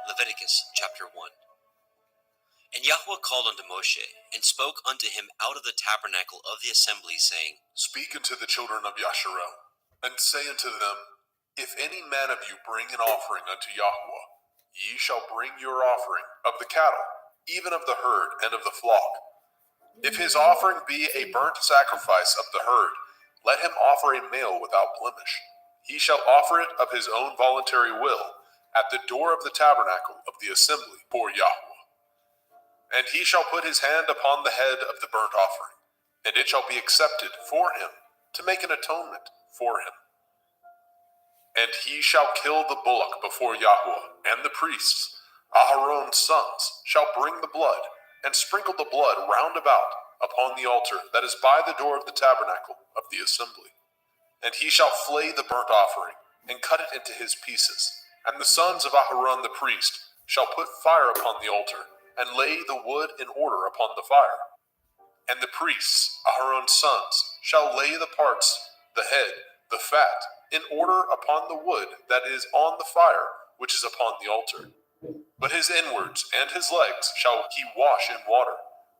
Leviticus chapter 1. And Yahweh called unto Moshe, and spoke unto him out of the tabernacle of the assembly, saying, Speak unto the children of Yasharel, and say unto them, If any man of you bring an offering unto Yahweh, ye shall bring your offering of the cattle, even of the herd and of the flock. If his offering be a burnt sacrifice of the herd, let him offer a male without blemish. He shall offer it of his own voluntary will, at the door of the tabernacle of the assembly for Yahweh. And he shall put his hand upon the head of the burnt offering, and it shall be accepted for him, to make an atonement for him. And he shall kill the bullock before Yahweh, and the priests, Aharon's sons, shall bring the blood, and sprinkle the blood round about upon the altar that is by the door of the tabernacle of the assembly. And he shall flay the burnt offering, and cut it into his pieces. And the sons of Aharon the priest shall put fire upon the altar, and lay the wood in order upon the fire. And the priests, Aharon's sons, shall lay the parts, the head, the fat, in order upon the wood that is on the fire, which is upon the altar. But his inwards and his legs shall he wash in water,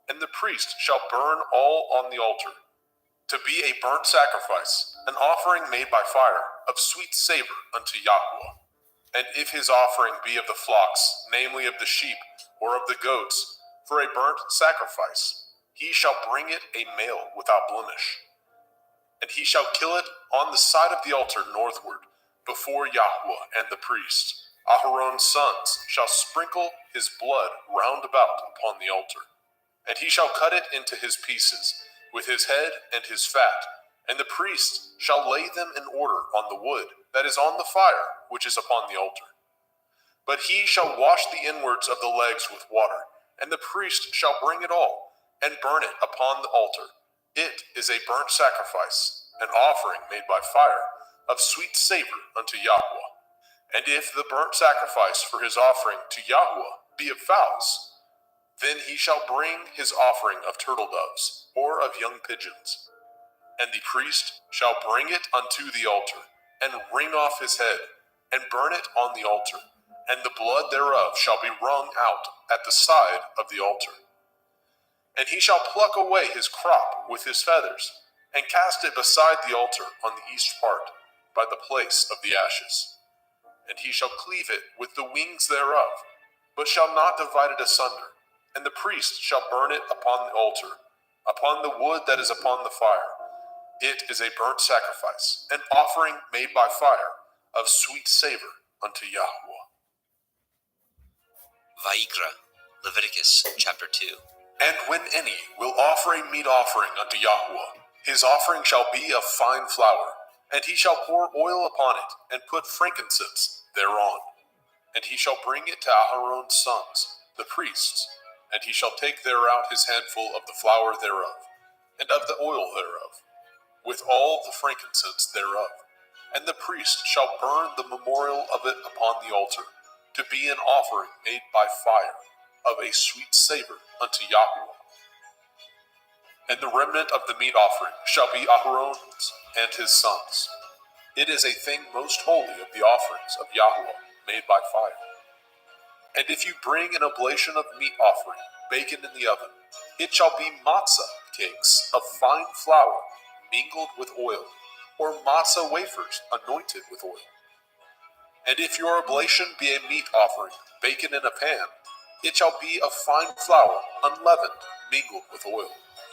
and the priest shall burn all on the altar, to be a burnt sacrifice, an offering made by fire, of sweet savor unto Yahweh. And if his offering be of the flocks, namely of the sheep, or of the goats, for a burnt sacrifice, he shall bring it a male without blemish. And he shall kill it on the side of the altar northward, before Yahweh and the priest. Aharon's sons shall sprinkle his blood round about upon the altar. And he shall cut it into his pieces, with his head and his fat, and the priest shall lay them in order on the wood that is on the fire, which is upon the altar. But he shall wash the inwards of the legs with water, and the priest shall bring it all, and burn it upon the altar. It is a burnt sacrifice, an offering made by fire, of sweet savor unto Yahweh. And if the burnt sacrifice for his offering to Yahweh be of fowls, then he shall bring his offering of turtle doves, or of young pigeons. And the priest shall bring it unto the altar, and wring off his head, and burn it on the altar, and the blood thereof shall be wrung out at the side of the altar. And he shall pluck away his crop with his feathers, and cast it beside the altar on the east part, by the place of the ashes. And he shall cleave it with the wings thereof, but shall not divide it asunder. And the priest shall burn it upon the altar, upon the wood that is upon the fire. It is a burnt sacrifice, an offering made by fire, of sweet savor unto Yahweh. Vayikra, Leviticus chapter 2. And when any will offer a meat offering unto Yahweh, his offering shall be of fine flour, and he shall pour oil upon it, and put frankincense thereon. And he shall bring it to Aharon's sons, the priests, and he shall take thereout his handful of the flour thereof, and of the oil thereof, with all the frankincense thereof. And the priest shall burn the memorial of it upon the altar, to be an offering made by fire, of a sweet savor unto Yahweh. And the remnant of the meat offering shall be Aharon's and his sons. It is a thing most holy of the offerings of Yahweh made by fire. And if you bring an oblation of meat offering, baken in the oven, it shall be matzah cakes of fine flour, mingled with oil, or matzah wafers anointed with oil. And if your oblation be a meat offering, baken in a pan, it shall be of fine flour, unleavened, mingled with oil.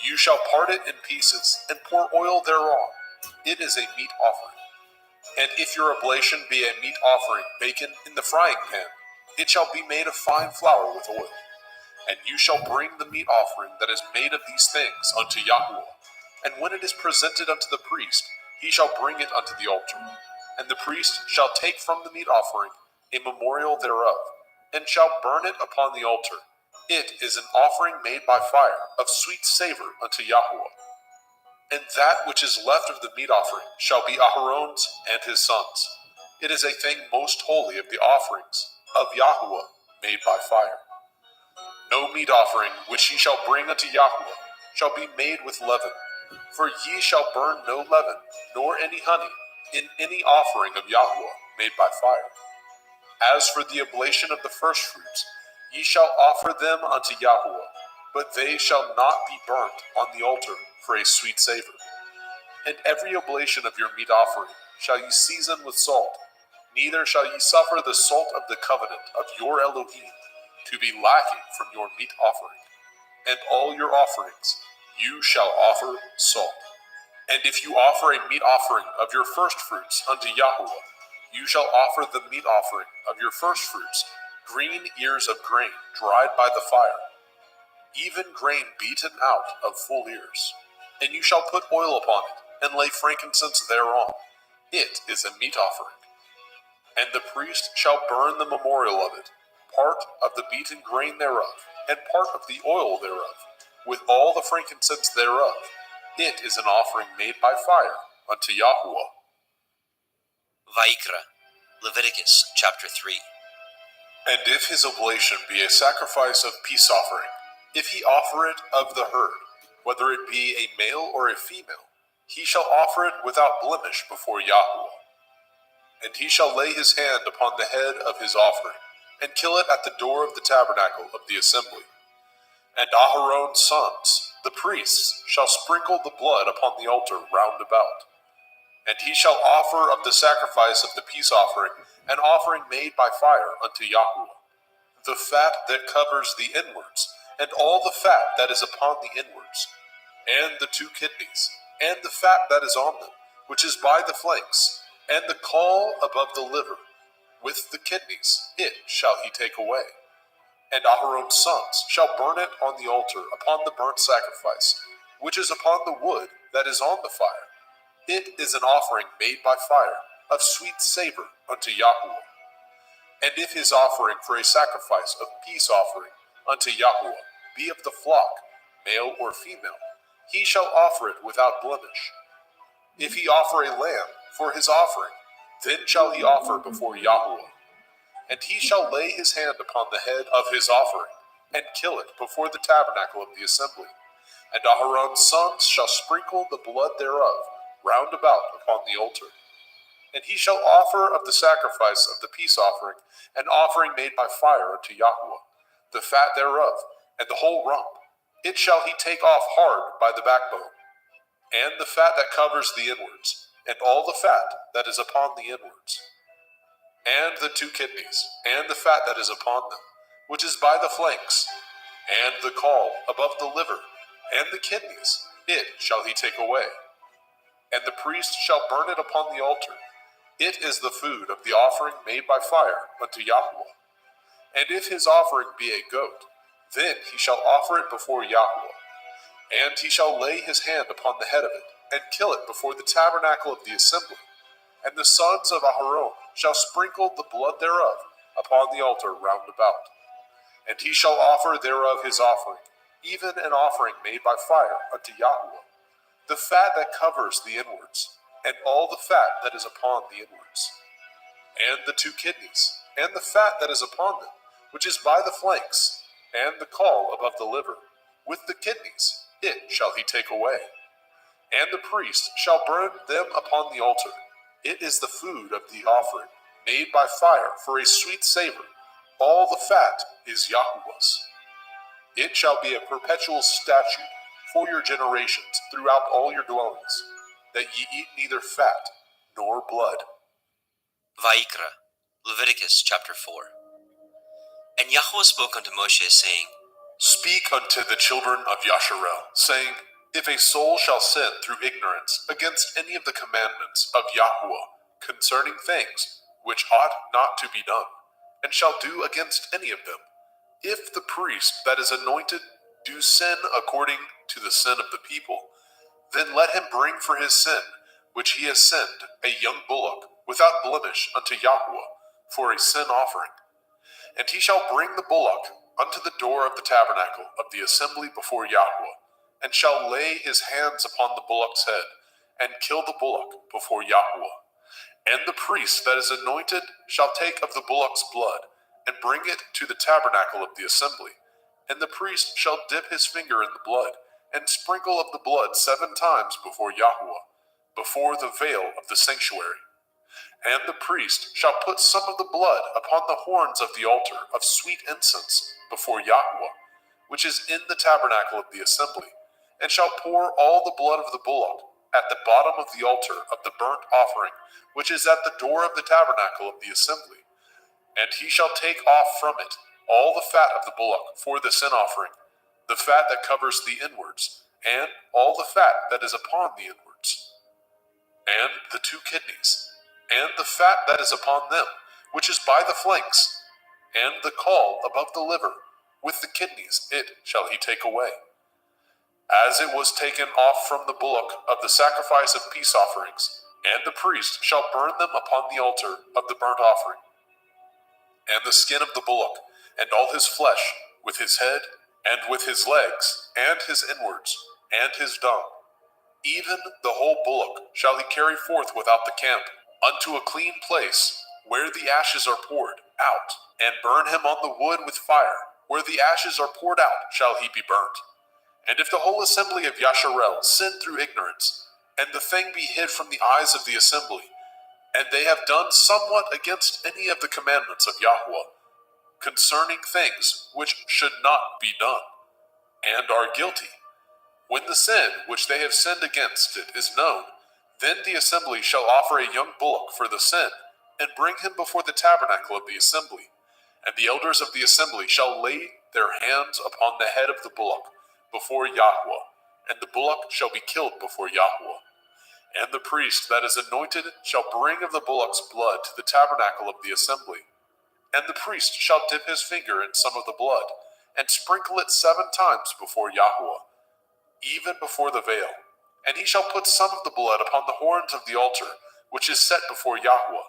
You shall part it in pieces, and pour oil thereon. It is a meat offering. And if your oblation be a meat offering, baken in the frying pan, it shall be made of fine flour with oil. And you shall bring the meat offering that is made of these things unto Yahweh. And when it is presented unto the priest, he shall bring it unto the altar. And the priest shall take from the meat offering a memorial thereof, and shall burn it upon the altar. It is an offering made by fire, of sweet savor unto Yahweh. And that which is left of the meat offering shall be Aharon's and his sons. It is a thing most holy of the offerings of Yahweh made by fire. No meat offering which ye shall bring unto Yahweh shall be made with leaven, for ye shall burn no leaven, nor any honey, in any offering of Yahweh made by fire. As for the oblation of the firstfruits, ye shall offer them unto Yahweh, but they shall not be burnt on the altar for a sweet savor. And every oblation of your meat offering shall ye season with salt, neither shall ye suffer the salt of the covenant of your Elohim to be lacking from your meat offering. And all your offerings you shall offer salt. And if you offer a meat offering of your firstfruits unto Yahweh, you shall offer the meat offering of your firstfruits, green ears of grain dried by the fire, even grain beaten out of full ears. And you shall put oil upon it, and lay frankincense thereon. It is a meat offering. And the priest shall burn the memorial of it, part of the beaten grain thereof, and part of the oil thereof, with all the frankincense thereof. It is an offering made by fire unto Yahweh. Vayikra, Leviticus chapter 3. And if his oblation be a sacrifice of peace offering, if he offer it of the herd, whether it be a male or a female, he shall offer it without blemish before Yahweh. And he shall lay his hand upon the head of his offering, and kill it at the door of the tabernacle of the assembly. And Aharon's sons, the priests, shall sprinkle the blood upon the altar round about. And he shall offer of the sacrifice of the peace offering an offering made by fire unto Yahweh, the fat that covers the inwards, and all the fat that is upon the inwards, and the 2 kidneys, and the fat that is on them, which is by the flanks, and the caul above the liver, with the kidneys, it shall he take away. And Aharon's sons shall burn it on the altar upon the burnt sacrifice, which is upon the wood that is on the fire. It is an offering made by fire, of sweet savor unto Yahweh. And if his offering for a sacrifice of peace offering unto Yahweh be of the flock, male or female, he shall offer it without blemish. If he offer a lamb for his offering, then shall he offer before Yahweh. And he shall lay his hand upon the head of his offering, and kill it before the tabernacle of the assembly. And Aharon's sons shall sprinkle the blood thereof round about upon the altar. And he shall offer of the sacrifice of the peace offering an offering made by fire unto Yahweh, the fat thereof, and the whole rump. It shall he take off hard by the backbone, and the fat that covers the inwards, and all the fat that is upon the inwards, and the 2 kidneys, and the fat that is upon them, which is by the flanks, and the caul above the liver, and the kidneys, it shall he take away. And the priest shall burn it upon the altar. It is the food of the offering made by fire unto Yahweh. And if his offering be a goat, then he shall offer it before Yahweh. And he shall lay his hand upon the head of it, and kill it before the tabernacle of the assembly. And the sons of Aharon shall sprinkle the blood thereof upon the altar round about. And he shall offer thereof his offering, even an offering made by fire unto Yahweh, the fat that covers the inwards, and all the fat that is upon the inwards, and the 2 kidneys, and the fat that is upon them, which is by the flanks, and the caul above the liver, with the kidneys, it shall he take away. And the priest shall burn them upon the altar. It is the food of the offering, made by fire for a sweet savor. All the fat is Yahweh's. It shall be a perpetual statute for your generations throughout all your dwellings, that ye eat neither fat nor blood. Vayikra, Leviticus chapter 4. And Yahweh spoke unto Moshe, saying, Speak unto the children of Yasharel, saying, If a soul shall sin through ignorance against any of the commandments of Yahweh concerning things which ought not to be done, and shall do against any of them, if the priest that is anointed do sin according to the sin of the people, then let him bring for his sin, which he has sinned, a young bullock, without blemish unto Yahweh, for a sin offering. And he shall bring the bullock unto the door of the tabernacle of the assembly before Yahweh, and shall lay his hands upon the bullock's head, and kill the bullock before Yahweh. And the priest that is anointed shall take of the bullock's blood, and bring it to the tabernacle of the assembly. And the priest shall dip his finger in the blood, and sprinkle of the blood 7 times before Yahweh, before the veil of the sanctuary. And the priest shall put some of the blood upon the horns of the altar of sweet incense before Yahweh, which is in the tabernacle of the assembly, and shall pour all the blood of the bullock at the bottom of the altar of the burnt offering, which is at the door of the tabernacle of the assembly. And he shall take off from it all the fat of the bullock for the sin offering, the fat that covers the inwards, and all the fat that is upon the inwards, and the 2 kidneys, and the fat that is upon them, which is by the flanks, and the caul above the liver, with the kidneys, it shall he take away. As it was taken off from the bullock of the sacrifice of peace offerings, and the priest shall burn them upon the altar of the burnt offering. And the skin of the bullock, and all his flesh, with his head, and with his legs, and his inwards, and his dung, even the whole bullock shall he carry forth without the camp, unto a clean place, where the ashes are poured out, and burn him on the wood with fire. Where the ashes are poured out shall he be burnt. And if the whole assembly of Yasharel sin through ignorance, and the thing be hid from the eyes of the assembly, and they have done somewhat against any of the commandments of Yahweh, concerning things which should not be done, and are guilty, when the sin which they have sinned against it is known, then the assembly shall offer a young bullock for the sin, and bring him before the tabernacle of the assembly. And the elders of the assembly shall lay their hands upon the head of the bullock before Yahweh, and the bullock shall be killed before Yahweh. And the priest that is anointed shall bring of the bullock's blood to the tabernacle of the assembly. And the priest shall dip his finger in some of the blood, and sprinkle it 7 times before Yahweh, even before the veil. And he shall put some of the blood upon the horns of the altar, which is set before Yahweh,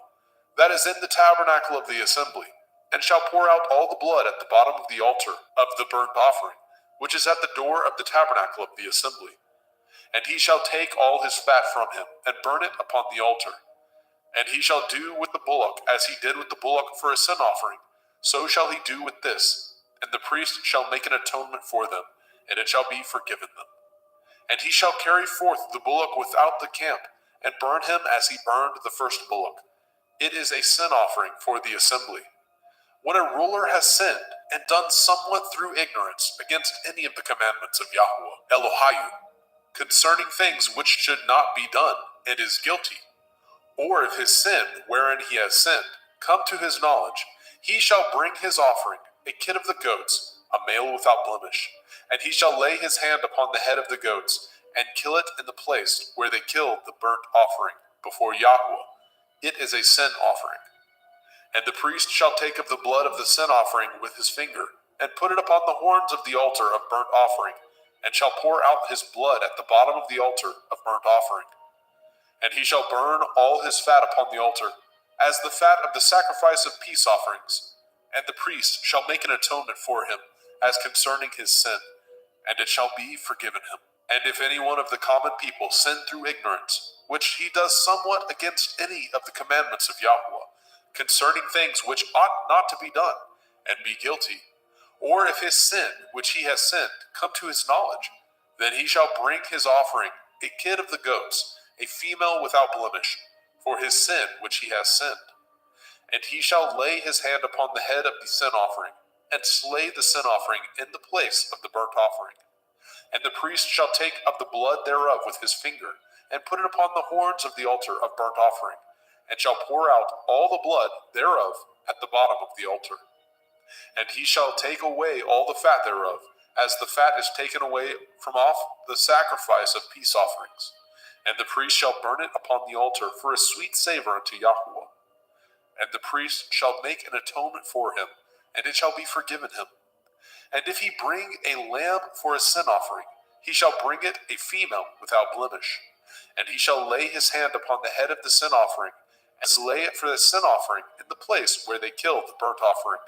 that is in the tabernacle of the assembly, and shall pour out all the blood at the bottom of the altar of the burnt offering, which is at the door of the tabernacle of the assembly. And he shall take all his fat from him, and burn it upon the altar. And he shall do with the bullock as he did with the bullock for a sin offering, so shall he do with this. And the priest shall make an atonement for them, and it shall be forgiven them. And he shall carry forth the bullock without the camp, and burn him as he burned the first bullock. It is a sin offering for the assembly. When a ruler has sinned, and done somewhat through ignorance against any of the commandments of Yahweh, Elohiah, concerning things which should not be done, and is guilty, or if his sin, wherein he has sinned, come to his knowledge, he shall bring his offering, a kid of the goats, a male without blemish, and he shall lay his hand upon the head of the goats, and kill it in the place where they killed the burnt offering, before Yahweh. It is a sin offering. And the priest shall take of the blood of the sin offering with his finger, and put it upon the horns of the altar of burnt offering, and shall pour out his blood at the bottom of the altar of burnt offering. And he shall burn all his fat upon the altar, as the fat of the sacrifice of peace offerings. And the priest shall make an atonement for him, as concerning his sin, and it shall be forgiven him. And if any one of the common people sin through ignorance, which he does somewhat against any of the commandments of Yahweh, concerning things which ought not to be done, and be guilty, or if his sin which he has sinned come to his knowledge, then he shall bring his offering, a kid of the goats, a female without blemish, for his sin which he has sinned. And he shall lay his hand upon the head of the sin offering, and slay the sin offering in the place of the burnt offering. And the priest shall take of the blood thereof with his finger, and put it upon the horns of the altar of burnt offering, and shall pour out all the blood thereof at the bottom of the altar. And he shall take away all the fat thereof, as the fat is taken away from off the sacrifice of peace offerings. And the priest shall burn it upon the altar for a sweet savor unto Yahweh. And the priest shall make an atonement for him, and it shall be forgiven him. And if he bring a lamb for a sin offering, he shall bring it a female without blemish. And he shall lay his hand upon the head of the sin offering, and slay it for the sin offering in the place where they killed the burnt offering.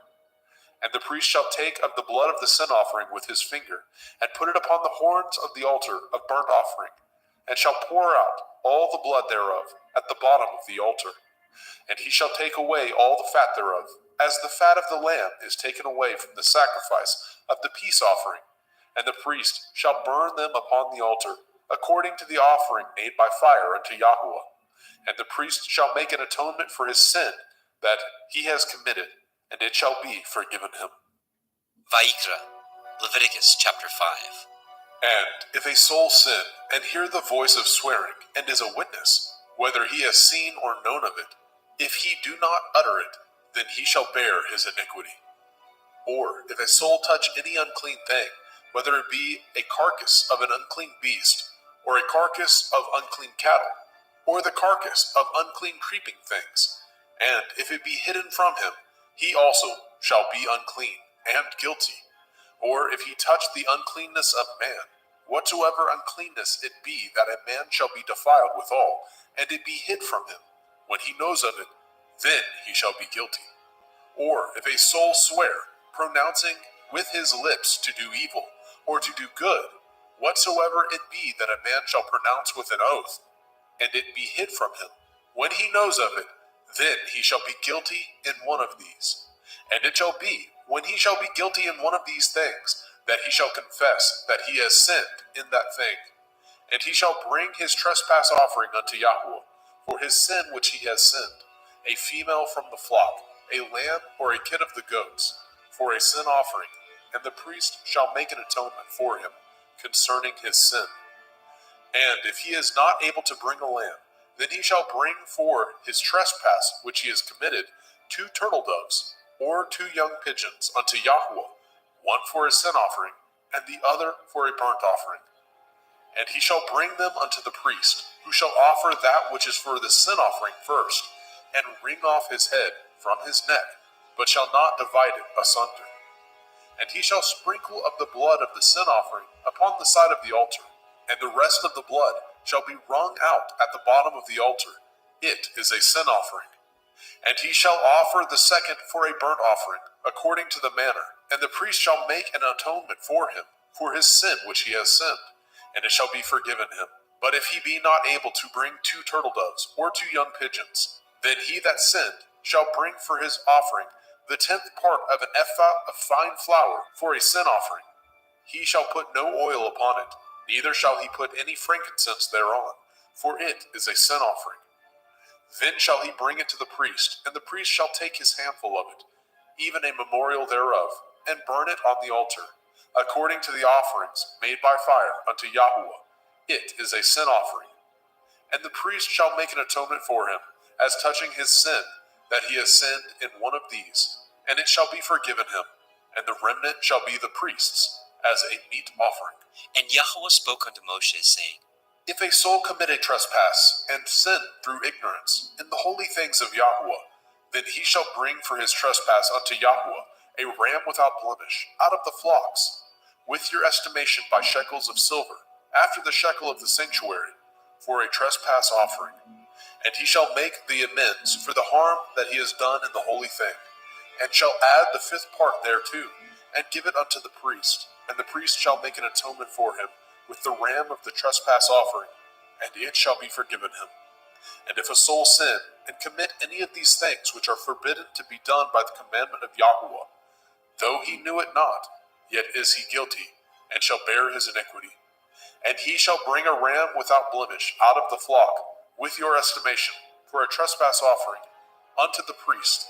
And the priest shall take of the blood of the sin offering with his finger, and put it upon the horns of the altar of burnt offering, and shall pour out all the blood thereof at the bottom of the altar. And he shall take away all the fat thereof, as the fat of the lamb is taken away from the sacrifice of the peace offering. And the priest shall burn them upon the altar, according to the offering made by fire unto Yahweh. And the priest shall make an atonement for his sin that he has committed, and it shall be forgiven him. Vayikra, Leviticus chapter 5. And if a soul sin, and hear the voice of swearing, and is a witness, whether he has seen or known of it, if he do not utter it, then he shall bear his iniquity. Or if a soul touch any unclean thing, whether it be a carcass of an unclean beast, or a carcass of unclean cattle, or the carcass of unclean creeping things, and if it be hidden from him, he also shall be unclean and guilty. Or if he touch the uncleanness of man, whatsoever uncleanness it be, that a man shall be defiled withal, and it be hid from him, when he knows of it, then he shall be guilty. Or if a soul swear, pronouncing with his lips to do evil, or to do good, whatsoever it be that a man shall pronounce with an oath, and it be hid from him, when he knows of it, then he shall be guilty in one of these. And it shall be, when he shall be guilty in one of these things, that he shall confess that he has sinned in that thing. And he shall bring his trespass offering unto Yahweh, for his sin which he has sinned, a female from the flock, a lamb or a kid of the goats, for a sin offering, and the priest shall make an atonement for him concerning his sin. And if he is not able to bring a lamb, then he shall bring for his trespass which he has committed 2 turtle doves, or 2 young pigeons unto Yahweh, one for a sin offering, and the other for a burnt offering. And he shall bring them unto the priest, who shall offer that which is for the sin offering first, and wring off his head from his neck, but shall not divide it asunder. And he shall sprinkle of the blood of the sin offering upon the side of the altar, and the rest of the blood shall be wrung out at the bottom of the altar. It is a sin offering. And he shall offer the second for a burnt offering, according to the manner, and the priest shall make an atonement for him, for his sin which he has sinned, and it shall be forgiven him. But if he be not able to bring 2 turtle doves, or 2 young pigeons, then he that sinned shall bring for his offering the 10th part of an ephah of fine flour for a sin offering. He shall put no oil upon it, neither shall he put any frankincense thereon, for it is a sin offering. Then shall he bring it to the priest, and the priest shall take his handful of it, even a memorial thereof, and burn it on the altar, according to the offerings made by fire unto Yahweh. It is a sin offering. And the priest shall make an atonement for him, as touching his sin, that he has sinned in one of these, and it shall be forgiven him, and the remnant shall be the priest's, as a meat offering. And Yahweh spoke unto Moshe, saying, If a soul commit a trespass, and sin through ignorance, in the holy things of Yahweh, then he shall bring for his trespass unto Yahweh a ram without blemish, out of the flocks, with your estimation by shekels of silver, after the shekel of the sanctuary, for a trespass offering. And he shall make the amends for the harm that he has done in the holy thing, and shall add the 5th part thereto, and give it unto the priest, and the priest shall make an atonement for him with the ram of the trespass offering, and it shall be forgiven him. And if a soul sin, and commit any of these things which are forbidden to be done by the commandment of Yahweh, though he knew it not, yet is he guilty, and shall bear his iniquity. And he shall bring a ram without blemish out of the flock, with your estimation, for a trespass offering, unto the priest,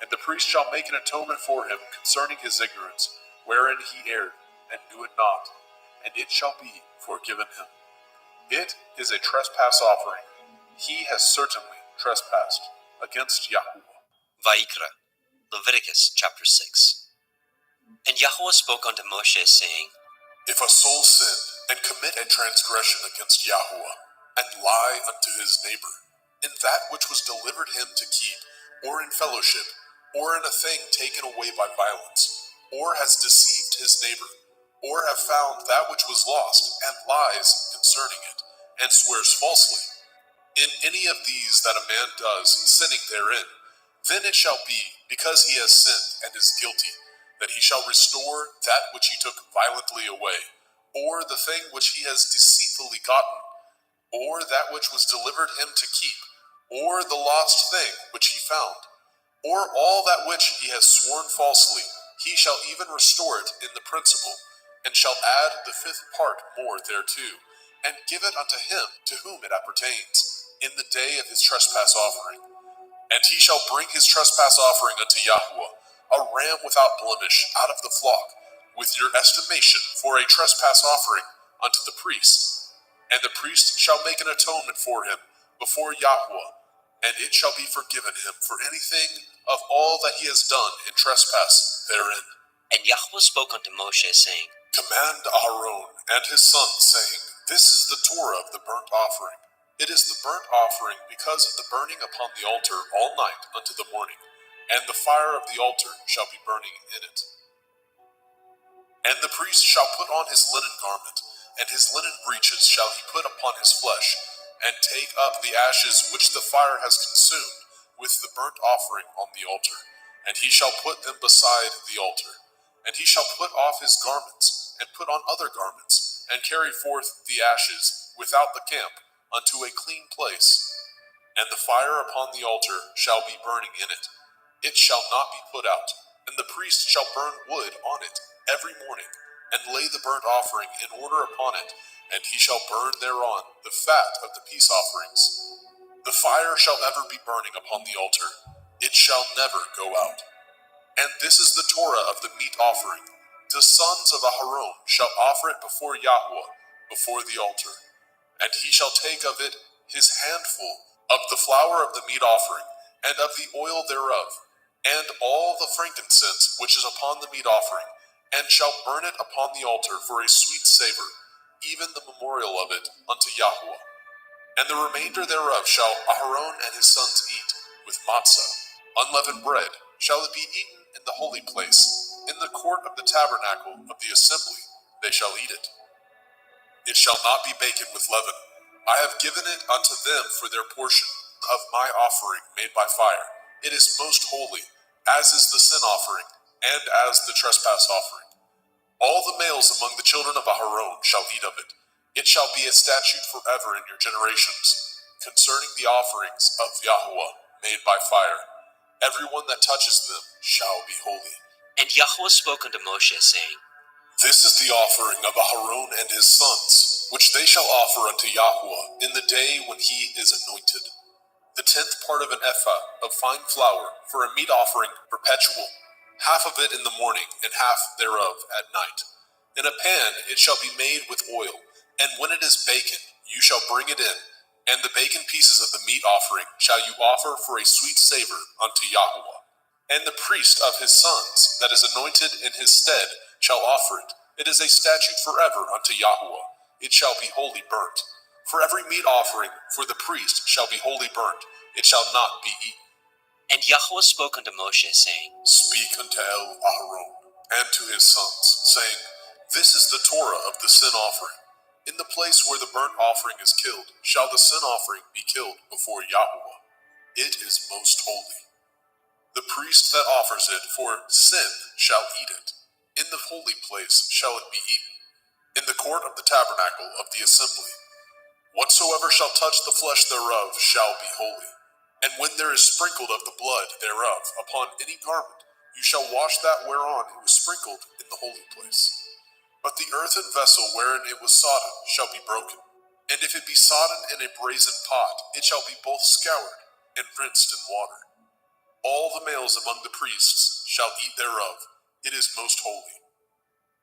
and the priest shall make an atonement for him concerning his ignorance, wherein he erred, and knew it not, and it shall be forgiven him. It is a trespass offering. He has certainly trespassed against Yahweh. Vayikra, Leviticus chapter 6. And Yahweh spoke unto Moshe, saying, If a soul sin, and commit a transgression against Yahweh, and lie unto his neighbor, in that which was delivered him to keep, or in fellowship, or in a thing taken away by violence, or has deceived his neighbor, or have found that which was lost, and lies concerning it, and swears falsely, in any of these that a man does, sinning therein, then it shall be, because he has sinned and is guilty, that he shall restore that which he took violently away, or the thing which he has deceitfully gotten, or that which was delivered him to keep, or the lost thing which he found, or all that which he has sworn falsely, he shall even restore it in the principal, and shall add the 5th part more thereto, and give it unto him to whom it appertains, in the day of his trespass offering. And he shall bring his trespass offering unto Yahweh, a ram without blemish out of the flock, with your estimation for a trespass offering unto the priest. And the priest shall make an atonement for him before Yahweh, and it shall be forgiven him for anything of all that he has done in trespass therein. And Yahweh spoke unto Moshe, saying, Command Aaron and his sons, saying, This is the Torah of the burnt offering. It is the burnt offering because of the burning upon the altar all night unto the morning, and the fire of the altar shall be burning in it. And the priest shall put on his linen garment, and his linen breeches shall he put upon his flesh, and take up the ashes which the fire has consumed with the burnt offering on the altar, and he shall put them beside the altar. And he shall put off his garments, and put on other garments, and carry forth the ashes without the camp unto a clean place. And the fire upon the altar shall be burning in it. It shall not be put out. And the priest shall burn wood on it every morning, and lay the burnt offering in order upon it, and he shall burn thereon the fat of the peace offerings. The fire shall ever be burning upon the altar. It shall never go out. And this is the Torah of the meat offering. The sons of Aharon shall offer it before Yahweh, before the altar. And he shall take of it his handful of the flour of the meat offering, and of the oil thereof, and all the frankincense which is upon the meat offering, and shall burn it upon the altar for a sweet savor, even the memorial of it unto Yahweh. And the remainder thereof shall Aharon and his sons eat, with matzah, unleavened bread, shall it be eaten in the holy place, in the court of the tabernacle of the assembly, they shall eat it. It shall not be baken with leaven. I have given it unto them for their portion of my offering made by fire. It is most holy, as is the sin offering, and as the trespass offering. All the males among the children of Aharon shall eat of it. It shall be a statute forever in your generations, concerning the offerings of Yahweh made by fire. Everyone that touches them shall be holy. And Yahweh spoke unto Moshe, saying, This is the offering of Aharon and his sons, which they shall offer unto Yahweh in the day when he is anointed. The 10th part of an ephah of fine flour for a meat offering perpetual, half of it in the morning, and half thereof at night. In a pan it shall be made with oil, and when it is baken, you shall bring it in, and the baken pieces of the meat offering shall you offer for a sweet savor unto Yahweh. And the priest of his sons, that is anointed in his stead, shall offer it. It is a statute forever unto Yahweh. It shall be wholly burnt. For every meat offering for the priest shall be wholly burnt. It shall not be eaten. And Yahweh spoke unto Moshe, saying, Speak unto Aharon and to his sons, saying, This is the Torah of the sin offering. In the place where the burnt offering is killed, shall the sin offering be killed before Yahweh. It is most holy. The priest that offers it for sin shall eat it. In the holy place shall it be eaten, in the court of the tabernacle of the assembly. Whatsoever shall touch the flesh thereof shall be holy. And when there is sprinkled of the blood thereof upon any garment, you shall wash that whereon it was sprinkled in the holy place. But the earthen vessel wherein it was sodden shall be broken. And if it be sodden in a brazen pot, it shall be both scoured and rinsed in water. All the males among the priests shall eat thereof. It is most holy.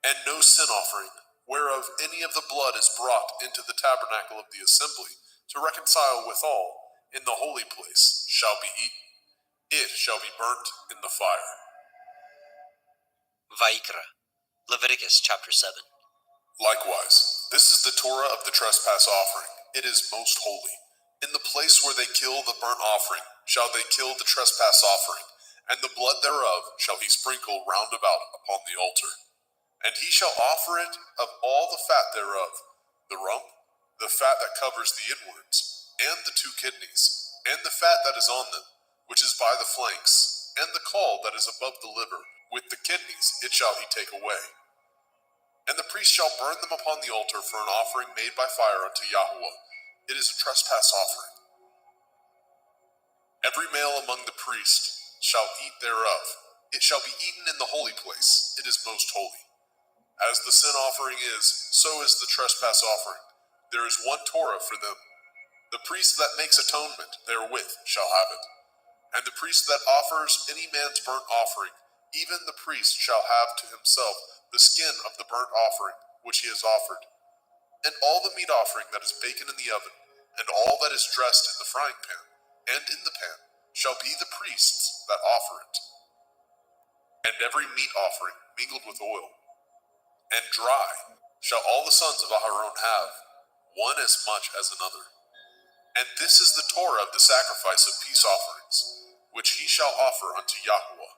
And no sin offering, whereof any of the blood is brought into the tabernacle of the assembly, to reconcile withal, in the holy place, shall be eaten. It shall be burnt in the fire. Vayikra, Leviticus chapter 7. Likewise, this is the Torah of the trespass offering. It is most holy. In the place where they kill the burnt offering, shall they kill the trespass offering, and the blood thereof shall he sprinkle round about upon the altar. And he shall offer it of all the fat thereof, the rump, the fat that covers the inwards, and the 2 kidneys, and the fat that is on them, which is by the flanks, and the caul that is above the liver, with the kidneys it shall he take away. And the priest shall burn them upon the altar for an offering made by fire unto Yahweh. It is a trespass offering. Every male among the priests shall eat thereof. It shall be eaten in the holy place. It is most holy. As the sin offering is, so is the trespass offering. There is one Torah for them. The priest that makes atonement therewith shall have it. And the priest that offers any man's burnt offering, even the priest shall have to himself the skin of the burnt offering which he has offered. And all the meat offering that is baken in the oven, and all that is dressed in the frying pan, and in the pan, shall be the priest's that offer it. And every meat offering mingled with oil, and dry, shall all the sons of Aharon have, one as much as another. And this is the Torah of the sacrifice of peace offerings, which he shall offer unto Yahweh.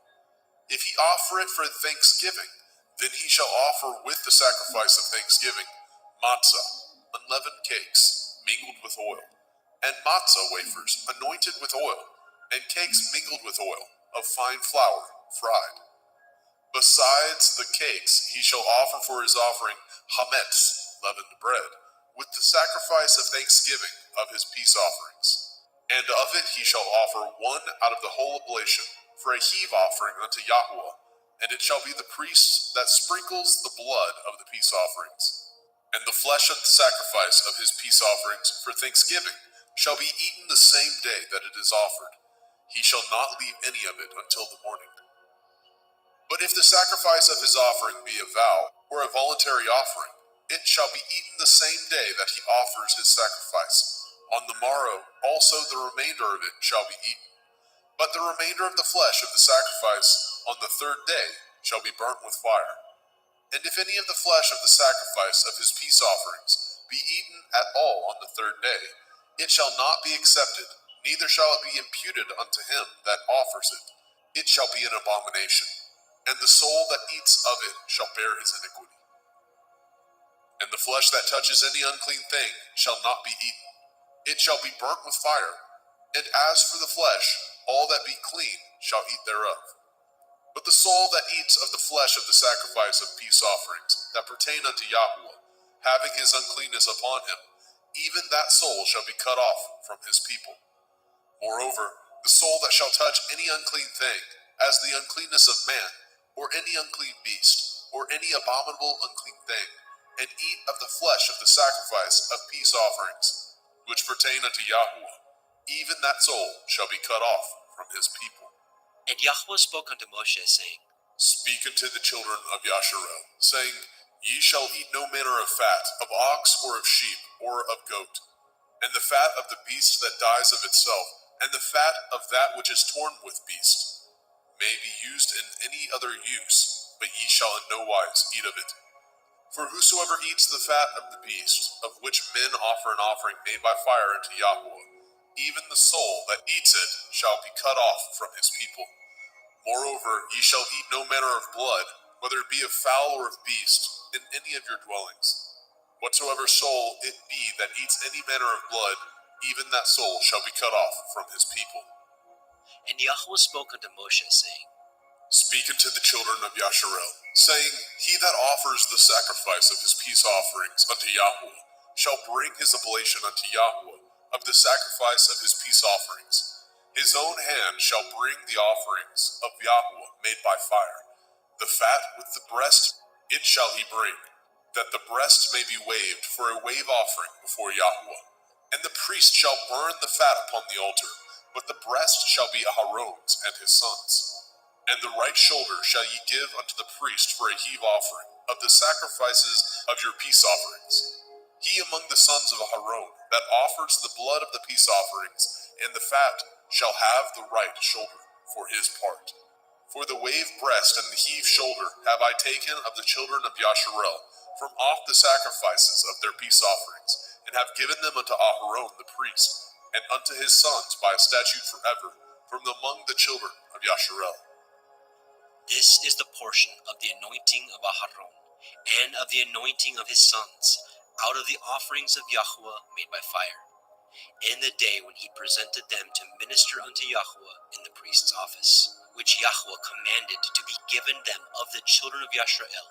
If he offer it for thanksgiving, then he shall offer with the sacrifice of thanksgiving matzah, unleavened cakes, mingled with oil, and matzah wafers, anointed with oil, and cakes mingled with oil, of fine flour, fried. Besides the cakes, he shall offer for his offering hametz, leavened bread, with the sacrifice of thanksgiving of his peace offerings. And of it he shall offer one out of the whole oblation, for a heave offering unto Yahweh, and it shall be the priest that sprinkles the blood of the peace offerings. And the flesh of the sacrifice of his peace offerings for thanksgiving shall be eaten the same day that it is offered. He shall not leave any of it until the morning. But if the sacrifice of his offering be a vow, or a voluntary offering, it shall be eaten the same day that he offers his sacrifice. On the morrow also the remainder of it shall be eaten. But the remainder of the flesh of the sacrifice on the third day shall be burnt with fire. And if any of the flesh of the sacrifice of his peace offerings be eaten at all on the third day, it shall not be accepted, neither shall it be imputed unto him that offers it. It shall be an abomination, and the soul that eats of it shall bear his iniquity. And the flesh that touches any unclean thing shall not be eaten. It shall be burnt with fire. And as for the flesh, all that be clean shall eat thereof. But the soul that eats of the flesh of the sacrifice of peace offerings that pertain unto Yahweh, having his uncleanness upon him, even that soul shall be cut off from his people. Moreover, the soul that shall touch any unclean thing, as the uncleanness of man, or any unclean beast, or any abominable unclean thing, and eat of the flesh of the sacrifice of peace offerings, which pertain unto Yahweh, even that soul shall be cut off from his people. And Yahweh spoke unto Moshe, saying, Speak unto the children of Yasharel, saying, Ye shall eat no manner of fat, of ox, or of sheep, or of goat, and the fat of the beast that dies of itself, and the fat of that which is torn with beast, may be used in any other use, but ye shall in no wise eat of it. For whosoever eats the fat of the beast, of which men offer an offering made by fire unto Yahweh, even the soul that eats it shall be cut off from his people. Moreover, ye shall eat no manner of blood, whether it be of fowl or of beast, in any of your dwellings. Whatsoever soul it be that eats any manner of blood, even that soul shall be cut off from his people. And Yahweh spoke unto Moshe, saying, Speak unto the children of Yasharel, saying, He that offers the sacrifice of his peace offerings unto Yahweh shall bring his oblation unto Yahweh of the sacrifice of his peace offerings. His own hand shall bring the offerings of Yahweh made by fire. The fat with the breast it shall he bring, that the breast may be waved for a wave offering before Yahweh. And the priest shall burn the fat upon the altar, but the breast shall be Aharon's and his sons'. And the right shoulder shall ye give unto the priest for a heave offering of the sacrifices of your peace offerings. He among the sons of Aharon that offers the blood of the peace offerings and the fat shall have the right shoulder for his part. For the wave breast and the heave shoulder have I taken of the children of Yasharel from off the sacrifices of their peace offerings, and have given them unto Aharon the priest, and unto his sons by a statute forever, from among the children of Yasharel. This is the portion of the anointing of Aharon, and of the anointing of his sons, out of the offerings of Yahweh made by fire, in the day when he presented them to minister unto Yahweh in the priest's office, which Yahweh commanded to be given them of the children of Yasharel,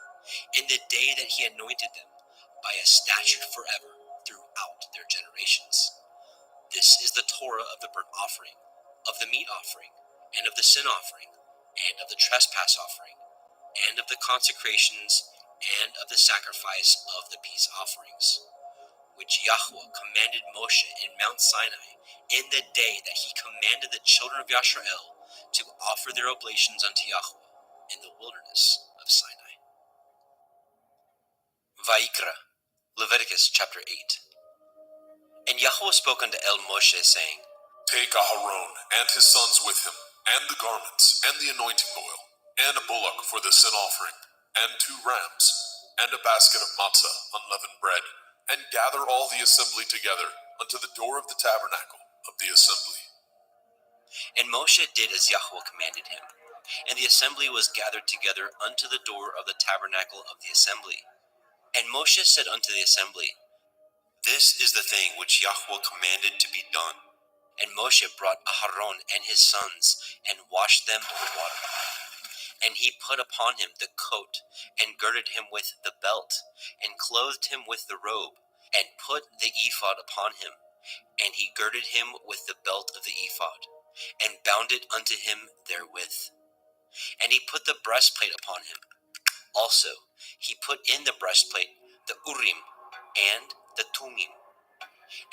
in the day that he anointed them, by a statute forever throughout their generations. This is the Torah of the burnt offering, of the meat offering, and of the sin offering, and of the trespass offering, and of the consecrations, and of the sacrifice of the peace offerings. which Yahweh commanded Moshe in Mount Sinai in the day that he commanded the children of Yisrael to offer their oblations unto Yahweh in the wilderness of Sinai. Vayikra, Leviticus chapter 8. And Yahweh spoke unto Moshe, saying, Take Aharon and his sons with him, and the garments, and the anointing oil, and a bullock for the sin offering, and 2 rams, and a basket of matzah, unleavened bread, and gather all the assembly together unto the door of the tabernacle of the assembly. And Moshe did as Yahweh commanded him, and the assembly was gathered together unto the door of the tabernacle of the assembly. And Moshe said unto the assembly, This is the thing which Yahweh commanded to be done. And Moshe brought Aharon and his sons, and washed them with water. And he put upon him the coat, and girded him with the belt, and clothed him with the robe, and put the ephod upon him. And he girded him with the belt of the ephod, and bound it unto him therewith. And he put the breastplate upon him. Also he put in the breastplate the Urim and the Tumim.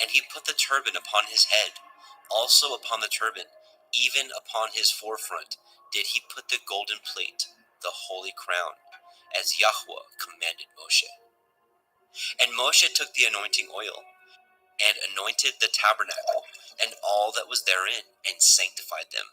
And he put the turban upon his head. Also upon the turban, even upon his forefront, did he put the golden plate, the holy crown, as Yahweh commanded Moshe. And Moshe took the anointing oil, and anointed the tabernacle, and all that was therein, and sanctified them.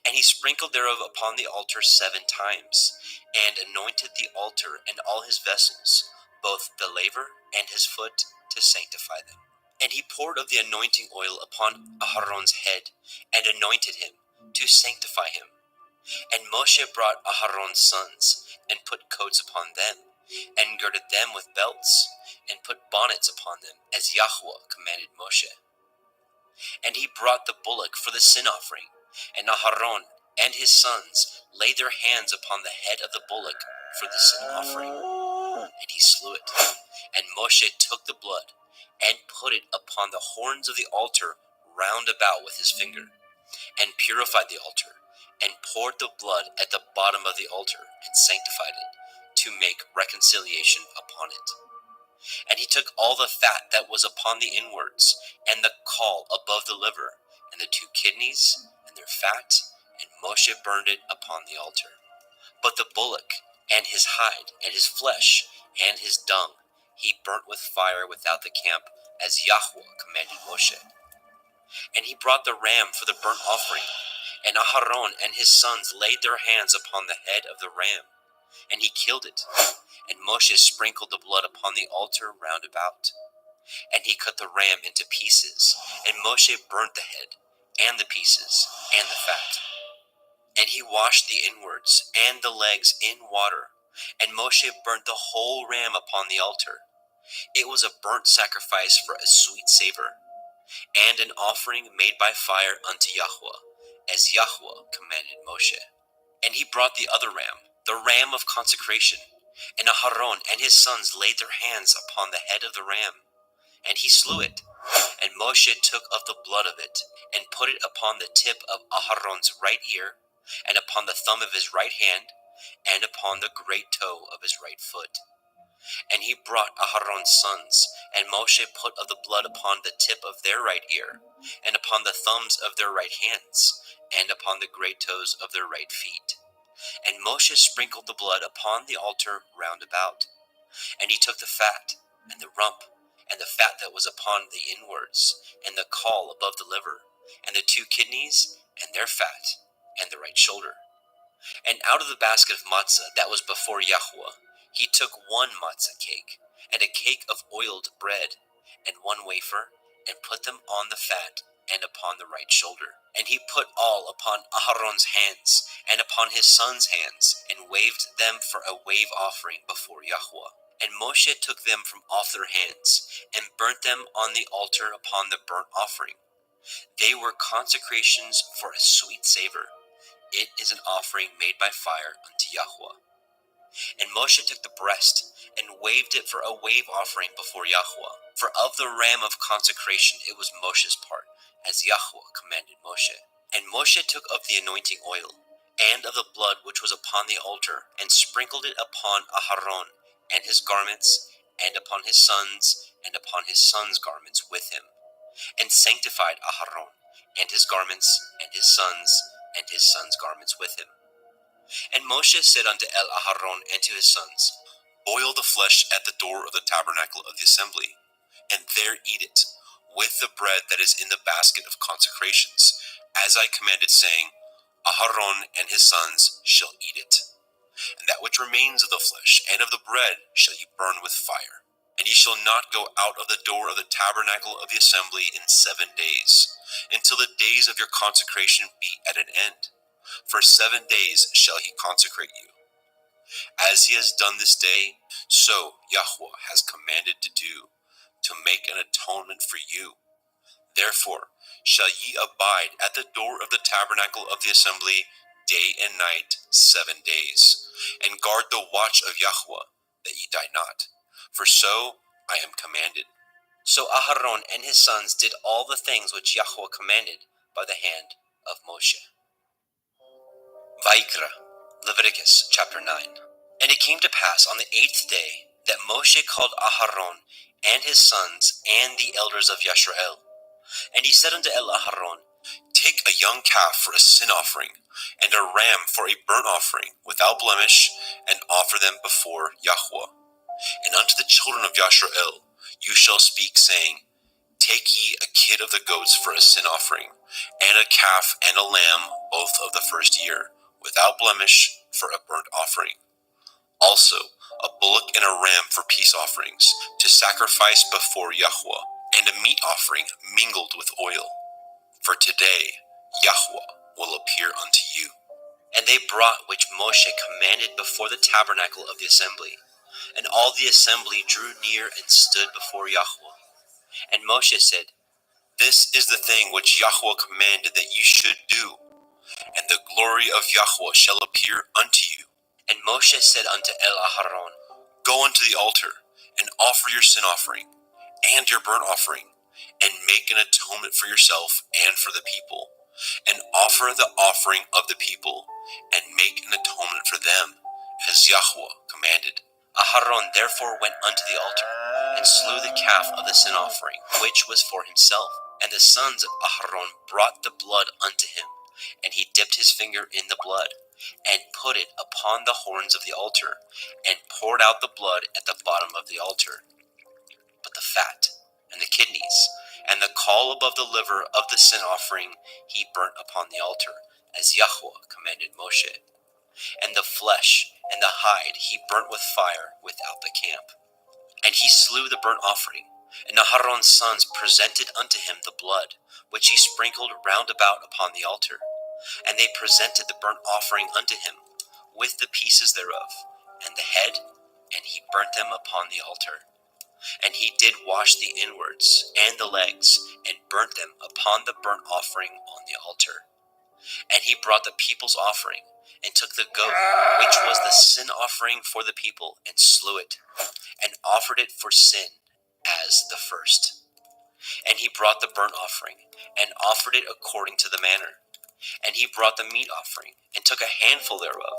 And he sprinkled thereof upon the altar 7 times, and anointed the altar and all his vessels, both the laver and his foot, to sanctify them. And he poured of the anointing oil upon Aharon's head, and anointed him, to sanctify him. And Moshe brought Aharon's sons, and put coats upon them, and girded them with belts, and put bonnets upon them, as Yahweh commanded Moshe. And he brought the bullock for the sin offering, and Aharon and his sons laid their hands upon the head of the bullock for the sin offering, and he slew it. And Moshe took the blood, and put it upon the horns of the altar round about with his finger, and purified the altar, and poured the blood at the bottom of the altar, and sanctified it, to make reconciliation upon it. And he took all the fat that was upon the inwards, and the caul above the liver, and the 2 kidneys, and their fat, and Moshe burned it upon the altar. But the bullock, and his hide, and his flesh, and his dung, he burnt with fire without the camp, as Yahweh commanded Moshe. And he brought the ram for the burnt offering, and Aharon and his sons laid their hands upon the head of the ram, and he killed it. And Moshe sprinkled the blood upon the altar round about. And he cut the ram into pieces, and Moshe burnt the head, and the pieces, and the fat. And he washed the inwards and the legs in water, and Moshe burnt the whole ram upon the altar. It was a burnt sacrifice for a sweet savor, and an offering made by fire unto Yahweh, as Yahweh commanded Moshe. And he brought the other ram, the ram of consecration, and Aharon and his sons laid their hands upon the head of the ram, and he slew it. And Moshe took of the blood of it, and put it upon the tip of Aharon's right ear, and upon the thumb of his right hand, and upon the great toe of his right foot. And he brought Aharon's sons, and Moshe put of the blood upon the tip of their right ear, and upon the thumbs of their right hands, and upon the great toes of their right feet. And Moshe sprinkled the blood upon the altar round about. And he took the fat, and the rump, and the fat that was upon the inwards, and the caul above the liver, and the 2 kidneys, and their fat, and the right shoulder. And out of the basket of matzah that was before Yahweh, he took 1 matzah cake, and a cake of oiled bread, and 1 wafer, and put them on the fat, and upon the right shoulder. And he put all upon Aharon's hands, and upon his sons' hands, and waved them for a wave offering before Yahweh. And Moshe took them from off their hands, and burnt them on the altar upon the burnt offering. They were consecrations for a sweet savor. It is an offering made by fire unto Yahweh. And Moshe took the breast, and waved it for a wave offering before Yahweh. For of the ram of consecration it was Moshe's part, as Yahweh commanded Moshe. And Moshe took of the anointing oil, and of the blood which was upon the altar, and sprinkled it upon Aharon, and his garments, and upon his sons garments with him, and sanctified Aharon and his garments, and his sons' garments with him. And Moshe said unto Aharon and to his sons, Boil the flesh at the door of the tabernacle of the assembly, and there eat it, with the bread that is in the basket of consecrations, as I commanded, saying, Aharon and his sons shall eat it. And that which remains of the flesh and of the bread shall ye burn with fire. And ye shall not go out of the door of the tabernacle of the assembly in 7 days, until the days of your consecration be at an end. For 7 days shall he consecrate you. As he has done this day, so Yahweh has commanded to do, to make an atonement for you. Therefore shall ye abide at the door of the tabernacle of the assembly day and night 7 days, and guard the watch of Yahweh, that ye die not. For so I am commanded. So Aharon and his sons did all the things which Yahweh commanded by the hand of Moshe. Vayikra, Leviticus chapter 9. And it came to pass on the 8th day that Moshe called Aharon and his sons and the elders of Yisrael. And he said unto Aharon, Take a young calf for a sin offering, and a ram for a burnt offering, without blemish, and offer them before Yahweh. And unto the children of Yisrael you shall speak, saying, Take ye a kid of the goats for a sin offering, and a calf and a lamb, both of the first year, without blemish, for a burnt offering. Also a bullock and a ram for peace offerings, to sacrifice before Yahweh, and a meat offering mingled with oil. For today Yahweh will appear unto you. And they brought which Moshe commanded before the tabernacle of the assembly. And all the assembly drew near and stood before Yahweh. And Moshe said, This is the thing which Yahweh commanded that ye should do, and the glory of Yahweh shall appear unto you. And Moshe said unto Aharon, Go unto the altar, and offer your sin offering, and your burnt offering, and make an atonement for yourself and for the people, and offer the offering of the people, and make an atonement for them, as Yahweh commanded. Aharon therefore went unto the altar, and slew the calf of the sin offering, which was for himself. And the sons of Aharon brought the blood unto him, and he dipped his finger in the blood, and put it upon the horns of the altar, and poured out the blood at the bottom of the altar. But the fat, and the kidneys, and the caul above the liver of the sin offering he burnt upon the altar, as Yahweh commanded Moshe. And the flesh and the hide he burnt with fire without the camp. And he slew the burnt offering, and Aharon's sons presented unto him the blood, which he sprinkled round about upon the altar. And they presented the burnt offering unto him, with the pieces thereof, and the head, and he burnt them upon the altar. And he did wash the inwards and the legs, and burnt them upon the burnt offering on the altar. And he brought the people's offering, and took the goat, which was the sin offering for the people, and slew it, and offered it for sin as the first. And he brought the burnt offering, and offered it according to the manner. And he brought the meat offering, and took a handful thereof,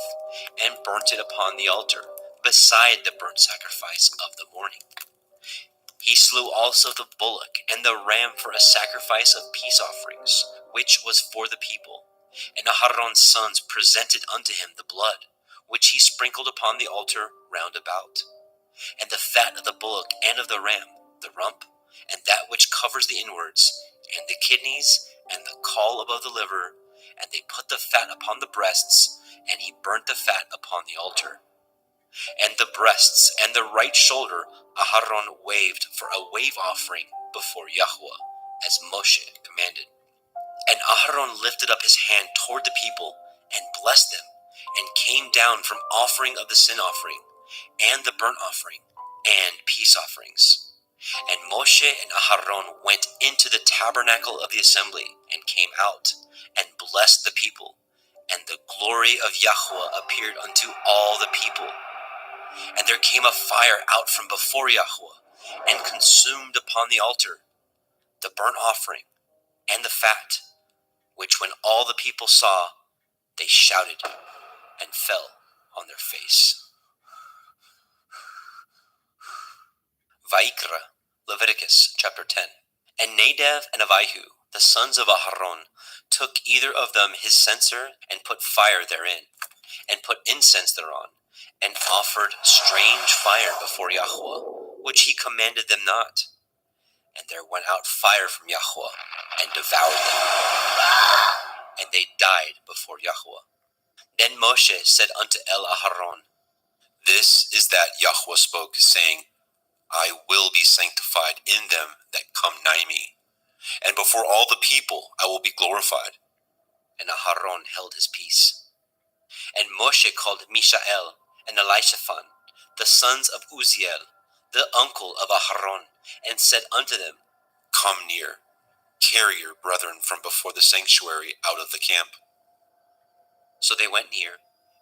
and burnt it upon the altar, beside the burnt sacrifice of the morning. He slew also the bullock and the ram for a sacrifice of peace offerings, which was for the people. And Aharon's sons presented unto him the blood, which he sprinkled upon the altar round about. And the fat of the bullock and of the ram, the rump, and that which covers the inwards, and the kidneys, and the caul above the liver, and they put the fat upon the breasts, and he burnt the fat upon the altar. And the breasts and the right shoulder Aharon waved for a wave offering before Yahweh, as Moshe commanded. And Aharon lifted up his hand toward the people, and blessed them, and came down from offering of the sin offering, and the burnt offering, and peace offerings. And Moshe and Aharon went into the tabernacle of the assembly, and came out, and blessed the people. And the glory of Yahweh appeared unto all the people. And there came a fire out from before Yahweh, and consumed upon the altar the burnt offering and the fat, which when all the people saw, they shouted and fell on their face. Vaikra, Leviticus chapter 10. And Nadab and Abihu, the sons of Aharon, took either of them his censer, and put fire therein, and put incense thereon, and offered strange fire before Yahweh, which he commanded them not. And there went out fire from Yahweh, and devoured them, and they died before Yahweh. Then Moshe said unto El Aharon, This is that Yahweh spoke, saying, I will be sanctified in them that come nigh me, and before all the people I will be glorified. And Aharon held his peace. And Moshe called Mishael and Elishaphan, the sons of Uzziel, the uncle of Aharon, and said unto them, Come near, carry your brethren from before the sanctuary out of the camp. So they went near,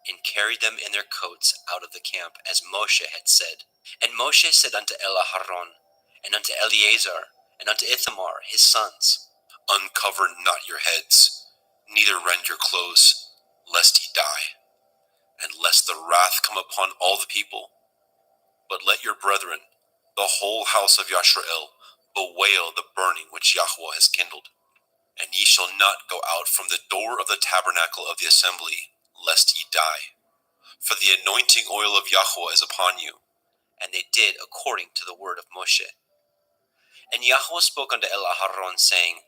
and carried them in their coats out of the camp, as Moshe had said. And Moshe said unto El Aharon, and unto Eleazar, and unto Ithamar his sons, Uncover not your heads, neither rend your clothes, lest ye die, and lest the wrath come upon all the people. But let your brethren, the whole house of Yashrael, bewail the burning which Yahweh has kindled. And ye shall not go out from the door of the tabernacle of the assembly, lest ye die. For the anointing oil of Yahweh is upon you. And they did according to the word of Moshe. And Yahweh spoke unto El Aharon, saying,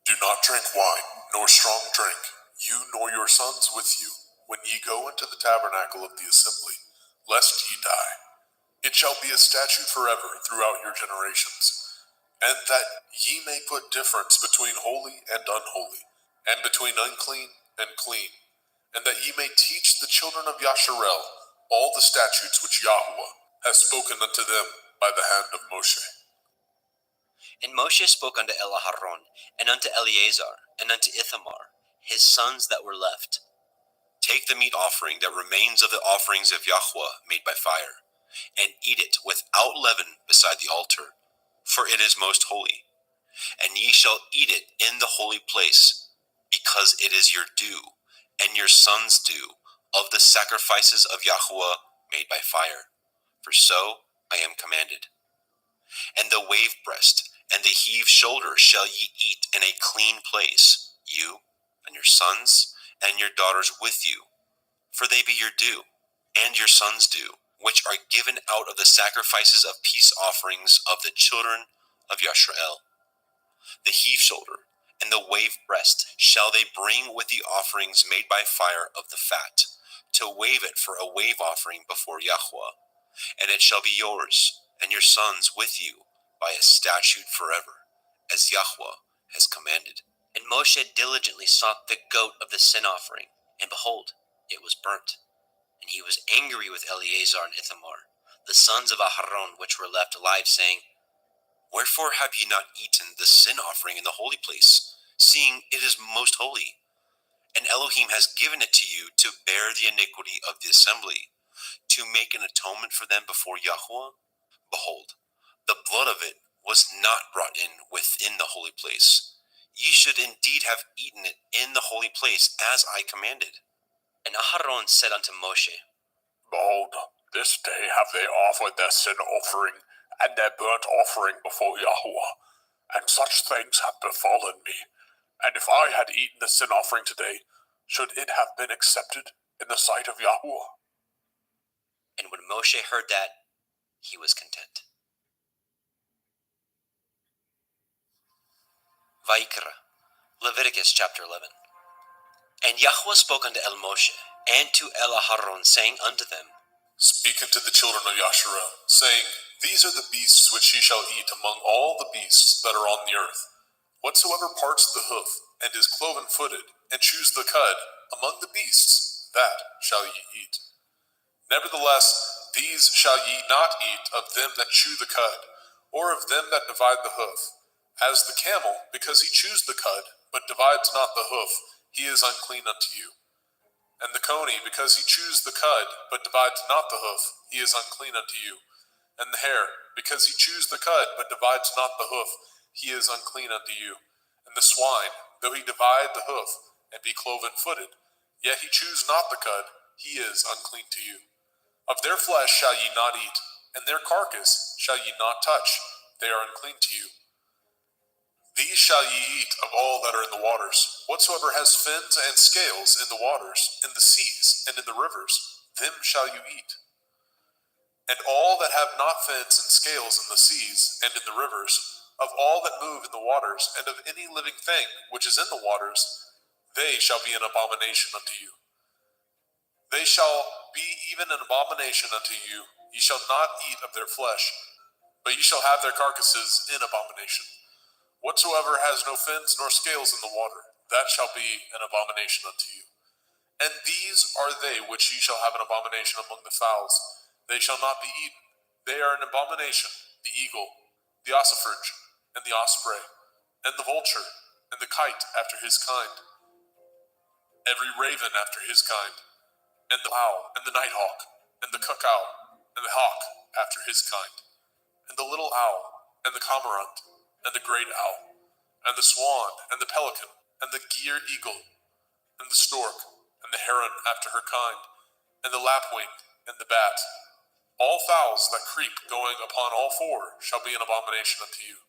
Do not drink wine, nor strong drink, you nor your sons with you, when ye go into the tabernacle of the assembly, lest ye die. It shall be a statute forever throughout your generations, and that ye may put difference between holy and unholy, and between unclean and clean, and that ye may teach the children of Yasharel all the statutes which Yahweh has spoken unto them by the hand of Moshe. And Moshe spoke unto El Aharon, and unto Eleazar, and unto Ithamar, his sons that were left, Take the meat offering that remains of the offerings of Yahweh made by fire, and eat it without leaven beside the altar, for it is most holy. And ye shall eat it in the holy place, because it is your due, and your sons' due, of the sacrifices of Yahweh made by fire. For so I am commanded. And the wave breast and the heave shoulder shall ye eat in a clean place, you and your sons and your daughters with you, for they be your due, and your sons' due, which are given out of the sacrifices of peace offerings of the children of Yashrael. The heave shoulder and the wave breast shall they bring with the offerings made by fire of the fat, to wave it for a wave offering before Yahweh. And it shall be yours, and your sons with you, by a statute forever, as Yahweh has commanded. And Moshe diligently sought the goat of the sin offering, and behold, it was burnt. And he was angry with Eleazar and Ithamar, the sons of Aharon, which were left alive, saying, Wherefore have ye not eaten the sin offering in the holy place, seeing it is most holy? And Elohim has given it to you to bear the iniquity of the assembly, to make an atonement for them before Yahweh? Behold, the blood of it was not brought in within the holy place. Ye should indeed have eaten it in the holy place, as I commanded. And Aharon said unto Moshe, Behold, this day have they offered their sin offering and their burnt offering before Yahweh, and such things have befallen me. And if I had eaten the sin offering today, should it have been accepted in the sight of Yahweh? And when Moshe heard that, he was content. Vaikra, Leviticus chapter 11. And Yahweh spoke unto El Moshe, and to El Aharon, saying unto them, Speak unto the children of Yasharel, saying, These are the beasts which ye shall eat among all the beasts that are on the earth. Whatsoever parts the hoof, and is cloven-footed, and chews the cud, among the beasts, that shall ye eat. Nevertheless, these shall ye not eat of them that chew the cud, or of them that divide the hoof. As the camel, because he chews the cud, but divides not the hoof, he is unclean unto you. And the coney, because he chews the cud, but divides not the hoof, he is unclean unto you. And the hare, because he chews the cud, but divides not the hoof, he is unclean unto you. And the swine, though he divide the hoof, and be cloven-footed, yet he chews not the cud, he is unclean to you. Of their flesh shall ye not eat, and their carcass shall ye not touch, they are unclean to you. These shall ye eat of all that are in the waters. Whatsoever has fins and scales in the waters, in the seas, and in the rivers, them shall you eat. And all that have not fins and scales in the seas and in the rivers, of all that move in the waters, and of any living thing which is in the waters, they shall be an abomination unto you. They shall be even an abomination unto you. Ye shall not eat of their flesh, but ye shall have their carcasses in abomination. Whatsoever has no fins nor scales in the water, that shall be an abomination unto you. And these are they which ye shall have an abomination among the fowls. They shall not be eaten. They are an abomination: the eagle, the ossifrage, and the osprey, and the vulture, and the kite after his kind, every raven after his kind, and the owl, and the nighthawk, and the cuckow, and the hawk after his kind, and the little owl, and the cormorant, and the great owl, and the swan, and the pelican, and the gier eagle, and the stork, and the heron after her kind, and the lapwing, and the bat. All fowls that creep going upon all four shall be an abomination unto you.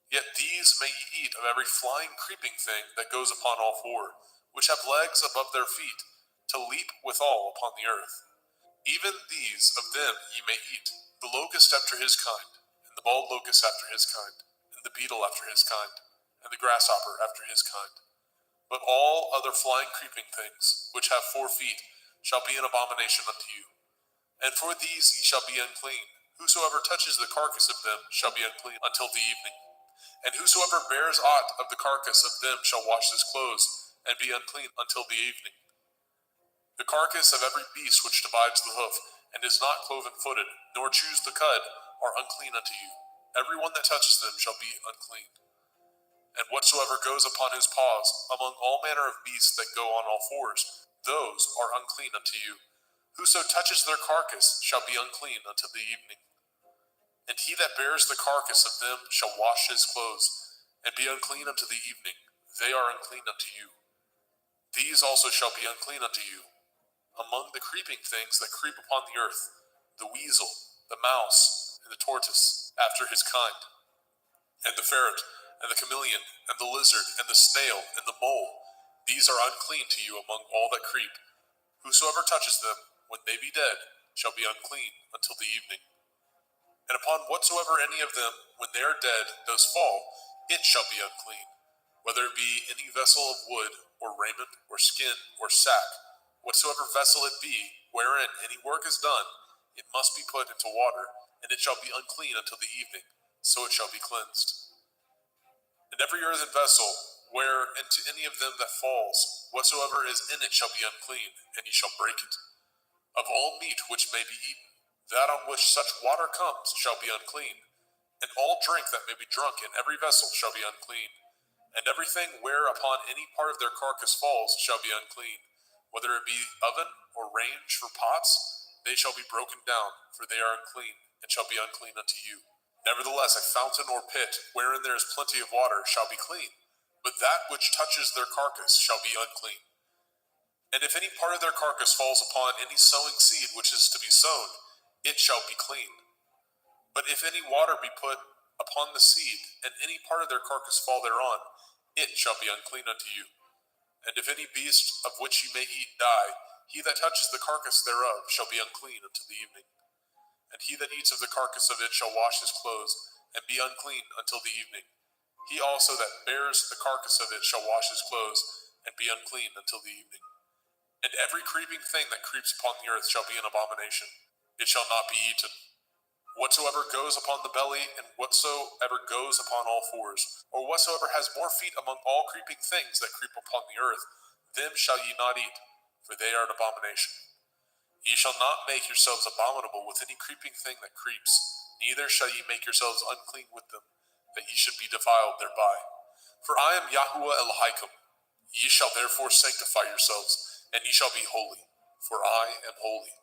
Yet these may ye eat of every flying creeping thing that goes upon all four, which have legs above their feet, to leap withal upon the earth. Even these of them ye may eat, the locust after his kind, and the bald locust after his kind, and the beetle after his kind, and the grasshopper after his kind. But all other flying creeping things, which have 4 feet, shall be an abomination unto you. And for these ye shall be unclean. Whosoever touches the carcass of them shall be unclean until the evening. And whosoever bears aught of the carcass of them shall wash his clothes, and be unclean until the evening. The carcass of every beast which divides the hoof, and is not cloven-footed, nor chews the cud, are unclean unto you. Every one that touches them shall be unclean. And whatsoever goes upon his paws, among all manner of beasts that go on all fours, those are unclean unto you. Whoso touches their carcass shall be unclean until the evening. And he that bears the carcass of them shall wash his clothes, and be unclean unto the evening. They are unclean unto you. These also shall be unclean unto you. Among the creeping things that creep upon the earth, the weasel, the mouse, and the tortoise, after his kind, and the ferret, and the chameleon, and the lizard, and the snail, and the mole, these are unclean to you among all that creep. Whosoever touches them, when they be dead, shall be unclean until the evening. And upon whatsoever any of them, when they are dead, does fall, it shall be unclean, whether it be any vessel of wood, or raiment, or skin, or sack, whatsoever vessel it be, wherein any work is done, it must be put into water, and it shall be unclean until the evening, so it shall be cleansed. And every earthen vessel, where into any of them that falls, whatsoever is in it shall be unclean, and ye shall break it. Of all meat which may be eaten, that on which such water comes shall be unclean, and all drink that may be drunk in every vessel shall be unclean, and everything whereupon any part of their carcass falls shall be unclean, whether it be oven or range for pots, they shall be broken down, for they are unclean, and shall be unclean unto you. Nevertheless, a fountain or pit, wherein there is plenty of water, shall be clean, but that which touches their carcass shall be unclean. And if any part of their carcass falls upon any sowing seed which is to be sown, it shall be clean. But if any water be put upon the seed, and any part of their carcass fall thereon, it shall be unclean unto you. And if any beast of which ye may eat die, he that touches the carcass thereof shall be unclean until the evening. And he that eats of the carcass of it shall wash his clothes, and be unclean until the evening. He also that bears the carcass of it shall wash his clothes, and be unclean until the evening. And every creeping thing that creeps upon the earth shall be an abomination. It shall not be eaten. Whatsoever goes upon the belly, and whatsoever goes upon all fours, or whatsoever has more feet among all creeping things that creep upon the earth, them shall ye not eat, for they are an abomination. Ye shall not make yourselves abominable with any creeping thing that creeps, neither shall ye make yourselves unclean with them, that ye should be defiled thereby. For I am Yahuwah Elohim. Ye shall therefore sanctify yourselves, and ye shall be holy, for I am holy.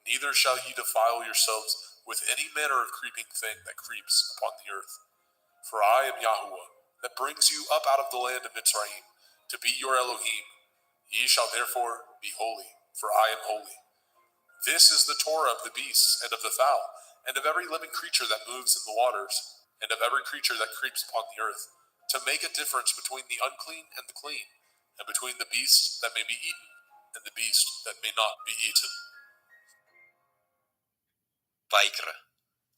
Neither shall ye defile yourselves with any manner of creeping thing that creeps upon the earth. For I am Yahuwah, that brings you up out of the land of Mitzrayim, to be your Elohim. Ye shall therefore be holy, for I am holy. This is the Torah of the beasts and of the fowl, and of every living creature that moves in the waters, and of every creature that creeps upon the earth, to make a difference between the unclean and the clean, and between the beast that may be eaten and the beast that may not be eaten. Vaikra,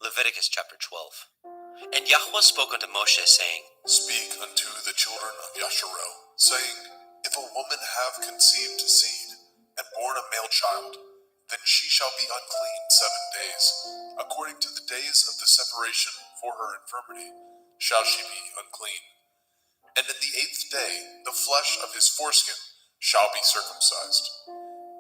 Leviticus chapter 12. And Yahweh spoke unto Moshe, saying, Speak unto the children of Yasharel, saying, If a woman have conceived seed, and born a male child, then she shall be unclean 7 days. According to the days of the separation for her infirmity shall she be unclean. And in the 8th day the flesh of his foreskin shall be circumcised.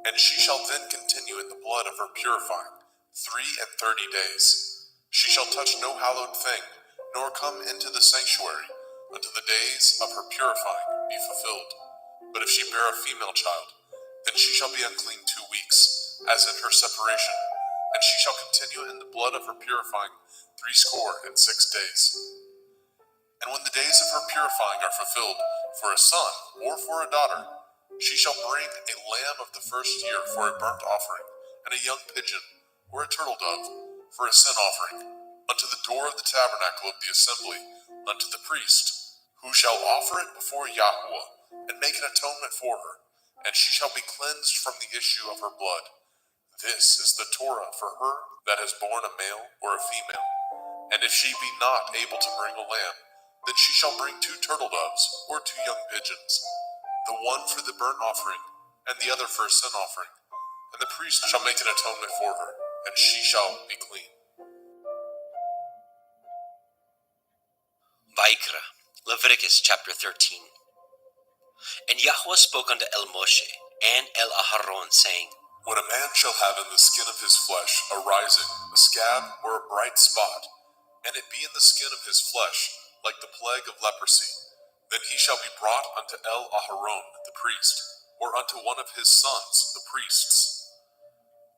And she shall then continue in the blood of her purifying 33 days. She shall touch no hallowed thing, nor come into the sanctuary, until the days of her purifying be fulfilled. But if she bear a female child, then she shall be unclean 2 weeks, as in her separation, and she shall continue in the blood of her purifying 66 days. And when the days of her purifying are fulfilled, for a son or for a daughter, she shall bring a lamb of the first year for a burnt offering, and a young pigeon or a turtle dove for a sin offering, unto the door of the tabernacle of the assembly, unto the priest, who shall offer it before Yahweh, and make an atonement for her, and she shall be cleansed from the issue of her blood. This is the Torah for her that has borne a male or a female. And if she be not able to bring a lamb, then she shall bring 2 turtle doves or 2 young pigeons, the one for the burnt offering, and the other for a sin offering. And the priest shall make an atonement for her, and she shall be clean. Vaikra, Leviticus chapter 13. And Yahweh spoke unto El Moshe and El Aharon, saying, When a man shall have in the skin of his flesh a rising, a scab, or a bright spot, and it be in the skin of his flesh, like the plague of leprosy, then he shall be brought unto El Aharon the priest, or unto one of his sons the priests.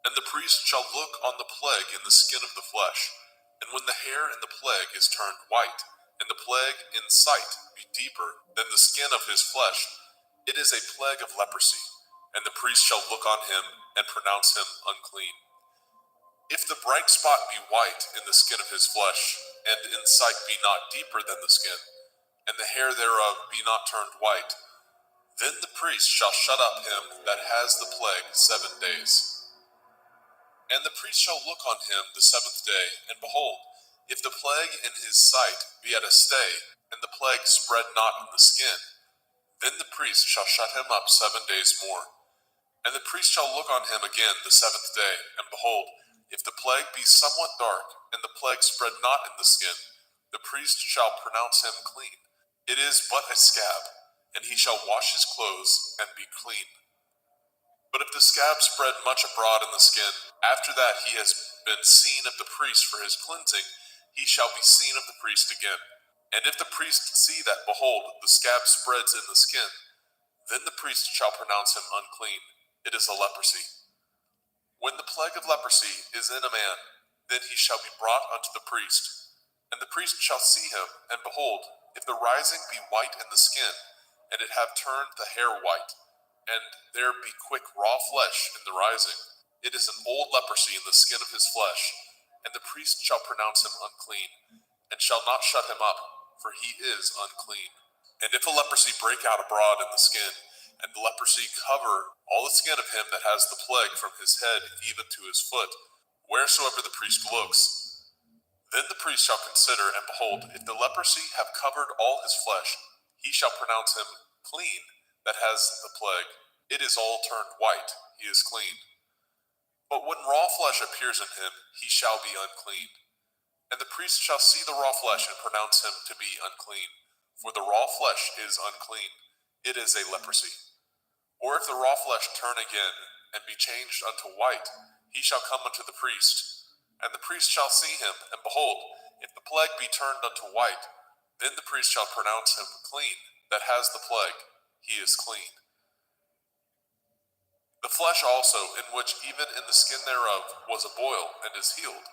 And the priest shall look on the plague in the skin of the flesh, and when the hair in the plague is turned white, and the plague in sight be deeper than the skin of his flesh, it is a plague of leprosy, and the priest shall look on him and pronounce him unclean. If the bright spot be white in the skin of his flesh, and in sight be not deeper than the skin, and the hair thereof be not turned white, then the priest shall shut up him that has the plague 7 days. And the priest shall look on him the 7th day, and behold, if the plague in his sight be at a stay, and the plague spread not in the skin, then the priest shall shut him up 7 days more. And the priest shall look on him again the 7th day, and behold, if the plague be somewhat dark, and the plague spread not in the skin, the priest shall pronounce him clean. It is but a scab, and he shall wash his clothes and be clean. But if the scab spread much abroad in the skin, after that he has been seen of the priest for his cleansing, he shall be seen of the priest again. And if the priest see that, behold, the scab spreads in the skin, then the priest shall pronounce him unclean. It is a leprosy. When the plague of leprosy is in a man, then he shall be brought unto the priest. And the priest shall see him, and behold, if the rising be white in the skin, and it have turned the hair white, and there be quick raw flesh in the rising, it is an old leprosy in the skin of his flesh, and the priest shall pronounce him unclean, and shall not shut him up, for he is unclean. And if a leprosy break out abroad in the skin, and the leprosy cover all the skin of him that has the plague from his head even to his foot, wheresoever the priest looks, then the priest shall consider, and behold, if the leprosy have covered all his flesh, he shall pronounce him clean that has the plague. It is all turned white, he is clean. But when raw flesh appears in him, he shall be unclean. And the priest shall see the raw flesh and pronounce him to be unclean. For the raw flesh is unclean, it is a leprosy. Or if the raw flesh turn again, and be changed unto white, he shall come unto the priest. And the priest shall see him, and behold, if the plague be turned unto white, then the priest shall pronounce him clean that has the plague. He is clean. The flesh also, in which even in the skin thereof was a boil, and is healed.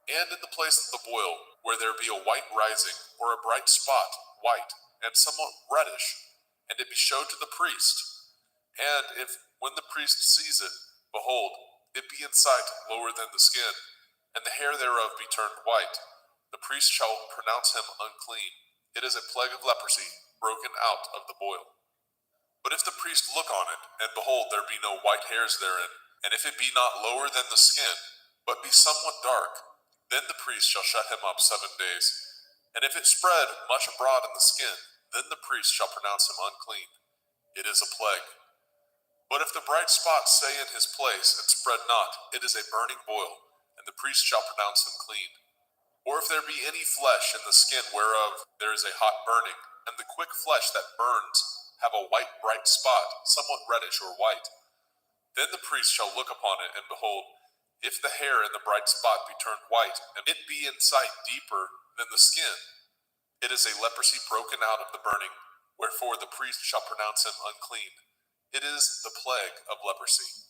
And in the place of the boil, where there be a white rising, or a bright spot, white, and somewhat reddish, and it be showed to the priest. And if, when the priest sees it, behold, it be in sight lower than the skin, and the hair thereof be turned white, the priest shall pronounce him unclean. It is a plague of leprosy, broken out of the boil. But if the priest look on it, and behold, there be no white hairs therein, and if it be not lower than the skin, but be somewhat dark, then the priest shall shut him up 7 days. And if it spread much abroad in the skin, then the priest shall pronounce him unclean. It is a plague. But if the bright spot stay in his place, and spread not, it is a burning boil, and the priest shall pronounce him clean. Or if there be any flesh in the skin whereof there is a hot burning, and the quick flesh that burns have a white bright spot, somewhat reddish or white, then the priest shall look upon it, and behold, if the hair in the bright spot be turned white, and it be in sight deeper than the skin, it is a leprosy broken out of the burning, wherefore the priest shall pronounce him unclean. It is the plague of leprosy.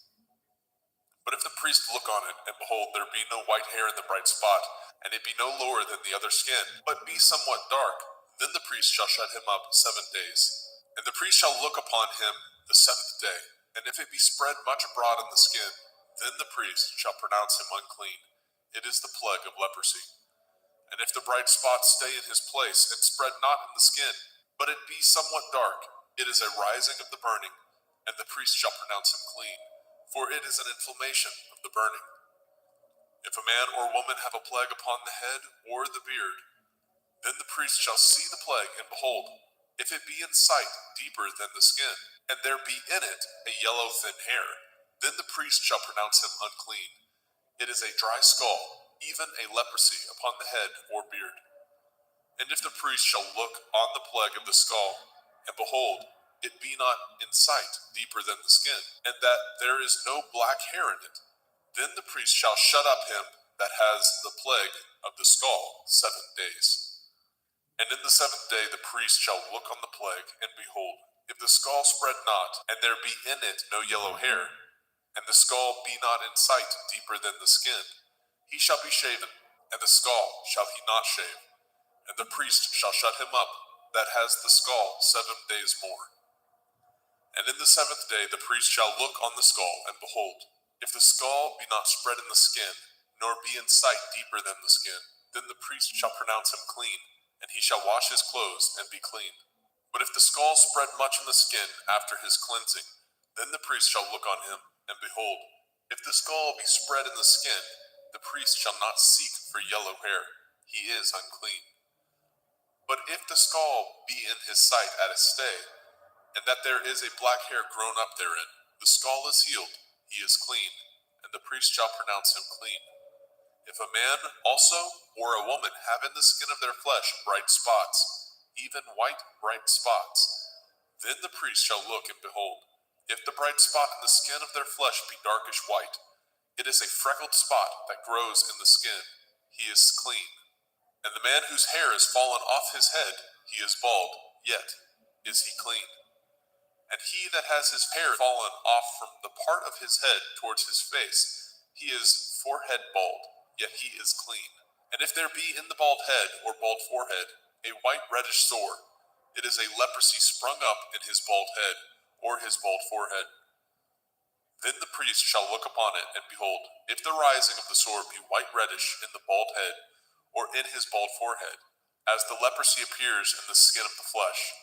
But if the priest look on it, and behold, there be no white hair in the bright spot, and it be no lower than the other skin, but be somewhat dark, then the priest shall shut him up 7 days. And the priest shall look upon him the 7th day, and if it be spread much abroad in the skin, then the priest shall pronounce him unclean. It is the plague of leprosy. And if the bright spot stay in his place, and spread not in the skin, but it be somewhat dark, it is a rising of the burning, and the priest shall pronounce him clean, for it is an inflammation of the burning. If a man or woman have a plague upon the head or the beard, then the priest shall see the plague, and behold, if it be in sight deeper than the skin, and there be in it a yellow thin hair, then the priest shall pronounce him unclean. It is a dry skull, even a leprosy upon the head or beard. And if the priest shall look on the plague of the skull, and behold, it be not in sight deeper than the skin, and that there is no black hair in it, then the priest shall shut up him that has the plague of the skull 7 days. And in the 7th day the priest shall look on the plague, and behold, if the skull spread not, and there be in it no yellow hair, and the skull be not in sight deeper than the skin, he shall be shaven, and the skull shall he not shave, and the priest shall shut him up that has the skull 7 days more. And in the 7th day the priest shall look on the skull, and behold, if the skull be not spread in the skin, nor be in sight deeper than the skin, then the priest shall pronounce him clean, and he shall wash his clothes and be clean. But if the skull spread much in the skin after his cleansing, then the priest shall look on him, and behold, if the skull be spread in the skin, the priest shall not seek for yellow hair, he is unclean. But if the skull be in his sight at a stay, and that there is a black hair grown up therein, the skull is healed, he is clean, and the priest shall pronounce him clean. If a man also or a woman have in the skin of their flesh bright spots, even white bright spots, then the priest shall look, and behold, if the bright spot in the skin of their flesh be darkish white, it is a freckled spot that grows in the skin, he is clean. And the man whose hair is fallen off his head, he is bald, yet is he clean. And he that has his hair fallen off from the part of his head towards his face, he is forehead bald, yet he is clean. And if there be in the bald head or bald forehead a white reddish sore, it is a leprosy sprung up in his bald head or his bald forehead. Then the priest shall look upon it, and behold, if the rising of the sore be white reddish in the bald head or in his bald forehead, as the leprosy appears in the skin of the flesh,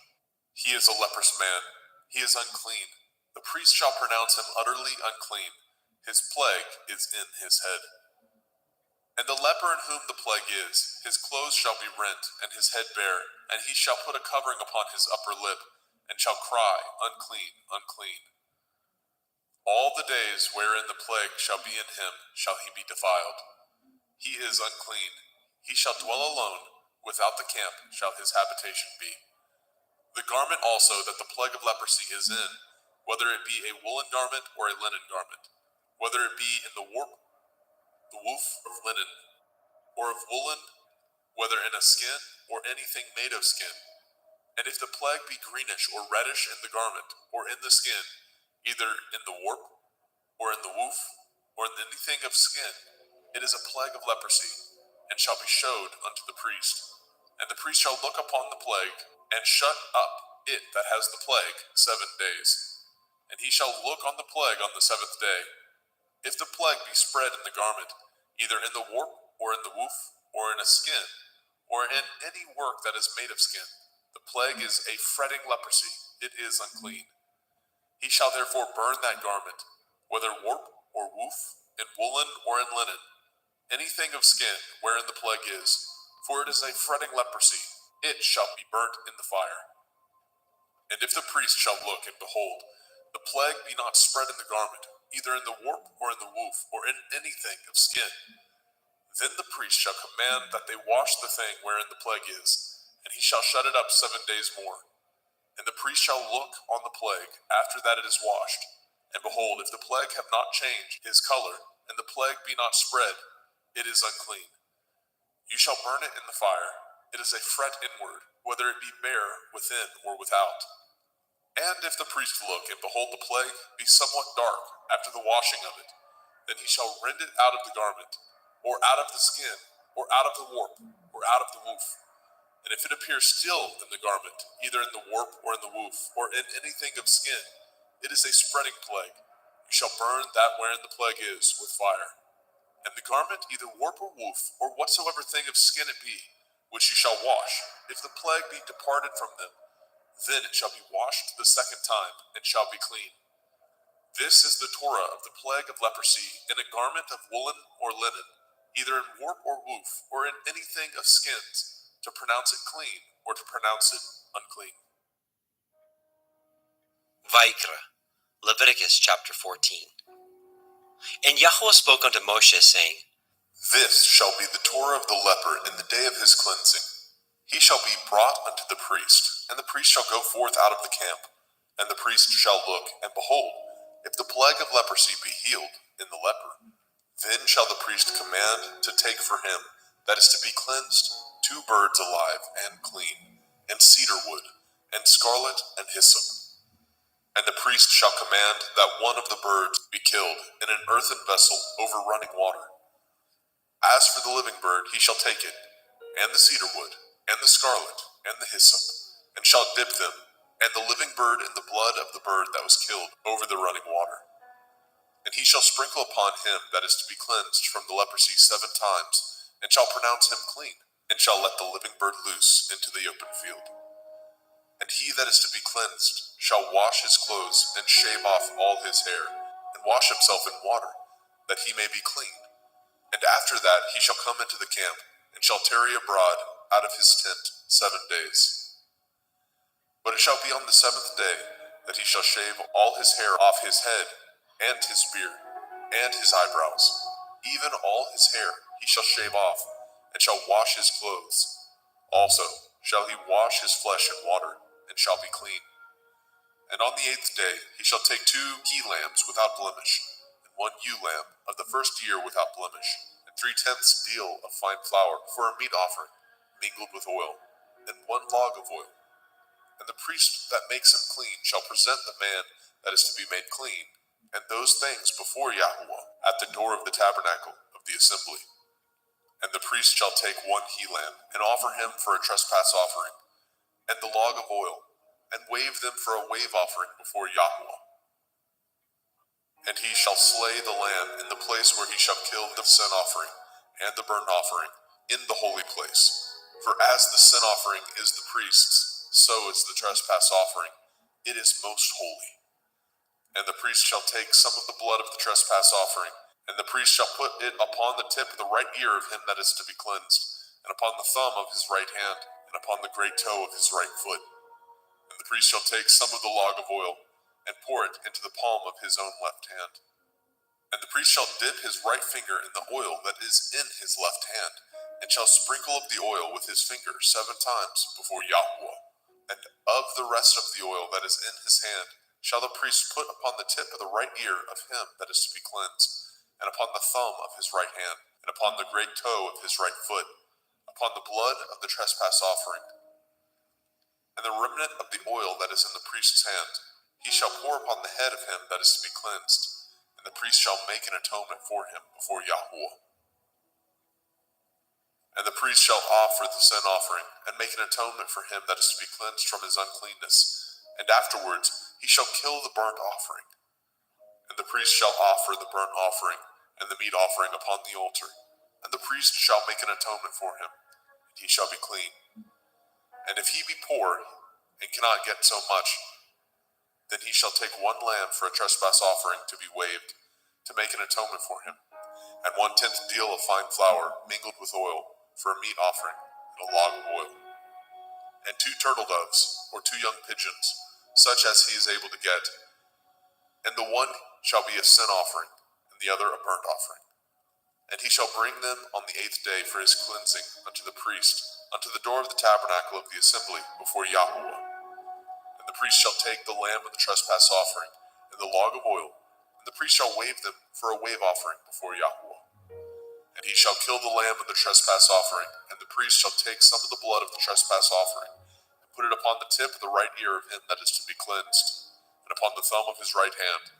he is a leprous man, he is unclean. The priest shall pronounce him utterly unclean, his plague is in his head. And the leper in whom the plague is, his clothes shall be rent, and his head bare, and he shall put a covering upon his upper lip, and shall cry, unclean, unclean. All the days wherein the plague shall be in him shall he be defiled. He is unclean. He shall dwell alone, without the camp shall his habitation be. The garment also that the plague of leprosy is in, whether it be a woolen garment or a linen garment, whether it be in the woof of linen, or of woolen, whether in a skin, or anything made of skin. And if the plague be greenish or reddish in the garment, or in the skin, either in the warp, or in the woof, or in anything of skin, it is a plague of leprosy, and shall be showed unto the priest. And the priest shall look upon the plague, and shut up it that has the plague 7 days. And he shall look on the plague on the 7th day. If the plague be spread in the garment, either in the warp, or in the woof, or in a skin, or in any work that is made of skin. The plague is a fretting leprosy. It is unclean. He shall therefore burn that garment, whether warp or woof, in woolen or in linen, anything of skin wherein the plague is, for it is a fretting leprosy. It shall be burnt in the fire. And if the priest shall look, and behold, the plague be not spread in the garment, either in the warp or in the woof, or in anything of skin, then the priest shall command that they wash the thing wherein the plague is, and he shall shut it up 7 days more. And the priest shall look on the plague after that it is washed. And behold, if the plague have not changed his color, and the plague be not spread, it is unclean. You shall burn it in the fire. It is a fret inward, whether it be bare within or without. And if the priest look, and behold the plague be somewhat dark after the washing of it, then he shall rend it out of the garment, or out of the skin, or out of the warp, or out of the woof. And if it appear still in the garment, either in the warp or in the woof, or in anything of skin, it is a spreading plague. You shall burn that wherein the plague is with fire. And the garment, either warp or woof, or whatsoever thing of skin it be, which you shall wash, if the plague be departed from them, then it shall be washed the second time, and shall be clean. This is the Torah of the plague of leprosy, in a garment of woolen or linen, either in warp or woof, or in anything of skins, to pronounce it clean, or to pronounce it unclean. Vaikra, Leviticus chapter 14. And Yahweh spoke unto Moshe, saying, This shall be the Torah of the leper in the day of his cleansing. He shall be brought unto the priest, and the priest shall go forth out of the camp. And the priest shall look, and behold, if the plague of leprosy be healed in the leper, then shall the priest command to take for him that is to be cleansed 2 birds alive and clean, and cedar wood, and scarlet, and hyssop. And the priest shall command that one of the birds be killed in an earthen vessel over running water. As for the living bird, he shall take it, and the cedar wood, and the scarlet, and the hyssop, and shall dip them, and the living bird in the blood of the bird that was killed over the running water. And he shall sprinkle upon him that is to be cleansed from the leprosy 7 times, and shall pronounce him clean, and shall let the living bird loose into the open field. And he that is to be cleansed shall wash his clothes, and shave off all his hair, and wash himself in water, that he may be clean. And after that he shall come into the camp, and shall tarry abroad out of his tent 7 days. But it shall be on the 7th day that he shall shave all his hair off his head, and his beard, and his eyebrows, even all his hair he shall shave off, and shall wash his clothes. Also shall he wash his flesh in water, and shall be clean. And on the 8th day he shall take 2 he-lambs without blemish, and 1 ewe-lamb of the first year without blemish, and 3/10 deal of fine flour for a meat offering, mingled with oil, and 1 log of oil. And the priest that makes him clean shall present the man that is to be made clean, and those things before Yahweh at the door of the tabernacle of the assembly. And the priest shall take 1 he-lamb, and offer him for a trespass offering, and the log of oil, and wave them for a wave offering before Yahweh. And he shall slay the lamb in the place where he shall kill the sin offering, and the burnt offering, in the holy place. For as the sin offering is the priest's, so is the trespass offering. It is most holy. And the priest shall take some of the blood of the trespass offering, and the priest shall put it upon the tip of the right ear of him that is to be cleansed, and upon the thumb of his right hand, and upon the great toe of his right foot. And the priest shall take some of the log of oil, and pour it into the palm of his own left hand. And the priest shall dip his right finger in the oil that is in his left hand, and shall sprinkle of the oil with his finger 7 times before Yahweh. And of the rest of the oil that is in his hand shall the priest put upon the tip of the right ear of him that is to be cleansed, and upon the thumb of his right hand, and upon the great toe of his right foot, upon the blood of the trespass offering. And the remnant of the oil that is in the priest's hand he shall pour upon the head of him that is to be cleansed, and the priest shall make an atonement for him before Yahweh. And the priest shall offer the sin offering, and make an atonement for him that is to be cleansed from his uncleanness, and afterwards he shall kill the burnt offering. And the priest shall offer the burnt offering and the meat offering upon the altar, And the priest shall make an atonement for him, and he shall be clean. And if he be poor, and cannot get so much, then he shall take one lamb for a trespass offering to be waved, to make an atonement for him, and 1/10 deal of fine flour mingled with oil for a meat offering, and a log of oil. And 2 turtle doves, or 2 young pigeons, such as he is able to get. And the one shall be a sin offering, and the other a burnt offering. And he shall bring them on the 8th day for his cleansing unto the priest, unto the door of the tabernacle of the assembly before Yahuwah. And the priest shall take the lamb of the trespass offering, and the log of oil, and the priest shall wave them for a wave offering before Yahuwah. And he shall kill the lamb of the trespass offering, and the priest shall take some of the blood of the trespass offering, and put it upon the tip of the right ear of him that is to be cleansed, and upon the thumb of his right hand,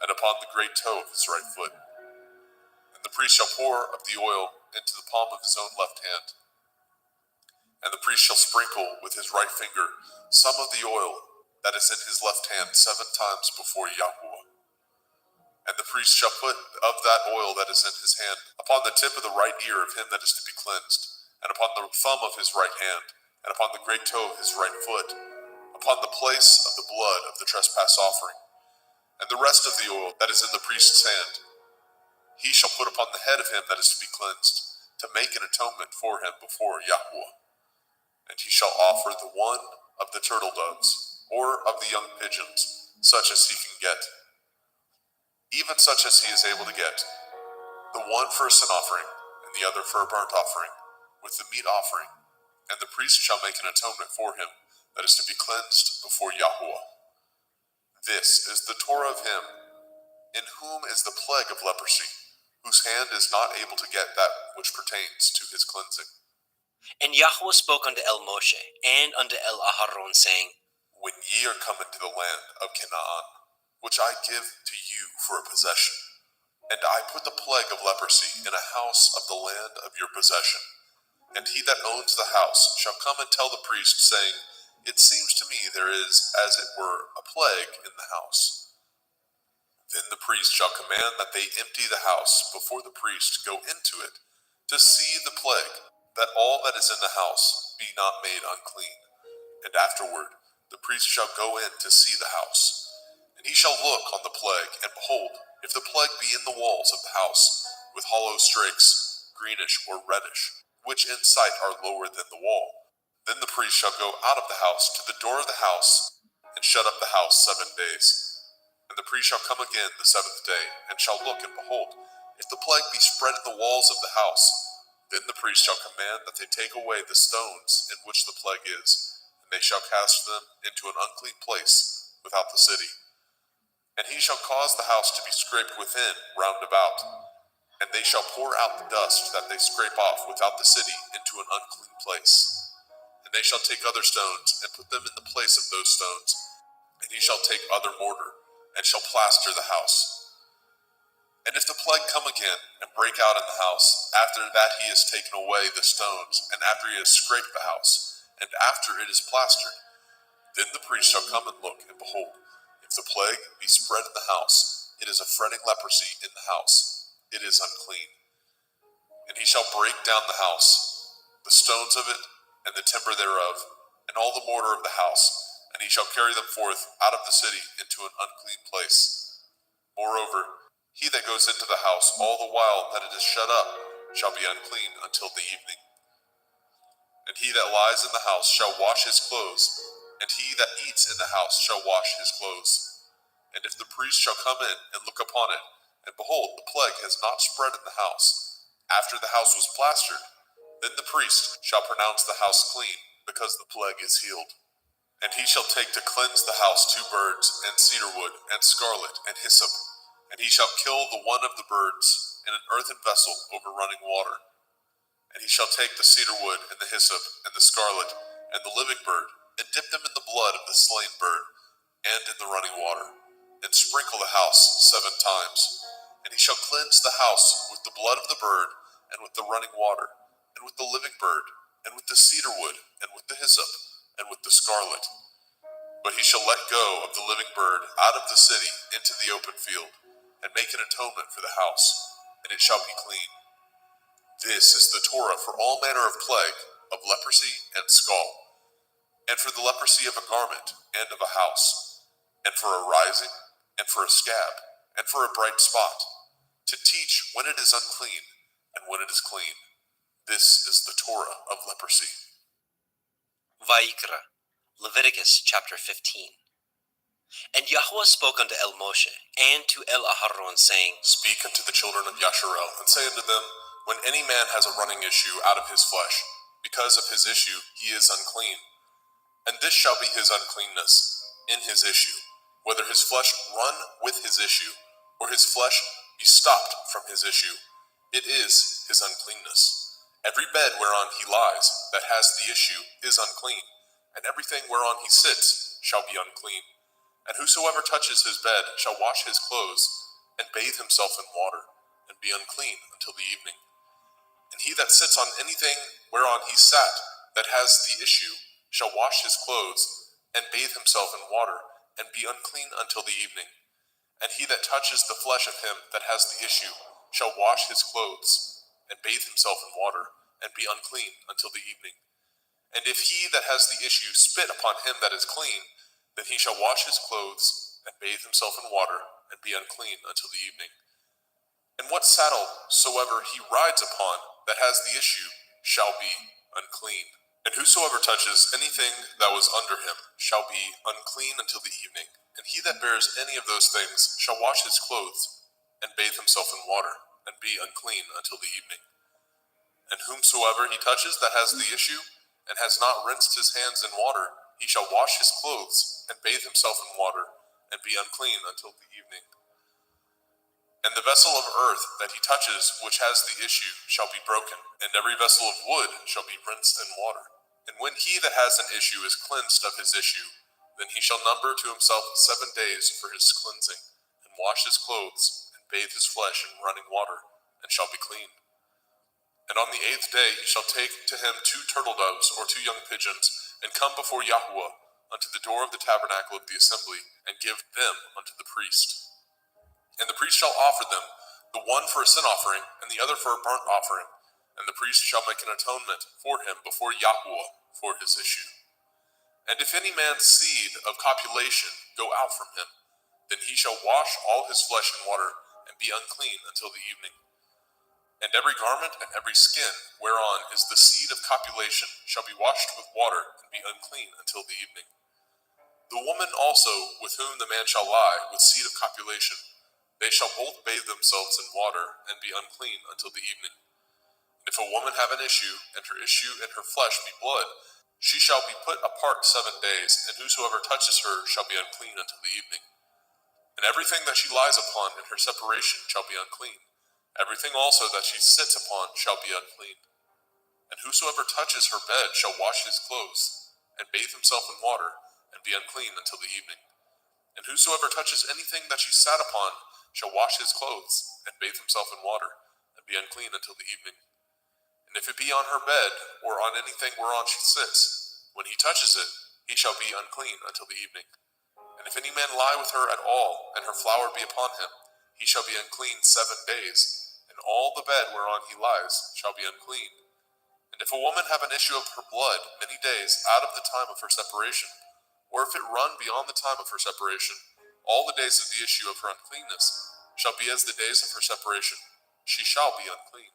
and upon the great toe of his right foot. And the priest shall pour of the oil into the palm of his own left hand. And the priest shall sprinkle with his right finger some of the oil that is in his left hand 7 times before Yahuwah. And the priest shall put of that oil that is in his hand upon the tip of the right ear of him that is to be cleansed, and upon the thumb of his right hand, and upon the great toe of his right foot, upon the place of the blood of the trespass offering. And the rest of the oil that is in the priest's hand he shall put upon the head of him that is to be cleansed, to make an atonement for him before Yahuwah. And he shall offer the one of the turtle doves, or of the young pigeons, such as he can get, even such as he is able to get, the one for a sin offering, and the other for a burnt offering, with the meat offering. And the priest shall make an atonement for him that is to be cleansed before Yahuwah. This is the Torah of him, in whom is the plague of leprosy, whose hand is not able to get that which pertains to his cleansing. And Yahuwah spoke unto El Moshe and unto El Aharon, saying, When ye are come into the land of Canaan, which I give to you for a possession, and I put the plague of leprosy in a house of the land of your possession, and he that owns the house shall come and tell the priest, saying, It seems to me there is, as it were, a plague in the house. Then the priest shall command that they empty the house before the priest go into it, to see the plague, that all that is in the house be not made unclean. And afterward the priest shall go in to see the house. And he shall look on the plague, and behold, if the plague be in the walls of the house, with hollow strakes, greenish or reddish, which in sight are lower than the wall, then the priest shall go out of the house to the door of the house, and shut up the house 7 days. And the priest shall come again the 7th day, and shall look, and behold, if the plague be spread in the walls of the house, then the priest shall command that they take away the stones in which the plague is, and they shall cast them into an unclean place without the city. And he shall cause the house to be scraped within round about, and they shall pour out the dust that they scrape off without the city into an unclean place. And they shall take other stones, and put them in the place of those stones, and he shall take other mortar, and shall plaster the house. And if the plague come again, and break out in the house, after that he has taken away the stones, and after he has scraped the house, and after it is plastered, then the priest shall come and look, and behold, if the plague be spread in the house, it is a fretting leprosy in the house, it is unclean. And he shall break down the house, the stones of it, and the timber thereof, and all the mortar of the house, and he shall carry them forth out of the city into an unclean place. Moreover, he that goes into the house all the while that it is shut up shall be unclean until the evening. And he that lies in the house shall wash his clothes, and he that eats in the house shall wash his clothes. And if the priest shall come in and look upon it, and behold, the plague has not spread in the house, after the house was plastered, then the priest shall pronounce the house clean, because the plague is healed. And he shall take to cleanse the house 2 birds, and cedar wood, and scarlet, and hyssop. And he shall kill the one of the birds in an earthen vessel over running water. And he shall take the cedar wood, and the hyssop, and the scarlet, and the living bird, and dip them in the blood of the slain bird, and in the running water, and sprinkle the house 7 times. And he shall cleanse the house with the blood of the bird, and with the running water, and with the living bird, and with the cedar wood, and with the hyssop, and with the scarlet. But he shall let go of the living bird out of the city into the open field, and make an atonement for the house, and it shall be clean. This is the Torah for all manner of plague, of leprosy and scald, and for the leprosy of a garment and of a house, and for a rising, and for a scab, and for a bright spot, to teach when it is unclean and when it is clean. This is the Torah of leprosy. Vayikra, Leviticus chapter 15. And Yahweh spoke unto El Moshe and to El Aharon, saying, Speak unto the children of Yasharel, and say unto them, when any man has a running issue out of his flesh, because of his issue he is unclean. And this shall be his uncleanness in his issue, whether his flesh run with his issue, or his flesh be stopped from his issue. It is his uncleanness. Every bed whereon he lies that has the issue is unclean, and everything whereon he sits shall be unclean. And whosoever touches his bed shall wash his clothes, and bathe himself in water, and be unclean until the evening. And he that sits on anything whereon he sat that has the issue shall wash his clothes, and bathe himself in water, and be unclean until the evening. And he that touches the flesh of him that has the issue shall wash his clothes, and bathe himself in water, and be unclean until the evening. And if he that has the issue spit upon him that is clean, then he shall wash his clothes, and bathe himself in water, and be unclean until the evening. And what saddle soever he rides upon that has the issue shall be unclean. And whosoever touches anything that was under him shall be unclean until the evening. And he that bears any of those things shall wash his clothes, and bathe himself in water, and be unclean until the evening. And whomsoever he touches that has the issue, and has not rinsed his hands in water, he shall wash his clothes, and bathe himself in water, and be unclean until the evening. And the vessel of earth that he touches which has the issue shall be broken, and every vessel of wood shall be rinsed in water. And when he that has an issue is cleansed of his issue, then he shall number to himself 7 days for his cleansing, and wash his clothes, and bathe his flesh in running water, and shall be clean. And on the 8th day he shall take to him 2 turtle doves or 2 young pigeons, and come before Yahweh unto the door of the tabernacle of the assembly, and give them unto the priest. And the priest shall offer them, the one for a sin offering, and the other for a burnt offering. And the priest shall make an atonement for him before Yahweh for his issue. And if any man's seed of copulation go out from him, then he shall wash all his flesh in water, and be unclean until the evening. And every garment and every skin whereon is the seed of copulation shall be washed with water, and be unclean until the evening. The woman also with whom the man shall lie with seed of copulation, they shall both bathe themselves in water, and be unclean until the evening. And if a woman have an issue, and her issue in her flesh be blood, she shall be put apart 7 days, and whosoever touches her shall be unclean until the evening. And everything that she lies upon in her separation shall be unclean. Everything also that she sits upon shall be unclean. And whosoever touches her bed shall wash his clothes, and bathe himself in water, and be unclean until the evening. And whosoever touches anything that she sat upon shall wash his clothes, and bathe himself in water, and be unclean until the evening. And if it be on her bed, or on anything whereon she sits, when he touches it, he shall be unclean until the evening. And if any man lie with her at all, and her flower be upon him, he shall be unclean 7 days, and all the bed whereon he lies shall be unclean. And if a woman have an issue of her blood many days out of the time of her separation, or if it run beyond the time of her separation, all the days of the issue of her uncleanness shall be as the days of her separation. She shall be unclean.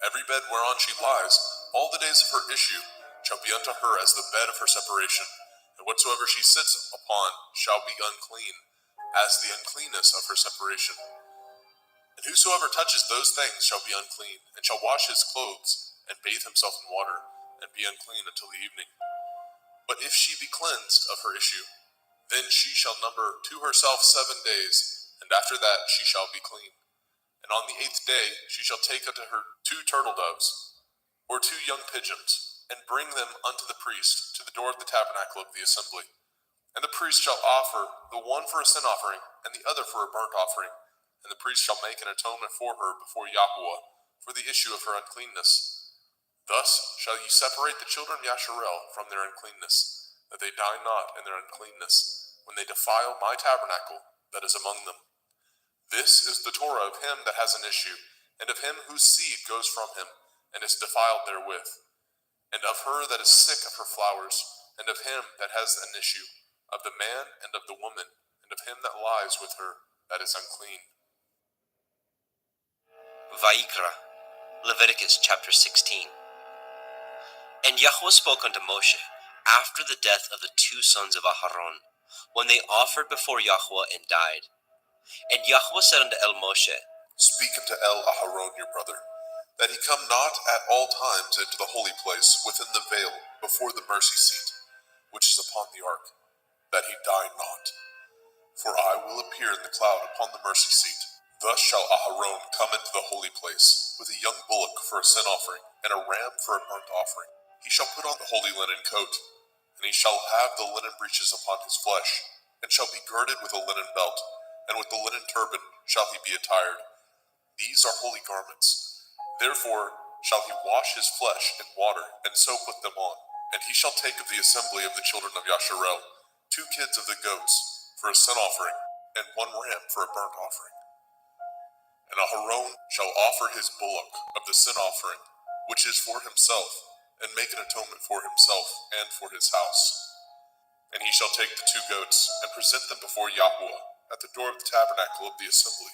Every bed whereon she lies, all the days of her issue shall be unto her as the bed of her separation, and whatsoever she sits upon shall be unclean, as the uncleanness of her separation. And whosoever touches those things shall be unclean, and shall wash his clothes, and bathe himself in water, and be unclean until the evening. But if she be cleansed of her issue, then she shall number to herself 7 days, and after that she shall be clean. And on the 8th day she shall take unto her 2 turtle doves, or 2 young pigeons, and bring them unto the priest to the door of the tabernacle of the assembly. And the priest shall offer the one for a sin offering, and the other for a burnt offering. And the priest shall make an atonement for her before Yahweh for the issue of her uncleanness. Thus shall ye separate the children of Yasharel from their uncleanness, that they die not in their uncleanness, when they defile my tabernacle that is among them. This is the Torah of him that has an issue, and of him whose seed goes from him, and is defiled therewith, and of her that is sick of her flowers, and of him that has an issue, of the man and of the woman, and of him that lies with her that is unclean. Vayikra, Leviticus chapter 16. And Yahweh spoke unto Moshe after the death of the two sons of Aharon, when they offered before Yahweh and died. And Yahweh said unto Moshe, Speak unto Aharon your brother, that he come not at all times into the holy place within the veil before the mercy seat, which is upon the ark, that he die not. For I will appear in the cloud upon the mercy seat. Thus shall Aharon come into the holy place, with a young bullock for a sin offering, and a ram for a burnt offering. He shall put on the holy linen coat, and he shall have the linen breeches upon his flesh, and shall be girded with a linen belt, and with the linen turban shall he be attired. These are holy garments. Therefore shall he wash his flesh in water, and so put them on. And he shall take of the assembly of the children of Yasharel 2 kids of the goats for a sin offering, and 1 ram for a burnt offering. And Aharon shall offer his bullock of the sin offering, which is for himself, and make an atonement for himself and for his house. And he shall take the 2 goats, and present them before Yahweh at the door of the tabernacle of the assembly.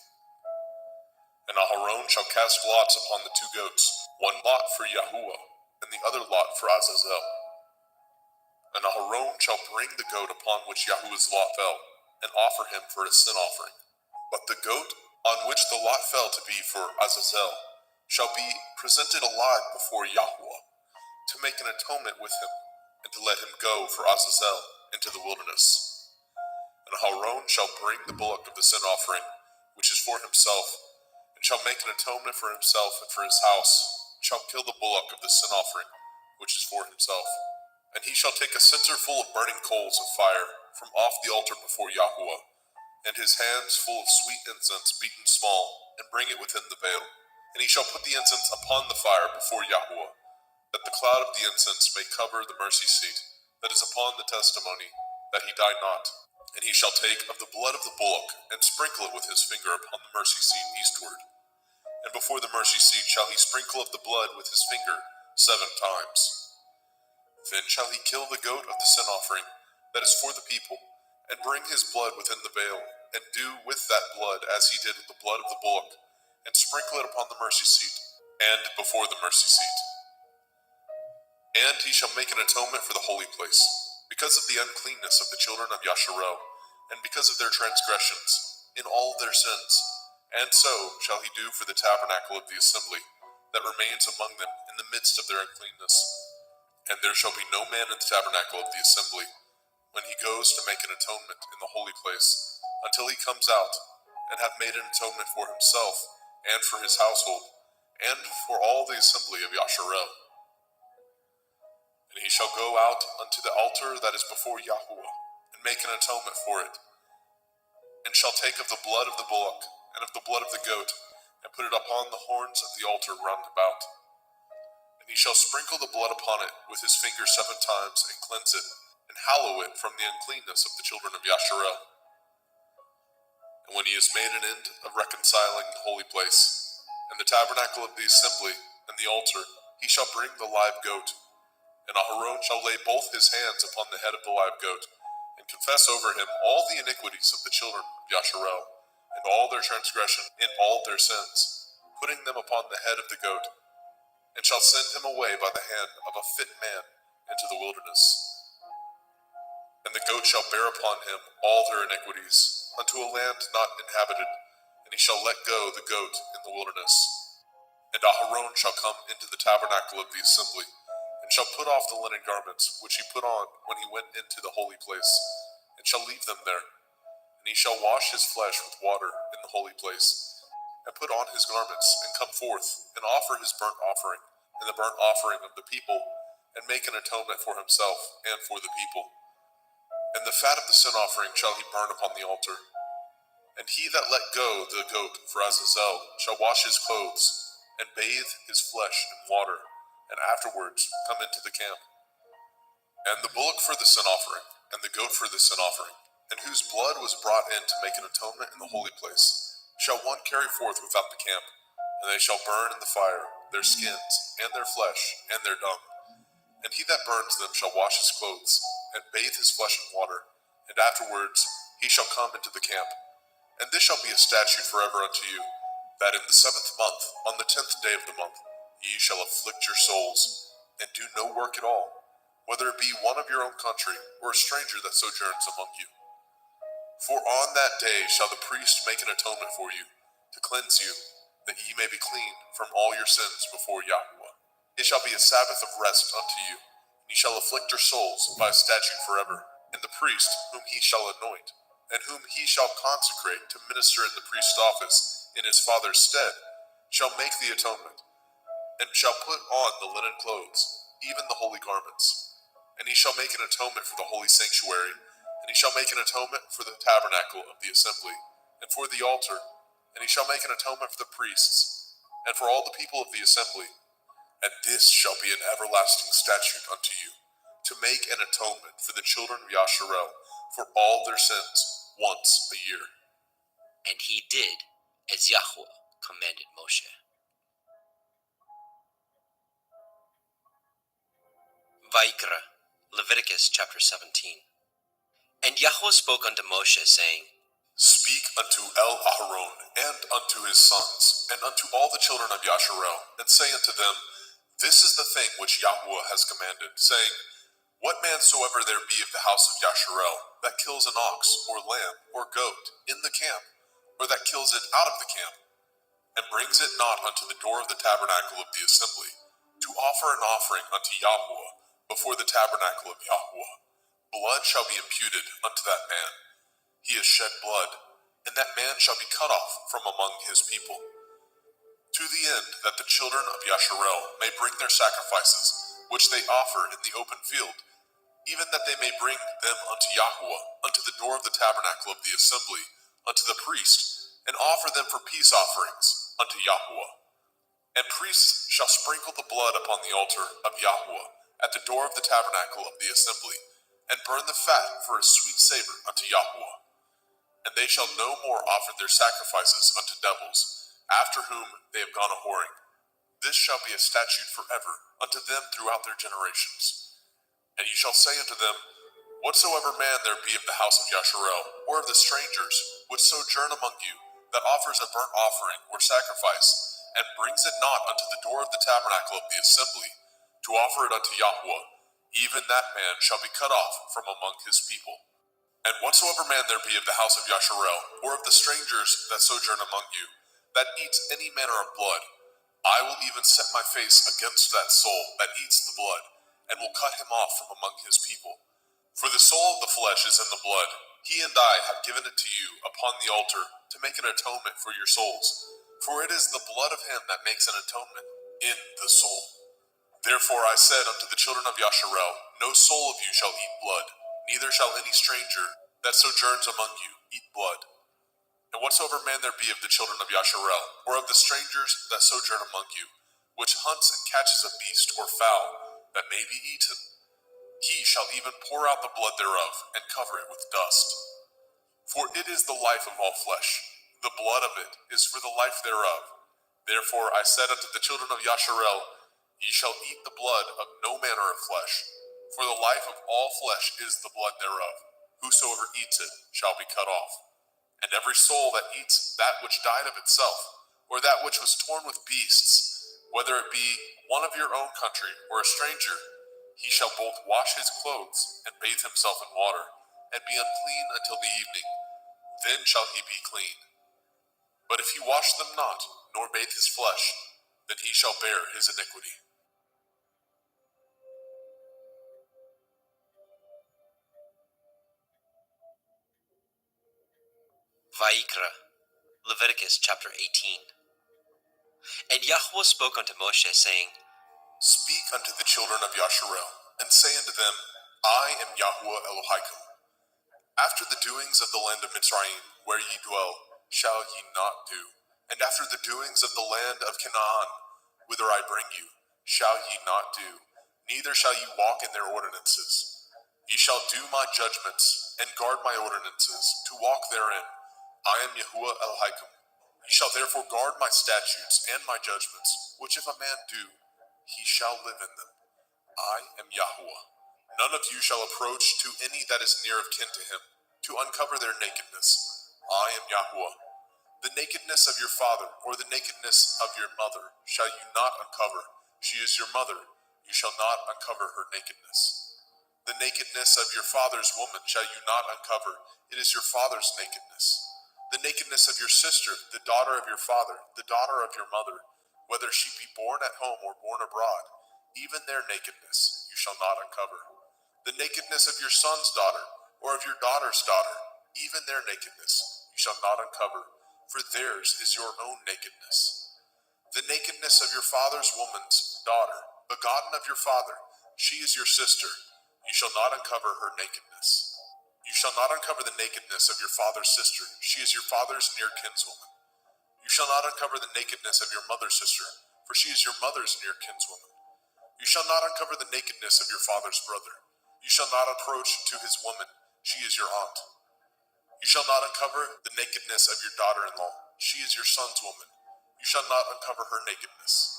And Aharon shall cast lots upon the 2 goats, 1 lot for Yahuwah, and the other lot for Azazel. And Aharon shall bring the goat upon which Yahuwah's lot fell, and offer him for a sin offering. But the goat on which the lot fell to be for Azazel shall be presented alive before Yahuwah, to make an atonement with him, and to let him go for Azazel into the wilderness. And Aharon shall bring the bullock of the sin offering, which is for himself, and shall make an atonement for himself and for his house, and shall kill the bullock of the sin offering, which is for himself. And he shall take a censer full of burning coals of fire from off the altar before Yahuwah, and his hands full of sweet incense beaten small, and bring it within the veil. And he shall put the incense upon the fire before Yahuwah, that the cloud of the incense may cover the mercy seat that is upon the testimony, that he die not. And he shall take of the blood of the bullock, and sprinkle it with his finger upon the mercy seat eastward. And before the mercy seat shall he sprinkle of the blood with his finger 7 times. Then shall he kill the goat of the sin offering that is for the people, and bring his blood within the veil, and do with that blood as he did with the blood of the bullock, and sprinkle it upon the mercy seat, and before the mercy seat. And he shall make an atonement for the holy place, because of the uncleanness of the children of Yasharel, and because of their transgressions, in all their sins. And so shall he do for the tabernacle of the assembly, that remains among them in the midst of their uncleanness. And there shall be no man in the tabernacle of the assembly, when he goes to make an atonement in the holy place, until he comes out, and have made an atonement for himself, and for his household, and for all the assembly of Yasharel. And he shall go out unto the altar that is before Yahuwah, and make an atonement for it, and shall take of the blood of the bullock, and of the blood of the goat, and put it upon the horns of the altar round about. And he shall sprinkle the blood upon it with his finger 7 times, and cleanse it, and hallow it from the uncleanness of the children of Yasharel. And when he has made an end of reconciling the holy place, and the tabernacle of the assembly, and the altar, he shall bring the live goat. And Aharon shall lay both his hands upon the head of the live goat, and confess over him all the iniquities of the children of Yasharel, and all their transgression in all their sins, putting them upon the head of the goat, and shall send him away by the hand of a fit man into the wilderness. And the goat shall bear upon him all their iniquities, unto a land not inhabited, and he shall let go the goat in the wilderness. And Aharon shall come into the tabernacle of the assembly, and shall put off the linen garments which he put on when he went into the holy place, and shall leave them there. And he shall wash his flesh with water in the holy place, and put on his garments, and come forth, and offer his burnt offering, and the burnt offering of the people, and make an atonement for himself and for the people. And the fat of the sin offering shall he burn upon the altar. And he that let go the goat for Azazel shall wash his clothes, and bathe his flesh in water, and afterwards come into the camp. And the bullock for the sin offering, and the goat for the sin offering, and whose blood was brought in to make an atonement in the holy place, shall one carry forth without the camp, and they shall burn in the fire their skins, and their flesh, and their dung. And he that burns them shall wash his clothes, and bathe his flesh in water, and afterwards he shall come into the camp. And this shall be a statute forever unto you, that in the 7th month, on the 10th day of the month, ye shall afflict your souls, and do no work at all, whether it be one of your own country, or a stranger that sojourns among you. For on that day shall the priest make an atonement for you, to cleanse you, that ye may be clean from all your sins before Yahweh. It shall be a Sabbath of rest unto you, and ye shall afflict your souls by a statute forever. And the priest, whom he shall anoint, and whom he shall consecrate to minister in the priest's office in his father's stead, shall make the atonement, and shall put on the linen clothes, even the holy garments. And he shall make an atonement for the holy sanctuary, and he shall make an atonement for the tabernacle of the assembly, and for the altar, and he shall make an atonement for the priests, and for all the people of the assembly. And this shall be an everlasting statute unto you, to make an atonement for the children of Yasharel for all their sins once a year. And he did as Yahweh commanded Moshe. Vayikra, Leviticus chapter 17. And Yahweh spoke unto Moshe, saying, Speak unto El-Aharon and unto his sons, and unto all the children of Yasharel, and say unto them, This is the thing which Yahweh has commanded, saying, What man soever there be of the house of Yasharel, that kills an ox, or lamb, or goat, in the camp, or that kills it out of the camp, and brings it not unto the door of the tabernacle of the assembly, to offer an offering unto Yahweh before the tabernacle of Yahweh, blood shall be imputed unto that man. He has shed blood, and that man shall be cut off from among his people. To the end that the children of Yasharel may bring their sacrifices, which they offer in the open field, even that they may bring them unto Yahweh, unto the door of the tabernacle of the assembly, unto the priest, and offer them for peace offerings unto Yahweh. And priests shall sprinkle the blood upon the altar of Yahweh at the door of the tabernacle of the assembly, and burn the fat for a sweet savor unto Yahweh. And they shall no more offer their sacrifices unto devils, after whom they have gone a-whoring. This shall be a statute forever unto them throughout their generations. And ye shall say unto them, Whatsoever man there be of the house of Yasharel, or of the strangers which sojourn among you, that offers a burnt offering or sacrifice, and brings it not unto the door of the tabernacle of the assembly, to offer it unto Yahweh, even that man shall be cut off from among his people. And whatsoever man there be of the house of Yasharel, or of the strangers that sojourn among you, that eats any manner of blood, I will even set my face against that soul that eats the blood, and will cut him off from among his people. For the soul of the flesh is in the blood. He and I have given it to you upon the altar to make an atonement for your souls. For it is the blood of him that makes an atonement in the soul. Therefore I said unto the children of Yasharel, No soul of you shall eat blood, neither shall any stranger that sojourns among you eat blood. And whatsoever man there be of the children of Yasharel, or of the strangers that sojourn among you, which hunts and catches a beast or fowl that may be eaten, he shall even pour out the blood thereof, and cover it with dust. For it is the life of all flesh, the blood of it is for the life thereof. Therefore I said unto the children of Yasharel, Ye shall eat the blood of no manner of flesh, for the life of all flesh is the blood thereof. Whosoever eats it shall be cut off. And every soul that eats that which died of itself, or that which was torn with beasts, whether it be one of your own country or a stranger, he shall both wash his clothes and bathe himself in water, and be unclean until the evening. Then shall he be clean. But if he wash them not, nor bathe his flesh, then he shall bear his iniquity. Vayikra, Leviticus chapter 18. And Yahweh spoke unto Moshe, saying, Speak unto the children of Yasharel, and say unto them, I am Yahweh Elohaikum. After the doings of the land of Mitzrayim, where ye dwell, shall ye not do. And after the doings of the land of Canaan, whither I bring you, shall ye not do. Neither shall ye walk in their ordinances. Ye shall do my judgments, and guard my ordinances, to walk therein. I am Yahuwah Elohaikum. Ye shall therefore guard my statutes and my judgments, which if a man do, he shall live in them. I am Yahuwah. None of you shall approach to any that is near of kin to him, to uncover their nakedness. I am Yahuwah. The nakedness of your father, or the nakedness of your mother, shall you not uncover. She is your mother. You shall not uncover her nakedness. The nakedness of your father's woman shall you not uncover. It is your father's nakedness. The nakedness of your sister, the daughter of your father, the daughter of your mother, whether she be born at home or born abroad, even their nakedness you shall not uncover. The nakedness of your son's daughter, or of your daughter's daughter, even their nakedness you shall not uncover, for theirs is your own nakedness. The nakedness of your father's woman's daughter, begotten of your father, she is your sister. You shall not uncover her nakedness. You shall not uncover the nakedness of your father's sister. She is your father's near kinswoman. You shall not uncover the nakedness of your mother's sister, for she is your mother's near kinswoman. You shall not uncover the nakedness of your father's brother. You shall not approach to his woman. She is your aunt. You shall not uncover the nakedness of your daughter-in-law. She is your son's woman. You shall not uncover her nakedness.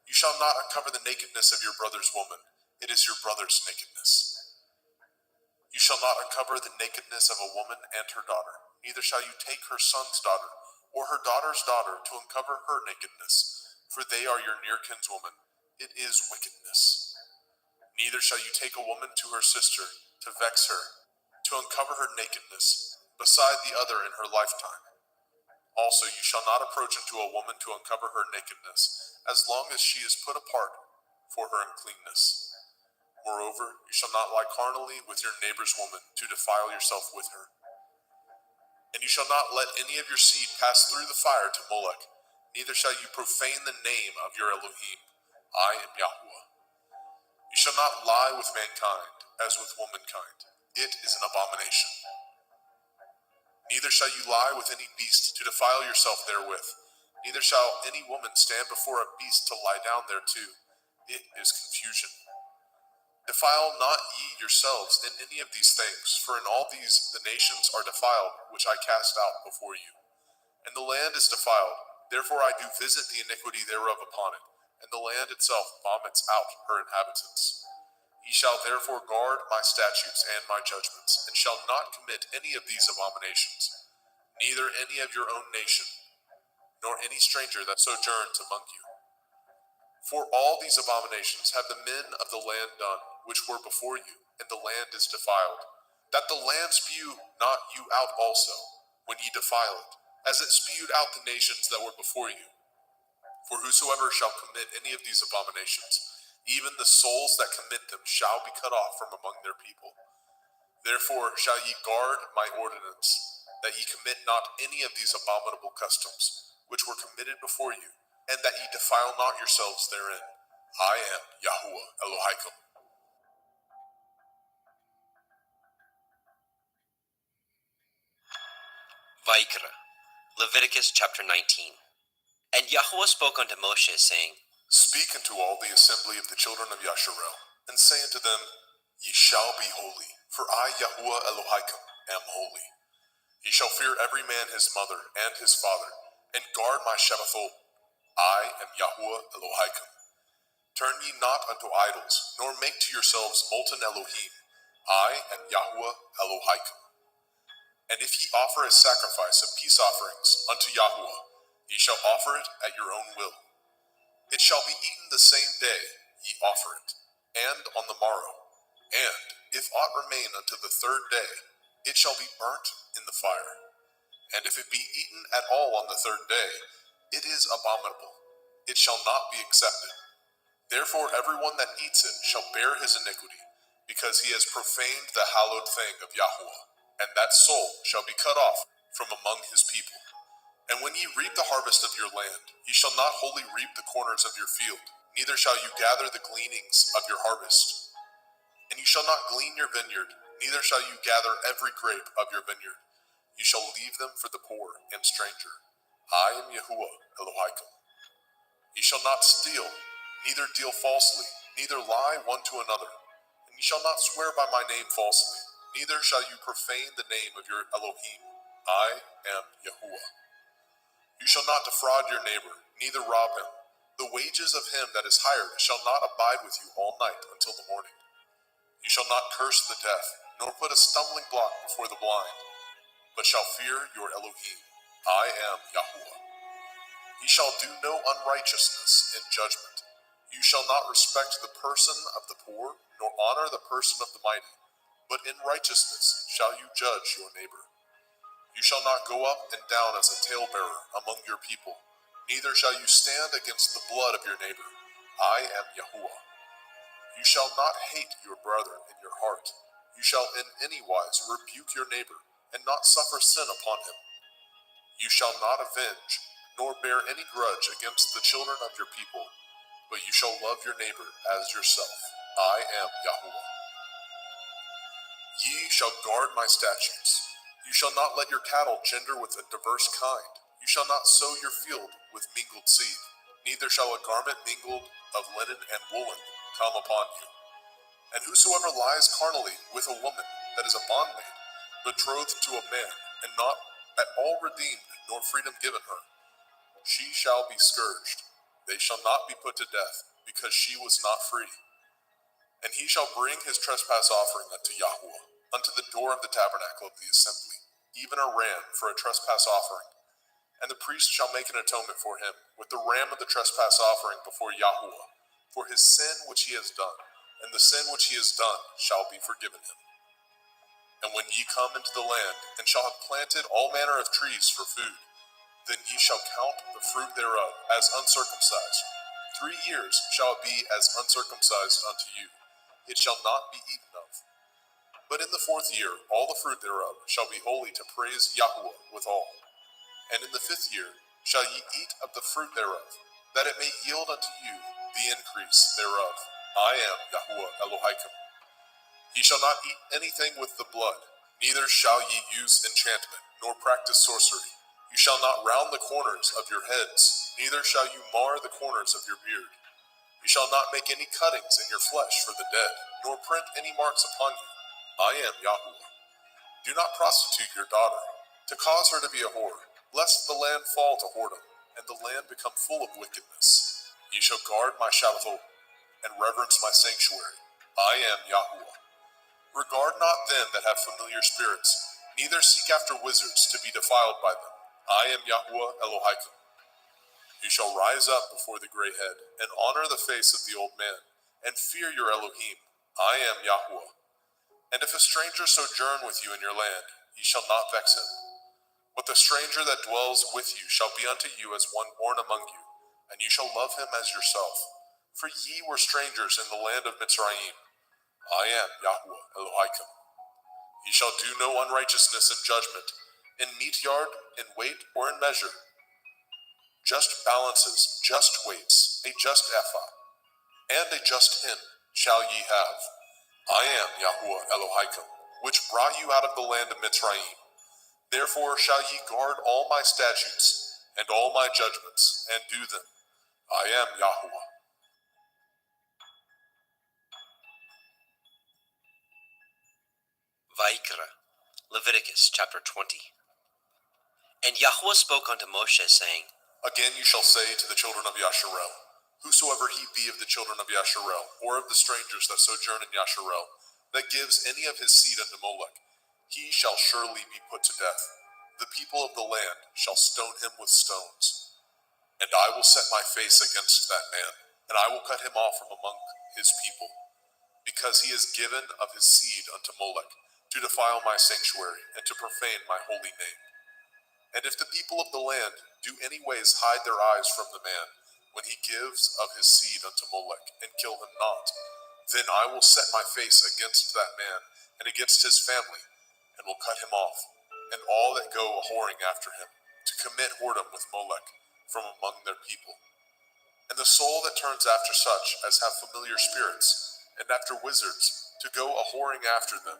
You shall not uncover the nakedness of your brother's woman. It is your brother's nakedness. You shall not uncover the nakedness of a woman and her daughter. Neither shall you take her son's daughter or her daughter's daughter to uncover her nakedness, for they are your near kinswoman. It is wickedness. Neither shall you take a woman to her sister to vex her, to uncover her nakedness, beside the other in her lifetime. Also, you shall not approach unto a woman to uncover her nakedness, as long as she is put apart for her uncleanness. Moreover, you shall not lie carnally with your neighbor's woman to defile yourself with her. And you shall not let any of your seed pass through the fire to Molech, neither shall you profane the name of your Elohim. I am Yahuwah. You shall not lie with mankind as with womankind. It is an abomination. Neither shall you lie with any beast to defile yourself therewith. Neither shall any woman stand before a beast to lie down thereto. It is confusion. Defile not ye yourselves in any of these things, for in all these the nations are defiled, which I cast out before you. And the land is defiled, therefore I do visit the iniquity thereof upon it, and the land itself vomits out her inhabitants. Ye shall therefore guard my statutes and my judgments, and shall not commit any of these abominations, neither any of your own nation, nor any stranger that sojourns among you. For all these abominations have the men of the land done, which were before you, and the land is defiled, that the land spew not you out also, when ye defile it, as it spewed out the nations that were before you. For whosoever shall commit any of these abominations, even the souls that commit them shall be cut off from among their people. Therefore shall ye guard my ordinance, that ye commit not any of these abominable customs, which were committed before you, and that ye defile not yourselves therein. I am Yahuwah Elohim. Vaikra, Leviticus chapter 19. And Yahuwah spoke unto Moshe, saying, Speak unto all the assembly of the children of Yasharel, and say unto them, Ye shall be holy, for I, Yahuwah Elohim, am holy. Ye shall fear every man his mother and his father, and guard my Shabbathot. I am Yahuwah Elohim. Turn ye not unto idols, nor make to yourselves molten Elohim. I am Yahuwah Elohim. And if ye offer a sacrifice of peace offerings unto Yahuwah, ye shall offer it at your own will. It shall be eaten the same day ye offer it, and on the morrow. And if aught remain unto the third day, it shall be burnt in the fire. And if it be eaten at all on the third day, it is abominable. It shall not be accepted. Therefore everyone that eats it shall bear his iniquity, because he has profaned the hallowed thing of Yahuwah, and that soul shall be cut off from among his people. And when ye reap the harvest of your land, ye shall not wholly reap the corners of your field, neither shall you gather the gleanings of your harvest. And you shall not glean your vineyard, neither shall you gather every grape of your vineyard. You shall leave them for the poor and stranger. I am Yahuwah Elohim. Ye shall not steal, neither deal falsely, neither lie one to another. And ye shall not swear by my name falsely, neither shall you profane the name of your Elohim. I am Yahuwah. You shall not defraud your neighbor, neither rob him. The wages of him that is hired shall not abide with you all night until the morning. You shall not curse the deaf, nor put a stumbling block before the blind, but shall fear your Elohim. I am Yahuwah. Ye shall do no unrighteousness in judgment. You shall not respect the person of the poor, nor honor the person of the mighty, but in righteousness shall you judge your neighbor. You shall not go up and down as a talebearer among your people, neither shall you stand against the blood of your neighbor. I am Yahuwah. You shall not hate your brother in your heart. You shall in any wise rebuke your neighbor, and not suffer sin upon him. You shall not avenge, nor bear any grudge against the children of your people, but you shall love your neighbor as yourself. I am Yahuwah. Ye shall guard my statutes. You shall not let your cattle gender with a diverse kind. You shall not sow your field with mingled seed. Neither shall a garment mingled of linen and woolen come upon you. And whosoever lies carnally with a woman that is a bondmaid, betrothed to a man, and not at all redeemed, nor freedom given her, she shall be scourged. They shall not be put to death, because she was not free. And he shall bring his trespass offering unto Yahuwah, unto the door of the tabernacle of the assembly, even a ram for a trespass offering. And the priest shall make an atonement for him with the ram of the trespass offering before Yahuwah, for his sin which he has done, and the sin which he has done shall be forgiven him. And when ye come into the land, and shall have planted all manner of trees for food, then ye shall count the fruit thereof as uncircumcised. 3 years shall it be as uncircumcised unto you. It shall not be eaten of. But in the 4th year all the fruit thereof shall be holy to praise Yahuwah withal. And in the 5th year shall ye eat of the fruit thereof, that it may yield unto you the increase thereof. I am Yahuwah Elohim. Ye shall not eat anything with the blood, neither shall ye use enchantment, nor practice sorcery. You shall not round the corners of your heads, neither shall you mar the corners of your beard. You shall not make any cuttings in your flesh for the dead, nor print any marks upon you. I am Yahuwah. Do not prostitute your daughter, to cause her to be a whore, lest the land fall to whoredom, and the land become full of wickedness. Ye shall guard my Shabbatot, and reverence my sanctuary. I am Yahuwah. Regard not them that have familiar spirits, neither seek after wizards to be defiled by them. I am Yahuwah Elohim. You shall rise up before the gray head, and honor the face of the old man, and fear your Elohim. I am Yahuwah. And if a stranger sojourn with you in your land, ye shall not vex him. But the stranger that dwells with you shall be unto you as one born among you, and you shall love him as yourself. For ye were strangers in the land of Mitzrayim. I am Yahuwah Elohim. Ye shall do no unrighteousness in judgment, in meat yard, in weight, or in measure. Just balances, just weights, a just ephah, and a just hin shall ye have. I am Yahuwah Elohim, which brought you out of the land of Mitzrayim. Therefore shall ye guard all my statutes, and all my judgments, and do them. I am Yahuwah. Vaikra, Leviticus chapter 20. And Yahuwah spoke unto Moshe, saying, Again you shall say to the children of Yasharel, whosoever he be of the children of Yasharel, or of the strangers that sojourn in Yasharel, that gives any of his seed unto Molech, he shall surely be put to death. The people of the land shall stone him with stones. And I will set my face against that man, and I will cut him off from among his people, because he has given of his seed unto Molech, to defile my sanctuary, and to profane my holy name. And if the people of the land do any ways hide their eyes from the man, when he gives of his seed unto Molech, and kill him not, then I will set my face against that man, and against his family, and will cut him off, and all that go a-whoring after him, to commit whoredom with Molech, from among their people. And the soul that turns after such as have familiar spirits, and after wizards, to go a-whoring after them,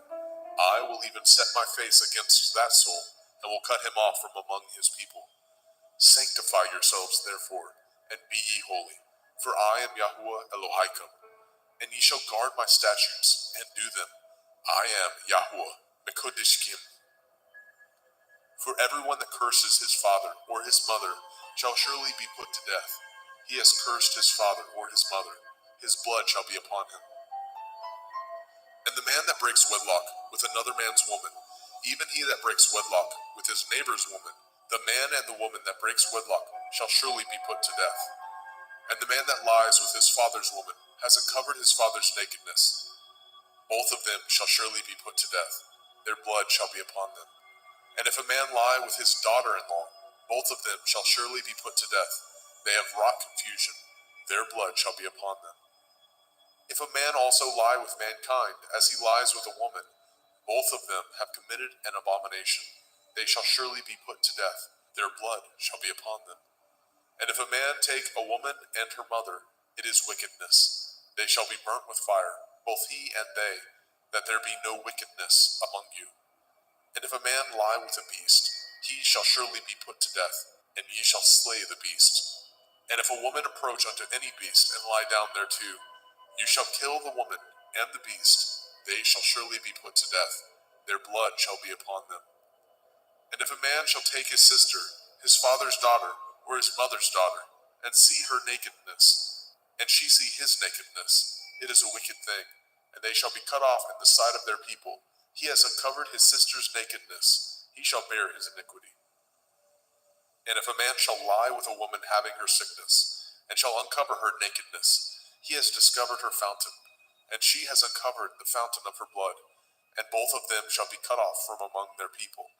I will even set my face against that soul, and will cut him off from among his people. Sanctify yourselves, therefore, and be ye holy, for I am Yahuwah Elohim, and ye shall guard my statutes, and do them. I am Yahuwah Mekodishkim. For everyone that curses his father or his mother shall surely be put to death. He has cursed his father or his mother. His blood shall be upon him. And the man that breaks wedlock with another man's woman, even he that breaks wedlock with his neighbor's woman, the man and the woman that breaks wedlock shall surely be put to death. And the man that lies with his father's woman has uncovered his father's nakedness. Both of them shall surely be put to death. Their blood shall be upon them. And if a man lie with his daughter-in-law, both of them shall surely be put to death. They have wrought confusion. Their blood shall be upon them. If a man also lie with mankind, as he lies with a woman, both of them have committed an abomination. They shall surely be put to death. Their blood shall be upon them. And if a man take a woman and her mother, it is wickedness. They shall be burnt with fire, both he and they, that there be no wickedness among you. And if a man lie with a beast, he shall surely be put to death, and ye shall slay the beast. And if a woman approach unto any beast and lie down thereto, you shall kill the woman and the beast. They shall surely be put to death. Their blood shall be upon them. And if a man shall take his sister, his father's daughter, or his mother's daughter, and see her nakedness, and she see his nakedness, it is a wicked thing, and they shall be cut off in the sight of their people. He has uncovered his sister's nakedness. He shall bear his iniquity. And if a man shall lie with a woman having her sickness, and shall uncover her nakedness, he has discovered her fountain, and she has uncovered the fountain of her blood, and both of them shall be cut off from among their people.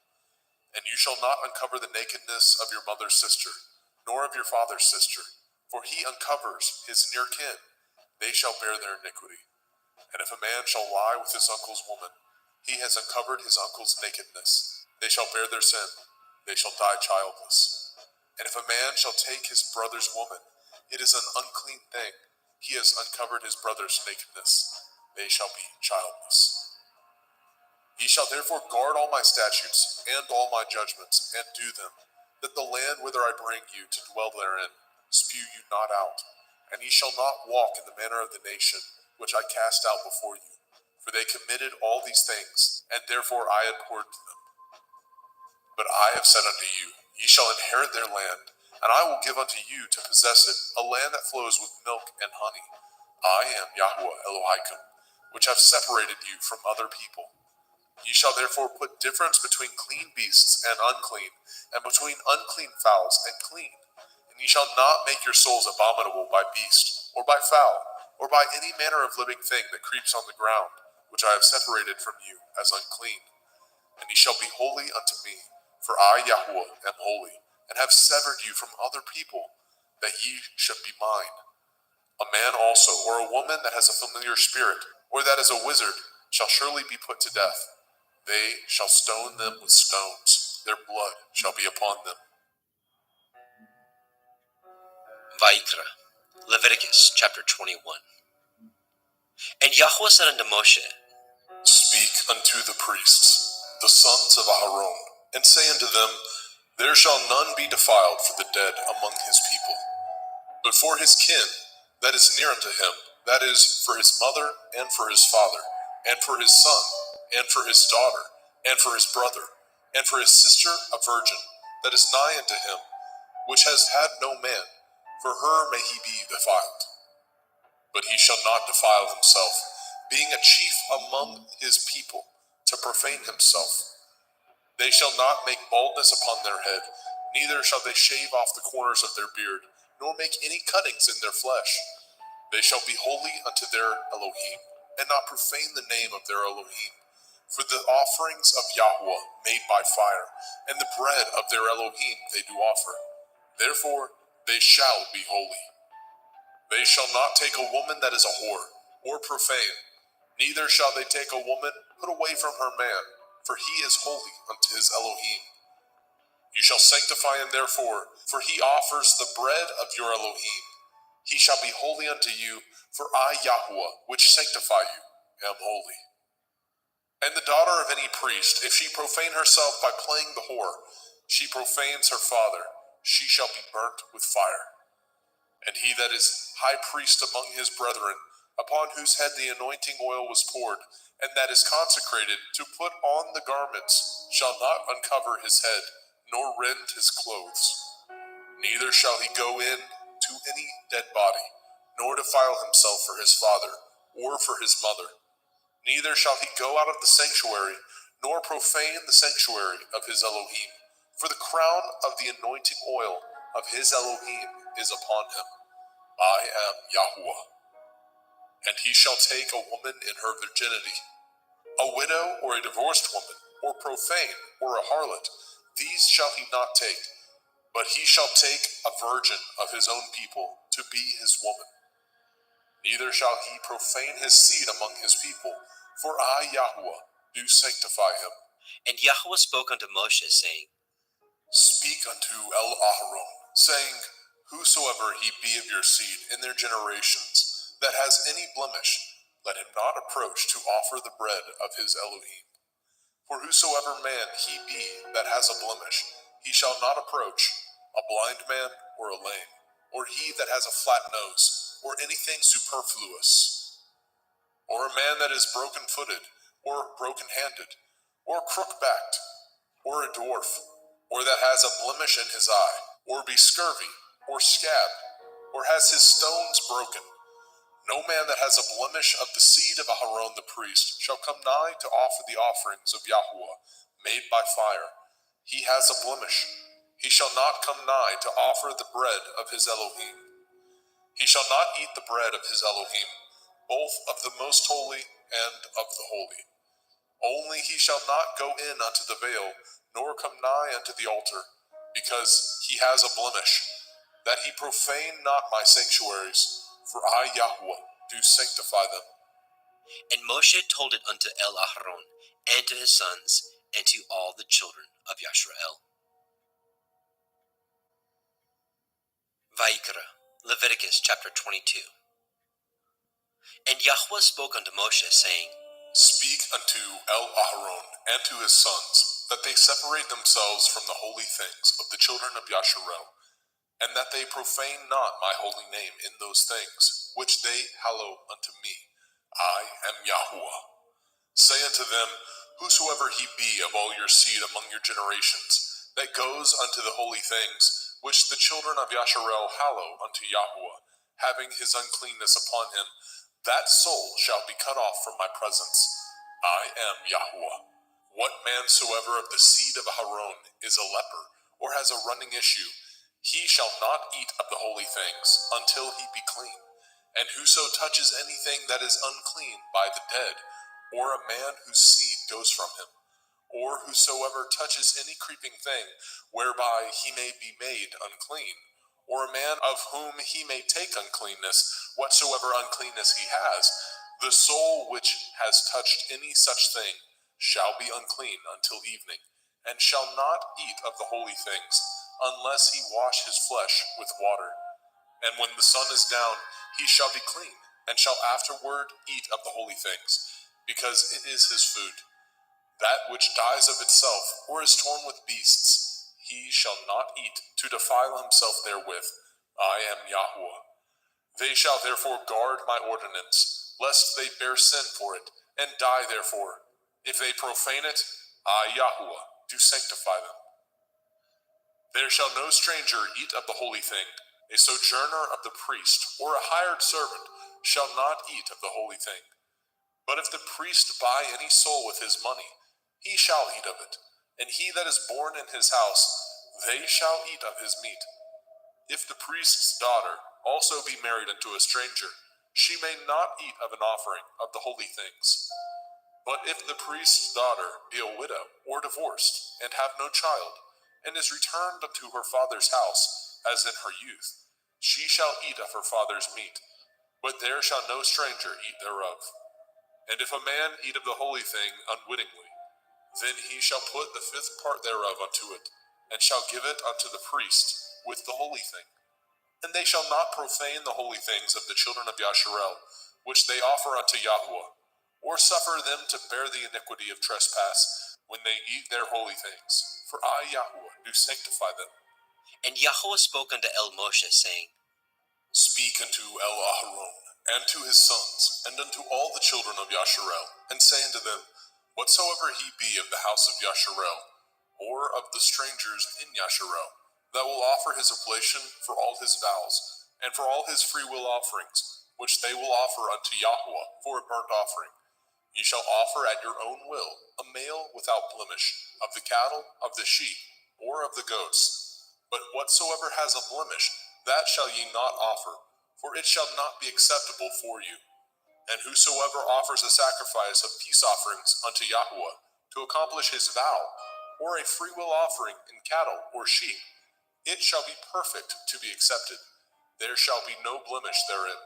And you shall not uncover the nakedness of your mother's sister, nor of your father's sister, for he uncovers his near kin. They shall bear their iniquity. And if a man shall lie with his uncle's woman, he has uncovered his uncle's nakedness. They shall bear their sin. They shall die childless. And if a man shall take his brother's woman, it is an unclean thing. He has uncovered his brother's nakedness. They shall be childless. Ye shall therefore guard all my statutes and all my judgments, and do them, that the land whither I bring you to dwell therein spew you not out. And ye shall not walk in the manner of the nation which I cast out before you. For they committed all these things, and therefore I abhorred them. But I have said unto you, ye shall inherit their land, and I will give unto you to possess it, a land that flows with milk and honey. I am Yahweh Elohim, which have separated you from other people. Ye shall therefore put difference between clean beasts and unclean, and between unclean fowls and clean. And ye shall not make your souls abominable by beast, or by fowl, or by any manner of living thing that creeps on the ground, which I have separated from you as unclean. And ye shall be holy unto me, for I, Yahweh, am holy, and have severed you from other people, that ye should be mine. A man also, or a woman that has a familiar spirit, or that is a wizard, shall surely be put to death. They shall stone them with stones. Their blood shall be upon them. Vayikra, Leviticus chapter 21. And Yahweh said unto Moshe, Speak unto the priests, the sons of Aharon, and say unto them, There shall none be defiled for the dead among his people, but for his kin that is near unto him, that is, for his mother, and for his father, and for his son, and for his daughter, and for his brother, and for his sister a virgin, that is nigh unto him, which has had no man, for her may he be defiled. But he shall not defile himself, being a chief among his people, to profane himself. They shall not make baldness upon their head, neither shall they shave off the corners of their beard, nor make any cuttings in their flesh. They shall be holy unto their Elohim, and not profane the name of their Elohim. For the offerings of Yahweh made by fire, and the bread of their Elohim they do offer. Therefore they shall be holy. They shall not take a woman that is a whore, or profane, neither shall they take a woman put away from her man, for he is holy unto his Elohim. You shall sanctify him therefore, for he offers the bread of your Elohim. He shall be holy unto you, for I, Yahweh, which sanctify you, am holy. And the daughter of any priest, if she profane herself by playing the whore, she profanes her father, she shall be burnt with fire. And he that is high priest among his brethren, upon whose head the anointing oil was poured, and that is consecrated to put on the garments, shall not uncover his head, nor rend his clothes. Neither shall he go in to any dead body, nor defile himself for his father, or for his mother. Neither shall he go out of the sanctuary, nor profane the sanctuary of his Elohim. For the crown of the anointing oil of his Elohim is upon him. I am Yahuwah. And he shall take a woman in her virginity, a widow or a divorced woman, or profane, or a harlot, these shall he not take, but he shall take a virgin of his own people to be his woman. Neither shall he profane his seed among his people, for I, Yahuwah, do sanctify him. And Yahweh spoke unto Moshe, saying, Speak unto El-Aharon, saying, Whosoever he be of your seed in their generations, that has any blemish, let him not approach to offer the bread of his Elohim. For whosoever man he be that has a blemish, he shall not approach, a blind man or a lame, or he that has a flat nose, or anything superfluous, or a man that is broken-footed, or broken-handed, or crook-backed, or a dwarf, or that has a blemish in his eye, or be scurvy, or scabbed, or has his stones broken. No man that has a blemish of the seed of Aharon the priest shall come nigh to offer the offerings of Yahuwah, made by fire. He has a blemish. He shall not come nigh to offer the bread of his Elohim. He shall not eat the bread of his Elohim, both of the most holy and of the holy. Only he shall not go in unto the veil, nor come nigh unto the altar, because he has a blemish, that he profane not my sanctuaries, for I, Yahuwah, do sanctify them. And Moshe told it unto El-Aharon, and to his sons, and to all the children of Yashrael. Vayikra, Leviticus chapter 22. And Yahweh spoke unto Moshe, saying, Speak unto El-Aharon and to his sons, that they separate themselves from the holy things of the children of Yasharel, and that they profane not my holy name in those things, which they hallow unto me. I am Yahuwah. Say unto them, Whosoever he be of all your seed among your generations, that goes unto the holy things, which the children of Yasharel hallow unto Yahuwah, having his uncleanness upon him, that soul shall be cut off from my presence. I am Yahuwah. What man soever of the seed of Aharon is a leper, or has a running issue, he shall not eat of the holy things, until he be clean. And whoso touches anything that is unclean by the dead, or a man whose seed goes from him, or whosoever touches any creeping thing, whereby he may be made unclean, or a man of whom he may take uncleanness, whatsoever uncleanness he has, the soul which has touched any such thing shall be unclean until evening, and shall not eat of the holy things, unless he wash his flesh with water. And when the sun is down, he shall be clean, and shall afterward eat of the holy things, because it is his food. That which dies of itself, or is torn with beasts, he shall not eat, to defile himself therewith. I am Yahuwah. They shall therefore guard my ordinance, lest they bear sin for it, and die therefore. If they profane it, I, Yahuwah, do sanctify them. There shall no stranger eat of the holy thing. A sojourner of the priest, or a hired servant, shall not eat of the holy thing. But if the priest buy any soul with his money, he shall eat of it, and he that is born in his house, they shall eat of his meat. If the priest's daughter also be married unto a stranger, she may not eat of an offering of the holy things. But if the priest's daughter be a widow or divorced, and have no child, and is returned unto her father's house, as in her youth, she shall eat of her father's meat, but there shall no stranger eat thereof. And if a man eat of the holy thing unwittingly, then he shall put the 5th part thereof unto it, and shall give it unto the priest with the holy thing. And they shall not profane the holy things of the children of Yasharel, which they offer unto Yahuwah, or suffer them to bear the iniquity of trespass when they eat their holy things. For I, Yahuwah, do sanctify them. And Yahweh spoke unto El-Moshe, saying, Speak unto El-Aharon, and to his sons, and unto all the children of Yasharel, and say unto them, Whatsoever he be of the house of Yasharel, or of the strangers in Yasharel, that will offer his oblation for all his vows, and for all his freewill offerings, which they will offer unto Yahweh for a burnt offering. Ye shall offer at your own will a male without blemish, of the cattle, of the sheep, or of the goats. But whatsoever has a blemish, that shall ye not offer, for it shall not be acceptable for you. And whosoever offers a sacrifice of peace offerings unto Yahweh to accomplish his vow, or a freewill offering in cattle or sheep, it shall be perfect to be accepted. There shall be no blemish therein.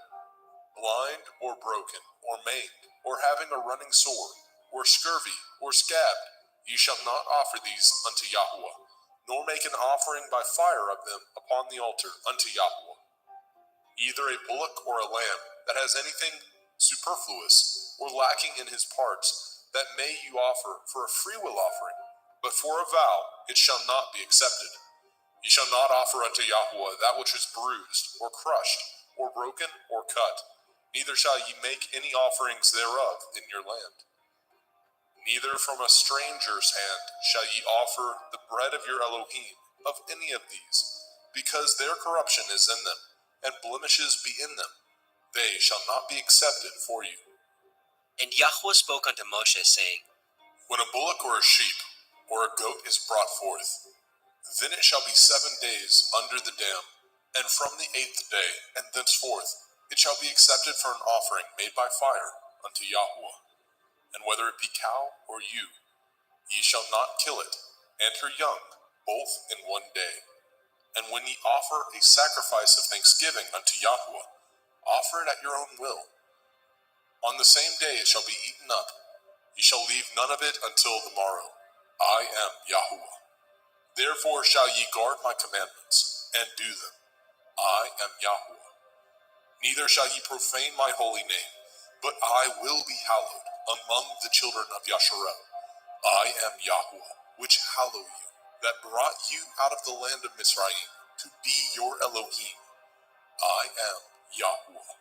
Blind, or broken, or maimed, or having a running sore, or scurvy, or scabbed, ye shall not offer these unto Yahweh, nor make an offering by fire of them upon the altar unto Yahweh. Either a bullock or a lamb that has anything superfluous or lacking in his parts, that may you offer for a freewill offering, but for a vow it shall not be accepted. Ye shall not offer unto Yahweh that which is bruised, or crushed, or broken, or cut, neither shall ye make any offerings thereof in your land. Neither from a stranger's hand shall ye offer the bread of your Elohim, of any of these, because their corruption is in them, and blemishes be in them. They shall not be accepted for you. And Yahweh spoke unto Moshe, saying, When a bullock or a sheep or a goat is brought forth, then it shall be 7 days under the dam, and from the 8th day, and thenceforth, it shall be accepted for an offering made by fire unto Yahweh. And whether it be cow or ewe, ye shall not kill it, and her young, both in 1 day. And when ye offer a sacrifice of thanksgiving unto Yahweh, offer it at your own will. On the same day it shall be eaten up. Ye shall leave none of it until the morrow. I am Yahweh. Therefore shall ye guard my commandments, and do them. I am Yahweh. Neither shall ye profane my holy name, but I will be hallowed among the children of Yasharel. I am Yahweh, which hallow you, that brought you out of the land of Mizraim, to be your Elohim. I am Yahweh.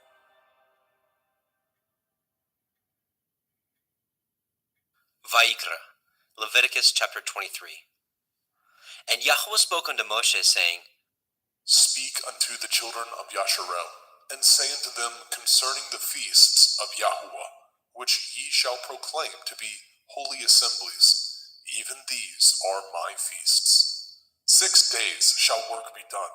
Vayikra, Leviticus chapter 23. And Yahweh spoke unto Moshe, saying, Speak unto the children of Yasharel, and say unto them concerning the feasts of Yahweh, which ye shall proclaim to be holy assemblies. Even these are my feasts. 6 days shall work be done,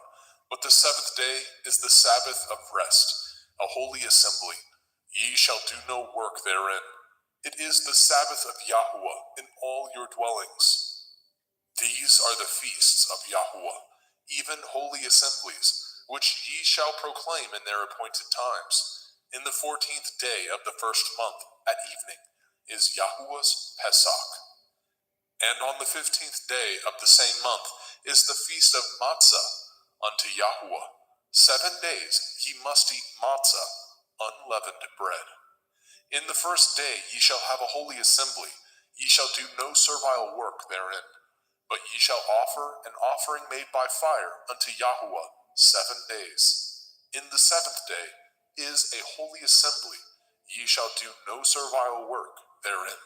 but the 7th day is the Sabbath of rest, a holy assembly. Ye shall do no work therein. It is the Sabbath of Yahweh in all your dwellings. These are the feasts of Yahweh, even holy assemblies, which ye shall proclaim in their appointed times. In the 14th day of the 1st month, at evening, is Yahweh's Pesach. And on the 15th day of the same month is the feast of Matzah unto Yahweh. 7 days ye must eat matzah, unleavened bread. In the 1st day ye shall have a holy assembly. Ye shall do no servile work therein. But ye shall offer an offering made by fire unto Yahweh 7 days. In the 7th day is a holy assembly. Ye shall do no servile work therein.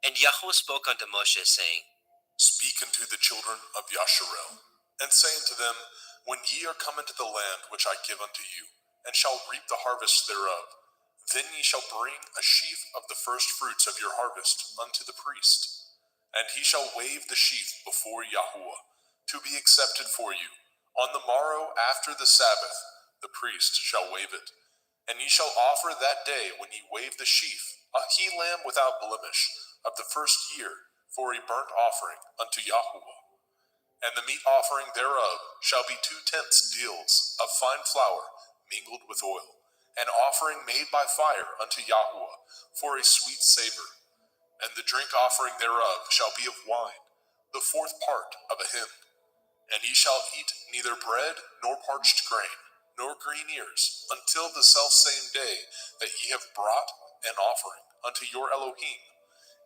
And Yahweh spoke unto Moshe, saying, Speak unto the children of Yasharel, and say unto them, When ye are come into the land which I give unto you, and shall reap the harvest thereof, then ye shall bring a sheaf of the first fruits of your harvest unto the priest. And he shall wave the sheaf before Yahweh, to be accepted for you. On the morrow after the Sabbath, the priest shall wave it. And ye shall offer that day when ye wave the sheaf, a he-lamb without blemish, of the 1st year, for a burnt offering unto Yahweh. And the meat offering thereof shall be 2/10 deals of fine flour mingled with oil, an offering made by fire unto Yahweh, for a sweet savor. And the drink offering thereof shall be of wine, the 4th part of a hin. And ye shall eat neither bread nor parched grain, nor green ears, until the selfsame day that ye have brought an offering unto your Elohim.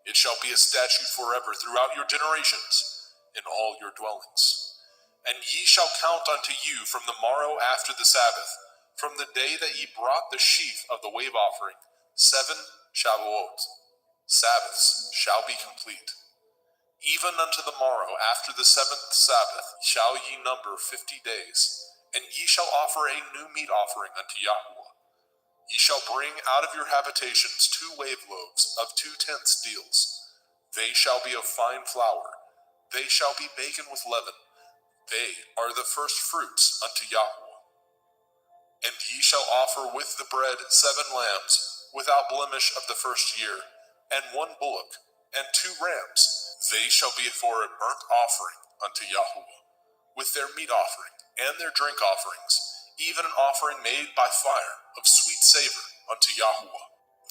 It shall be a statute forever throughout your generations, in all your dwellings. And ye shall count unto you from the morrow after the Sabbath, from the day that ye brought the sheaf of the wave offering, 7 Shavuot. Sabbaths shall be complete. Even unto the morrow after the 7th Sabbath shall ye number 50 days, and ye shall offer a new meat offering unto Yahweh. Ye shall bring out of your habitations 2 wave loaves of 2 tenths deals. They shall be of fine flour. They shall be baken with leaven. They are the first fruits unto Yahweh. And ye shall offer with the bread 7 lambs, without blemish of the first year, and 1 bullock, and 2 rams. They shall be for a burnt offering unto Yahweh, with their meat offering, and their drink offerings, even an offering made by fire of sweet savor unto Yahweh.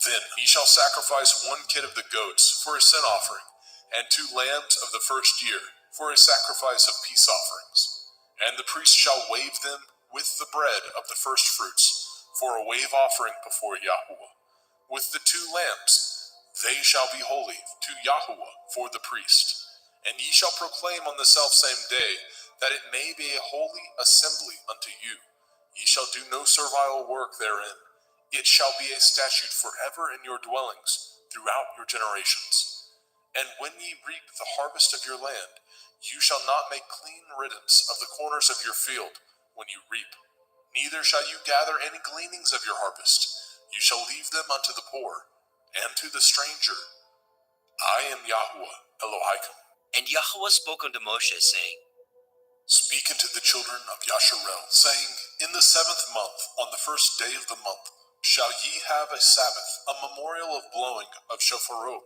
Then ye shall sacrifice 1 kid of the goats for a sin offering, and 2 lambs of the first year for a sacrifice of peace offerings. And the priest shall wave them with the bread of the first fruits for a wave offering before Yahweh. With the 2 lambs, they shall be holy to Yahweh for the priest. And ye shall proclaim on the selfsame day, that it may be a holy assembly unto you. Ye shall do no servile work therein. It shall be a statute forever in your dwellings throughout your generations. And when ye reap the harvest of your land, you shall not make clean riddance of the corners of your field when you reap. Neither shall you gather any gleanings of your harvest. You shall leave them unto the poor, and to the stranger. I am Yahweh Elohim. And Yahweh spoke unto Moshe, saying, Speak unto the children of Yasharel, saying, In the 7th month, on the first day of the month, shall ye have a Sabbath, a memorial of blowing of shofarot,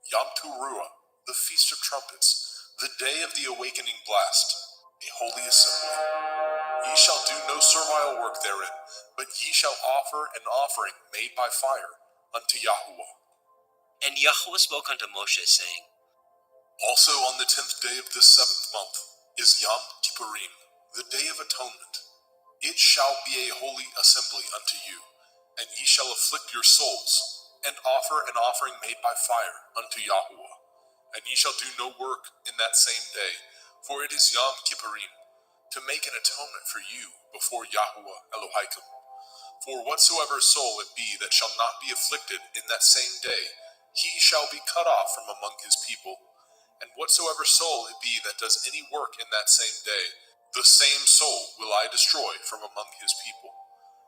Yom Teruah, the feast of trumpets, the day of the awakening blast, a holy assembly. Ye shall do no servile work therein, but ye shall offer an offering made by fire unto Yahweh. And Yahweh spoke unto Moshe, saying, Also on the 10th day of this 7th month is Yom Kippurim, the day of atonement. It shall be a holy assembly unto you, and ye shall afflict your souls, and offer an offering made by fire unto Yahweh. And ye shall do no work in that same day, for it is Yom Kippurim, to make an atonement for you before Yahweh Elohim. For whatsoever soul it be that shall not be afflicted in that same day, he shall be cut off from among his people. And whatsoever soul it be that does any work in that same day, the same soul will I destroy from among his people.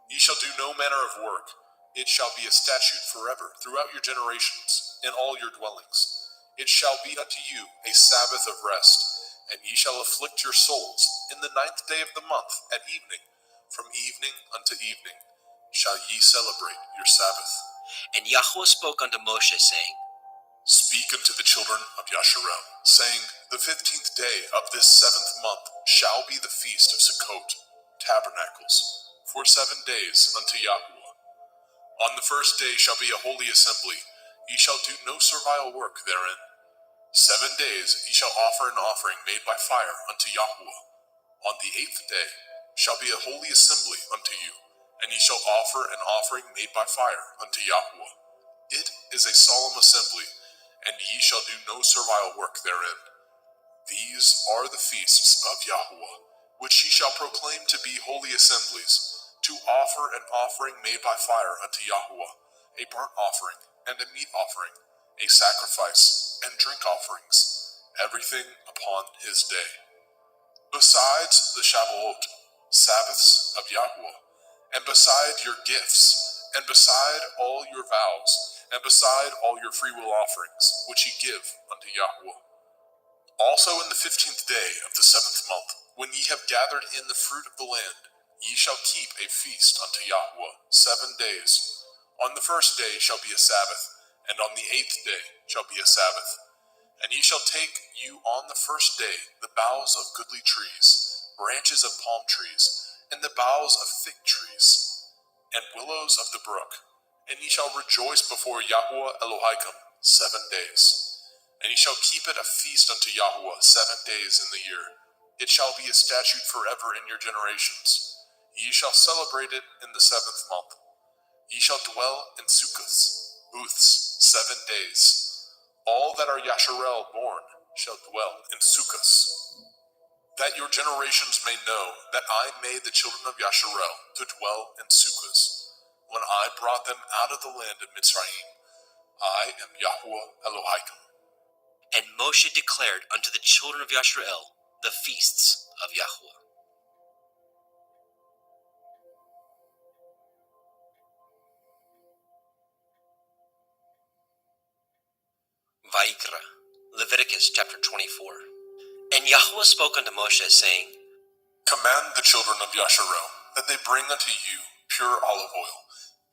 Ye shall do no manner of work. It shall be a statute forever throughout your generations, in all your dwellings. It shall be unto you a Sabbath of rest, and ye shall afflict your souls in the 9th day of the month at evening. From evening unto evening shall ye celebrate your Sabbath. And Yahweh spoke unto Moshe, saying, Speak unto the children of Yasharel, saying, The 15th day of this 7th month shall be the feast of Sukkot, tabernacles, for 7 days unto Yahweh. On the first day shall be a holy assembly. Ye shall do no servile work therein. 7 days ye shall offer an offering made by fire unto Yahweh. On the 8th day shall be a holy assembly unto you, and ye shall offer an offering made by fire unto Yahweh. It is a solemn assembly, and ye shall do no servile work therein. These are the feasts of Yahweh, which ye shall proclaim to be holy assemblies, to offer an offering made by fire unto Yahweh, a burnt offering and a meat offering, a sacrifice and drink offerings, everything upon his day. Besides the Shavuot, Sabbaths of Yahweh, and beside your gifts, and beside all your vows, and beside all your freewill offerings, which ye give unto Yahweh. Also in the 15th day of the 7th month, when ye have gathered in the fruit of the land, ye shall keep a feast unto Yahweh 7 days. On the first day shall be a Sabbath, and on the 8th day shall be a Sabbath. And ye shall take you on the first day the boughs of goodly trees, branches of palm trees, and the boughs of thick trees, and willows of the brook, and ye shall rejoice before Yahweh Elohim 7 days. And ye shall keep it a feast unto Yahweh 7 days in the year. It shall be a statute forever in your generations. Ye shall celebrate it in the 7th month. Ye shall dwell in sukkahs, booths, 7 days. All that are Yasharel born shall dwell in sukkahs. That your generations may know that I made the children of Yasharel to dwell in sukkahs, when I brought them out of the land of Mitzrayim. I am Yahweh Elohim. And Moshe declared unto the children of Yashrael the feasts of Yahweh. Vaikra, Leviticus chapter 24. And Yahweh spoke unto Moshe, saying, Command the children of Yasharel that they bring unto you pure olive oil,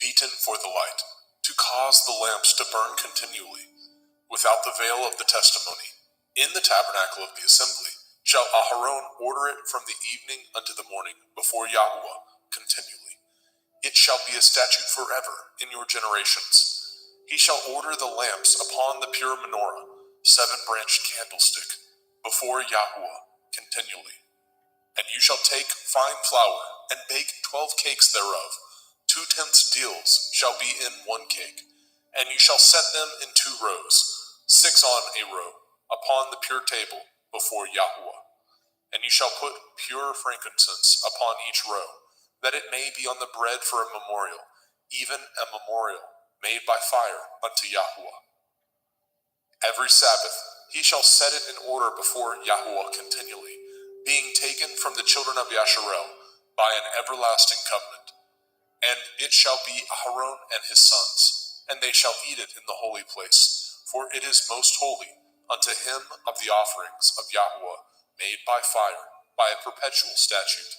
beaten for the light, to cause the lamps to burn continually, without the veil of the testimony. In the tabernacle of the assembly shall Aharon order it from the evening unto the morning before Yahweh continually. It shall be a statute forever in your generations. He shall order the lamps upon the pure menorah, 7-branched candlestick, before Yahweh continually. And you shall take fine flour, and bake 12 cakes thereof. 2/10 deals shall be in 1 cake. And you shall set them in 2 rows, 6 on a row, upon the pure table before Yahweh. And you shall put pure frankincense upon each row, that it may be on the bread for a memorial, even a memorial made by fire unto Yahweh. Every Sabbath he shall set it in order before Yahweh continually, being taken from the children of Yasharel by an everlasting covenant. And it shall be Aharon and his sons, and they shall eat it in the holy place, for it is most holy unto him of the offerings of Yahweh made by fire, by a perpetual statute.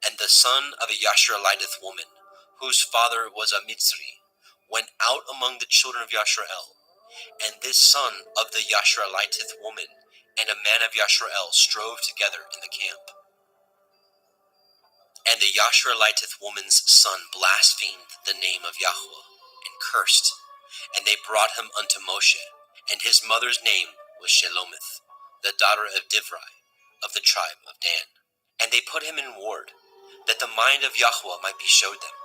And the son of a Yashraeliteth woman, whose father was a Mitzri, went out among the children of Yashrael. And this son of the Yashraeliteth woman and a man of Yashrael strove together in the camp. And the Yashraeliteth woman's son blasphemed the name of Yahweh, and cursed. And they brought him unto Moshe, and his mother's name was Shelomith, the daughter of Divri, of the tribe of Dan. And they put him in ward, that the mind of Yahweh might be showed them.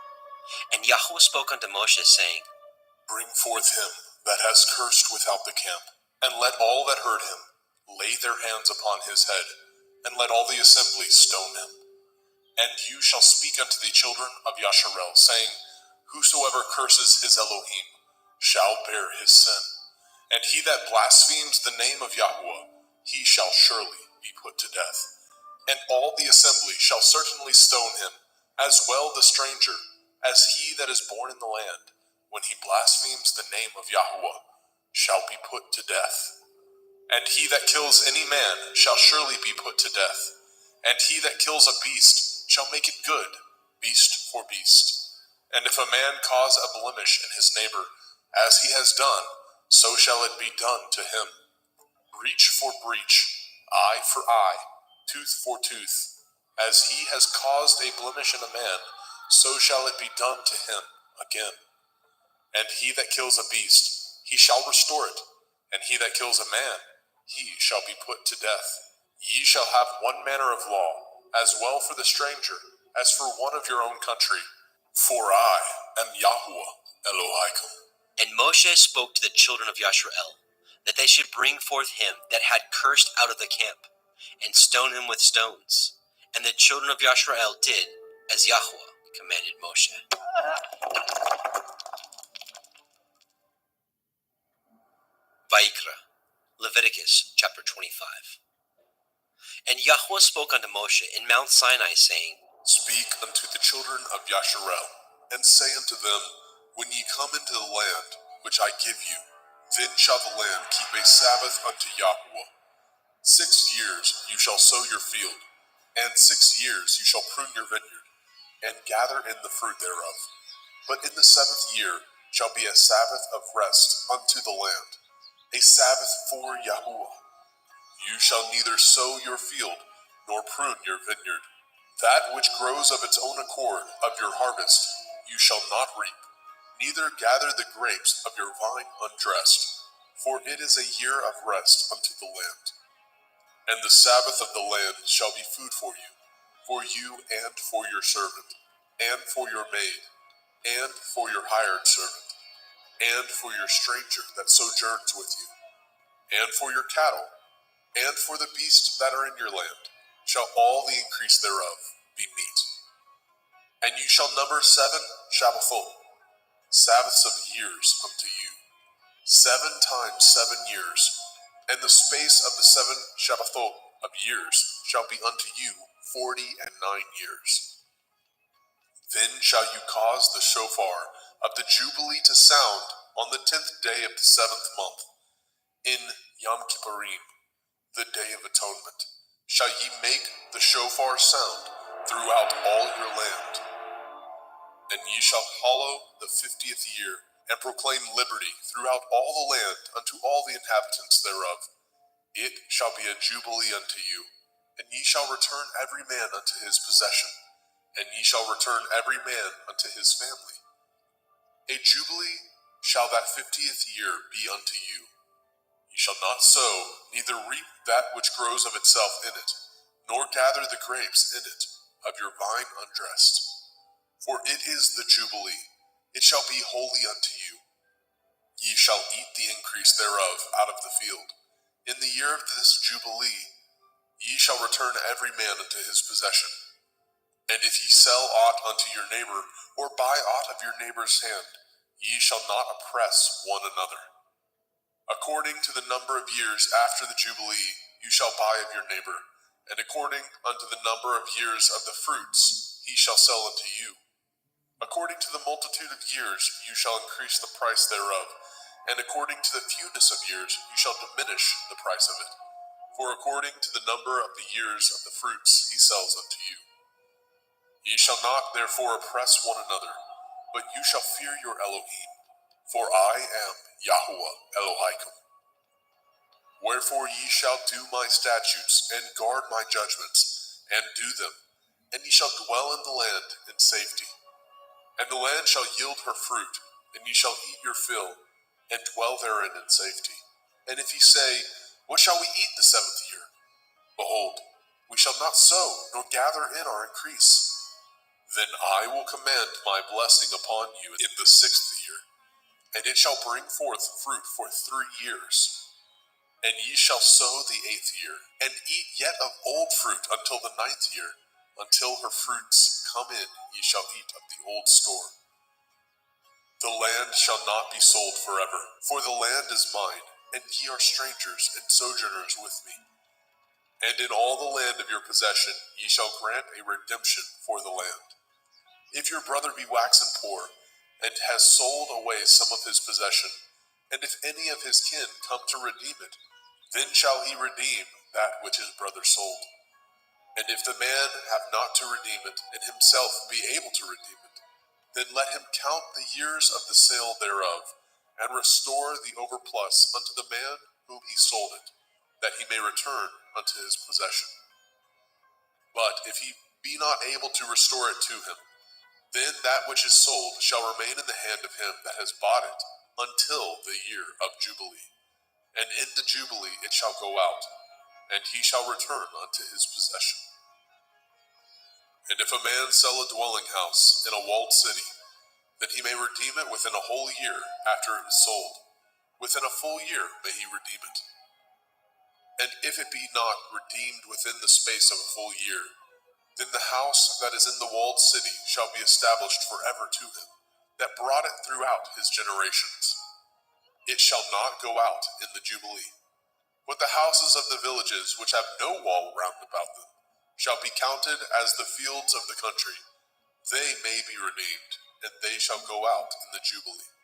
And Yahweh spoke unto Moshe, saying, Bring forth him that has cursed without the camp, and let all that heard him lay their hands upon his head, and let all the assembly stone him. And you shall speak unto the children of Yasharel, saying, Whosoever curses his Elohim shall bear his sin. And he that blasphemes the name of Yahweh, he shall surely be put to death. And all the assembly shall certainly stone him, as well the stranger, as he that is born in the land, when he blasphemes the name of Yahweh, shall be put to death. And he that kills any man shall surely be put to death. And he that kills a beast shall make it good, beast for beast. And if a man cause a blemish in his neighbor, as he has done, so shall it be done to him. Breach for breach, eye for eye, tooth for tooth. As he has caused a blemish in a man, so shall it be done to him again. And he that kills a beast, he shall restore it. And he that kills a man, he shall be put to death. Ye shall have one manner of law, as well for the stranger, as for one of your own country. For I am Yahweh Elohaikum. And Moshe spoke to the children of Yashrael, that they should bring forth him that had cursed out of the camp, and stone him with stones. And the children of Yashrael did as Yahweh commanded Moshe. Vaikra, Leviticus chapter 25. And Yahweh spoke unto Moshe in Mount Sinai, saying, Speak unto the children of Yasharel, and say unto them, When ye come into the land which I give you, then shall the land keep a Sabbath unto Yahweh. 6 years you shall sow your field, and 6 years you shall prune your vineyard, and gather in the fruit thereof. But in the 7th year shall be a Sabbath of rest unto the land, a Sabbath for Yahweh. You shall neither sow your field, nor prune your vineyard. That which grows of its own accord of your harvest you shall not reap, neither gather the grapes of your vine undressed, for it is a year of rest unto the land. And the Sabbath of the land shall be food for you and for your servant, and for your maid, and for your hired servant, and for your stranger that sojourns with you, and for your cattle, and for the beasts that are in your land, shall all the increase thereof be meat. And you shall number 7 Shabbathot, Sabbaths of years unto you. 7 times 7 years And the space of the 7 Shabbathot of years shall be unto you 49 years. Then shall you cause the shofar of the Jubilee to sound on the 10th day of the 7th month. In Yom Kippurim, the Day of Atonement, shall ye make the shofar sound throughout all your land. And ye shall hallow the 50th year, and proclaim liberty throughout all the land unto all the inhabitants thereof. It shall be a jubilee unto you, and ye shall return every man unto his possession, and ye shall return every man unto his family. A jubilee shall that 50th year be unto you. Ye shall not sow, neither reap that which grows of itself in it, nor gather the grapes in it of your vine undressed. For it is the jubilee, it shall be holy unto you. Ye shall eat the increase thereof out of the field. In the year of this jubilee, ye shall return every man unto his possession. And if ye sell aught unto your neighbor, or buy aught of your neighbor's hand, ye shall not oppress one another. According to the number of years after the jubilee, you shall buy of your neighbor, and according unto the number of years of the fruits, he shall sell unto you. According to the multitude of years, you shall increase the price thereof, and according to the fewness of years, you shall diminish the price of it. For according to the number of the years of the fruits, he sells unto you. Ye shall not therefore oppress one another, but you shall fear your Elohim, for I am Yahuwah Elohaikum. Wherefore ye shall do my statutes, and guard my judgments, and do them, and ye shall dwell in the land in safety. And the land shall yield her fruit, and ye shall eat your fill, and dwell therein in safety. And if ye say, what shall we eat the 7th year? Behold, we shall not sow, nor gather in our increase. Then I will command my blessing upon you in the 6th year, and it shall bring forth fruit for 3 years. And ye shall sow the 8th year, and eat yet of old fruit until the 9th year. Until her fruits come in, ye shall eat of the old store. The land shall not be sold forever, for the land is mine, and ye are strangers and sojourners with me. And in all the land of your possession ye shall grant a redemption for the land. If your brother be waxen poor, and has sold away some of his possession, and if any of his kin come to redeem it, then shall he redeem that which his brother sold. And if the man have not to redeem it, and himself be able to redeem it, then let him count the years of the sale thereof, and restore the overplus unto the man whom he sold it, that he may return unto his possession. But if he be not able to restore it to him, then that which is sold shall remain in the hand of him that has bought it until the year of Jubilee. And in the Jubilee it shall go out, and he shall return unto his possession. And if a man sell a dwelling house in a walled city, then he may redeem it within a whole year after it is sold. Within a full year may he redeem it. And if it be not redeemed within the space of a full year, then the house that is in the walled city shall be established forever to him, that brought it throughout his generations. It shall not go out in the Jubilee. But the houses of the villages which have no wall round about them shall be counted as the fields of the country. They may be redeemed, and they shall go out in the Jubilee.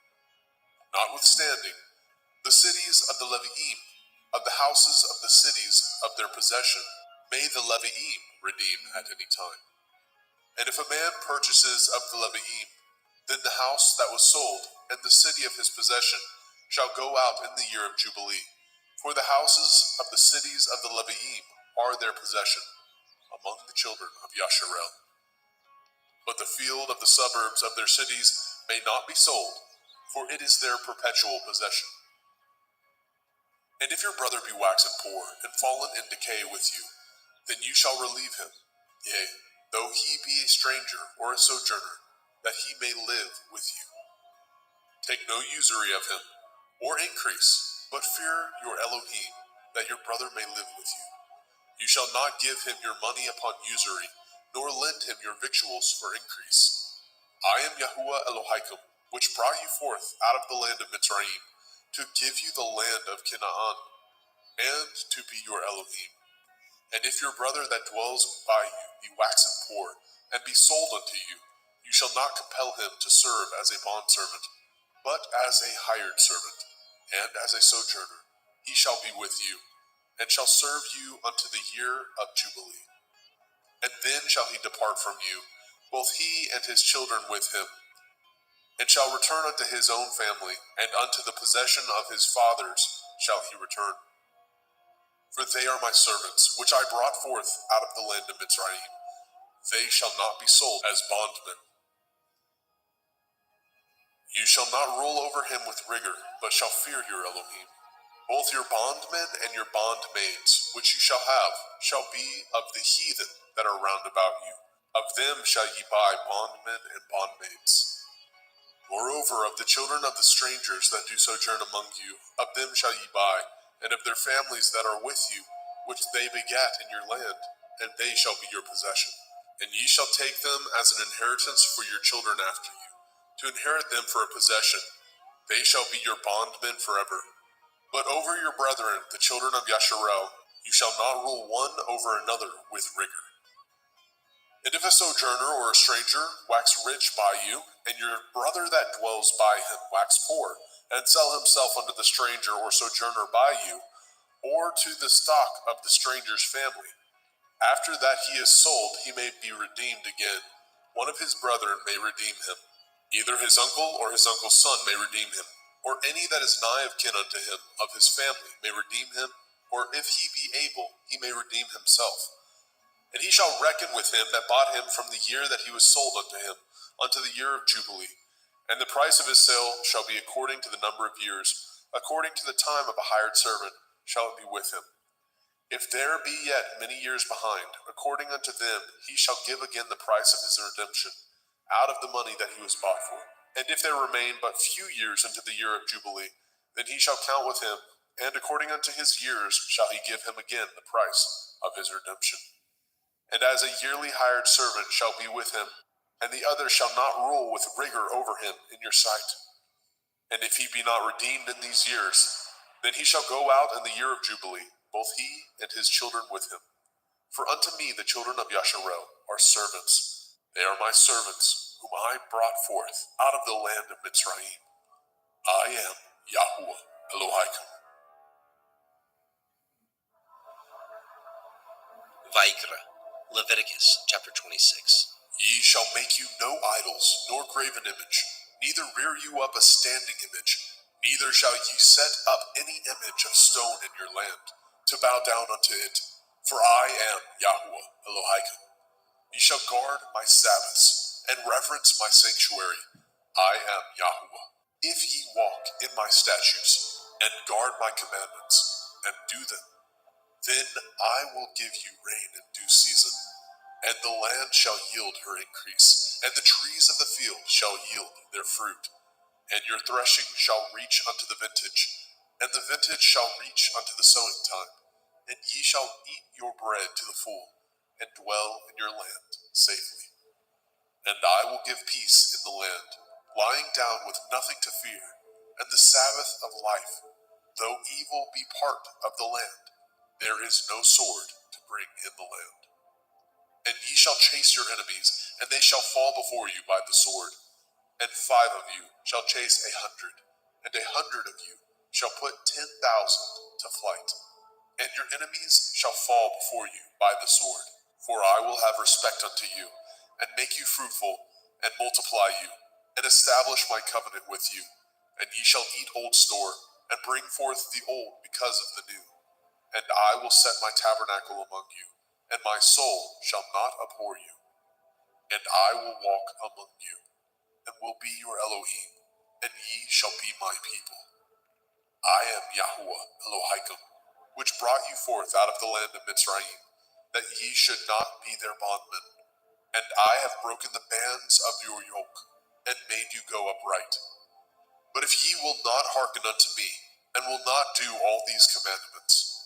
Notwithstanding, the cities of the Leviim, of the houses of the cities of their possession, may the Leviim redeem at any time. And if a man purchases of the Leviim, then the house that was sold and the city of his possession shall go out in the year of Jubilee. For the houses of the cities of the Leviim are their possession among the children of Yasharel. But the field of the suburbs of their cities may not be sold, for it is their perpetual possession. And if your brother be waxen poor and fallen in decay with you, then you shall relieve him, yea, though he be a stranger or a sojourner, that he may live with you. Take no usury of him, or increase, but fear your Elohim, that your brother may live with you. You shall not give him your money upon usury, nor lend him your victuals for increase. I am Yahuwah Elohaikum, which brought you forth out of the land of Mitzrayim, to give you the land of Canaan. and to be your Elohim. And if your brother that dwells by you be waxen poor, and be sold unto you, you shall not compel him to serve as a bondservant, but as a hired servant, and as a sojourner. He shall be with you, and shall serve you unto the year of Jubilee. And then shall he depart from you, both he and his children with him, and shall return unto his own family, and unto the possession of his fathers shall he return. For they are my servants, which I brought forth out of the land of Mitzrayim. They shall not be sold as bondmen. You shall not rule over him with rigor, but shall fear your Elohim. Both your bondmen and your bondmaids, which you shall have, shall be of the heathen that are round about you. Of them shall ye buy bondmen and bondmaids. Moreover, of the children of the strangers that do sojourn among you, of them shall ye buy, and of their families that are with you, which they begat in your land, and they shall be your possession. And ye shall take them as an inheritance for your children after you, to inherit them for a possession. They shall be your bondmen forever. But over your brethren, the children of Yasharel, you shall not rule one over another with rigor. And if a sojourner or a stranger wax rich by you, and your brother that dwells by him wax poor, and sell himself unto the stranger or sojourner by you, or to the stock of the stranger's family, after that he is sold, he may be redeemed again. One of his brethren may redeem him. Either his uncle or his uncle's son may redeem him, or any that is nigh of kin unto him of his family may redeem him, or if he be able, he may redeem himself. And he shall reckon with him that bought him from the year that he was sold unto him, unto the year of Jubilee. And the price of his sale shall be according to the number of years, according to the time of a hired servant shall it be with him. If there be yet many years behind, according unto them he shall give again the price of his redemption, out of the money that he was bought for. And if there remain but few years unto the year of Jubilee, then he shall count with him, and according unto his years shall he give him again the price of his redemption. And as a yearly hired servant shall be with him, and the other shall not rule with rigor over him in your sight. And if he be not redeemed in these years, then he shall go out in the year of Jubilee, both he and his children with him. For unto me the children of Yasharel are servants. They are my servants, whom I brought forth out of the land of Mitzrayim. I am Yahuwah Elohaikum. Vaikra, Leviticus chapter 26. Ye shall make you no idols, nor graven image, neither rear you up a standing image, neither shall ye set up any image of stone in your land, to bow down unto it. For I am Yahuwah Elohaikum. Ye shall guard my Sabbaths, and reverence my sanctuary. I am Yahuwah. If ye walk in my statutes, and guard my commandments, and do them, then I will give you rain in due season, and the land shall yield her increase, and the trees of the field shall yield their fruit. And your threshing shall reach unto the vintage, and the vintage shall reach unto the sowing time, and ye shall eat your bread to the full, and dwell in your land safely. And I will give peace in the land, lying down with nothing to fear, and the Sabbath of life. Though evil be part of the land, there is no sword to bring in the land. And ye shall chase your enemies, and they shall fall before you by the sword. And 5 of you shall chase 100, and 100 of you shall put 10,000 to flight. And your enemies shall fall before you by the sword. For I will have respect unto you, and make you fruitful, and multiply you, and establish my covenant with you. And ye shall eat old store, and bring forth the old because of the new. And I will set my tabernacle among you, and my soul shall not abhor you. And I will walk among you, and will be your Elohim, and ye shall be my people. I am Yahuwah Elohaikum, which brought you forth out of the land of Mitzrayim, that ye should not be their bondmen. And I have broken the bands of your yoke, and made you go upright. But if ye will not hearken unto me, and will not do all these commandments,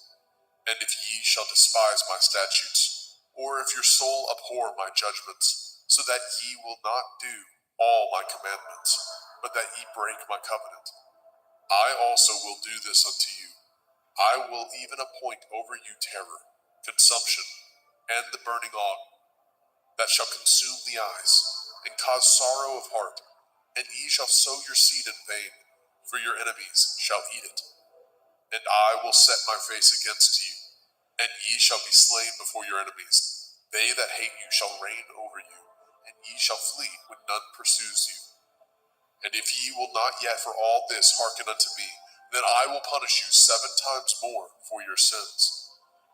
and if ye shall despise my statutes, or if your soul abhor my judgments, so that ye will not do all my commandments, but that ye break my covenant, I also will do this unto you. I will even appoint over you terror, consumption, and the burning ague, that shall consume the eyes, and cause sorrow of heart, and ye shall sow your seed in vain, for your enemies shall eat it. And I will set my face against you, and ye shall be slain before your enemies. They that hate you shall reign over you, and ye shall flee when none pursues you. And if ye will not yet for all this hearken unto me, then I will punish you 7 times more for your sins.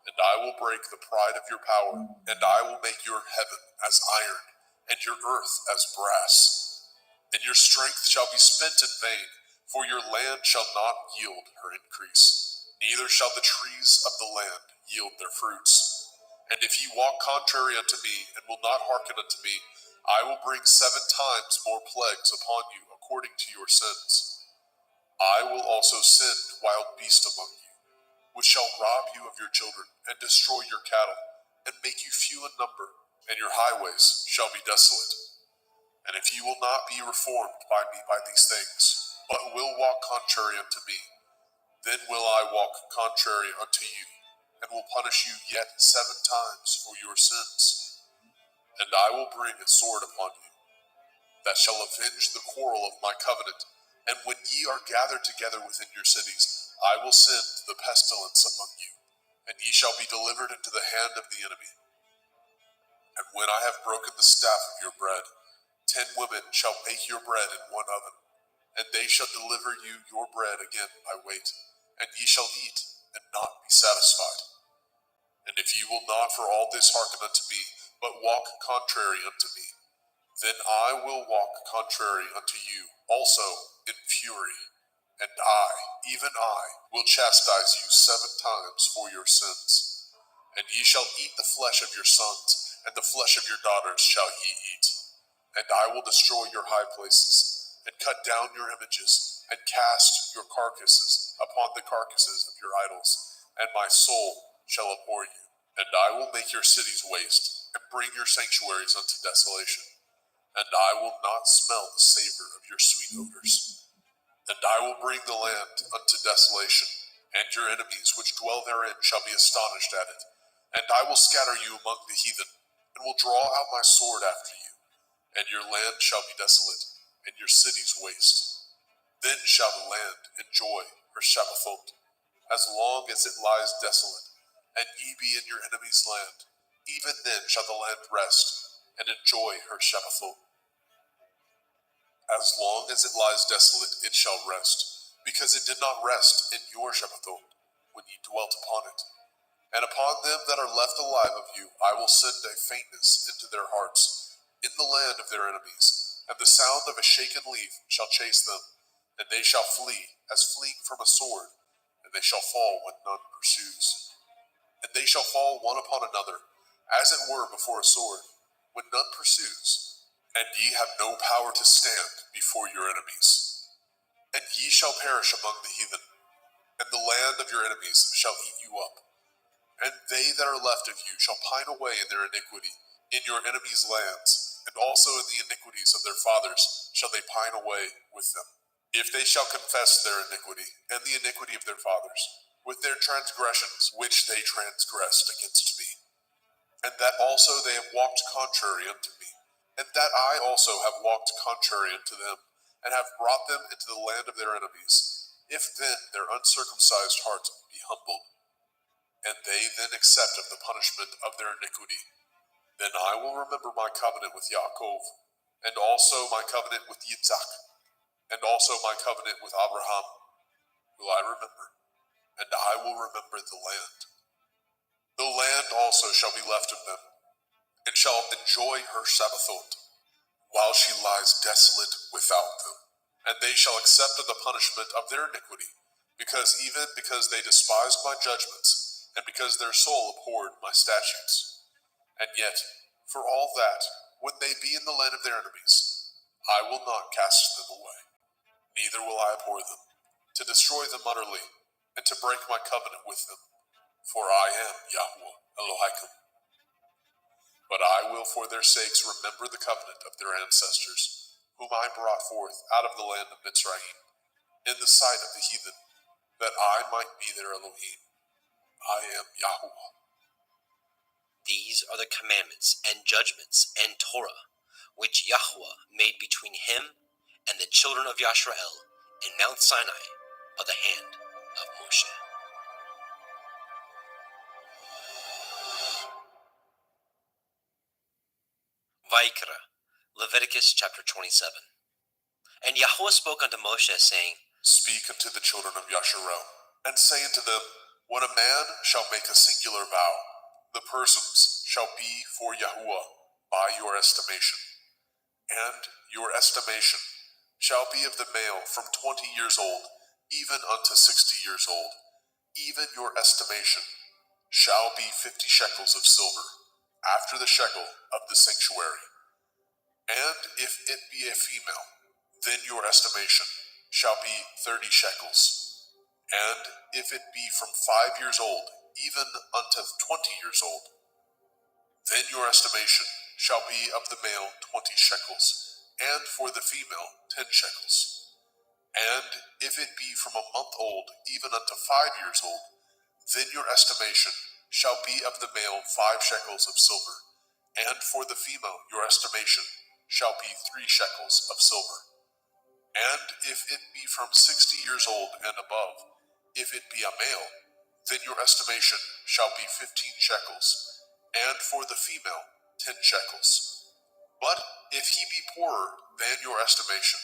And I will break the pride of your power, and I will make your heaven as iron, and your earth as brass. And your strength shall be spent in vain, for your land shall not yield her increase, neither shall the trees of the land yield their fruits. And if ye walk contrary unto me, and will not hearken unto me, I will bring 7 times more plagues upon you according to your sins. I will also send wild beasts among you, which shall rob you of your children, and destroy your cattle, and make you few in number, and your highways shall be desolate. And if ye will not be reformed by me by these things, but will walk contrary unto me, then will I walk contrary unto you, and will punish you yet 7 times for your sins. And I will bring a sword upon you, that shall avenge the quarrel of my covenant. And when ye are gathered together within your cities, I will send the pestilence among you, and ye shall be delivered into the hand of the enemy. And when I have broken the staff of your bread, 10 women shall bake your bread in one oven, and they shall deliver you your bread again by weight, and ye shall eat and not be satisfied. And if ye will not for all this hearken unto me, but walk contrary unto me, then I will walk contrary unto you also in fury, and I, even I, will chastise you 7 times for your sins. And ye shall eat the flesh of your sons, and the flesh of your daughters shall ye eat. And I will destroy your high places, and cut down your images, and cast your carcasses upon the carcasses of your idols, and my soul shall abhor you. And I will make your cities waste, and bring your sanctuaries unto desolation. And I will not smell the savor of your sweet odors. And I will bring the land unto desolation, and your enemies which dwell therein shall be astonished at it. And I will scatter you among the heathen, and will draw out my sword after you, and your land shall be desolate, and your cities waste. Then shall the land enjoy her Shabbathot, as long as it lies desolate, and ye be in your enemy's land. Even then shall the land rest, and enjoy her Shabbathot. As long as it lies desolate, it shall rest, because it did not rest in your Shabbathot, when ye dwelt upon it. And upon them that are left alive of you, I will send a faintness into their hearts, in the land of their enemies, and the sound of a shaken leaf shall chase them, and they shall flee as fleeing from a sword, and they shall fall when none pursues. And they shall fall one upon another, as it were before a sword, when none pursues. And ye have no power to stand before your enemies. And ye shall perish among the heathen, and the land of your enemies shall eat you up. And they that are left of you shall pine away in their iniquity, in your enemies' lands, and also in the iniquities of their fathers shall they pine away with them. If they shall confess their iniquity, and the iniquity of their fathers, with their transgressions which they transgressed against me, and that also they have walked contrary unto me, and that I also have walked contrary unto them, and have brought them into the land of their enemies, if then their uncircumcised heart be humbled, and they then accept of the punishment of their iniquity, then I will remember my covenant with Yaakov, and also my covenant with Yitzhak, and also my covenant with Abraham will I remember, and I will remember the land. The land also shall be left of them, and shall enjoy her Shabbathot, while she lies desolate without them. And they shall accept of the punishment of their iniquity, because they despised my judgments, and because their soul abhorred my statutes. And yet, for all that, when they be in the land of their enemies, I will not cast them away, neither will I abhor them, to destroy them utterly, and to break my covenant with them. For I am Yahweh Elohim. But I will for their sakes remember the covenant of their ancestors, whom I brought forth out of the land of Mitzrayim, in the sight of the heathen, that I might be their Elohim. I am Yahuwah. These are the commandments and judgments and Torah, which Yahuwah made between him and the children of Yasharel in Mount Sinai by the hand of Moshe. Vayikra, Leviticus chapter 27. And Yahuwah spoke unto Moshe, saying, Speak unto the children of Yasharel, and say unto them, When a man shall make a singular vow, the persons shall be for Yahuwah by your estimation. And your estimation shall be of the male from 20 years old, even unto 60 years old. Even your estimation shall be 50 shekels of silver, after the shekel of the sanctuary. And if it be a female, then your estimation shall be 30 shekels. And if it be from 5 years old, even unto 20 years old, then your estimation shall be of the male 20 shekels, and for the female 10 shekels. And if it be from a month old, even unto 5 years old, then your estimation shall be of the male 5 shekels of silver, and for the female your estimation shall be 3 shekels of silver. And if it be from 60 years old and above, if it be a male, then your estimation shall be 15 shekels, and for the female 10 shekels. But if he be poorer than your estimation,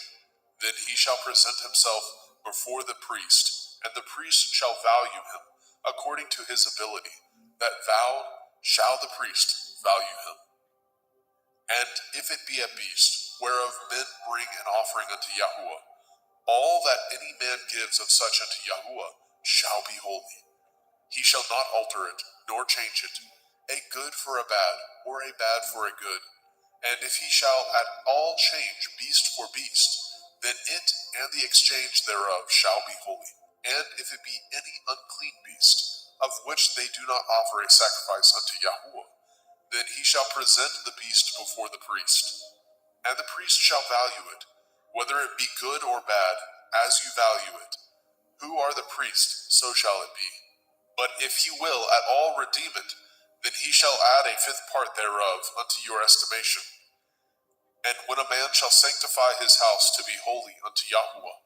then he shall present himself before the priest, and the priest shall value him according to his ability. That vowed shall the priest value him. And if it be a beast, whereof men bring an offering unto Yahuwah, all that any man gives of such unto Yahuwah shall be holy. He shall not alter it, nor change it, a good for a bad, or a bad for a good. And if he shall at all change beast for beast, then it and the exchange thereof shall be holy. And if it be any unclean beast, of which they do not offer a sacrifice unto Yahuwah, then he shall present the beast before the priest. And the priest shall value it, whether it be good or bad, as you value it. Who are the priest, so shall it be. But if he will at all redeem it, then he shall add a 5th part thereof unto your estimation. And when a man shall sanctify his house to be holy unto Yahuwah,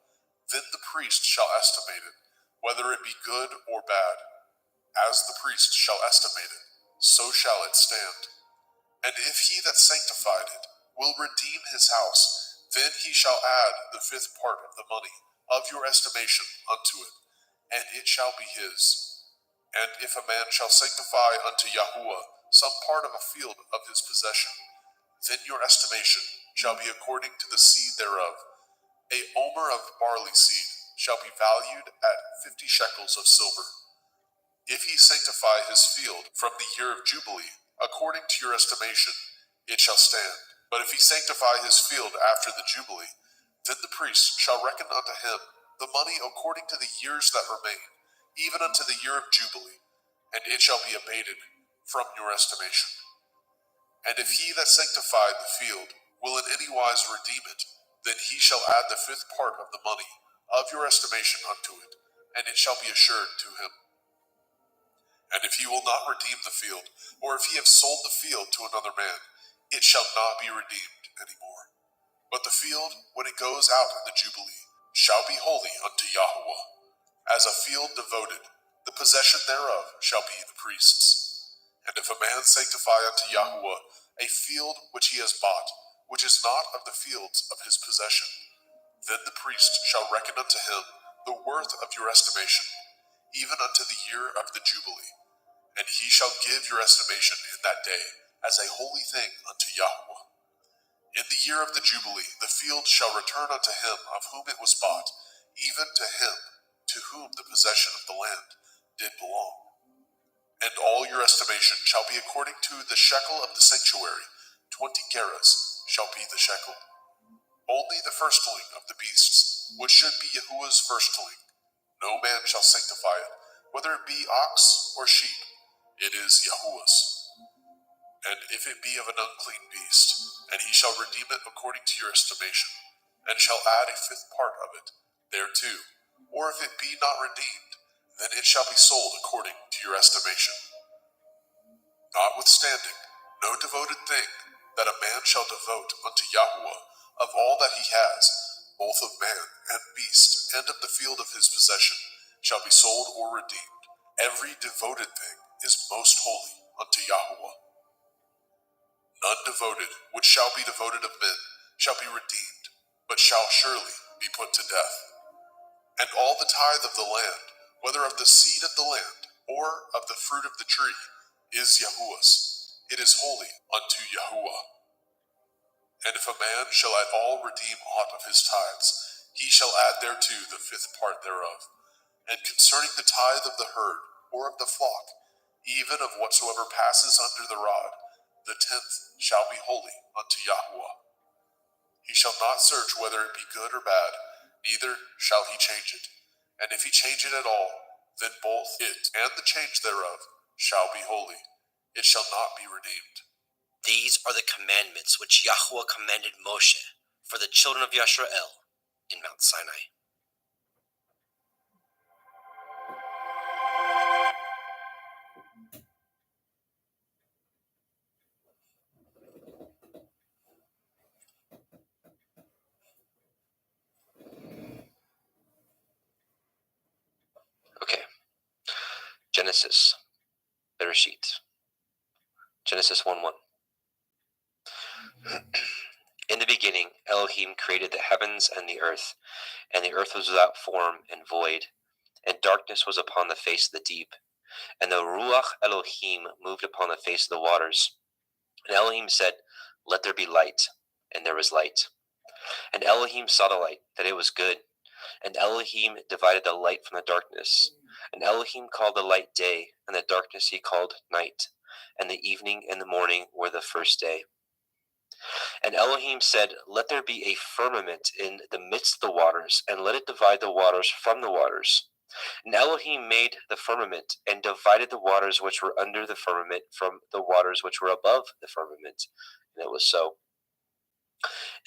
then the priest shall estimate it, whether it be good or bad. As the priest shall estimate it, so shall it stand. And if he that sanctified it will redeem his house, then he shall add the 5th part of the money of your estimation unto it, and it shall be his. And if a man shall sanctify unto Yahuwah some part of a field of his possession, then your estimation shall be according to the seed thereof. A omer of barley seed shall be valued at 50 shekels of silver. If he sanctify his field from the year of Jubilee, according to your estimation, it shall stand. But if he sanctify his field after the Jubilee, then the priest shall reckon unto him the money according to the years that remain, even unto the year of Jubilee, and it shall be abated from your estimation. And if he that sanctified the field will in any wise redeem it, then he shall add the 5th part of the money of your estimation unto it, and it shall be assured to him. And if he will not redeem the field, or if he have sold the field to another man, it shall not be redeemed any more. But the field, when it goes out in the Jubilee, shall be holy unto Yahuwah. As a field devoted, the possession thereof shall be the priest's. And if a man sanctify unto Yahuwah a field which he has bought, which is not of the fields of his possession, then the priest shall reckon unto him the worth of your estimation, even unto the year of the Jubilee. And he shall give your estimation in that day as a holy thing unto Yahuwah. In the year of the Jubilee, the field shall return unto him of whom it was bought, even to him to whom the possession of the land did belong. And all your estimation shall be according to the shekel of the sanctuary. 20 gerahs shall be the shekel. Only the firstling of the beasts, which should be Yahuwah's firstling, no man shall sanctify it, whether it be ox or sheep. It is Yahuwah's. And if it be of an unclean beast, and he shall redeem it according to your estimation, and shall add a 5th part of it thereto, or if it be not redeemed, then it shall be sold according to your estimation. Notwithstanding, no devoted thing that a man shall devote unto Yahweh of all that he has, both of man and beast, and of the field of his possession, shall be sold or redeemed. Every devoted thing is most holy unto Yahweh. None devoted which shall be devoted of men shall be redeemed, but shall surely be put to death. And all the tithe of the land, whether of the seed of the land, or of the fruit of the tree, is Yahuwah's. It is holy unto Yahuwah. And if a man shall at all redeem aught of his tithes, he shall add thereto the fifth part thereof. And concerning the tithe of the herd, or of the flock, even of whatsoever passes under the rod, the tenth shall be holy unto Yahuwah. He shall not search whether it be good or bad, neither shall he change it. And if he change it at all, then both it and the change thereof shall be holy. It shall not be redeemed. These are the commandments which Yahweh commanded Moshe for the children of Yisrael in Mount Sinai. Okay, Genesis, Bereshit, Genesis 1:1. In the beginning, Elohim created the heavens and the earth was without form and void, and darkness was upon the face of the deep, and the Ruach Elohim moved upon the face of the waters. And Elohim said, "Let there be light," and there was light. And Elohim saw the light, that it was good. And Elohim divided the light from the darkness. And Elohim called the light day, and the darkness he called night. And the evening and the morning were the first day. And Elohim said, "Let there be a firmament in the midst of the waters, and let it divide the waters from the waters." And Elohim made the firmament, and divided the waters which were under the firmament from the waters which were above the firmament. And it was so.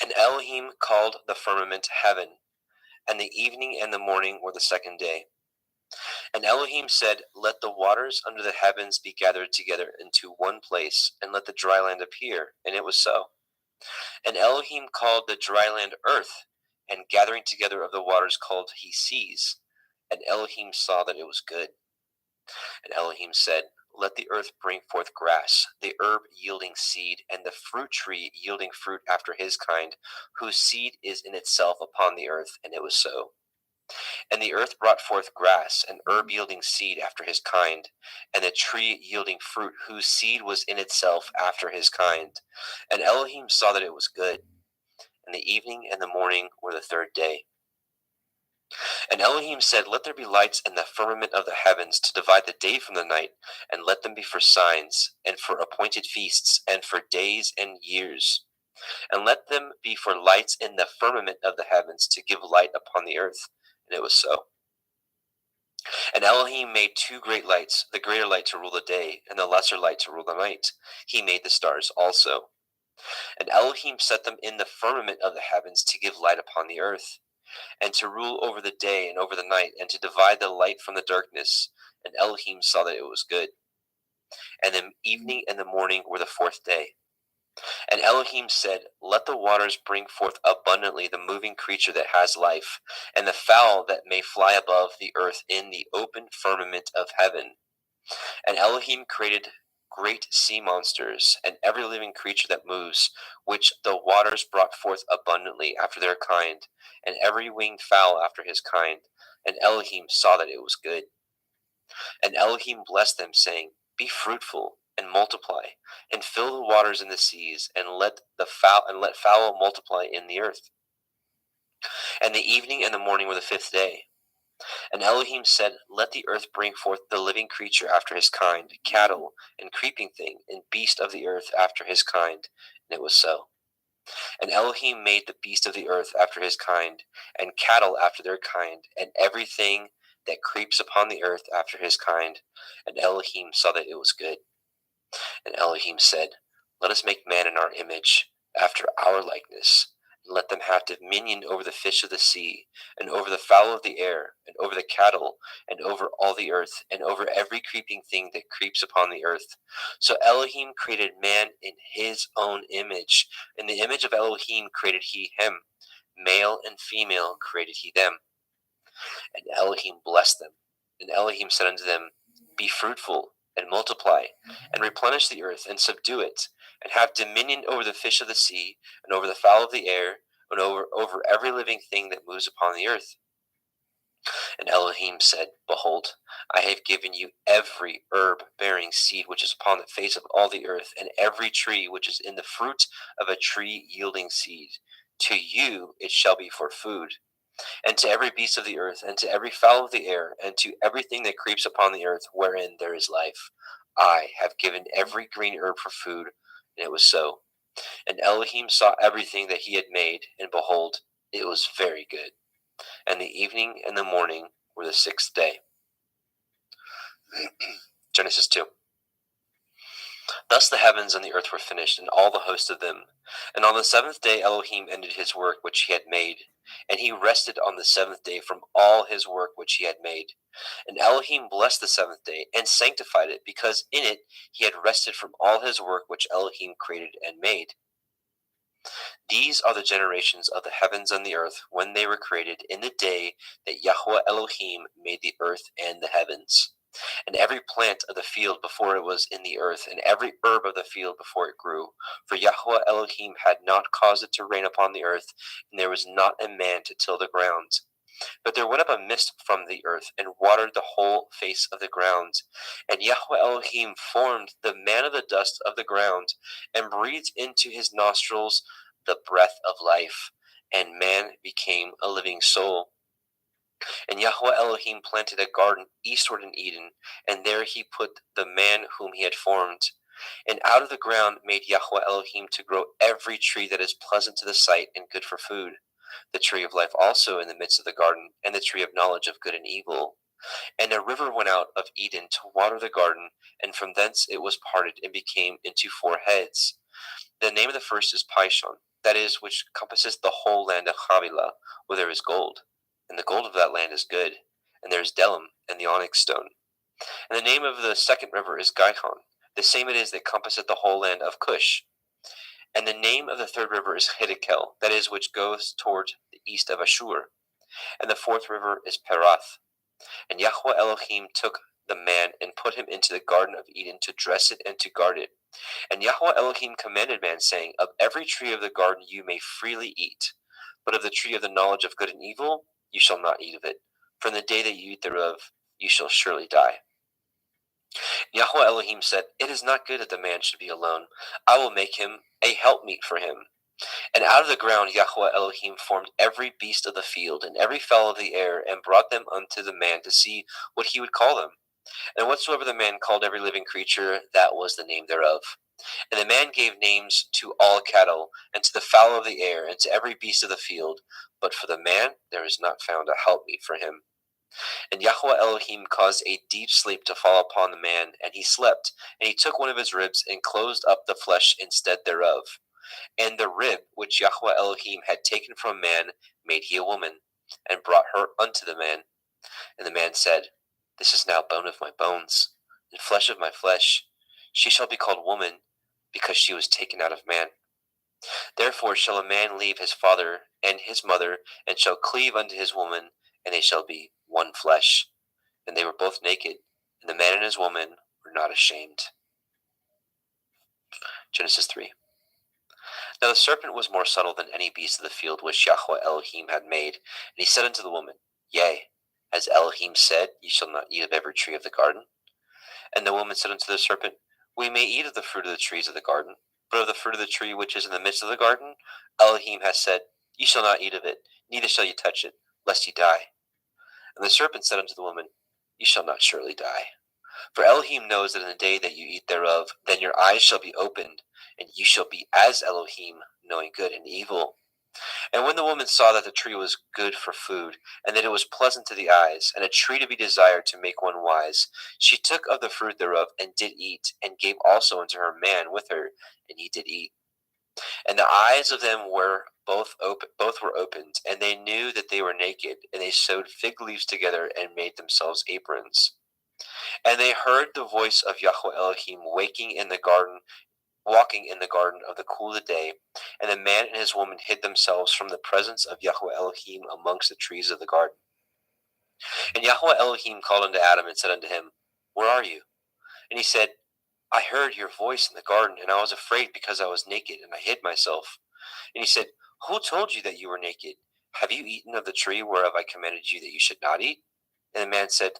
And Elohim called the firmament heaven, and the evening and the morning were the second day. And Elohim said, "Let the waters under the heavens be gathered together into one place, and let the dry land appear." And it was so. And Elohim called the dry land earth, and gathering together of the waters called he seas. And Elohim saw that it was good. And Elohim said, "Let the earth bring forth grass, the herb yielding seed, and the fruit tree yielding fruit after his kind, whose seed is in itself upon the earth." And it was so. And the earth brought forth grass, and herb yielding seed after his kind, and the tree yielding fruit, whose seed was in itself after his kind. And Elohim saw that it was good. And the evening and the morning were the third day. And Elohim said, "Let there be lights in the firmament of the heavens to divide the day from the night, and let them be for signs, and for appointed feasts, and for days and years. And let them be for lights in the firmament of the heavens to give light upon the earth." And it was so. And Elohim made two great lights, the greater light to rule the day, and the lesser light to rule the night. He made the stars also. And Elohim set them in the firmament of the heavens to give light upon the earth, and to rule over the day and over the night, and to divide the light from the darkness. And Elohim saw that it was good. And the evening and the morning were the fourth day. And Elohim said, "Let the waters bring forth abundantly the moving creature that has life, and the fowl that may fly above the earth in the open firmament of heaven." And Elohim created great sea monsters, and every living creature that moves, which the waters brought forth abundantly after their kind, and every winged fowl after his kind. And Elohim saw that it was good. And Elohim blessed them, saying, "Be fruitful and multiply, and fill the waters in the seas, and let fowl multiply in the earth." And the evening and the morning were the fifth day. And Elohim said, "Let the earth bring forth the living creature after his kind, cattle, and creeping thing, and beast of the earth after his kind." And it was so. And Elohim made the beast of the earth after his kind, and cattle after their kind, and everything that creeps upon the earth after his kind. And Elohim saw that it was good. And Elohim said, "Let us make man in our image, after our likeness, and let them have dominion over the fish of the sea, and over the fowl of the air, and over the cattle, and over all the earth, and over every creeping thing that creeps upon the earth. So Elohim created man in his own image. In the image of Elohim created he him. Male and female created he them. And Elohim blessed them. And Elohim said unto them, Be fruitful, and multiply, and replenish the earth, and subdue it, and have dominion over the fish of the sea, and over the fowl of the air, and over every living thing that moves upon the earth. And Elohim said, Behold, I have given you every herb bearing seed which is upon the face of all the earth, and every tree which is in the fruit of a tree yielding seed. To you it shall be for food. And to every beast of the earth, and to every fowl of the air, and to everything that creeps upon the earth, wherein there is life, I have given every green herb for food. And it was so. And Elohim saw everything that he had made, and behold, it was very good. And the evening and the morning were the sixth day. Genesis 2. Thus the heavens and the earth were finished, and all the host of them. And on the seventh day Elohim ended his work which he had made, and he rested on the seventh day from all his work which he had made. And Elohim blessed the seventh day, and sanctified it, because in it he had rested from all his work which Elohim created and made. These are the generations of the heavens and the earth, when they were created, in the day that Yahweh Elohim made the earth and the heavens. And every plant of the field before it was in the earth, and every herb of the field before it grew. For Yahweh Elohim had not caused it to rain upon the earth, and there was not a man to till the ground. But there went up a mist from the earth, and watered the whole face of the ground. And Yahweh Elohim formed the man of the dust of the ground, and breathed into his nostrils the breath of life, and man became a living soul. And Yahweh Elohim planted a garden eastward in Eden, and there he put the man whom he had formed. And out of the ground made Yahweh Elohim to grow every tree that is pleasant to the sight and good for food, the tree of life also in the midst of the garden, and the tree of knowledge of good and evil. And a river went out of Eden to water the garden, and from thence it was parted and became into four heads. The name of the first is Pishon, that is, which compasseth the whole land of Havilah, where there is gold. And the gold of that land is good, and there is Delim and the onyx stone. And the name of the second river is Gihon, the same it is that compasseth the whole land of Cush. And the name of the third river is Hiddekel, that is, which goes toward the east of Ashur. And the fourth river is Perath. And Yahweh Elohim took the man and put him into the garden of Eden to dress it and to guard it. And Yahweh Elohim commanded man, saying, Of every tree of the garden you may freely eat, but of the tree of the knowledge of good and evil you shall not eat of it. From the day that you eat thereof you shall surely die. Yahweh Elohim said, It is not good that the man should be alone. I will make him a helpmeet for him. And out of the ground Yahweh Elohim formed every beast of the field, and every fowl of the air, and brought them unto the man to see what he would call them. And whatsoever the man called every living creature, that was the name thereof. And the man gave names to all cattle, and to the fowl of the air, and to every beast of the field. But for the man there is not found a helpmeet for him. And Yahweh Elohim caused a deep sleep to fall upon the man, and he slept. And he took one of his ribs, and closed up the flesh instead thereof. And the rib which Yahweh Elohim had taken from man made he a woman, and brought her unto the man. And the man said, This is now bone of my bones, and flesh of my flesh. She shall be called woman, because she was taken out of man. Therefore shall a man leave his father and his mother, and shall cleave unto his woman, and they shall be one flesh. And they were both naked, and the man and his woman were not ashamed. Genesis 3. Now the serpent was more subtle than any beast of the field which Yahweh Elohim had made. And he said unto the woman, Yea, as Elohim said, Ye shall not eat of every tree of the garden. And the woman said unto the serpent, We may eat of the fruit of the trees of the garden, but of the fruit of the tree which is in the midst of the garden, Elohim hath said, Ye shall not eat of it, neither shall ye touch it, lest ye die. And the serpent said unto the woman, Ye shall not surely die. For Elohim knows that in the day that you eat thereof, then your eyes shall be opened, and you shall be as Elohim, knowing good and evil. And when the woman saw that the tree was good for food, and that it was pleasant to the eyes, and a tree to be desired to make one wise, she took of the fruit thereof, and did eat, and gave also unto her man with her, and he did eat. And the eyes of them were both were opened, and they knew that they were naked, and they sewed fig leaves together and made themselves aprons. And they heard the voice of Yahweh Elohim walking in the garden of the cool of the day, and the man and his woman hid themselves from the presence of Yahweh Elohim amongst the trees of the garden. And Yahweh Elohim called unto Adam and said unto him, Where are you? And he said, I heard your voice in the garden, and I was afraid because I was naked, and I hid myself. And he said, Who told you that you were naked? Have you eaten of the tree whereof I commanded you that you should not eat? And the man said,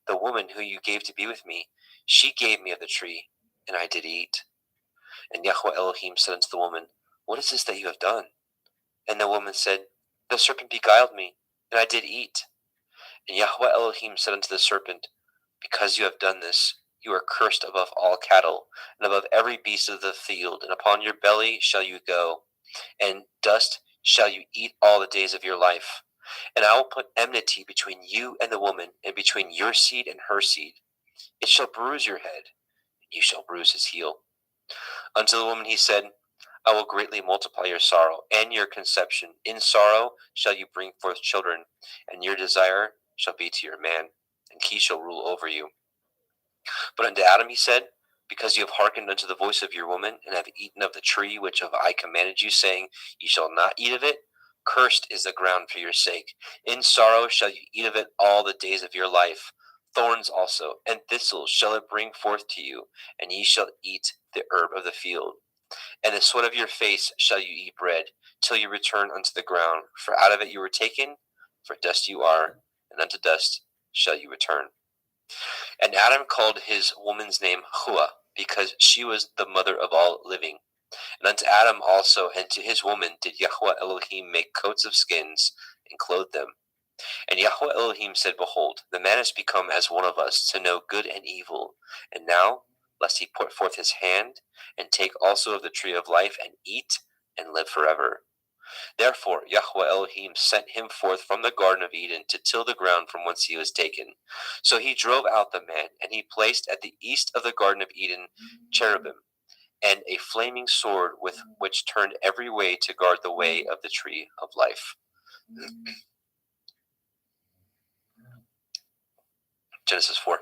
The woman who you gave to be with me, she gave me of the tree, and I did eat. And Yahweh Elohim said unto the woman, What is this that you have done? And the woman said, The serpent beguiled me, and I did eat. And Yahweh Elohim said unto the serpent, Because you have done this, you are cursed above all cattle, and above every beast of the field, and upon your belly shall you go, and dust shall you eat all the days of your life. And I will put enmity between you and the woman, and between your seed and her seed. It shall bruise your head, and you shall bruise his heel. Unto the woman he said, I will greatly multiply your sorrow and your conception. In sorrow shall you bring forth children, and your desire shall be to your man, and he shall rule over you. But unto Adam he said, Because you have hearkened unto the voice of your woman, and have eaten of the tree which of I commanded you, saying, Ye shall not eat of it, cursed is the ground for your sake. In sorrow shall you eat of it all the days of your life. Thorns also and thistles shall it bring forth to you, and ye shall eat the herb of the field. And the sweat of your face shall you eat bread, till you return unto the ground. For out of it you were taken, for dust you are, and unto dust shall you return. And Adam called his woman's name Hua, because she was the mother of all living. And unto Adam also and to his woman did Yahweh Elohim make coats of skins, and clothe them. And Yahweh Elohim said, Behold, the man is become as one of us, to know good and evil. And now, lest he put forth his hand, and take also of the tree of life, and eat, and live forever. Therefore Yahweh Elohim sent him forth from the Garden of Eden to till the ground from whence he was taken. So he drove out the man, and he placed at the east of the Garden of Eden cherubim, and a flaming sword with which turned every way to guard the way of the tree of life. Genesis 4.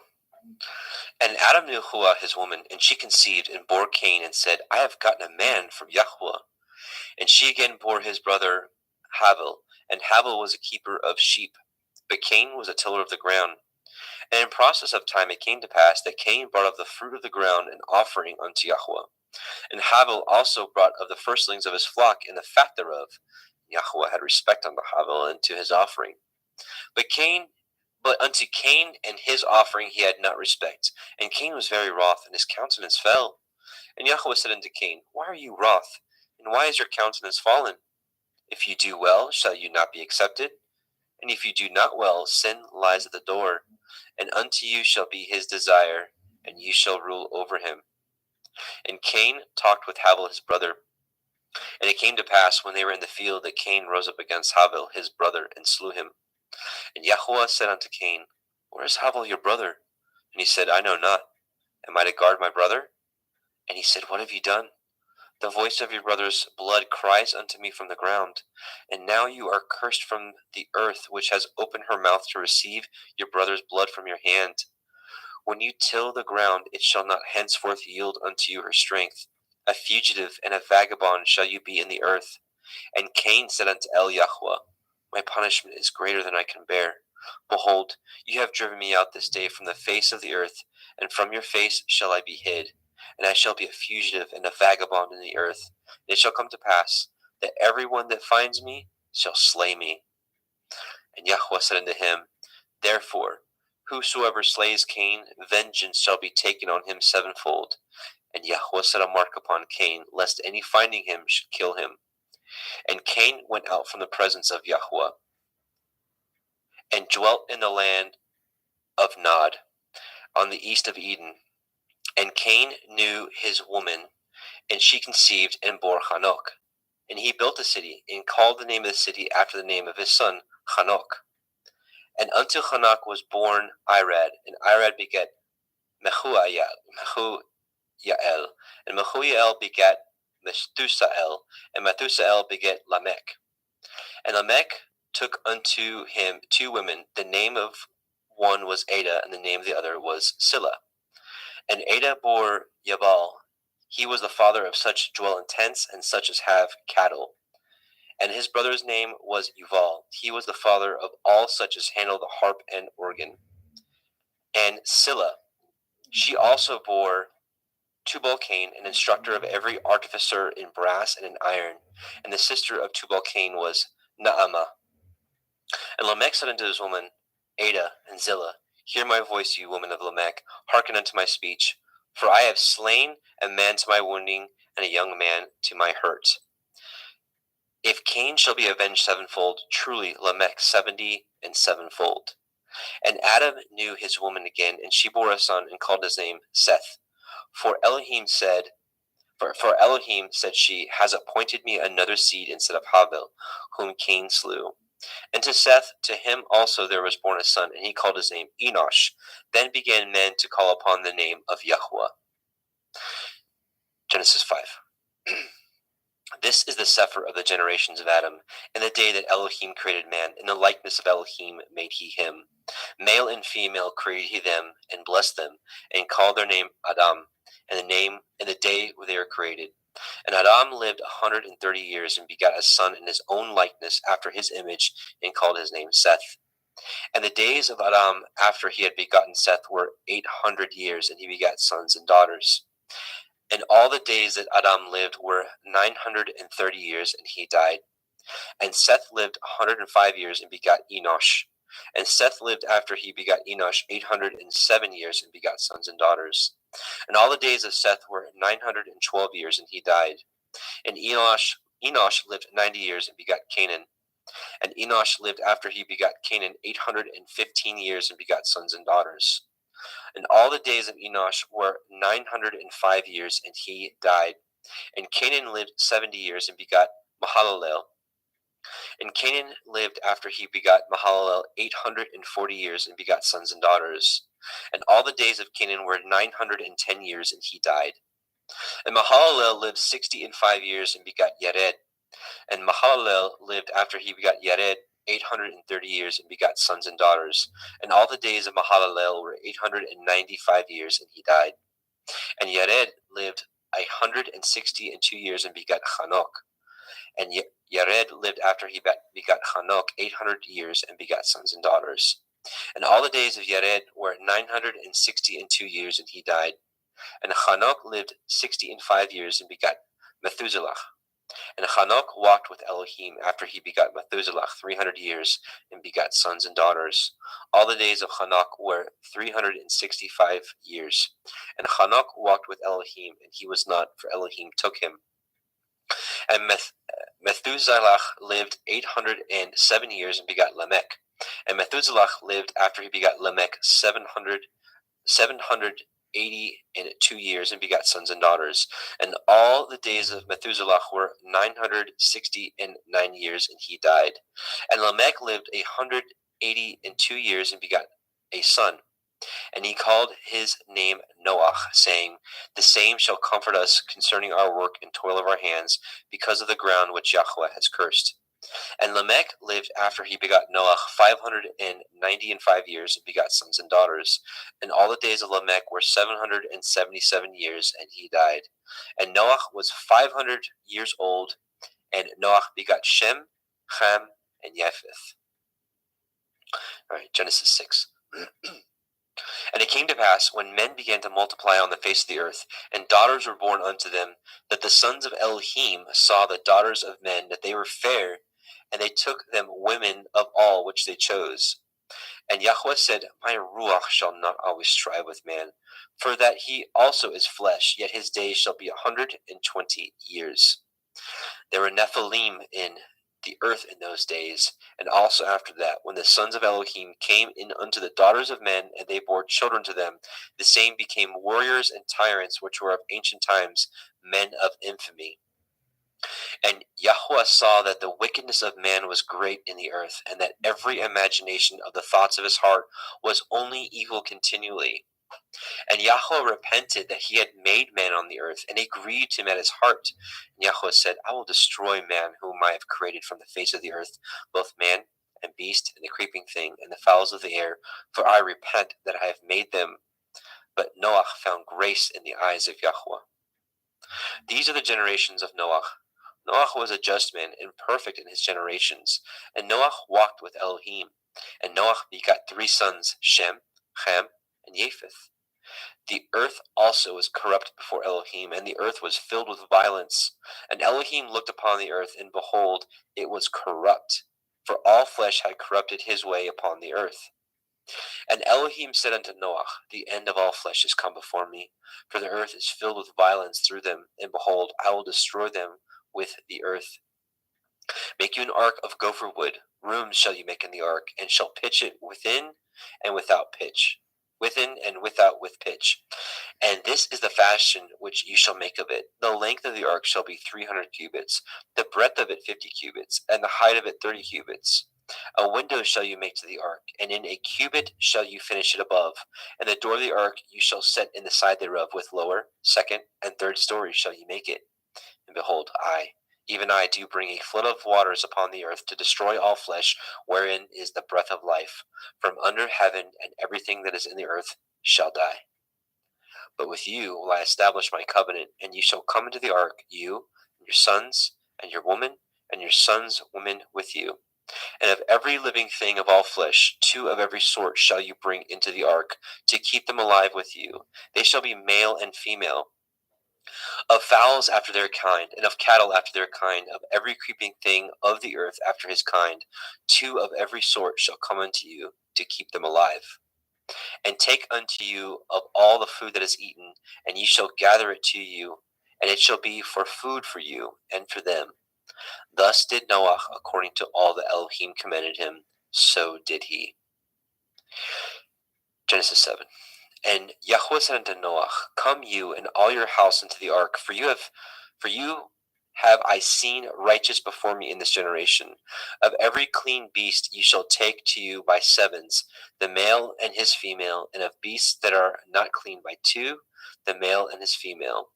And Adam knew Hua his woman, and she conceived and bore Cain, and said, I have gotten a man from Yahweh. And she again bore his brother Havel, and Havel was a keeper of sheep, but Cain was a tiller of the ground. And in process of time it came to pass that Cain brought of the fruit of the ground an offering unto Yahweh. And Havel also brought of the firstlings of his flock and the fat thereof. Yahweh had respect unto Havel and to his offering. But unto Cain and his offering he had not respect. And Cain was very wroth, and his countenance fell. And Yahweh said unto Cain, Why are you wroth? And why is your countenance fallen? If you do well, shall you not be accepted? And if you do not well, sin lies at the door. And unto you shall be his desire, and you shall rule over him. And Cain talked with Havel his brother. And it came to pass, when they were in the field, that Cain rose up against Havel his brother, and slew him. And Yahweh said unto Cain, Where is Havel your brother? And he said, I know not. Am I to guard my brother? And he said, What have you done? The voice of your brother's blood cries unto me from the ground. And now you are cursed from the earth, which has opened her mouth to receive your brother's blood from your hand. When you till the ground, it shall not henceforth yield unto you her strength. A fugitive and a vagabond shall you be in the earth. And Cain said unto Yahweh, My punishment is greater than I can bear. Behold, you have driven me out this day from the face of the earth, and from your face shall I be hid. And I shall be a fugitive and a vagabond in the earth. And it shall come to pass that every one that finds me shall slay me. And Yahweh said unto him, Therefore, whosoever slays Cain, vengeance shall be taken on him sevenfold. And Yahweh set a mark upon Cain, lest any finding him should kill him. And Cain went out from the presence of Yahweh, and dwelt in the land of Nod, on the east of Eden. And Cain knew his woman, and she conceived and bore Hanok. And he built a city, and called the name of the city after the name of his son, Hanok. And unto Hanok was born Irad, and Irad begat Mehujael, and Mehujael begat Methusael, and Methusael begat Lamech. And Lamech took unto him 2 women. The name of one was Ada, and the name of the other was Silla. And Ada bore Yabal. He was the father of such as dwell in tents, and such as have cattle. And his brother's name was Yuval. He was the father of all such as handle the harp and organ. And Silla, she also bore Tubal-Cain, an instructor of every artificer in brass and in iron. And the sister of Tubal-Cain was Naamah. And Lamech said unto his woman, Ada and Zillah, hear my voice, you women of Lamech, hearken unto my speech. For I have slain a man to my wounding, and a young man to my hurt. If Cain shall be avenged 7-fold, truly Lamech 70 and 7-fold. And Adam knew his woman again, and she bore a son, and called his name Seth. For Elohim said she, has appointed me another seed instead of Havel, whom Cain slew. And to Seth, to him also there was born a son, and he called his name Enosh. Then began men to call upon the name of Yahweh. Genesis 5. This is the Sefer of the generations of Adam. In the day that Elohim created man, in the likeness of Elohim made he him. Male and female created he them, and blessed them, and called their name Adam, and the day they were created. And Adam lived 130 years, and begat a son in his own likeness after his image, and called his name Seth. And the days of Adam after he had begotten Seth were 800 years, and he begat sons and daughters. And all the days that Adam lived were 930 years, and he died. And Seth lived 105 years, and begot Enosh. And Seth lived after he begot Enosh 807 years, and begot sons and daughters. And all the days of Seth were 912 years, and he died. And Enosh lived 90 years, and begot Canaan. And Enosh lived after he begot Canaan 815 years, and begot sons and daughters. And all the days of Enosh were 905 years, and he died. And Canaan lived 70 years, and begot Mahalalel. And Canaan lived after he begot Mahalalel 840 years, and begot sons and daughters. And all the days of Canaan were 910 years, and he died. And Mahalalel lived 65 years, and begot Yared. And Mahalalel lived after he begot Yared 830 years, and begot sons and daughters. And all the days of Mahalalel were 895 years, and he died. And Yared lived 162 years, and begot Hanok. And Yared lived after he begot Hanok 800 years, and begot sons and daughters. And all the days of Yared were 962 years, and he died. And Hanok lived 65 years, and begot Methuselah. And Hanok walked with Elohim after he begot Methuselah 300 years, and begot sons and daughters. All the days of Hanok were 365 years. And Hanok walked with Elohim, and he was not, for Elohim took him. And Methuselah lived 807 years, and begot Lamech. And Methuselah lived after he begot Lamech 782 years, and begot sons and daughters. And all the days of Methuselah were 969 years, and he died. And Lamech lived 182 years, and begot a son. And he called his name Noah, saying, the same shall comfort us concerning our work and toil of our hands, because of the ground which Yahweh has cursed. And Lamech lived after he begot Noah 595 years, and begot sons and daughters. And all the days of Lamech were 777 years, and he died. And Noah was 500 years old, and Noah begot Shem, Ham, and Japheth. All right, Genesis 6. And it came to pass, when men began to multiply on the face of the earth, and daughters were born unto them, that the sons of Elohim saw the daughters of men, that they were fair, and they took them women of all which they chose. And Yahweh said, my ruach shall not always strive with man, for that he also is flesh, yet his days shall be 120 years. There were Nephilim in the earth in those days, and also after that, when the sons of Elohim came in unto the daughters of men, and they bore children to them, the same became warriors and tyrants, which were of ancient times, men of infamy. And Yahweh saw that the wickedness of man was great in the earth, and that every imagination of the thoughts of his heart was only evil continually. And Yahweh repented that he had made man on the earth, and it grieved him at his heart. And Yahweh said, I will destroy man whom I have created from the face of the earth, both man and beast, and the creeping thing, and the fowls of the air, for I repent that I have made them. But Noah found grace in the eyes of Yahweh. These are the generations of Noah. Noah was a just man and perfect in his generations. And Noah walked with Elohim. And Noah begot 3 sons, Shem, Ham, and Japheth. The earth also was corrupt before Elohim, and the earth was filled with violence. And Elohim looked upon the earth, and behold, it was corrupt, for all flesh had corrupted his way upon the earth. And Elohim said unto Noah, the end of all flesh is come before me, for the earth is filled with violence through them, and behold, I will destroy them with the earth. Make you an ark of gopher wood. Rooms shall you make in the ark, and shall pitch it within and without pitch. Within and without with pitch. And this is the fashion which you shall make of it. The length of the ark shall be 300 cubits, the breadth of it 50 cubits, and the height of it 30 cubits. A window shall you make to the ark, and in a cubit shall you finish it above. And the door of the ark you shall set in the side thereof, with lower, second, and third stories shall you make it. And behold, I, even I, do bring a flood of waters upon the earth to destroy all flesh, wherein is the breath of life. From under heaven, and everything that is in the earth shall die. But with you will I establish my covenant, and you shall come into the ark, you, and your sons, and your woman, and your sons' women with you. And of every living thing of all flesh, 2 of every sort shall you bring into the ark, to keep them alive with you. They shall be male and female. Of fowls after their kind, and of cattle after their kind, of every creeping thing of the earth after his kind, 2 of every sort shall come unto you, to keep them alive. And take unto you of all the food that is eaten, and ye shall gather it to you, and it shall be for food for you and for them. Thus did Noah according to all that Elohim commanded him, so did he. Genesis 7. And Yahweh said unto Noah, Come you and all your house into the ark, for you have I seen righteous before me in this generation. Of every clean beast ye shall take to you by 7s, the male and his female, and of beasts that are not clean by 2, the male and his female.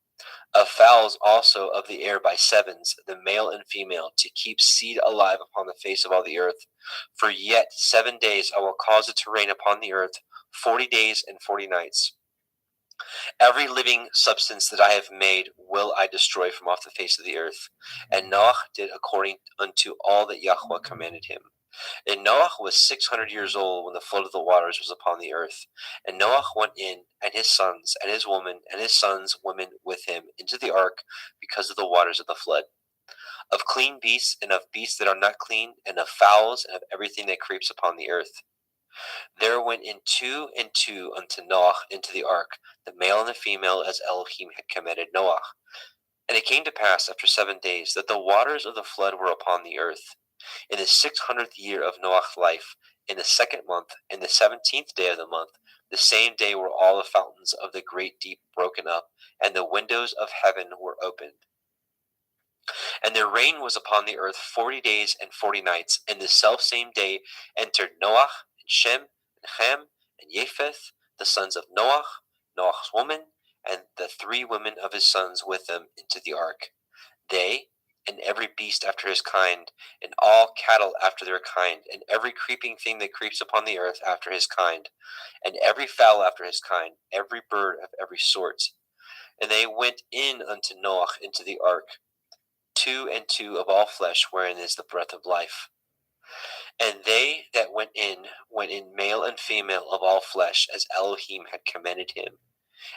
Of fowls also of the air by 7s, the male and female, to keep seed alive upon the face of all the earth. For yet 7 days I will cause it to rain upon the earth, 40 days and 40 nights. Every living substance that I have made will I destroy from off the face of the earth. And Noah did according unto all that Yahweh commanded him. And Noah was 600 years old when the flood of the waters was upon the earth. And Noah went in, and his sons, and his woman, and his sons' women with him, into the ark, because of the waters of the flood. Of clean beasts, and of beasts that are not clean, and of fowls, and of everything that creeps upon the earth. There went in 2 and 2 unto Noah into the ark, the male and the female, as Elohim had commanded Noah. And it came to pass after 7 days that the waters of the flood were upon the earth. In the 600th year of Noah's life, in the 2nd month, in the 17th day of the month, the same day were all the fountains of the great deep broken up, and the windows of heaven were opened. And there rain was upon the earth 40 days and 40 nights, and the selfsame day entered Noah, and Shem, and Ham, and Japheth, the sons of Noah, Noah's woman, and the 3 women of his sons with them into the ark. They, and every beast after his kind, and all cattle after their kind, and every creeping thing that creeps upon the earth after his kind, and every fowl after his kind, every bird of every sort. And they went in unto Noah into the ark, 2 and 2 of all flesh, wherein is the breath of life. And they that went in male and female of all flesh, as Elohim had commanded him,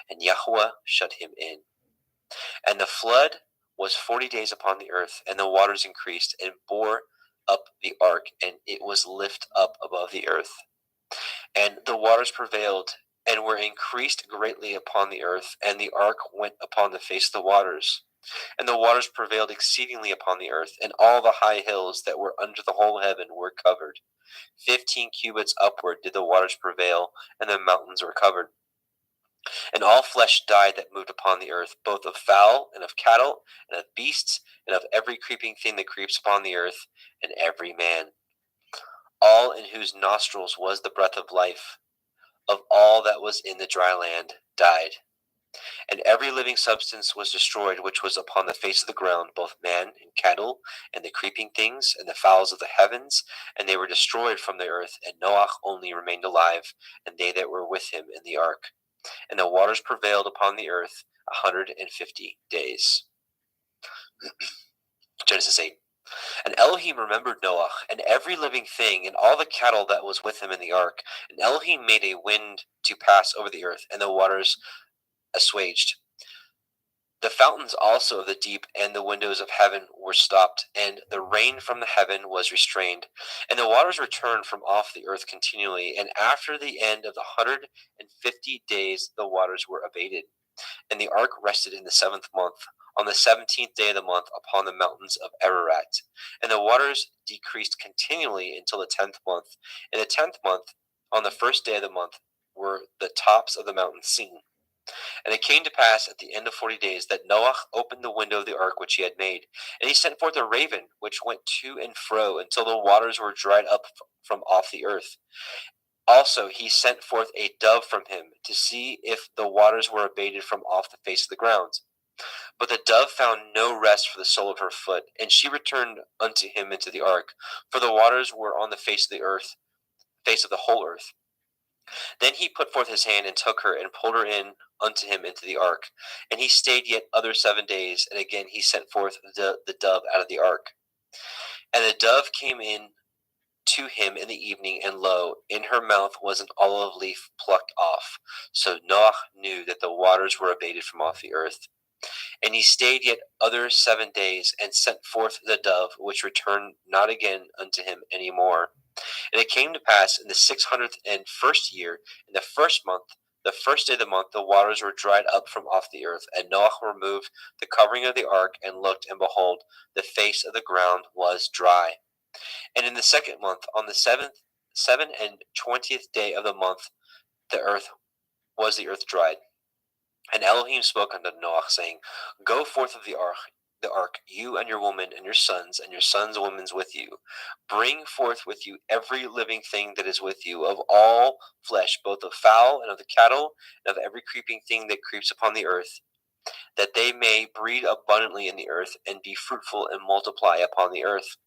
and Yahweh shut him in. And the flood was 40 days upon the earth, and the waters increased, and bore up the ark, and it was lift up above the earth. And the waters prevailed, and were increased greatly upon the earth, and the ark went upon the face of the waters. And the waters prevailed exceedingly upon the earth, and all the high hills that were under the whole heaven were covered. 15 cubits upward did the waters prevail, and the mountains were covered. And all flesh died that moved upon the earth, both of fowl, and of cattle, and of beasts, and of every creeping thing that creeps upon the earth, and every man, all in whose nostrils was the breath of life. of all that was in the dry land died. And every living substance was destroyed which was upon the face of the ground, both man and cattle, and the creeping things, and the fowls of the heavens, and they were destroyed from the earth. And Noach only remained alive, and they that were with him in the ark. And the waters prevailed upon the earth 150 days. Genesis 8. And Elohim remembered Noah, and every living thing, and all the cattle that was with him in the ark. And Elohim made a wind to pass over the earth, and the waters assuaged. The fountains also of the deep and the windows of heaven were stopped, and the rain from the heaven was restrained. And the waters returned from off the earth continually, and after the end of the 150 days the waters were abated. And the ark rested in the 7th month, on the 17th day of the month, upon the mountains of Ararat. And the waters decreased continually until the 10th month. In the 10th month, on the 1st day of the month, were the tops of the mountains seen. And it came to pass at the end of 40 days that Noah opened the window of the ark which he had made, and he sent forth a raven which went to and fro until the waters were dried up from off the earth. Also he sent forth a dove from him to see if the waters were abated from off the face of the ground. But the dove found no rest for the sole of her foot, and she returned unto him into the ark, for the waters were on the face of the earth, face of the whole earth. Then he put forth his hand and took her and pulled her in unto him into the ark. And he stayed yet other 7 days, and again he sent forth the dove out of the ark. And the dove came in to him in the evening, and lo, in her mouth was an olive leaf plucked off. So Noah knew that the waters were abated from off the earth. And he stayed yet other 7 days, and sent forth the dove, which returned not again unto him any more. And it came to pass in the 601st year, in the 1st month, the 1st day of the month, the waters were dried up from off the earth. And Noah removed the covering of the ark, and looked, and behold, the face of the ground was dry. And in the 2nd month, on the 27th day of the month, the earth dried. And Elohim spoke unto Noah, saying, Go forth of the ark, you and your woman, and your sons women with you. Bring forth with you every living thing that is with you, of all flesh, both of fowl and of the cattle, and of every creeping thing that creeps upon the earth, that they may breed abundantly in the earth, and be fruitful and multiply upon the earth.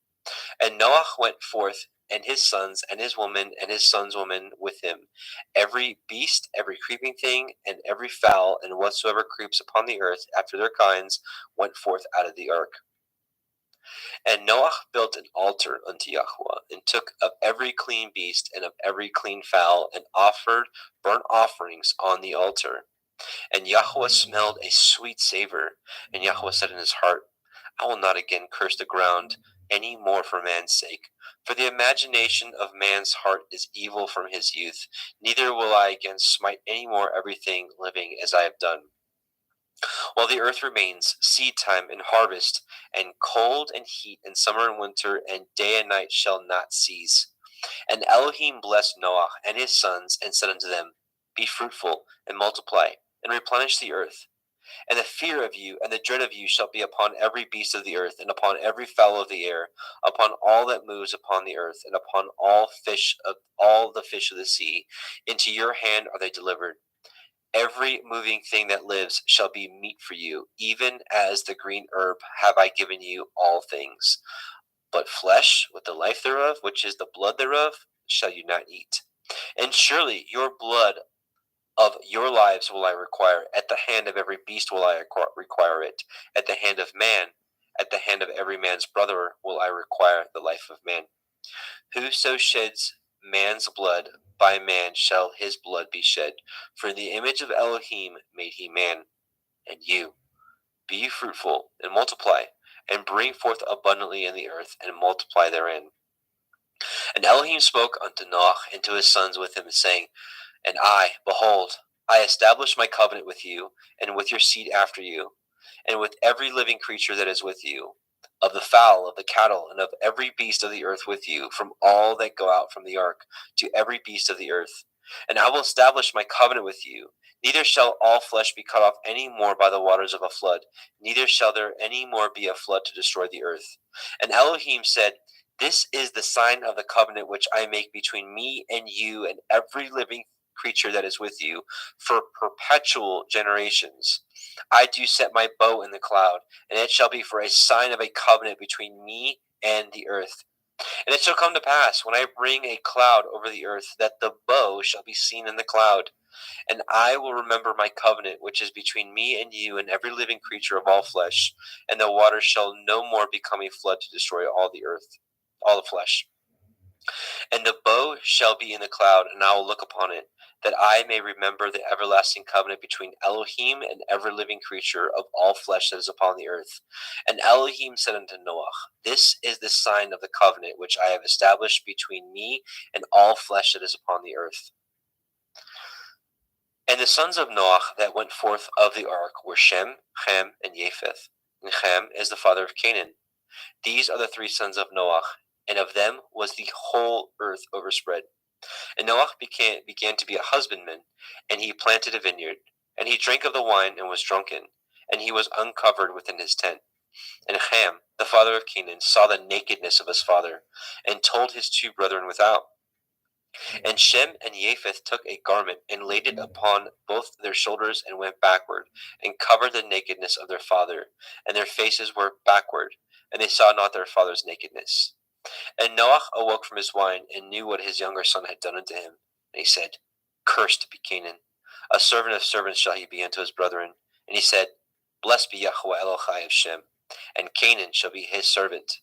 And Noah went forth, and his sons, and his woman, and his sons' women with him. Every beast, every creeping thing, and every fowl, and whatsoever creeps upon the earth after their kinds, went forth out of the ark. And Noah built an altar unto Yahweh, and took of every clean beast, and of every clean fowl, and offered burnt offerings on the altar. And Yahweh smelled a sweet savor. And Yahweh said in his heart, I will not again curse the ground any more for man's sake. For the imagination of man's heart is evil from his youth. Neither will I again smite any more everything living as I have done. While the earth remains, seed time and harvest, and cold and heat, and summer and winter, and day and night shall not cease. And Elohim blessed Noah and his sons, and said unto them, Be fruitful, and multiply, and replenish the earth. And the fear of you and the dread of you shall be upon every beast of the earth, and upon every fowl of the air, upon all that moves upon the earth, and upon all the fish of the sea. Into your hand are they delivered. Every moving thing that lives shall be meat for you, even as the green herb have I given you all things. But flesh with the life thereof, which is the blood thereof, shall you not eat. And surely your blood of your lives will I require. At the hand of every beast will I require it. At the hand of man, at the hand of every man's brother will I require the life of man. Whoso sheds man's blood, by man shall his blood be shed. For in the image of Elohim made he man. And you, be ye fruitful, and multiply, and bring forth abundantly in the earth, and multiply therein. And Elohim spoke unto Noah and to his sons with him, saying, And I, behold, I establish my covenant with you, and with your seed after you, and with every living creature that is with you, of the fowl, of the cattle, and of every beast of the earth with you, from all that go out from the ark, to every beast of the earth. And I will establish my covenant with you. Neither shall all flesh be cut off any more by the waters of a flood, neither shall there any more be a flood to destroy the earth. And Elohim said, This is the sign of the covenant which I make between me and you and every living creature that is with you for perpetual generations. I do set my bow in the cloud, and it shall be for a sign of a covenant between me and the earth. And it shall come to pass, when I bring a cloud over the earth, that the bow shall be seen in the cloud. And I will remember my covenant, which is between me and you and every living creature of all flesh. And the waters shall no more become a flood to destroy all the earth, all the flesh. And the bow shall be in the cloud, and I will look upon it, that I may remember the everlasting covenant between Elohim and every living creature of all flesh that is upon the earth. And Elohim said unto Noah, This is the sign of the covenant which I have established between me and all flesh that is upon the earth. And the sons of Noah that went forth of the ark were Shem, Ham, and Japheth. And Ham is the father of Canaan. These are the three sons of Noah, and of them was the whole earth overspread. And Noah began to be a husbandman, and he planted a vineyard. And he drank of the wine and was drunken, and he was uncovered within his tent. And Ham, the father of Canaan, saw the nakedness of his father, and told his two brethren without. And Shem and Japheth took a garment, and laid it upon both their shoulders, and went backward, and covered the nakedness of their father. And their faces were backward, and they saw not their father's nakedness. And Noah awoke from his wine, and knew what his younger son had done unto him. And he said, Cursed be Canaan, a servant of servants shall he be unto his brethren. And he said, Blessed be Yahweh Elohai of Shem, and Canaan shall be his servant.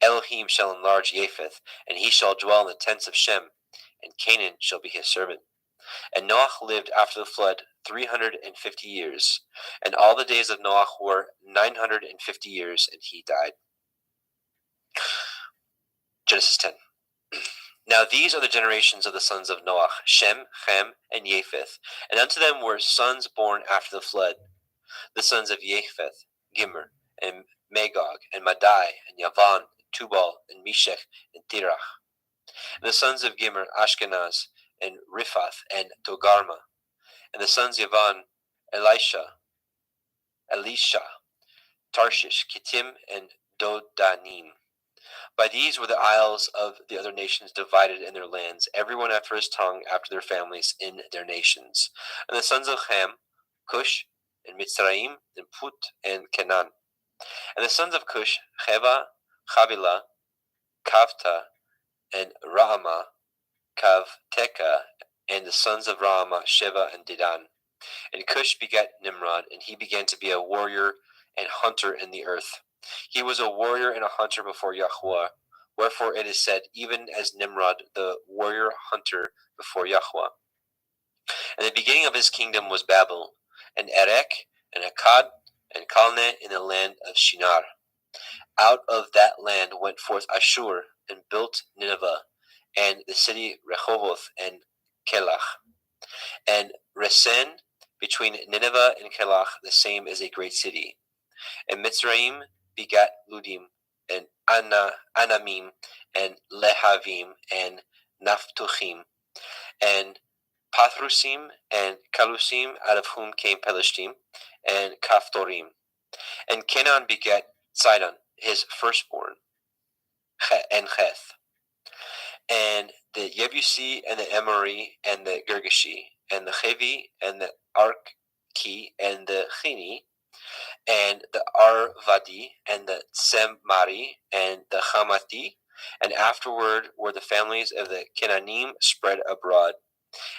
Elohim shall enlarge Japheth, and he shall dwell in the tents of Shem, and Canaan shall be his servant. And Noah lived after the flood 350 years, and all the days of Noah were 950 years, and he died. Genesis 10. Now these are the generations of the sons of Noah, Shem, Ham, and Japheth, and unto them were sons born after the flood. The sons of Japheth, Gimmer, and Magog, and Madai, and Yavan, and Tubal, and Meshech, and Tirach. And the sons of Gimmer, Ashkenaz, and Riphath, and Togarma. And the sons of Yavan, Elisha, Tarshish, Kittim, and Dodanim. By these were the isles of the other nations divided in their lands, every one after his tongue, after their families, in their nations. And the sons of Ham, Cush, and Mitzrayim, and Put, and Canaan. And the sons of Cush, Heva, Havilah, Kavta, and Raamah, Kavteka. And the sons of Raamah, Sheva, and Dedan. And Cush begat Nimrod, and he began to be a warrior and hunter in the earth. He was a warrior and a hunter before Yahweh. Wherefore it is said, even as Nimrod, the warrior hunter before Yahweh. And the beginning of his kingdom was Babel, and Erech, and Akkad, and Calneh in the land of Shinar. Out of that land went forth Ashur, and built Nineveh, and the city Rehoboth, and Kelach. And Resen, between Nineveh and Kelach, the same is a great city. And Mitzrayim begat Ludim, and Anamim, and Lehavim, and Naphtuchim, and Pathrusim, and Kalusim, out of whom came Pelishtim, and Kaphtorim. And Canaan begat Sidon, his firstborn, and Heth, and the Yebusi, and the Emori, and the Girgashi, and the Chevi, and the Arki, and the Chini, and the Arvadi, and the Tsemari, and the Hamati. And afterward were the families of the Canaanim spread abroad.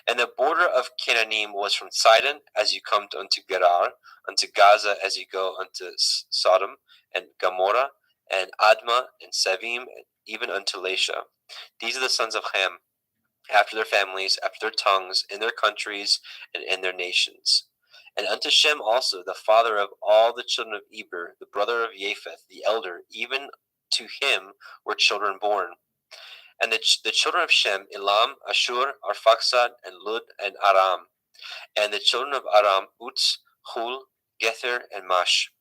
And the border of Canaanim was from Sidon, as you come unto Gerar, unto Gaza, as you go unto Sodom, and Gomorrah, and Admah, and Sevim, and even unto Lasha. These are the sons of Ham, after their families, after their tongues, in their countries, and in their nations. And unto Shem also, the father of all the children of Eber, the brother of Japheth, the elder, even to him were children born. And the children of Shem, Elam, Ashur, Arphaxad, and Lud, and Aram. And the children of Aram, Uz, Hul, Gether, and Mash.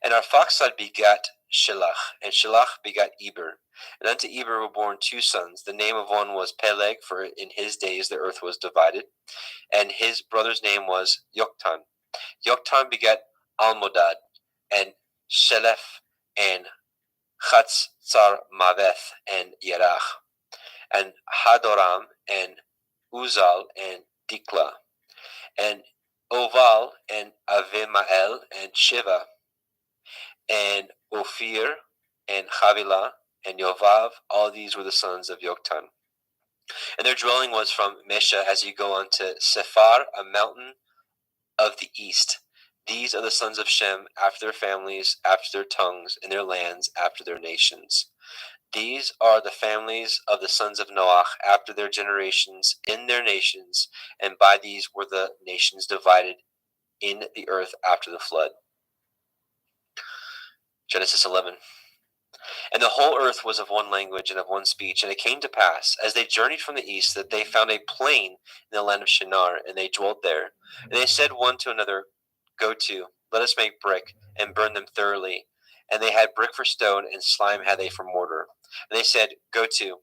And Arphaxad begat Shelach, and Shelach begat Eber. And unto Eber were born two sons. The name of one was Peleg, for in his days the earth was divided. And his brother's name was Yoktan. Yoktan begat Almodad, and Shelef, and Chatzar Maveth, and Yerach, and Hadoram, and Uzal, and Dikla, and Oval, and Avimael, and Shiva, and Ophir, and Havilah, and Yovav. All these were the sons of Yoktan. And their dwelling was from Mesha as you go on to Sephar, a mountain of the east. These are the sons of Shem after their families, after their tongues, in their lands, after their nations. These are the families of the sons of Noach after their generations, in their nations, and by these were the nations divided in the earth after the flood. Genesis 11. And the whole earth was of one language and of one speech. And it came to pass, as they journeyed from the east, that they found a plain in the land of Shinar, and they dwelt there. And they said one to another, Go to, let us make brick, and burn them thoroughly. And they had brick for stone, and slime had they for mortar. And they said, Go to,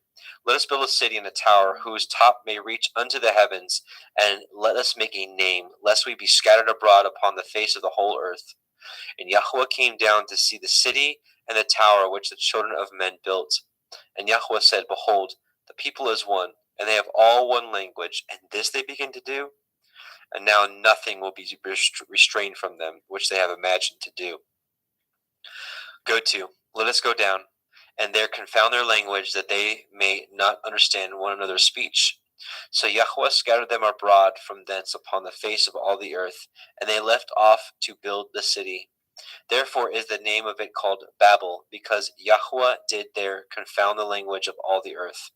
let us build a city and a tower, whose top may reach unto the heavens, and let us make a name, lest we be scattered abroad upon the face of the whole earth. And Yahweh came down to see the city and the tower which the children of men built. And Yahweh said, Behold, the people is one, and they have all one language, and this they begin to do. And now nothing will be restrained from them, which they have imagined to do. Go to, let us go down, and there confound their language, that they may not understand one another's speech. So Yahweh scattered them abroad from thence upon the face of all the earth, and they left off to build the city. Therefore is the name of it called Babel, because Yahweh did there confound the language of all the earth.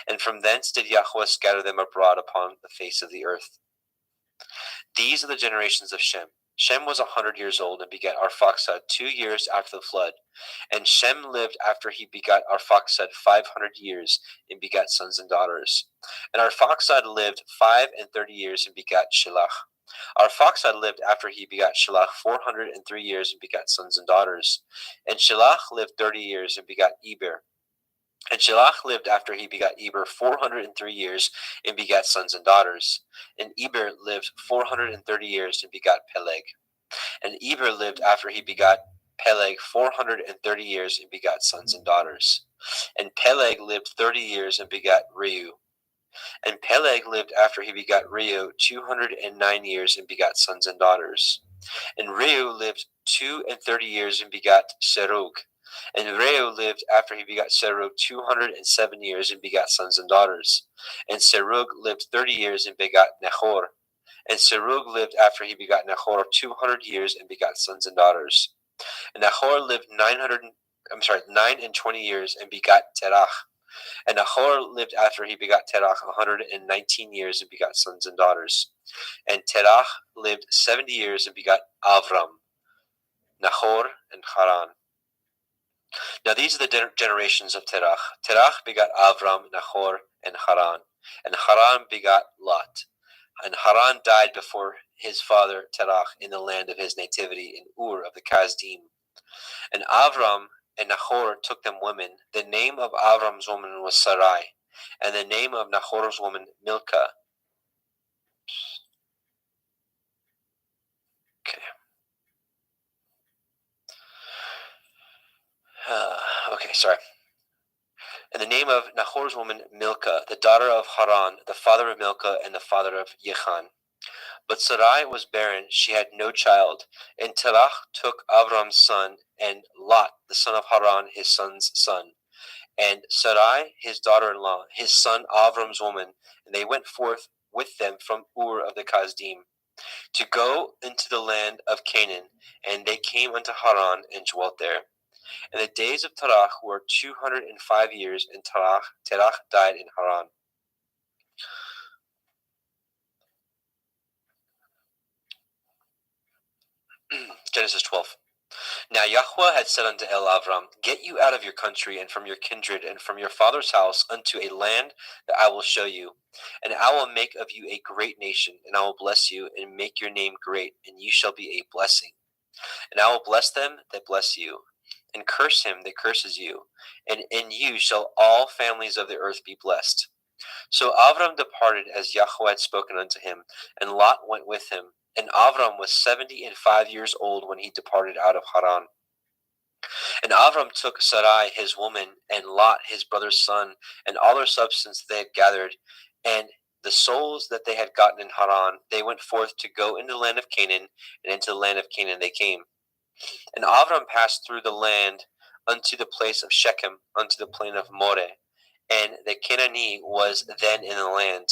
And from thence did Yahweh scatter them abroad upon the face of the earth. These are the generations of Shem. Shem was 100 years old and begat Arphaxad 2 years after the flood. And Shem lived after he begat Arphaxad 500 years and begat sons and daughters. And Arphaxad lived 35 years and begat Shelah. Arphaxad lived after he begat Shelah 403 years and begat sons and daughters. And Shelah lived 30 years and begat Eber. And Shelah lived after he begat Eber 403 years and begat sons and daughters. And Eber lived 430 years and begat Peleg. And Eber lived after he begat Peleg 430 years and begat sons and daughters. And Peleg lived 30 years and begat Reu. And Peleg lived after he begat Reu 209 years and begat sons and daughters. And Reu lived 32 years and begat Serug. And Reu lived after he begat Serug 207 years and begat sons and daughters. And Serug lived 30 years and begat Nahor. And Serug lived after he begat Nahor 200 years and begat sons and daughters. And Nahor lived 920 years and begat Terach. And Nahor lived after he begat Terach 119 years and begat sons and daughters. And Terach lived 70 years and begat Avram, Nahor, and Haran. Now these are the generations of Terach. Terach begat Avram, Nahor, and Haran. And Haran begat Lot. And Haran died before his father Terach in the land of his nativity in Ur of the Kasdim. And Avram and Nahor took them women. The name of Avram's woman was Sarai, and the name of Nahor's woman Milcah. Okay. And the name of Nahor's woman Milcah, the daughter of Haran, the father of Milcah, and the father of Yechan. But Sarai was barren, she had no child. And Terach took Avram's son, and Lot, the son of Haran, his son's son. And Sarai, his daughter-in-law, his son Avram's woman, and they went forth with them from Ur of the Kasdim, to go into the land of Canaan, and they came unto Haran and dwelt there. And the days of Terach were 205 years, and Terach died in Haran. Genesis 12. Now Yahweh had said unto Avram, Get you out of your country, and from your kindred, and from your father's house, unto a land that I will show you. And I will make of you a great nation, and I will bless you, and make your name great, and you shall be a blessing. And I will bless them that bless you, and curse him that curses you, and in you shall all families of the earth be blessed. So Avram departed as Yahweh had spoken unto him, and Lot went with him. And Avram was 75 years old when he departed out of Haran. And Avram took Sarai his woman, and Lot his brother's son, and all their substance they had gathered, and the souls that they had gotten in Haran, they went forth to go into the land of Canaan, and into the land of Canaan they came. And Avram passed through the land unto the place of Shechem, unto the plain of Moreh, and the Canaanite was then in the land.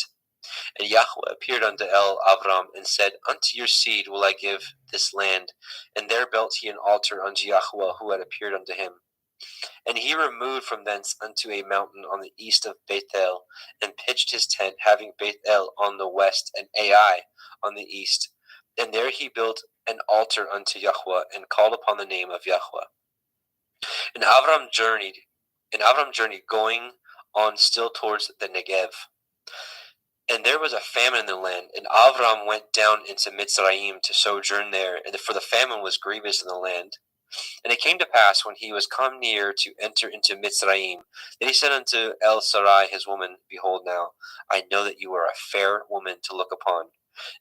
And Yahweh appeared unto Avram, and said, Unto your seed will I give this land. And there built he an altar unto Yahweh, who had appeared unto him. And he removed from thence unto a mountain on the east of Bethel, and pitched his tent, having Bethel on the west, and Ai on the east. And there he built an altar unto Yahweh, and called upon the name of Yahweh. And Avram journeyed, going on still towards the Negev. And there was a famine in the land, and Avram went down into Mitzrayim to sojourn there, and for the famine was grievous in the land. And it came to pass, when he was come near to enter into Mitzrayim, that he said unto Sarai his woman, Behold now, I know that you are a fair woman to look upon.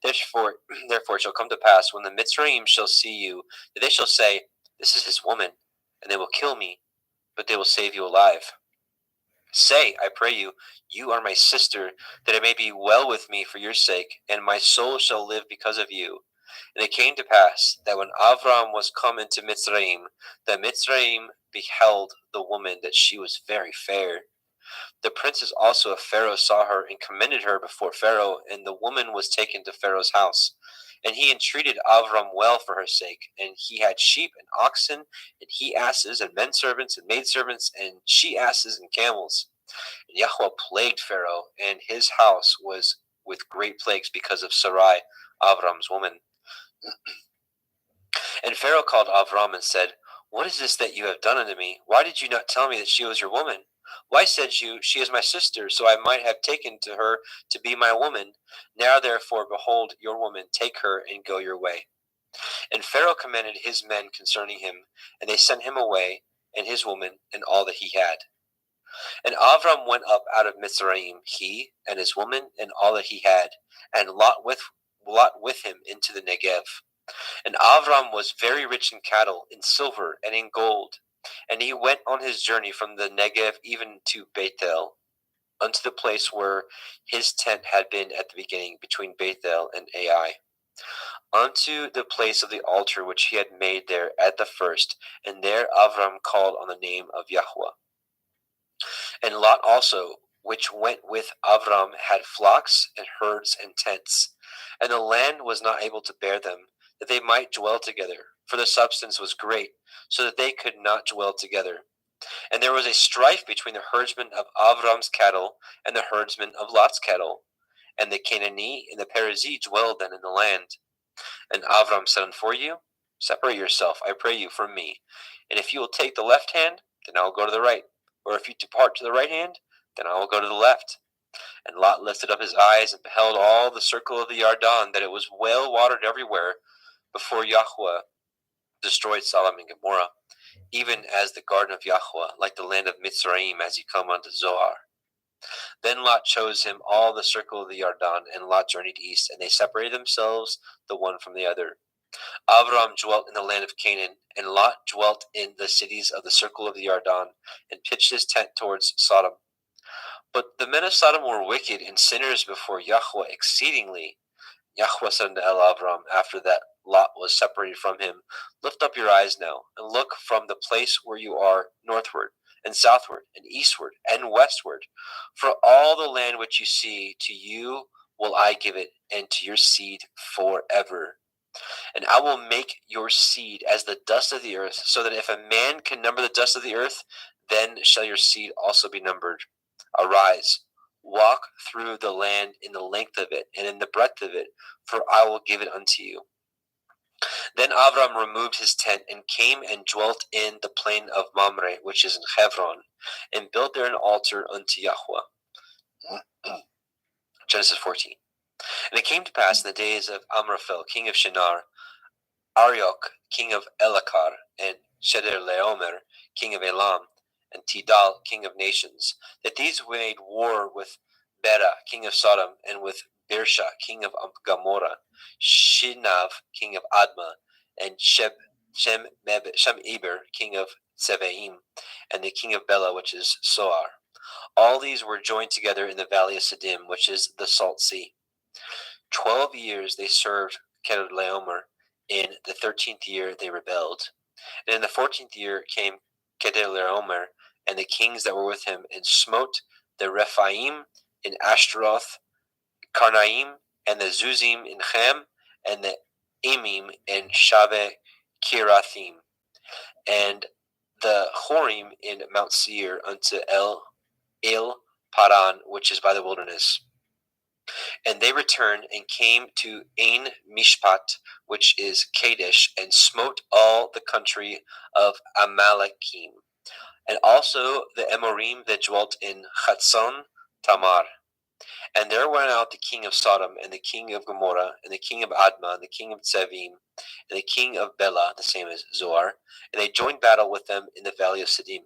Therefore it shall come to pass, when the Mitzrayim shall see you, that they shall say, This is his woman, and they will kill me, but they will save you alive. Say, I pray you, you are my sister, that it may be well with me for your sake, and my soul shall live because of you. And it came to pass that when Avram was come into Mitzrayim, that Mitzrayim beheld the woman, that she was very fair. The princes also of Pharaoh saw her, and commended her before Pharaoh, and the woman was taken to Pharaoh's house. And he entreated Avram well for her sake, and he had sheep and oxen, and he asses, and men servants, and maidservants, and she asses, and camels. And Yahweh plagued Pharaoh, and his house was with great plagues because of Sarai, Avram's woman. And Pharaoh called Avram and said, What is this that you have done unto me? Why did you not tell me that she was your woman? Why said you, She is my sister, so I might have taken to her to be my woman? Now therefore, behold, your woman, take her and go your way. And Pharaoh commanded his men concerning him, and they sent him away, and his woman, and all that he had. And Avram went up out of Mitzrayim, he and his woman, and all that he had, and Lot with him into the Negev. And Avram was very rich in cattle, in silver, and in gold. And he went on his journey from the Negev even to Bethel, unto the place where his tent had been at the beginning, between Bethel and Ai, unto the place of the altar which he had made there at the first. And there Avram called on the name of Yahweh. And Lot also, which went with Avram, had flocks and herds and tents, and the land was not able to bear them, that they might dwell together, for the substance was great, so that they could not dwell together. And there was a strife between the herdsmen of Avram's cattle and the herdsmen of Lot's cattle. And the Canaanite and the Perizzite dwelled then in the land. And Avram said unto you, Separate yourself, I pray you, from me. And if you will take the left hand, then I will go to the right. Or if you depart to the right hand, then I will go to the left. And Lot lifted up his eyes and beheld all the circle of the Yarden, that it was well watered everywhere, before Yahweh destroyed Sodom and Gomorrah, even as the garden of Yahweh, like the land of Mitzrayim, as you come unto Zoar. Then Lot chose him all the circle of the Yarden, and Lot journeyed east, and they separated themselves the one from the other. Avram dwelt in the land of Canaan, and Lot dwelt in the cities of the circle of the Yarden, and pitched his tent towards Sodom. But the men of Sodom were wicked and sinners before Yahweh exceedingly. Yahweh said unto Avram, after that Lot was separated from him, Lift up your eyes now, and look from the place where you are northward, and southward, and eastward, and westward. For all the land which you see, to you will I give it, and to your seed forever. And I will make your seed as the dust of the earth, so that if a man can number the dust of the earth, then shall your seed also be numbered. Arise, walk through the land in the length of it, and in the breadth of it, for I will give it unto you. Then Avram removed his tent, and came and dwelt in the plain of Mamre, which is in Hebron, and built there an altar unto Yahweh. Genesis 14. And it came to pass in the days of Amraphel, king of Shinar, Arioch, king of Elakar, and Chedorlaomer, king of Elam, and Tidal, king of nations, that these made war with Bera, king of Sodom, and with Birsha, king of Gomorrah, Shinav, king of Admah, and Shemeber, king of Tsevaim, and the king of Bela, which is Soar. All these were joined together in the valley of Siddim, which is the Salt Sea. 12 years they served Kedorlaomer. In the 13th year they rebelled. And in the 14th year came Kedorlaomer and the kings that were with him, and smote the Rephaim in Ashtaroth, Karnaim, and the Zuzim in Chem, and the Emim in Shaveh Kirathim, and the Horim in Mount Seir unto El Paran, which is by the wilderness. And they returned and came to Ain Mishpat, which is Kadesh, and smote all the country of Amalekim, and also the Amorim that dwelt in Chatzon Tamar. And there went out the king of Sodom, and the king of Gomorrah, and the king of Admah, and the king of Zevim, and the king of Bela, the same as Zoar, and they joined battle with them in the valley of Siddim,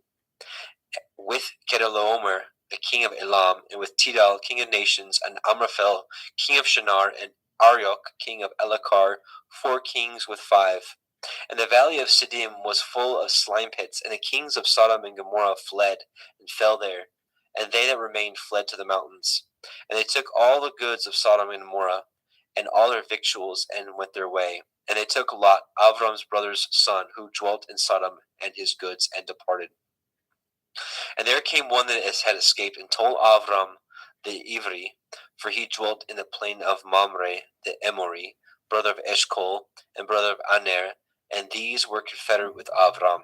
with Kedorlaomer, the king of Elam, and with Tidal, king of nations, and Amraphel, king of Shinar, and Arioch, king of Elakar, 4 kings with 5. And the valley of Siddim was full of slime pits, and the kings of Sodom and Gomorrah fled and fell there, and they that remained fled to the mountains. And they took all the goods of Sodom and Gomorrah, and all their victuals, and went their way. And they took Lot, Avram's brother's son, who dwelt in Sodom, and his goods, and departed. And there came one that had escaped, and told Avram the Ivri, for he dwelt in the plain of Mamre the Emori, brother of Eshcol, and brother of Aner, and these were confederate with Avram.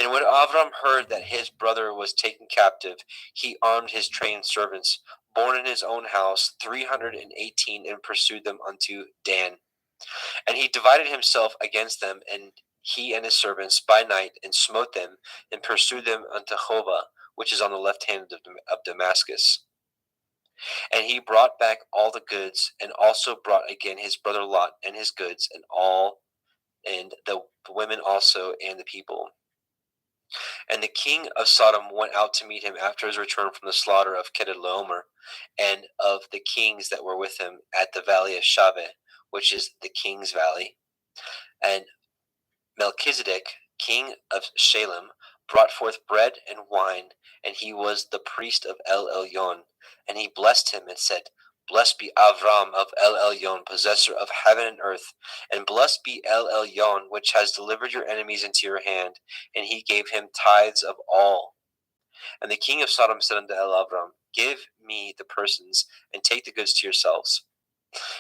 And when Avram heard that his brother was taken captive, he armed his trained servants, born in his own house, 318, and pursued them unto Dan. And he divided himself against them, and he and his servants by night, and smote them, and pursued them unto Hova, which is on the left hand of Damascus. And he brought back all the goods, and also brought again his brother Lot and his goods, and the women also, and the people. And the king of Sodom went out to meet him after his return from the slaughter of Kedorlaomer, and of the kings that were with him at the valley of Shaveh, which is the king's valley. And Melchizedek, king of Shalem, brought forth bread and wine, and he was the priest of El Elyon. And he blessed him and said, Blessed be Avram of El Elyon, possessor of heaven and earth, and blessed be El Elyon, which has delivered your enemies into your hand. And he gave him tithes of all. And the king of Sodom said unto El Avram, Give me the persons, and take the goods to yourselves.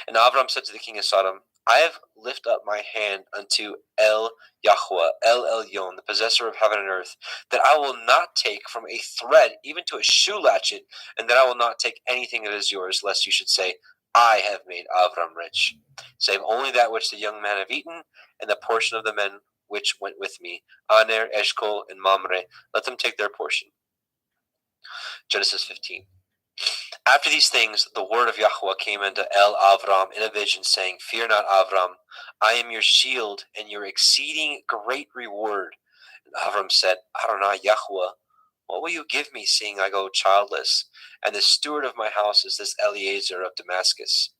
And Avram said to the king of Sodom, I have lifted up my hand unto El Yahweh, El Elyon, the possessor of heaven and earth, that I will not take from a thread even to a shoe latchet, and that I will not take anything that is yours, lest you should say, I have made Avram rich, save only that which the young men have eaten, and the portion of the men which went with me, Aner, Eshcol, and Mamre, let them take their portion. Genesis 15. After these things, the word of Yahweh came unto El Avram in a vision, saying, Fear not, Avram, I am your shield and your exceeding great reward. And Avram said, Adonai Yahweh, what will you give me, seeing I go childless? And the steward of my house is this Eliezer of Damascus.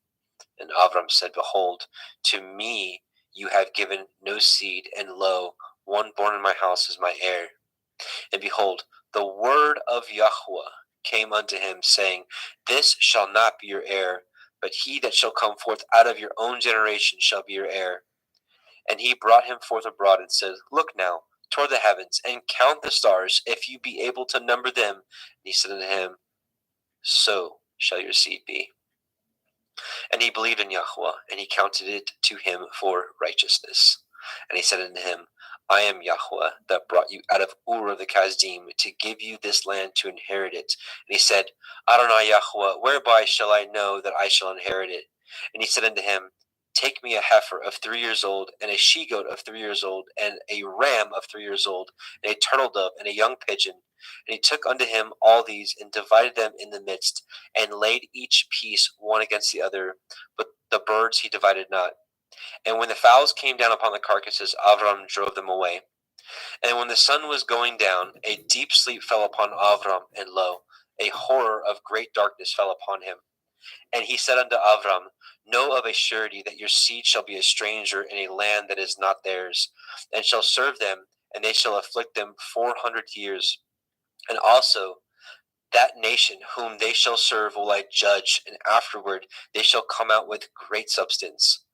And Avram said, Behold, to me you have given no seed, and lo, one born in my house is my heir. And behold, the word of Yahweh came unto him, saying, This shall not be your heir, but he that shall come forth out of your own generation shall be your heir. And he brought him forth abroad, and said, Look now toward the heavens, and count the stars, if you be able to number them. And he said unto him, So shall your seed be. And he believed in Yahweh, and he counted it to him for righteousness. And he said unto him, I am Yahweh that brought you out of Ur of the Kasdim to give you this land to inherit it. And he said, Adonai Yahweh, whereby shall I know that I shall inherit it? And he said unto him, Take me a heifer of 3 years old, and a she-goat of 3 years old, and a ram of 3 years old, and a turtle dove, and a young pigeon. And he took unto him all these, and divided them in the midst, and laid each piece one against the other, but the birds he divided not. And when the fowls came down upon the carcasses, Avram drove them away. And when the sun was going down, a deep sleep fell upon Avram, and lo, a horror of great darkness fell upon him. And he said unto Avram, Know of a surety that your seed shall be a stranger in a land that is not theirs, and shall serve them, and they shall afflict them 400 years. And also That nation whom they shall serve will I judge, and afterward they shall come out with great substance.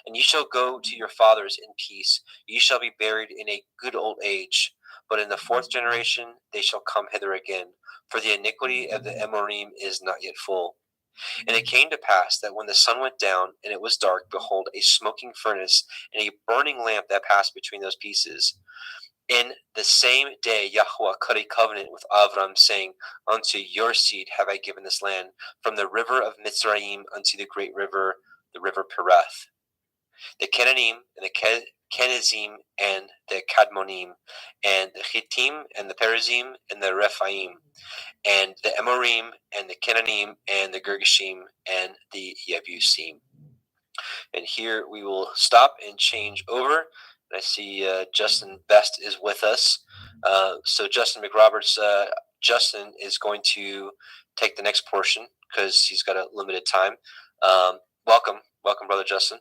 And ye shall go to your fathers in peace. Ye shall be buried in a good old age. But in the fourth generation they shall come hither again, for the iniquity of the Amorim is not yet full. And it came to pass that when the sun went down and it was dark, behold, a smoking furnace and a burning lamp that passed between those pieces. In the same day Yahweh cut a covenant with Avram, saying, Unto your seed have I given this land, from the river of Mitzrayim unto the great river, the river Pereth. The Kenanim and the Kenizim and the Kadmonim, and the Chittim and the Perizim and the Rephaim, and the Amorim and the Kenanim and the Girgashim and the Yebusim. And here we will stop and change over. And I see Justin Best is with us. So Justin McRoberts, Justin is going to take the next portion because he's got a limited time. Welcome, brother Justin.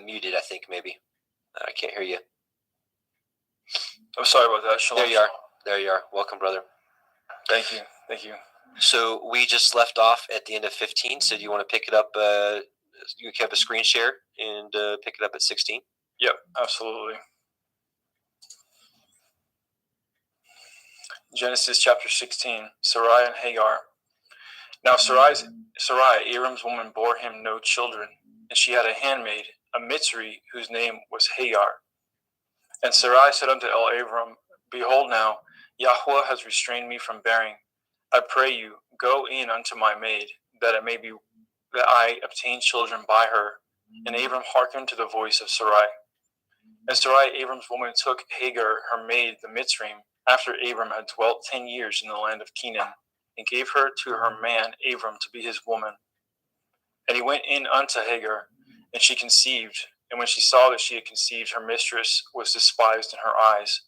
Muted, I think, maybe. I can't hear you. I'm sorry about that. Shalom. There you are. Welcome, brother. Thank you. So we just left off at the end of 15. So do you want to pick it up? You can have a screen share and pick it up at 16. Yep, absolutely. Genesis chapter 16, Sarai and Hagar. Now Sarai, Abram's woman, bore him no children, and she had a handmaid, a Mitzri, whose name was Hagar. And Sarai said unto Abram, Behold now, Yahweh has restrained me from bearing. I pray you, go in unto my maid, that I obtain children by her. And Abram hearkened to the voice of Sarai. And Sarai, Abram's woman, took Hagar, her maid, the Mitzrayim, after Abram had dwelt 10 years in the land of Canaan, and gave her to her man Abram to be his woman. And he went in unto Hagar, and she conceived. And when she saw that she had conceived, her mistress was despised in her eyes.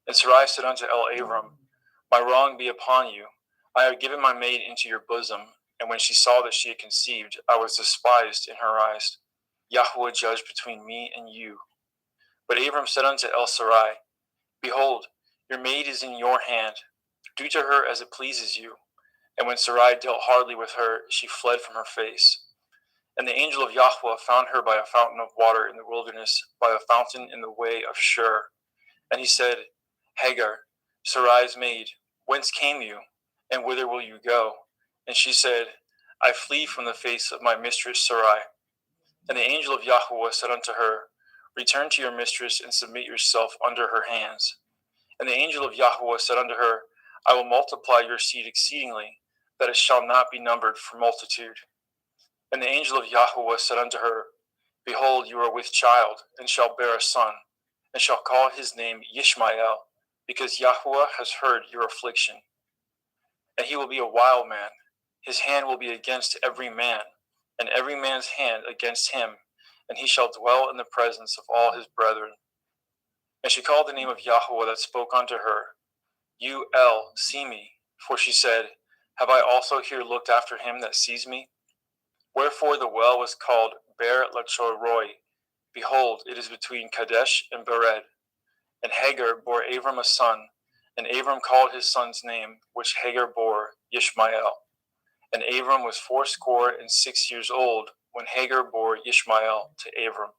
And Sarai said unto Abram, My wrong be upon you. I have given my maid into your bosom. And when she saw that she had conceived, I was despised in her eyes. Yahweh judge between me and you. But Abram said unto Sarai, Behold, your maid is in your hand. Do to her as it pleases you. And when Sarai dealt hardly with her, she fled from her face. And the angel of Yahweh found her by a fountain of water in the wilderness, by a fountain in the way of Shur. And he said, Hagar, Sarai's maid, whence came you, and whither will you go? And she said, I flee from the face of my mistress Sarai. And the angel of Yahweh said unto her, Return to your mistress, and submit yourself under her hands. And the angel of Yahweh said unto her, I will multiply your seed exceedingly, that it shall not be numbered for multitude. And the angel of Yahweh said unto her, Behold, you are with child, and shall bear a son, and shall call his name Yishmael, because Yahweh has heard your affliction. And he will be a wild man. His hand will be against every man, and every man's hand against him, and he shall dwell in the presence of all his brethren. And she called the name of Yahweh that spoke unto her, You see me, for she said, Have I also here looked after him that sees me? Wherefore the well was called Ber Lachoroi. Behold, it is between Kadesh and Bered. And Hagar bore Abram a son, and Abram called his son's name, which Hagar bore, Yishmael. And Abram was 86 years old when Hagar bore Yishmael to Abram.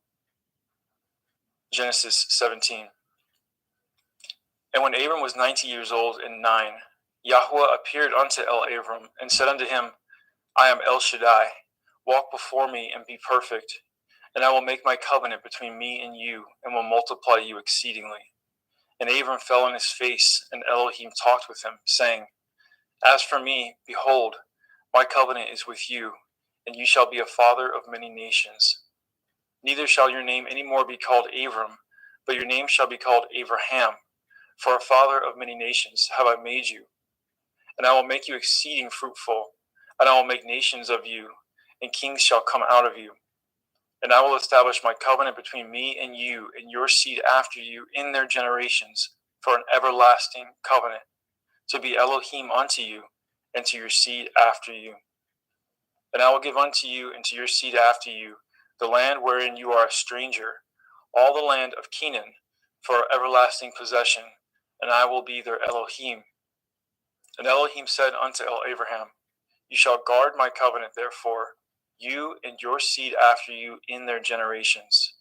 Genesis 17. And when Abram was 90 years old and 9, Yahweh appeared unto Abram, and said unto him, I am El Shaddai. Walk before me and be perfect, and I will make my covenant between me and you, and will multiply you exceedingly. And Abram fell on his face, and Elohim talked with him, saying, As for me, behold, my covenant is with you, and you shall be a father of many nations. Neither shall your name any more be called Abram, but your name shall be called Abraham, for a father of many nations have I made you. And I will make you exceeding fruitful, and I will make nations of you, and kings shall come out of you. And I will establish my covenant between me and you and your seed after you in their generations for an everlasting covenant, to be Elohim unto you and to your seed after you. And I will give unto you and to your seed after you the land wherein you are a stranger, all the land of Canaan, for everlasting possession, and I will be their Elohim. And Elohim said unto Abraham, You shall guard my covenant, therefore, you and your seed after you in their generations.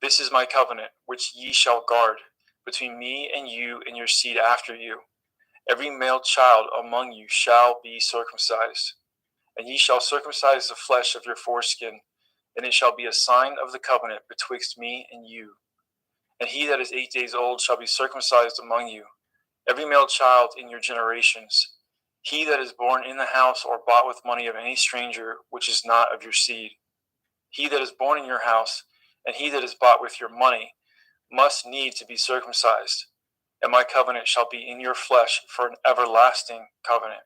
This is my covenant, which ye shall guard, between me and you and your seed after you. Every male child among you shall be circumcised. And ye shall circumcise the flesh of your foreskin, and it shall be a sign of the covenant betwixt me and you. And he that is 8 days old shall be circumcised among you, every male child in your generations. He that is born in the house or bought with money of any stranger, which is not of your seed. He that is born in your house, and he that is bought with your money, must need to be circumcised. And my covenant shall be in your flesh for an everlasting covenant.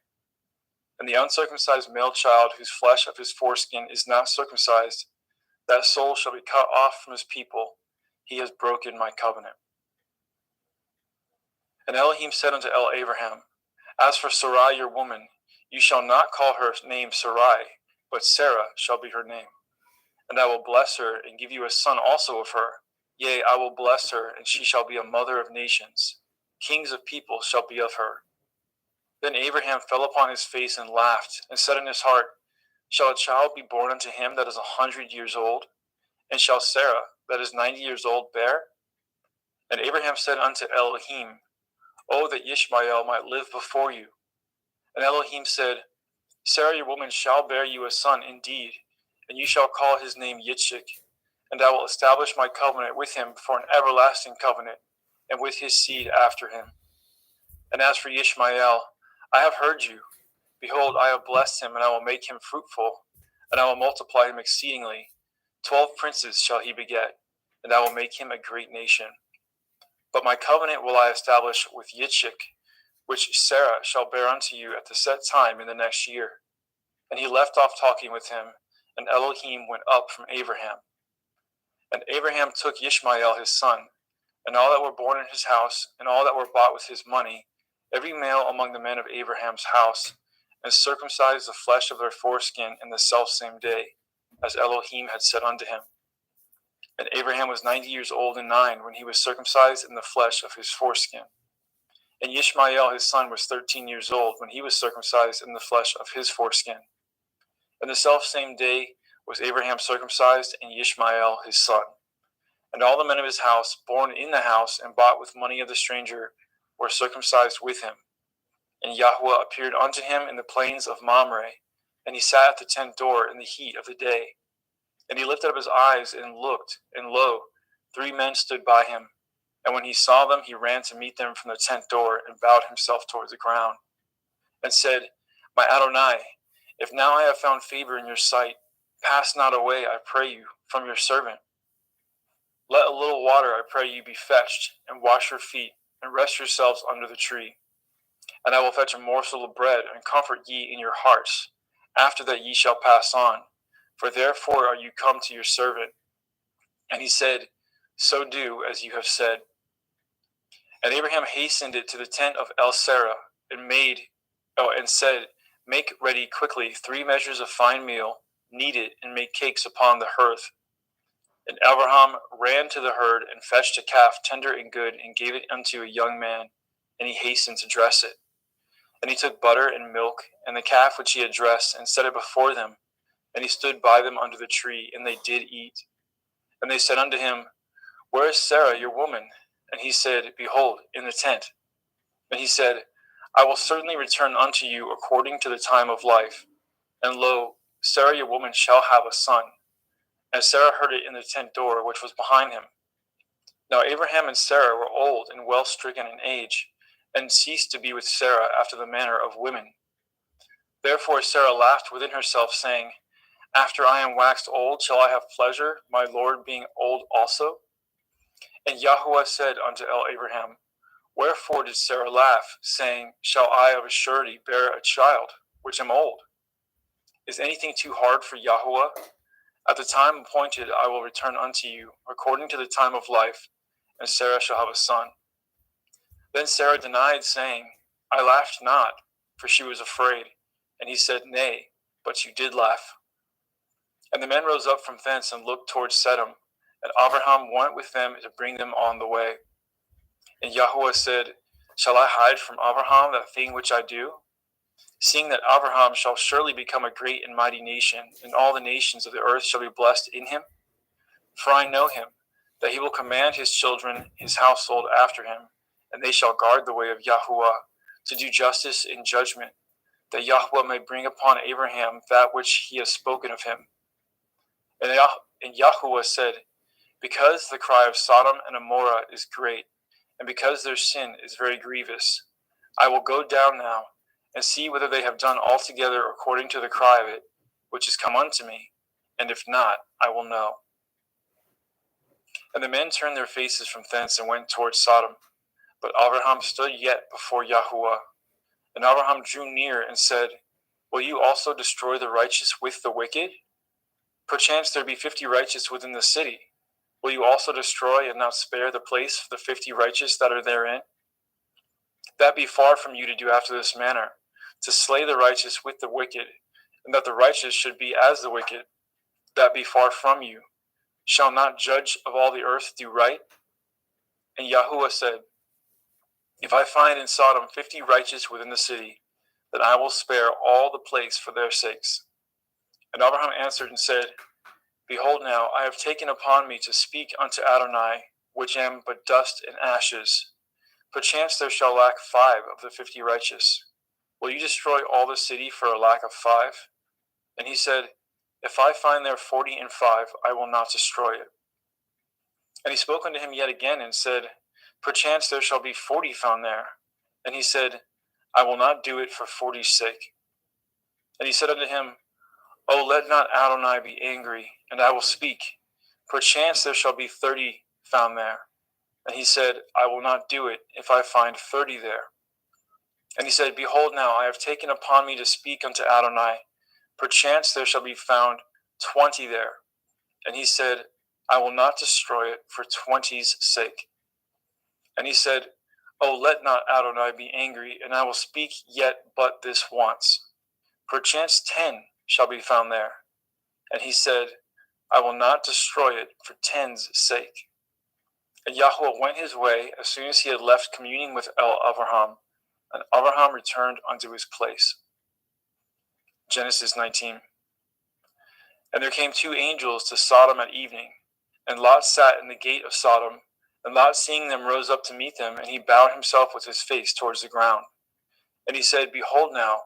And the uncircumcised male child, whose flesh of his foreskin is not circumcised, that soul shall be cut off from his people. He has broken my covenant. And Elohim said unto Abraham, As for Sarai your woman, you shall not call her name Sarai, but Sarah shall be her name. And I will bless her, and give you a son also of her. Yea, I will bless her, and she shall be a mother of nations. Kings of people shall be of her. Then Abraham fell upon his face and laughed, and said in his heart, Shall a child be born unto him that is 100 years old? And shall Sarah, that is 90 years old, bear? And Abraham said unto Elohim, Oh, that Ishmael might live before you. And Elohim said, Sarah your woman shall bear you a son indeed, and you shall call his name Yitzchak, and I will establish my covenant with him for an everlasting covenant, and with his seed after him. And as for Ishmael, I have heard you. Behold, I have blessed him, and I will make him fruitful, and I will multiply him exceedingly. 12 princes shall he beget, and I will make him a great nation. But my covenant will I establish with Yitzchak, which Sarah shall bear unto you at the set time in the next year. And he left off talking with him, and Elohim went up from Abraham. And Abraham took Ishmael his son, and all that were born in his house, and all that were bought with his money, every male among the men of Abraham's house, and circumcised the flesh of their foreskin in the selfsame day, as Elohim had said unto him. And Abraham was 90 years old and 9 when he was circumcised in the flesh of his foreskin. And Ishmael his son was 13 years old when he was circumcised in the flesh of his foreskin. And the selfsame day was Abraham circumcised, and Ishmael his son. And all the men of his house, born in the house and bought with money of the stranger, were circumcised with him. And Yahweh appeared unto him in the plains of Mamre, and he sat at the tent door in the heat of the day. And he lifted up his eyes and looked, and lo, 3 men stood by him. And when he saw them, he ran to meet them from the tent door, and bowed himself toward the ground, and said, My Adonai, if now I have found favor in your sight, pass not away, I pray you, from your servant. Let a little water, I pray you, be fetched, and wash your feet, and rest yourselves under the tree. And I will fetch a morsel of bread, and comfort ye in your hearts. After that ye shall pass on, for therefore are you come to your servant. And he said, So do as you have said. And Abraham hastened it to the tent of El-Sarah, and said, Make ready quickly 3 measures of fine meal, knead it, and make cakes upon the hearth. And Abraham ran to the herd, and fetched a calf tender and good, and gave it unto a young man, and he hastened to dress it. And he took butter and milk, and the calf which he had dressed, and set it before them. And he stood by them under the tree, and they did eat. And they said unto him, Where is Sarah your woman? And he said, Behold, in the tent. And he said, I will certainly return unto you according to the time of life. And lo, Sarah your woman shall have a son. And Sarah heard it in the tent door which was behind him. Now Abraham and Sarah were old and well stricken in age, and ceased to be with Sarah after the manner of women. Therefore Sarah laughed within herself, saying, After I am waxed old, shall I have pleasure, my Lord being old also? And Yahweh said unto Abraham, Wherefore did Sarah laugh, saying, Shall I of a surety bear a child, which am old? Is anything too hard for Yahweh? At the time appointed I will return unto you, according to the time of life, and Sarah shall have a son. Then Sarah denied, saying, I laughed not, for she was afraid. And he said, Nay, but you did laugh. And the men rose up from thence, and looked towards Sedom, and Abraham went with them to bring them on the way. And Yahweh said, Shall I hide from Abraham that thing which I do? Seeing that Abraham shall surely become a great and mighty nation, and all the nations of the earth shall be blessed in him. For I know him, that he will command his children, his household after him, and they shall guard the way of Yahuwah, to do justice and judgment, that Yahuwah may bring upon Abraham that which he has spoken of him. And Yahuwah said, because the cry of Sodom and Amorah is great, and because their sin is very grievous, I will go down now, and see whether they have done altogether according to the cry of it, which is come unto me, and if not, I will know. And the men turned their faces from thence and went towards Sodom. But Abraham stood yet before Yahuwah. And Abraham drew near and said, will you also destroy the righteous with the wicked? Perchance there be 50 righteous within the city. Will you also destroy and not spare the place for the 50 righteous that are therein? That be far from you to do after this manner, to slay the righteous with the wicked, and that the righteous should be as the wicked. That be far from you. Shall not judge of all the earth do right? And Yahuwah said, if I find in Sodom 50 righteous within the city, then I will spare all the place for their sakes. And Abraham answered and said, behold now, I have taken upon me to speak unto Adonai, which am but dust and ashes. Perchance there shall lack 5 of the 50 righteous. Will you destroy all the city for a lack of 5? And he said, if I find there 45, I will not destroy it. And he spoke unto him yet again and said, perchance there shall be 40 found there. And he said, I will not do it for 40's sake. And he said unto him, O let not Adonai be angry, and I will speak. Perchance there shall be 30 found there. And he said, I will not do it if I find 30 there. And he said, behold now, I have taken upon me to speak unto Adonai. Perchance there shall be found 20 there. And he said, I will not destroy it for 20's sake. And he said, O let not Adonai be angry, and I will speak yet but this once. Perchance 10 shall be found there. And he said, I will not destroy it for 10's sake. And Yahuwah went his way as soon as he had left communing with Abraham, and Abraham returned unto his place. Genesis 19. And there came 2 angels to Sodom at evening, and Lot sat in the gate of Sodom. And Lot, seeing them, rose up to meet them, and he bowed himself with his face towards the ground. And he said, behold now,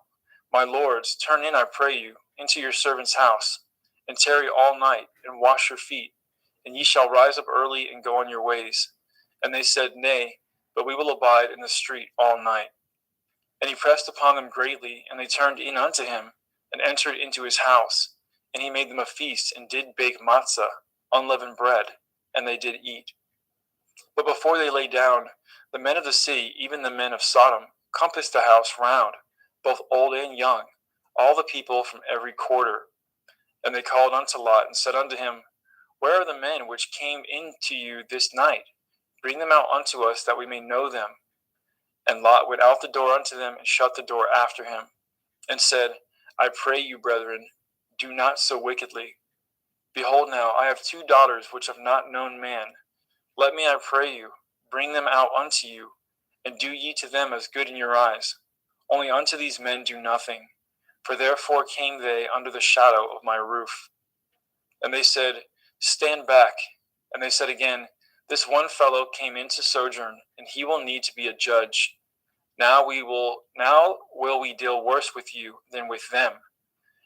my lords, turn in, I pray you, into your servant's house, and tarry all night, and wash your feet, and ye shall rise up early and go on your ways. And they said, nay, but we will abide in the street all night. And he pressed upon them greatly, and they turned in unto him, and entered into his house. And he made them a feast, and did bake matzah, unleavened bread, and they did eat. But before they lay down, the men of the city, even the men of Sodom, compassed the house round, both old and young, all the people from every quarter. And they called unto Lot, and said unto him, where are the men which came in to you this night? Bring them out unto us, that we may know them. And Lot went out the door unto them, and shut the door after him, and said, I pray you, brethren, do not so wickedly. Behold now, I have 2 daughters which have not known man. Let me, I pray you, bring them out unto you, and do ye to them as good in your eyes. Only unto these men do nothing, for therefore came they under the shadow of my roof. And they said, stand back. And they said again, this one fellow came in to sojourn, and he will need to be a judge. Now will we deal worse with you than with them.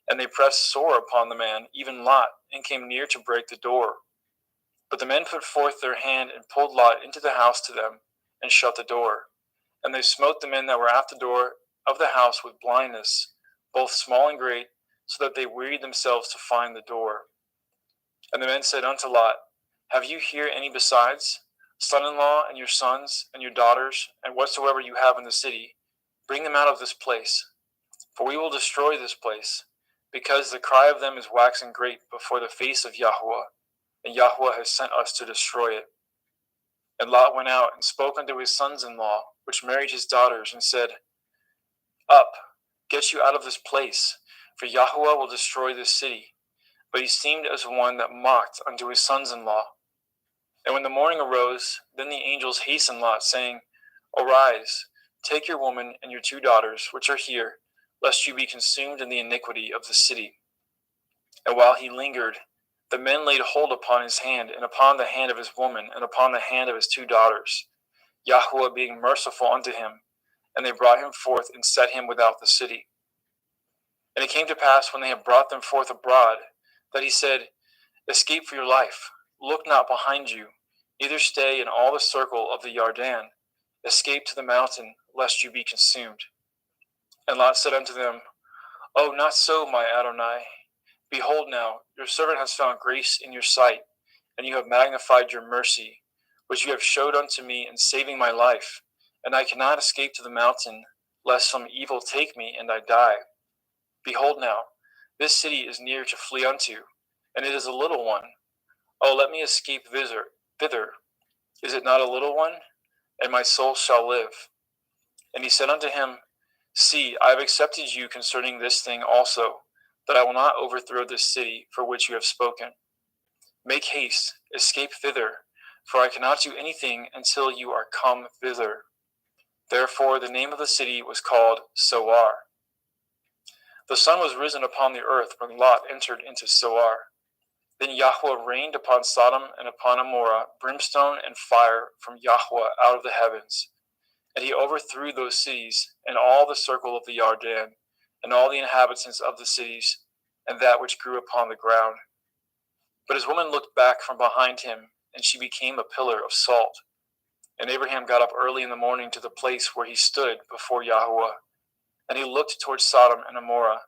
And they pressed sore upon the man, even Lot, and came near to break the door. But the men put forth their hand and pulled Lot into the house to them, and shut the door. And they smote the men that were at the door of the house with blindness, both small and great, so that they wearied themselves to find the door. And the men said unto Lot, have you here any besides? Son-in-law, and your sons, and your daughters, and whatsoever you have in the city, bring them out of this place. For we will destroy this place, because the cry of them is waxing great before the face of Yahuwah, and Yahuwah has sent us to destroy it. And Lot went out and spoke unto his sons-in-law, which married his daughters, and said, up, get you out of this place, for Yahuwah will destroy this city. But he seemed as one that mocked unto his sons-in-law. And when the morning arose, then the angels hastened Lot, saying, arise, Take your woman and your 2 daughters, which are here, lest you be consumed in the iniquity of the city. And while he lingered, the men laid hold upon his hand, and upon the hand of his woman, and upon the hand of his 2 daughters, Yahweh being merciful unto him, and they brought him forth and set him without the city. And it came to pass, when they had brought them forth abroad, that he said, Escape for your life, look not behind you, neither stay in all the circle of the Yarden, escape to the mountain, lest you be consumed. And Lot said unto them, Oh, not so, my Adonai. Behold now, your servant has found grace in your sight, and you have magnified your mercy, which you have showed unto me in saving my life, and I cannot escape to the mountain, lest some evil take me and I die. Behold now, this city is near to flee unto, and it is a little one. Oh, let me escape thither. Is it not a little one? And my soul shall live. And he said unto him, See, I have accepted you concerning this thing also, that I will not overthrow this city for which you have spoken. Make haste, escape thither, for I cannot do anything until you are come thither. Therefore the name of the city was called Zoar. The sun was risen upon the earth when Lot entered into Zoar. Then Yahweh rained upon Sodom and upon Amorah brimstone and fire from Yahweh out of the heavens. And he overthrew those cities and all the circle of the Yarden, and all the inhabitants of the cities, and that which grew upon the ground. But his woman looked back from behind him, and she became a pillar of salt. And Abraham got up early in the morning to the place where he stood before Yahweh. And he looked toward Sodom and Amorah,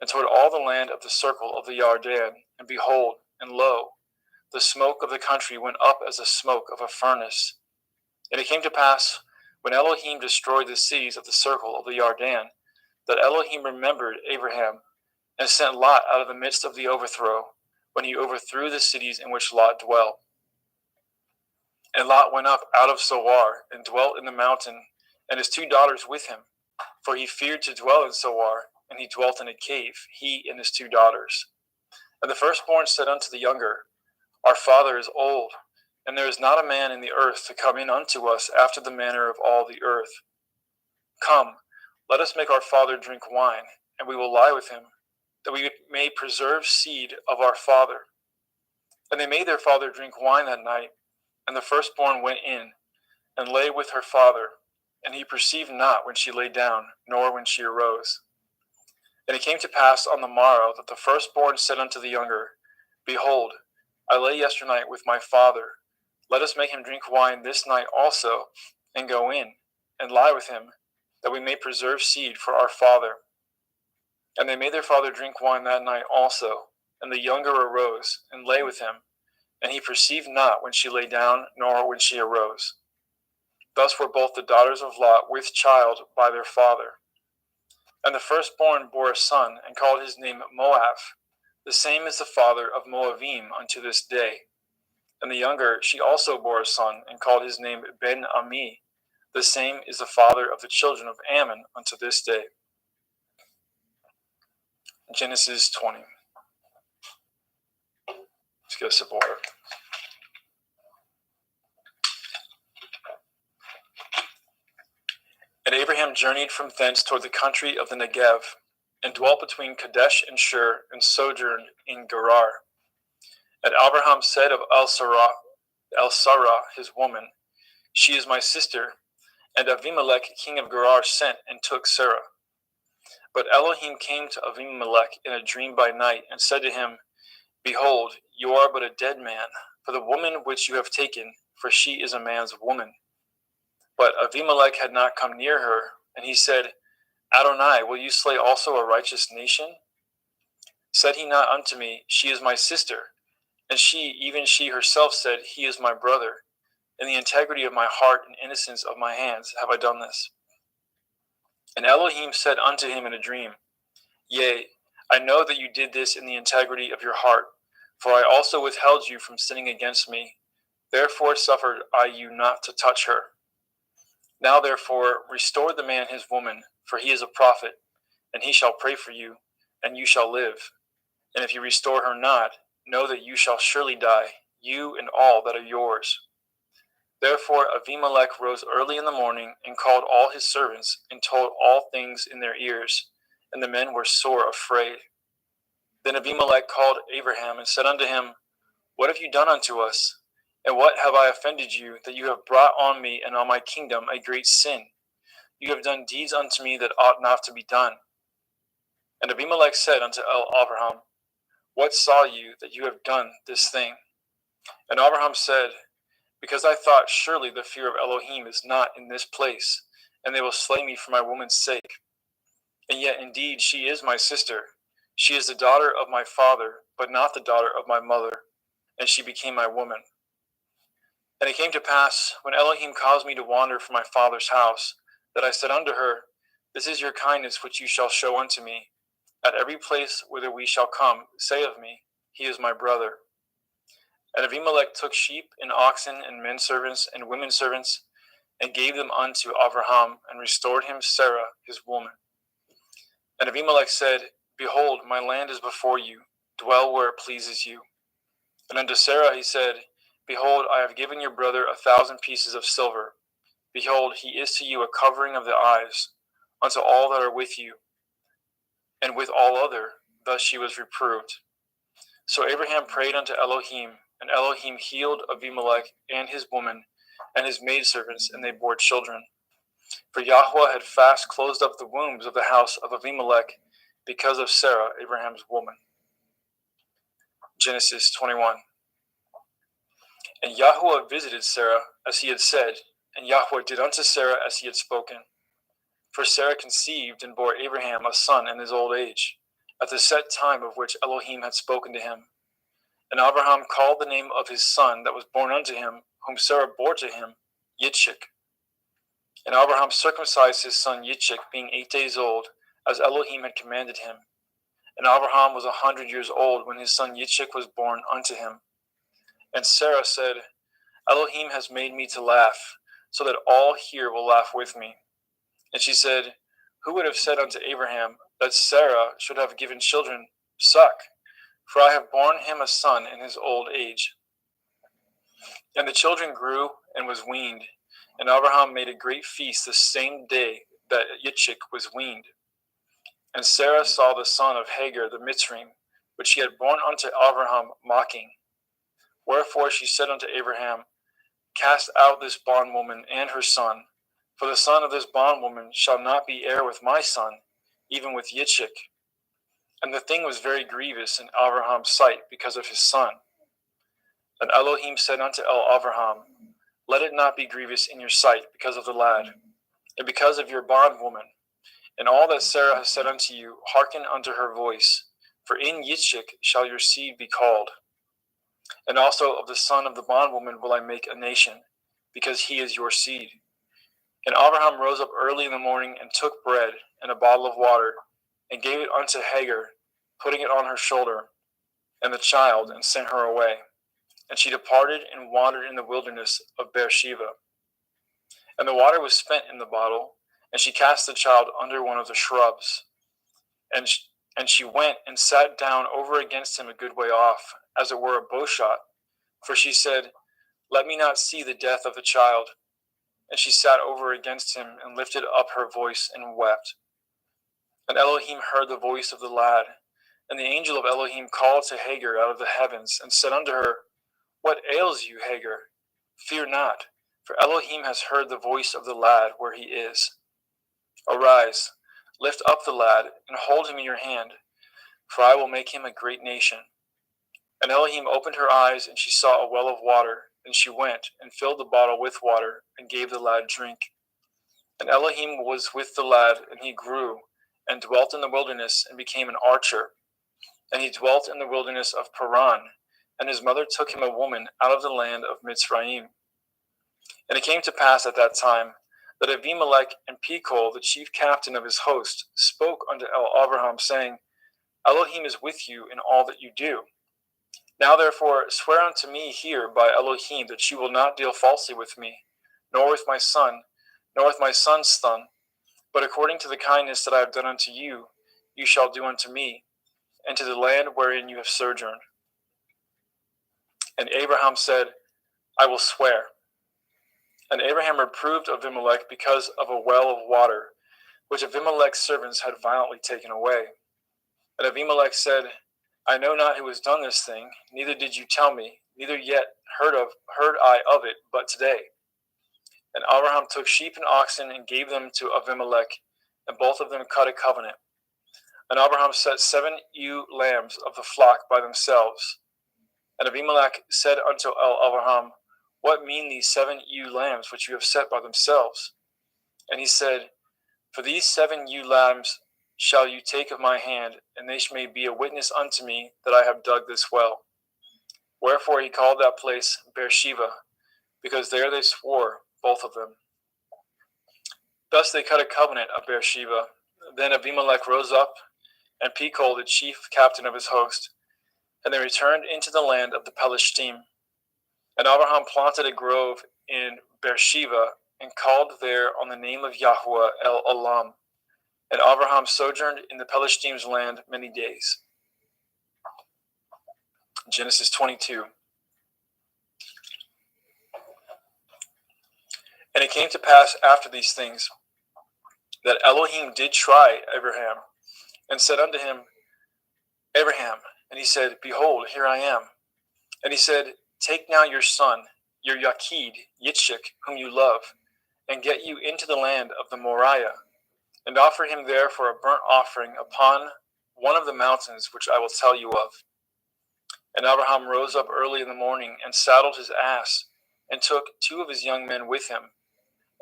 and toward all the land of the circle of the Yarden, and behold, and lo, the smoke of the country went up as the smoke of a furnace. And it came to pass, when Elohim destroyed the cities of the circle of the Yarden, that Elohim remembered Abraham, and sent Lot out of the midst of the overthrow, when he overthrew the cities in which Lot dwelt. And Lot went up out of Zoar, and dwelt in the mountain, and his 2 daughters with him. For he feared to dwell in Zoar, and he dwelt in a cave, he and his 2 daughters. And the firstborn said unto the younger, Our father is old, and there is not a man in the earth to come in unto us after the manner of all the earth. Come, let us make our father drink wine, and we will lie with him, that we may preserve seed of our father. And they made their father drink wine that night, and the firstborn went in, and lay with her father, and he perceived not when she lay down, nor when she arose. And it came to pass on the morrow that the firstborn said unto the younger, Behold, I lay yesternight with my father. Let us make him drink wine this night also, and go in, and lie with him, that we may preserve seed for our father. And they made their father drink wine that night also, and the younger arose, and lay with him, and he perceived not when she lay down, nor when she arose. Thus were both the daughters of Lot with child by their father. And the firstborn bore a son, and called his name Moab. The same is the father of Moabim unto this day. And the younger, she also bore a son, and called his name Ben-Ami. The same is the father of the children of Ammon unto this day. Genesis 20. Let's get a sip of water. And Abraham journeyed from thence toward the country of the Negev, and dwelt between Kadesh and Shur, and sojourned in Gerar. And Abraham said of El-Sarah, his woman, She is my sister. And Avimelech, king of Gerar, sent and took Sarah. But Elohim came to Avimelech in a dream by night, and said to him, Behold, you are but a dead man, for the woman which you have taken, for she is a man's woman. But Avimelech had not come near her, and he said, Adonai, will you slay also a righteous nation? Said he not unto me, She is my sister? And she, even she herself, said, He is my brother. In the integrity of my heart and innocence of my hands have I done this. And Elohim said unto him in a dream, Yea, I know that you did this in the integrity of your heart, for I also withheld you from sinning against me. Therefore suffered I you not to touch her. Now therefore restore the man his woman, for he is a prophet, and he shall pray for you, and you shall live. And if you restore her not, know that you shall surely die, you and all that are yours. Therefore Abimelech rose early in the morning and called all his servants and told all things in their ears, and the men were sore afraid. Then Abimelech called Abraham and said unto him, What have you done unto us? And what have I offended you, that you have brought on me and on my kingdom a great sin? You have done deeds unto me that ought not to be done. And Abimelech said unto Abraham, What saw you that you have done this thing? And Abraham said, Because I thought, surely the fear of Elohim is not in this place, and they will slay me for my woman's sake. And yet indeed she is my sister. She is the daughter of my father, but not the daughter of my mother, and she became my woman. And it came to pass, when Elohim caused me to wander from my father's house, that I said unto her, This is your kindness which you shall show unto me. At every place whither we shall come, say of me, He is my brother. And Abimelech took sheep and oxen and men servants and women servants, and gave them unto Abraham, and restored him Sarah his woman. And Abimelech said, Behold, my land is before you, dwell where it pleases you. And unto Sarah he said, Behold, I have given your brother 1,000 pieces of silver. Behold, he is to you a covering of the eyes, unto all that are with you, and with all other. Thus she was reproved. So Abraham prayed unto Elohim, and Elohim healed Abimelech and his woman and his maidservants, and they bore children. For Yahweh had fast closed up the wombs of the house of Abimelech because of Sarah, Abraham's woman. Genesis 21. And Yahweh visited Sarah as he had said, and Yahweh did unto Sarah as he had spoken. For Sarah conceived and bore Abraham a son in his old age, at the set time of which Elohim had spoken to him. And Abraham called the name of his son that was born unto him, whom Sarah bore to him, Yitzchak. And Abraham circumcised his son Yitzchak, being 8 days old, as Elohim had commanded him. And Abraham was 100 years old when his son Yitzchak was born unto him. And Sarah said, Elohim has made me to laugh, so that all here will laugh with me. And she said, Who would have said unto Abraham that Sarah should have given children suck? For I have borne him a son in his old age. And the children grew and was weaned. And Abraham made a great feast the same day that Yitzchak was weaned. And Sarah saw the son of Hagar the Mitzrayim, which she had borne unto Abraham, mocking. Wherefore she said unto Abraham, Cast out this bondwoman and her son, for the son of this bondwoman shall not be heir with my son, even with Yitzchak. And the thing was very grievous in Abraham's sight because of his son. And Elohim said unto Abraham, Let it not be grievous in your sight because of the lad, and because of your bondwoman. And all that Sarah has said unto you, hearken unto her voice, for in Yitzchak shall your seed be called. And also of the son of the bondwoman will I make a nation, because he is your seed. And Abraham rose up early in the morning, and took bread and a bottle of water, and gave it unto Hagar, putting it on her shoulder, and the child, and sent her away. And she departed and wandered in the wilderness of Beersheba. And the water was spent in the bottle, and she cast the child under one of the shrubs. And she went and sat down over against him a good way off, as it were a bowshot. For she said, Let me not see the death of the child. And she sat over against him, and lifted up her voice, and wept. And Elohim heard the voice of the lad. And the angel of Elohim called to Hagar out of the heavens, and said unto her, What ails you, Hagar? Fear not, for Elohim has heard the voice of the lad where he is. Arise, lift up the lad, and hold him in your hand, for I will make him a great nation. And Elohim opened her eyes, and she saw a well of water. And she went, and filled the bottle with water, and gave the lad drink. And Elohim was with the lad, and he grew, and dwelt in the wilderness, and became an archer. And he dwelt in the wilderness of Paran, and his mother took him a woman out of the land of Mitzrayim. And it came to pass at that time, that Abimelech and Pekol, the chief captain of his host, spoke unto Abraham, saying, Elohim is with you in all that you do. Now therefore swear unto me here by Elohim that you will not deal falsely with me, nor with my son, nor with my son's son, but according to the kindness that I have done unto you, you shall do unto me, and to the land wherein you have sojourned. And Abraham said, I will swear. And Abraham reproved Abimelech because of a well of water, which Abimelech's servants had violently taken away. And Abimelech said, I know not who has done this thing, neither did you tell me, neither yet heard I of it, but today. And Abraham took sheep and oxen and gave them to Abimelech, and both of them cut a covenant. And Abraham set 7 ewe lambs of the flock by themselves. And Abimelech said unto Abraham, What mean these 7 ewe lambs which you have set by themselves? And he said, For these 7 ewe lambs shall you take of my hand, and they may be a witness unto me that I have dug this well. Wherefore he called that place Beersheba, because there they swore, both of them. Thus they cut a covenant of Beersheba. Then Abimelech rose up, and Phicol the chief captain of his host, and they returned into the land of the Pelishtim. And Abraham planted a grove in Beersheba, and called there on the name of Yahweh El Olam. And Abraham sojourned in the Pelishtim's land many days. Genesis 22. And it came to pass after these things, that Elohim did try Abraham, and said unto him, Abraham. And he said, Behold, here I am. And he said, Take now your son, your Yachid, Yitzchak, whom you love, and get you into the land of the Moriah, and offer him there for a burnt offering upon one of the mountains which I will tell you of. And Abraham rose up early in the morning, and saddled his ass, and took 2 of his young men with him,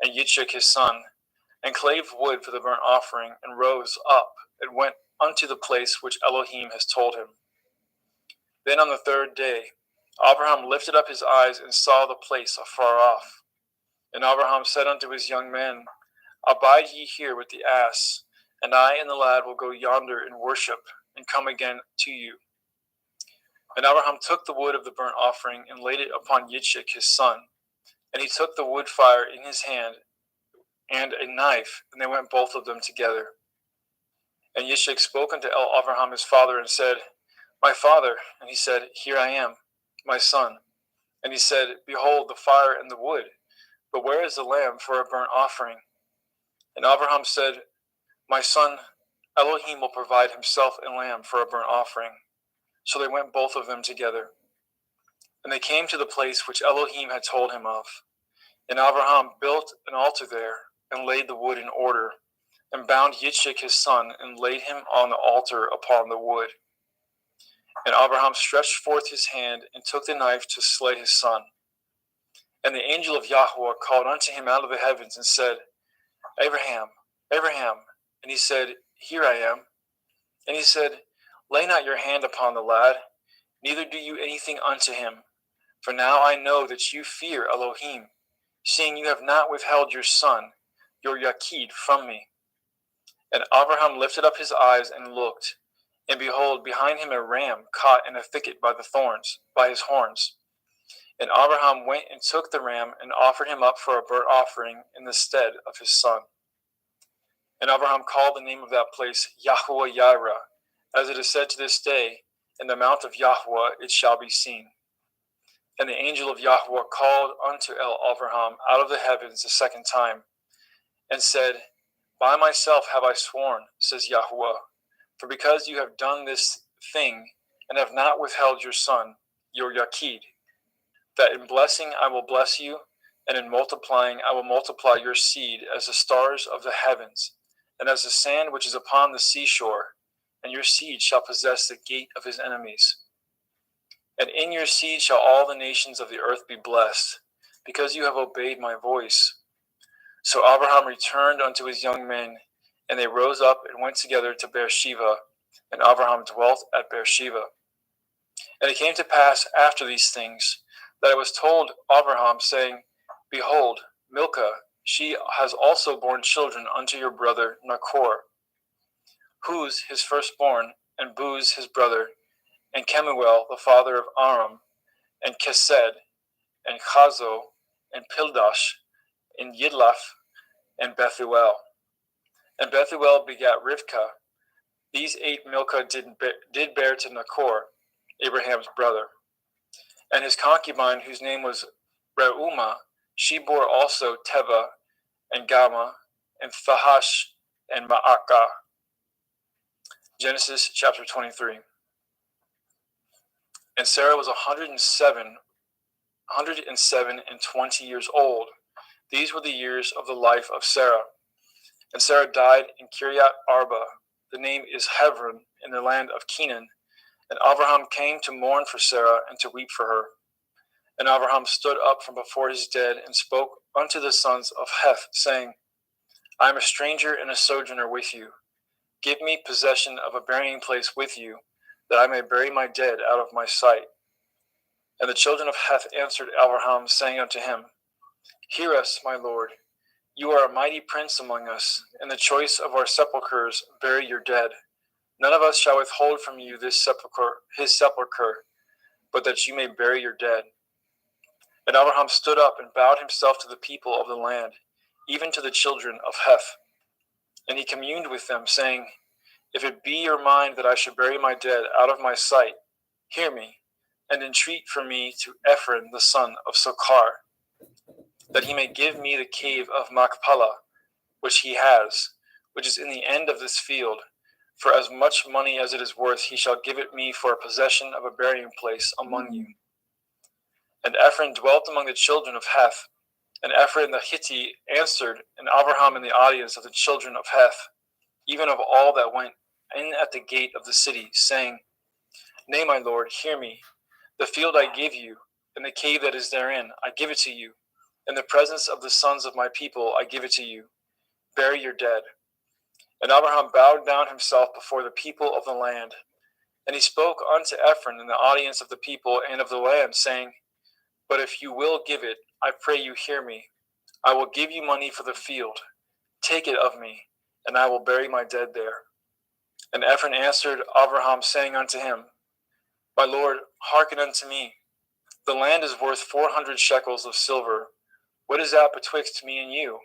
and Yitzchak his son, and clave wood for the burnt offering, and rose up, and went unto the place which Elohim has told him. Then on the 3rd day, Abraham lifted up his eyes, and saw the place afar off. And Abraham said unto his young men, Abide ye here with the ass, and I and the lad will go yonder and worship, and come again to you. And Abraham took the wood of the burnt offering, and laid it upon Yitzchak his son. And he took the wood fire in his hand, and a knife, and they went both of them together. And Yitzchak spoke unto Abraham his father, and said, My father. And he said, Here I am, my son. And he said, Behold the fire and the wood, but where is the lamb for a burnt offering? And Abraham said, My son, Elohim will provide himself a lamb for a burnt offering. So they went both of them together. And they came to the place which Elohim had told him of. And Abraham built an altar there, and laid the wood in order, and bound Yitzchak his son, and laid him on the altar upon the wood. And Abraham stretched forth his hand, and took the knife to slay his son. And the angel of Yahweh called unto him out of the heavens, and said, Abraham, Abraham. And he said, Here I am. And he said, Lay not your hand upon the lad, neither do you anything unto him. For now I know that you fear Elohim, seeing you have not withheld your son, your Yachid, from me. And Abraham lifted up his eyes and looked, and behold, behind him a ram caught in a thicket by his horns. And Abraham went and took the ram, and offered him up for a burnt offering in the stead of his son. And Abraham called the name of that place Yahweh Yireh, as it is said to this day, In the mount of Yahweh it shall be seen. And the angel of Yahweh called unto Abraham out of the heavens the 2nd time, and said, By myself have I sworn, says Yahweh, for because you have done this thing, and have not withheld your son, your Yachid, that in blessing I will bless you, and in multiplying I will multiply your seed as the stars of the heavens, and as the sand which is upon the seashore, and your seed shall possess the gate of his enemies. And in your seed shall all the nations of the earth be blessed, because you have obeyed my voice. So Abraham returned unto his young men, and they rose up and went together to Beersheba, and Abraham dwelt at Beersheba. And it came to pass after these things, that it was told Abraham, saying, Behold, Milcah, she has also borne children unto your brother Nachor, Huz his firstborn, and Buz his brother, and Kemuel the father of Aram, and Kesed, and Chazo, and Pildash, and Yidlaph, and Bethuel. And Bethuel begat Rivkah. These 8 Milcah did bear to Nachor, Abraham's brother. And his concubine, whose name was Reumah, She bore also Teva and Gama and Thahash and Ma'akah. Genesis chapter 23. And Sarah was 107 and 20 years old. These were the years of the life of Sarah. And Sarah died in Kiryat Arba. The name is Hebron, in the land of Canaan. And Abraham came to mourn for Sarah and to weep for her. And Abraham stood up from before his dead and spoke unto the sons of Heth, saying, I am a stranger and a sojourner with you. Give me possession of a burying place with you, that I may bury my dead out of my sight. And the children of Heth answered Abraham, saying unto him, Hear us, my lord. You are a mighty prince among us. In the choice of our sepulchres bury your dead. None of us shall withhold from you this sepulchre, his sepulchre, but that you may bury your dead. And Abraham stood up and bowed himself to the people of the land, even to the children of Heth. And he communed with them, saying, If it be your mind that I should bury my dead out of my sight, hear me, and entreat for me to Ephron the son of Sochar, that he may give me the cave of Machpelah, which he has, which is in the end of this field. For as much money as it is worth, he shall give it me for a possession of a burying place among you. And Ephron dwelt among the children of Heth. And Ephron the Hittite answered, and Abraham in the audience of the children of Heth, even of all that went in at the gate of the city, saying, Nay, my lord, hear me. The field I give you, and the cave that is therein, I give it to you. In the presence of the sons of my people, I give it to you. Bury your dead. And Abraham bowed down himself before the people of the land. And he spoke unto Ephron in the audience of the people and of the land, saying, But if you will give it, I pray you hear me. I will give you money for the field. Take it of me, and I will bury my dead there. And Ephron answered Abraham, saying unto him, My lord, hearken unto me. The land is worth 400 shekels of silver. What is that betwixt me and you?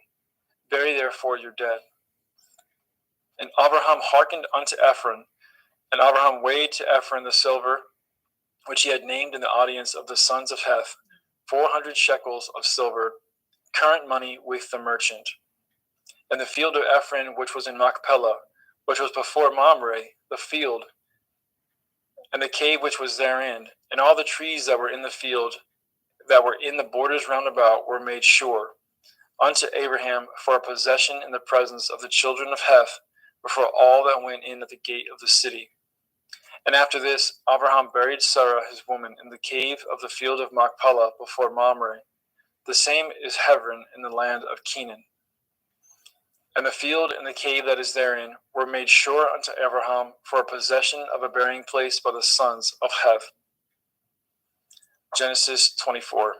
Bury therefore your dead. And Abraham hearkened unto Ephron, and Abraham weighed to Ephron the silver, which he had named in the audience of the sons of Heth, 400 shekels of silver, current money with the merchant. And the field of Ephron, which was in Machpelah, which was before Mamre, the field, and the cave which was therein, and all the trees that were in the field, that were in the borders round about, were made sure unto Abraham for a possession in the presence of the children of Heth, before all that went in at the gate of the city. And after this, Abraham buried Sarah his woman in the cave of the field of Machpelah before Mamre. The same is Hebron in the land of Canaan. And the field and the cave that is therein were made sure unto Abraham for a possession of a burying place by the sons of Heth. Genesis 24.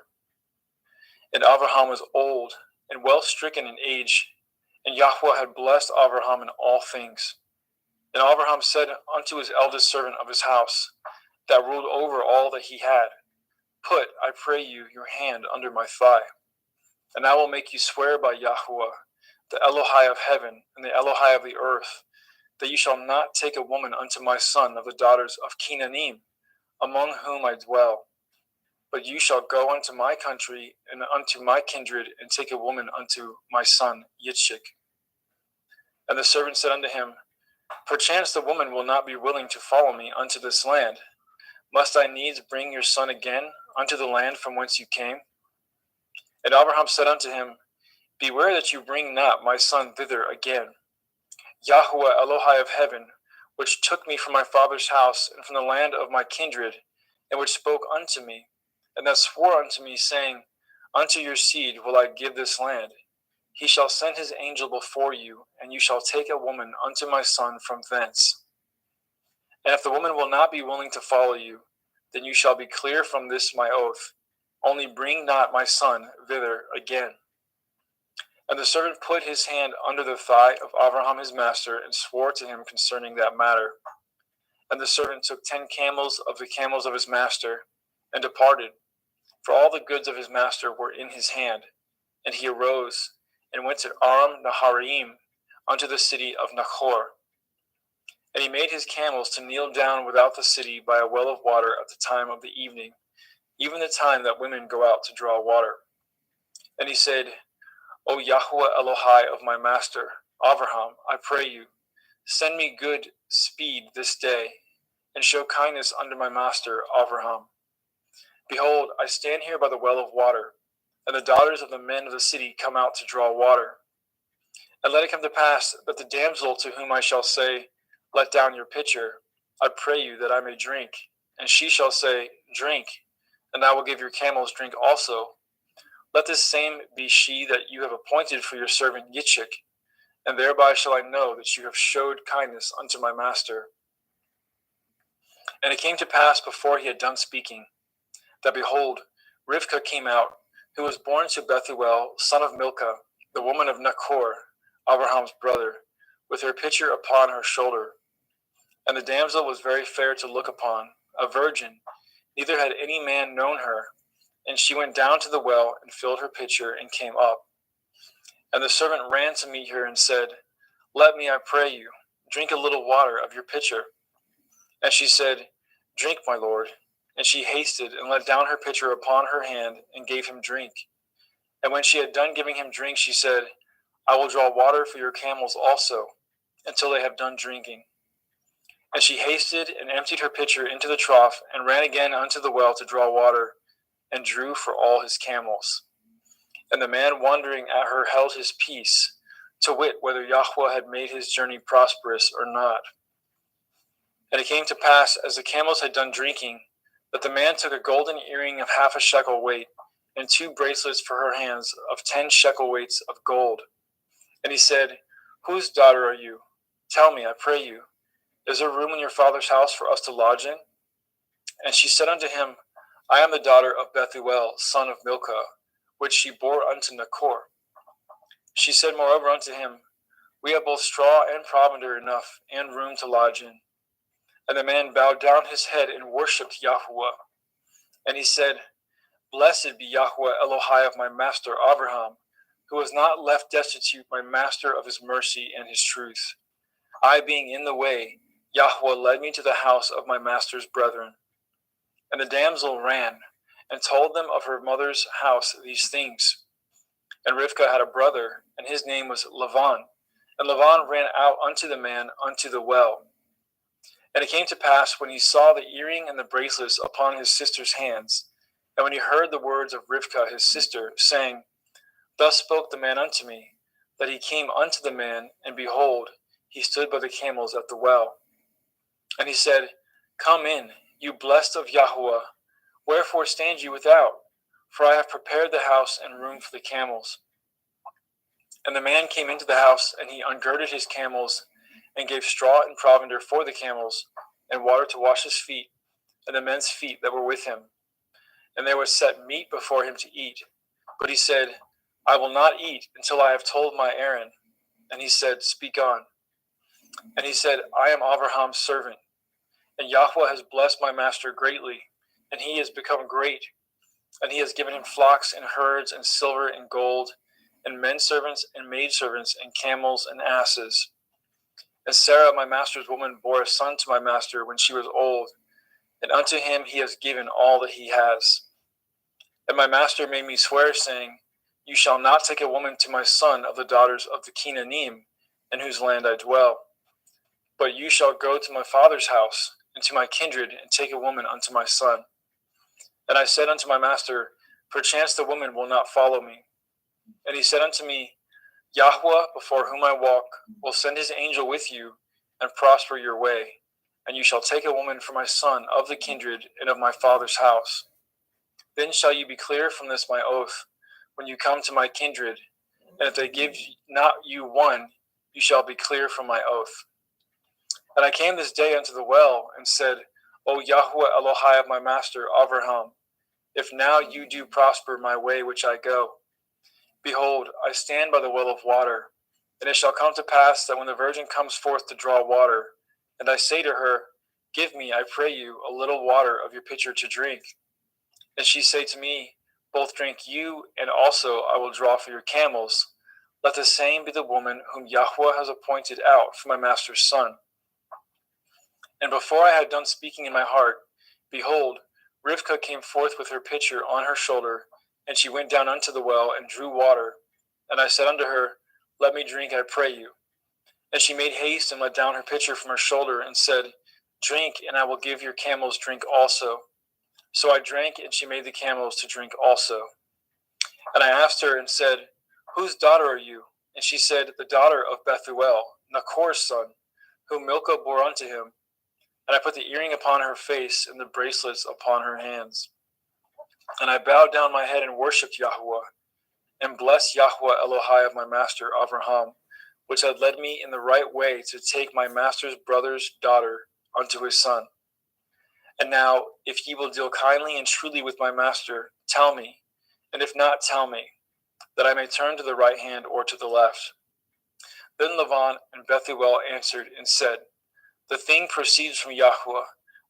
And Abraham was old and well stricken in age, and Yahweh had blessed Abraham in all things. And Abraham said unto his eldest servant of his house, that ruled over all that he had, Put, I pray you, your hand under my thigh, and I will make you swear by Yahweh, the Elohai of heaven and the Elohai of the earth, that you shall not take a woman unto my son of the daughters of Canaanim, among whom I dwell. But you shall go unto my country and unto my kindred, and take a woman unto my son Yitzchak. And the servant said unto him, Perchance the woman will not be willing to follow me unto this land. Must I needs bring your son again unto the land from whence you came? And Abraham said unto him, Beware that you bring not my son thither again. Yahweh Elohai of heaven, which took me from my father's house and from the land of my kindred, and which spoke unto me, and that swore unto me, saying, Unto your seed will I give this land. He shall send his angel before you, and you shall take a woman unto my son from thence. And if the woman will not be willing to follow you, then you shall be clear from this my oath. Only bring not my son thither again. And the servant put his hand under the thigh of Abraham his master, and swore to him concerning that matter. And the servant took 10 camels of the camels of his master, and departed, for all the goods of his master were in his hand. And he arose, and went to Aram Naharaim, unto the city of Nachor. And he made his camels to kneel down without the city by a well of water at the time of the evening, even the time that women go out to draw water. And he said, O Yahweh Elohai of my master, Abraham, I pray you, send me good speed this day, and show kindness unto my master, Abraham. Behold, I stand here by the well of water, and the daughters of the men of the city come out to draw water. And let it come to pass that the damsel to whom I shall say, Let down your pitcher, I pray you that I may drink, and she shall say, Drink, and I will give your camels drink also. Let this same be she that you have appointed for your servant Yitzchak, and thereby shall I know that you have showed kindness unto my master. And it came to pass before he had done speaking, that behold, Rivkah came out, who was born to Bethuel, son of Milcah, the woman of Nachor, Abraham's brother, with her pitcher upon her shoulder. And the damsel was very fair to look upon, a virgin, neither had any man known her. And she went down to the well and filled her pitcher and came up. And the servant ran to meet her and said, Let me, I pray you, drink a little water of your pitcher. And she said, Drink, my lord. And she hasted and let down her pitcher upon her hand and gave him drink. And when she had done giving him drink, she said, I will draw water for your camels also, until they have done drinking. And she hasted and emptied her pitcher into the trough and ran again unto the well to draw water, and drew for all his camels. And the man wondering at her held his peace, to wit whether Yahweh had made his journey prosperous or not. And it came to pass, as the camels had done drinking, that the man took a golden earring of half a shekel weight, and 2 bracelets for her hands of 10 shekel weights of gold. And he said, Whose daughter are you? Tell me, I pray you. Is there room in your father's house for us to lodge in? And she said unto him, I am the daughter of Bethuel, son of Milcah, which she bore unto Nachor. She said moreover unto him, We have both straw and provender enough, and room to lodge in. And the man bowed down his head and worshipped Yahweh. And he said, Blessed be Yahweh Elohai of my master Abraham, who has not left destitute my master of his mercy and his truth. I being in the way, Yahweh led me to the house of my master's brethren. And the damsel ran, and told them of her mother's house these things. And Rivkah had a brother, and his name was Lavan. And Lavan ran out unto the man unto the well. And it came to pass, when he saw the earring and the bracelets upon his sister's hands, and when he heard the words of Rivkah his sister, saying, Thus spoke the man unto me, that he came unto the man, and behold, he stood by the camels at the well. And he said, Come in, you blessed of Yahweh. Wherefore stand you without? For I have prepared the house and room for the camels. And the man came into the house, and he ungirded his camels, and gave straw and provender for the camels, and water to wash his feet, and the men's feet that were with him. And there was set meat before him to eat. But he said, I will not eat until I have told my errand. And he said, Speak on. And he said, I am Abraham's servant, and Yahweh has blessed my master greatly, and he has become great. And he has given him flocks and herds and silver and gold, and men servants and maidservants and camels and asses. And Sarah, my master's woman, bore a son to my master when she was old, and unto him he has given all that he has. And my master made me swear, saying, You shall not take a woman to my son of the daughters of the Canaanim, in whose land I dwell. But you shall go to my father's house, and to my kindred, and take a woman unto my son. And I said unto my master, Perchance the woman will not follow me. And he said unto me, Yahweh, before whom I walk, will send his angel with you, and prosper your way. And you shall take a woman for my son of the kindred and of my father's house. Then shall you be clear from this my oath, when you come to my kindred. And if they give not you one, you shall be clear from my oath. And I came this day unto the well, and said, O Yahweh Elohai of my master Abraham, if now you do prosper my way which I go, behold, I stand by the well of water. And it shall come to pass that when the virgin comes forth to draw water, and I say to her, Give me, I pray you, a little water of your pitcher to drink. And she say to me, Both drink you, and also I will draw for your camels. Let the same be the woman whom Yahweh has appointed out for my master's son. And before I had done speaking in my heart, behold, Rivkah came forth with her pitcher on her shoulder, And she went down unto the well, and drew water. And I said unto her, Let me drink, I pray you. And she made haste, and let down her pitcher from her shoulder, and said, Drink, and I will give your camels drink also. So I drank, and she made the camels to drink also. And I asked her, and said, Whose daughter are you? And she said, The daughter of Bethuel, Nachor's son, whom Milcah bore unto him. And I put the earring upon her face, and the bracelets upon her hands. And I bowed down my head and worshipped Yahweh, and blessed Yahweh Elohai of my master Abraham, which had led me in the right way to take my master's brother's daughter unto his son. And now, if ye will deal kindly and truly with my master, tell me, and if not, tell me, that I may turn to the right hand or to the left. Then Lavan and Bethuel answered and said, The thing proceeds from Yahweh.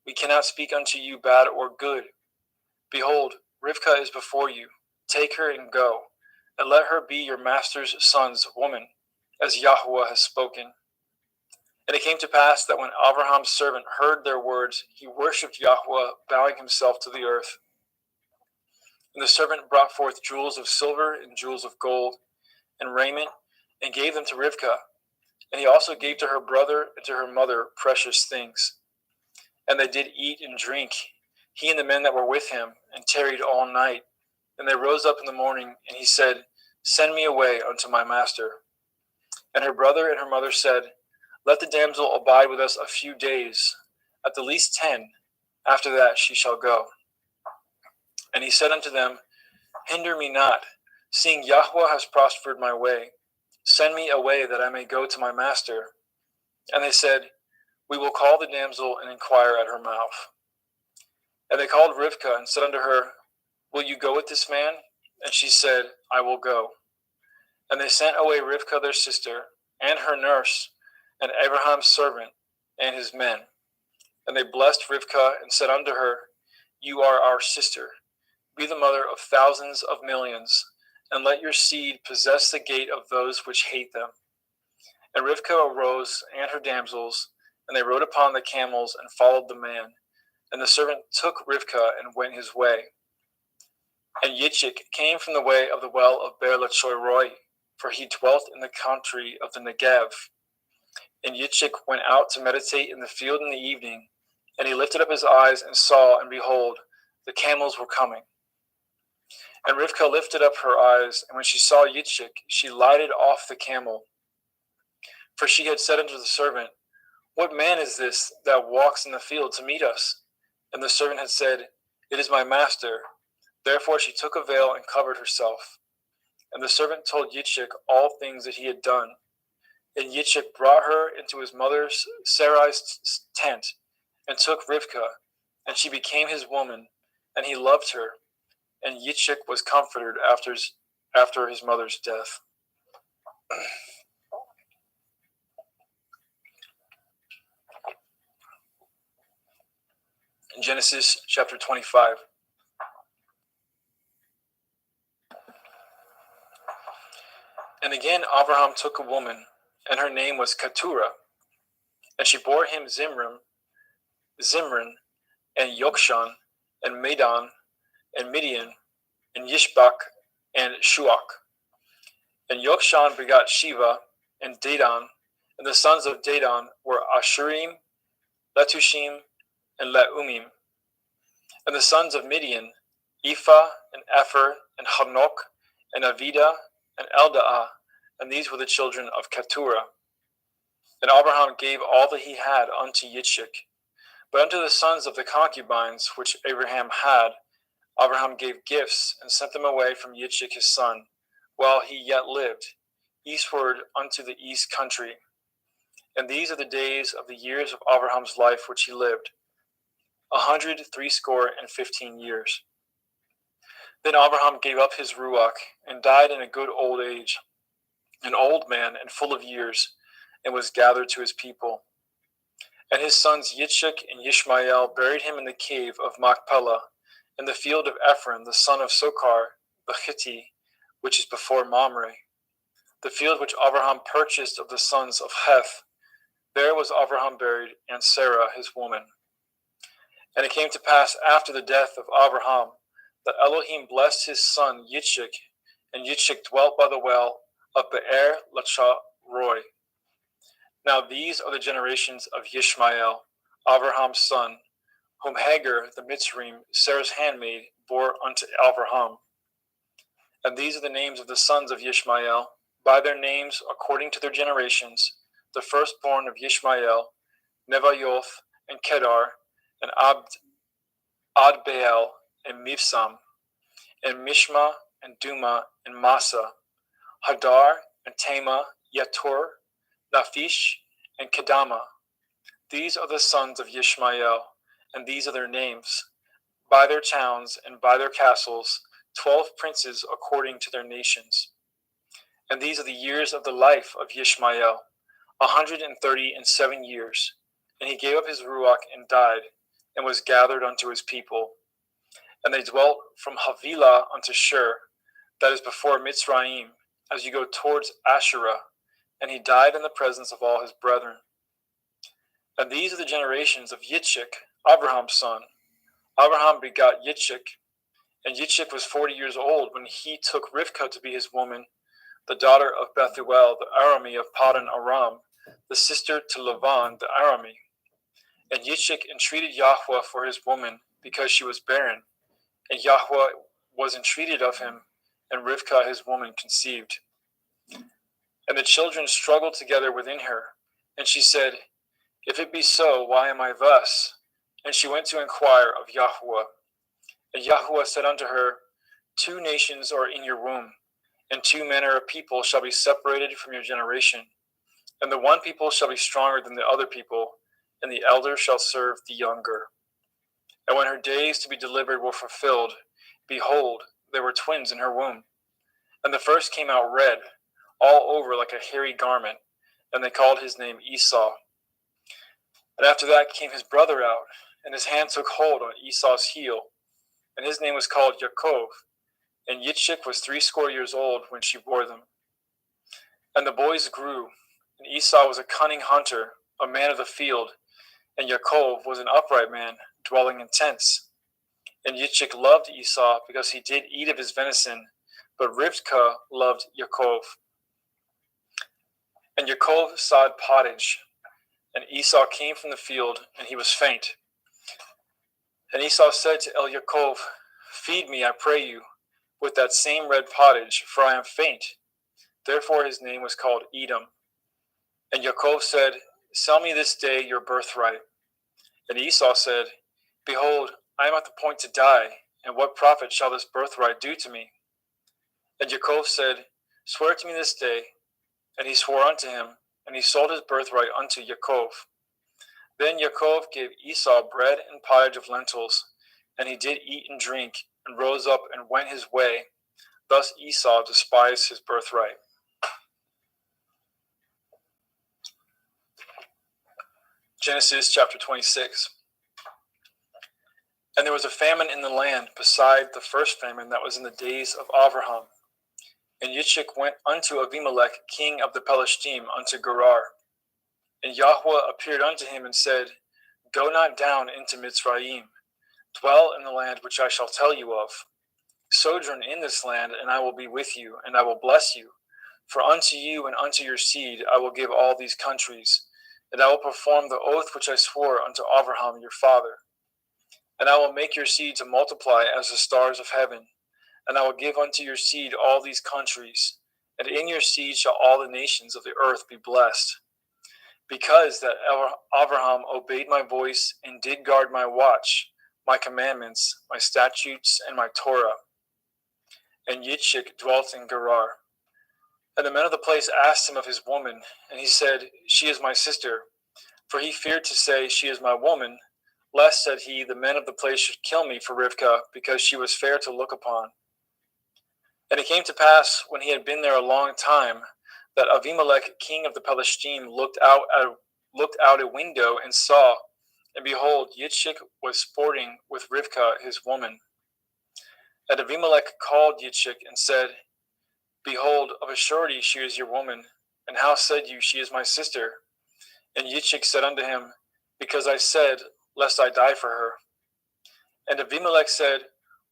We cannot speak unto you bad or good. Behold, Rivkah is before you. Take her and go, and let her be your master's son's woman, as Yahweh has spoken. And it came to pass that when Abraham's servant heard their words, he worshipped Yahweh, bowing himself to the earth. And the servant brought forth jewels of silver and jewels of gold, and raiment, and gave them to Rivkah. And he also gave to her brother and to her mother precious things. And they did eat and drink, he and the men that were with him, and tarried all night. And they rose up in the morning, and he said, Send me away unto my master. And her brother and her mother said, Let the damsel abide with us a few days, at the least 10. After that she shall go. And he said unto them, Hinder me not, seeing Yahweh has prospered my way. Send me away that I may go to my master. And they said, We will call the damsel and inquire at her mouth. And they called Rivkah and said unto her, Will you go with this man? And she said, I will go. And they sent away Rivkah their sister, and her nurse, and Abraham's servant, and his men. And they blessed Rivkah and said unto her, You are our sister. Be the mother of thousands of millions, and let your seed possess the gate of those which hate them. And Rivkah arose, and her damsels, and they rode upon the camels and followed the man. And the servant took Rivkah and went his way. And Yitzchak came from the way of the well of Beer-Lachoi-roi, for he dwelt in the country of the Negev. And Yitzchak went out to meditate in the field in the evening, and he lifted up his eyes and saw, and behold, the camels were coming. And Rivkah lifted up her eyes, and when she saw Yitzchak, she lighted off the camel. For she had said unto the servant, What man is this that walks in the field to meet us? And the servant had said, It is my master. Therefore she took a veil and covered herself. And the servant told Yitzchak all things that he had done. And Yitzchak brought her into his mother Sarai's tent, and took Rivkah, and she became his woman, and he loved her. And Yitzchak was comforted after his mother's death. In Genesis chapter 25. And again Abraham took a woman, and her name was Keturah. And she bore him Zimran, and Yokshan, and Medan, and Midian, and Yishbak, and Shuach. And Yokshan begot Shiva, and Dedan, and the sons of Dedan were Ashurim, Letushim, and Leumim. And the sons of Midian, Ephah, and Epher, and Hanok, and Avida, and Eldaah, and these were the children of Keturah. And Abraham gave all that he had unto Yitzchak. But unto the sons of the concubines which Abraham had, Abraham gave gifts, and sent them away from Yitzchak his son, while he yet lived, eastward unto the east country. And these are the days of the years of Abraham's life which he lived, 160 years. Then Abraham gave up his ruach, and died in a good old age, an old man and full of years, and was gathered to his people. And his sons Yitzchak and Yishmael buried him in the cave of Machpelah, in the field of Ephron, the son of Sokar, the Hittite, which is before Mamre, the field which Abraham purchased of the sons of Heth. There was Abraham buried, and Sarah his woman. And it came to pass after the death of Abraham, that Elohim blessed his son Yitzchak, and Yitzchak dwelt by the well of Be'er Lachai-roi. Now these are the generations of Yishmael, Abraham's son, whom Hagar the Mitzrayim, Sarah's handmaid, bore unto Abraham. And these are the names of the sons of Yishmael, by their names according to their generations: the firstborn of Yishmael, Nevayoth, and Kedar, and Adbeel, and Mibsam, and Mishma, and Duma, and Massa, Hadar, and Tema, Yatur, Naphish, and Kedama. These are the sons of Yishmael, and these are their names, by their towns and by their castles, 12 princes according to their nations. And these are the years of the life of Yishmael, 137 years. And he gave up his ruach and died, and was gathered unto his people. And they dwelt from Havilah unto Shur, that is before Mitzrayim, as you go towards Asherah. And he died in the presence of all his brethren. And these are the generations of Yitzchak, Abraham's son. Abraham begot Yitzchak, and Yitzchak was 40 years old when he took Rivkah to be his woman, the daughter of Bethuel, the Arami of Paddan Aram, the sister to Lavan, the Arami. And Yitzchak entreated Yahweh for his woman, because she was barren. And Yahweh was entreated of him, and Rivkah his woman conceived. And the children struggled together within her. And she said, If it be so, why am I thus? And she went to inquire of Yahweh. And Yahweh said unto her, 2 nations are in your womb, and 2 manner of people shall be separated from your generation. And the one people shall be stronger than the other people, and the elder shall serve the younger. And when her days to be delivered were fulfilled, behold, there were twins in her womb. And the first came out red, all over like a hairy garment, and they called his name Esau. And after that came his brother out, and his hand took hold on Esau's heel, and his name was called Yaakov. And Yitzchak was 80 years old when she bore them. And the boys grew, and Esau was a cunning hunter, a man of the field, and Yaakov was an upright man, dwelling in tents. And Yitzchak loved Esau because he did eat of his venison, but Rivkah loved Yaakov. And Yaakov sowed pottage, and Esau came from the field, and he was faint. And Esau said to Yaakov, Feed me, I pray you, with that same red pottage, for I am faint. Therefore his name was called Edom. And Yaakov said, Sell me this day your birthright. And Esau said, Behold, I am at the point to die, and what profit shall this birthright do to me? And Yaakov said, Swear to me this day. And he swore unto him, and he sold his birthright unto Yaakov. Then Yaakov gave Esau bread and pottage of lentils, and he did eat and drink, and rose up and went his way. Thus Esau despised his birthright. Genesis chapter 26. And there was a famine in the land beside the first famine that was in the days of Abraham. And Yitzchak went unto Abimelech, king of the Pelishtim, unto Gerar. And Yahweh appeared unto him and said, Go not down into Mitzrayim. Dwell in the land which I shall tell you of. Sojourn in this land, and I will be with you, and I will bless you. For unto you and unto your seed I will give all these countries, and I will perform the oath which I swore unto Abraham your father. And I will make your seed to multiply as the stars of heaven, and I will give unto your seed all these countries, and in your seed shall all the nations of the earth be blessed. Because that Abraham obeyed my voice and did guard my watch, my commandments, my statutes, and my Torah. And Yitzchak dwelt in Gerar. And the men of the place asked him of his woman, and he said, She is my sister. For he feared to say, She is my woman, lest, said he, the men of the place should kill me for Rivkah, because she was fair to look upon. And it came to pass, when he had been there a long time, that Abimelech, king of the Pelishtim, looked out a window and saw, and behold, Yitzchak was sporting with Rivkah his woman. And Abimelech called Yitzchak and said, Behold, of a surety she is your woman, and how said you, She is my sister? And Yitzchak said unto him, Because I said, Lest I die for her. And Abimelech said,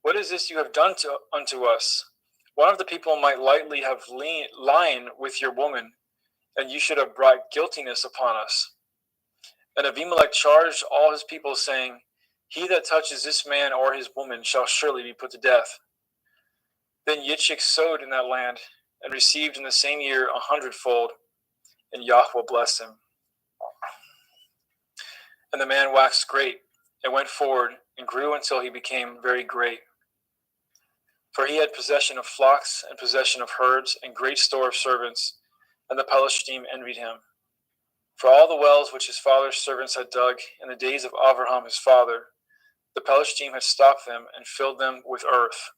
What is this you have done unto us? One of the people might lightly have lain with your woman, and you should have brought guiltiness upon us. And Abimelech charged all his people, saying, He that touches this man or his woman shall surely be put to death. Then Yitzchak sowed in that land, and received in the same year 100-fold, and Yahweh blessed him. And the man waxed great, and went forward, and grew until he became very great. For he had possession of flocks, and possession of herds, and great store of servants, and the Pelishtim envied him. For all the wells which his father's servants had dug in the days of Abraham his father, the Pelishtim had stopped them, and filled them with earth.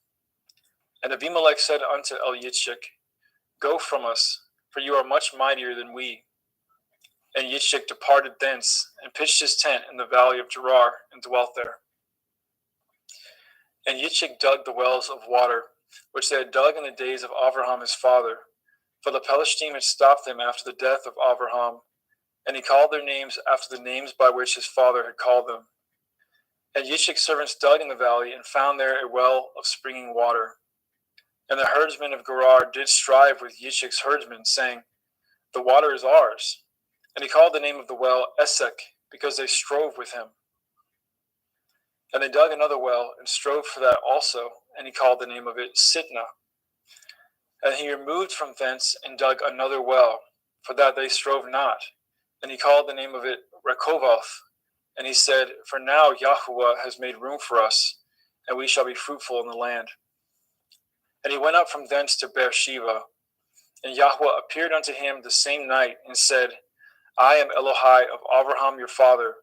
And Abimelech said unto Yitzchak, Go from us, for you are much mightier than we. And Yitzchak departed thence, and pitched his tent in the valley of Gerar, and dwelt there. And Yitzchak dug the wells of water, which they had dug in the days of Abraham his father, for the Pelishtim had stopped them after the death of Abraham, and he called their names after the names by which his father had called them. And Yitzchak's servants dug in the valley, and found there a well of springing water. And the herdsmen of Gerar did strive with Yitzchak's herdsmen, saying, The water is ours. And he called the name of the well Esek, because they strove with him. And they dug another well, and strove for that also, and he called the name of it Sitnah. And he removed from thence, and dug another well, for that they strove not, and he called the name of it Rechoboth. And he said, For now Yahweh has made room for us, and we shall be fruitful in the land. And he went up from thence to Beersheba, and Yahweh appeared unto him the same night, and said, I am Elohai of Abraham your father.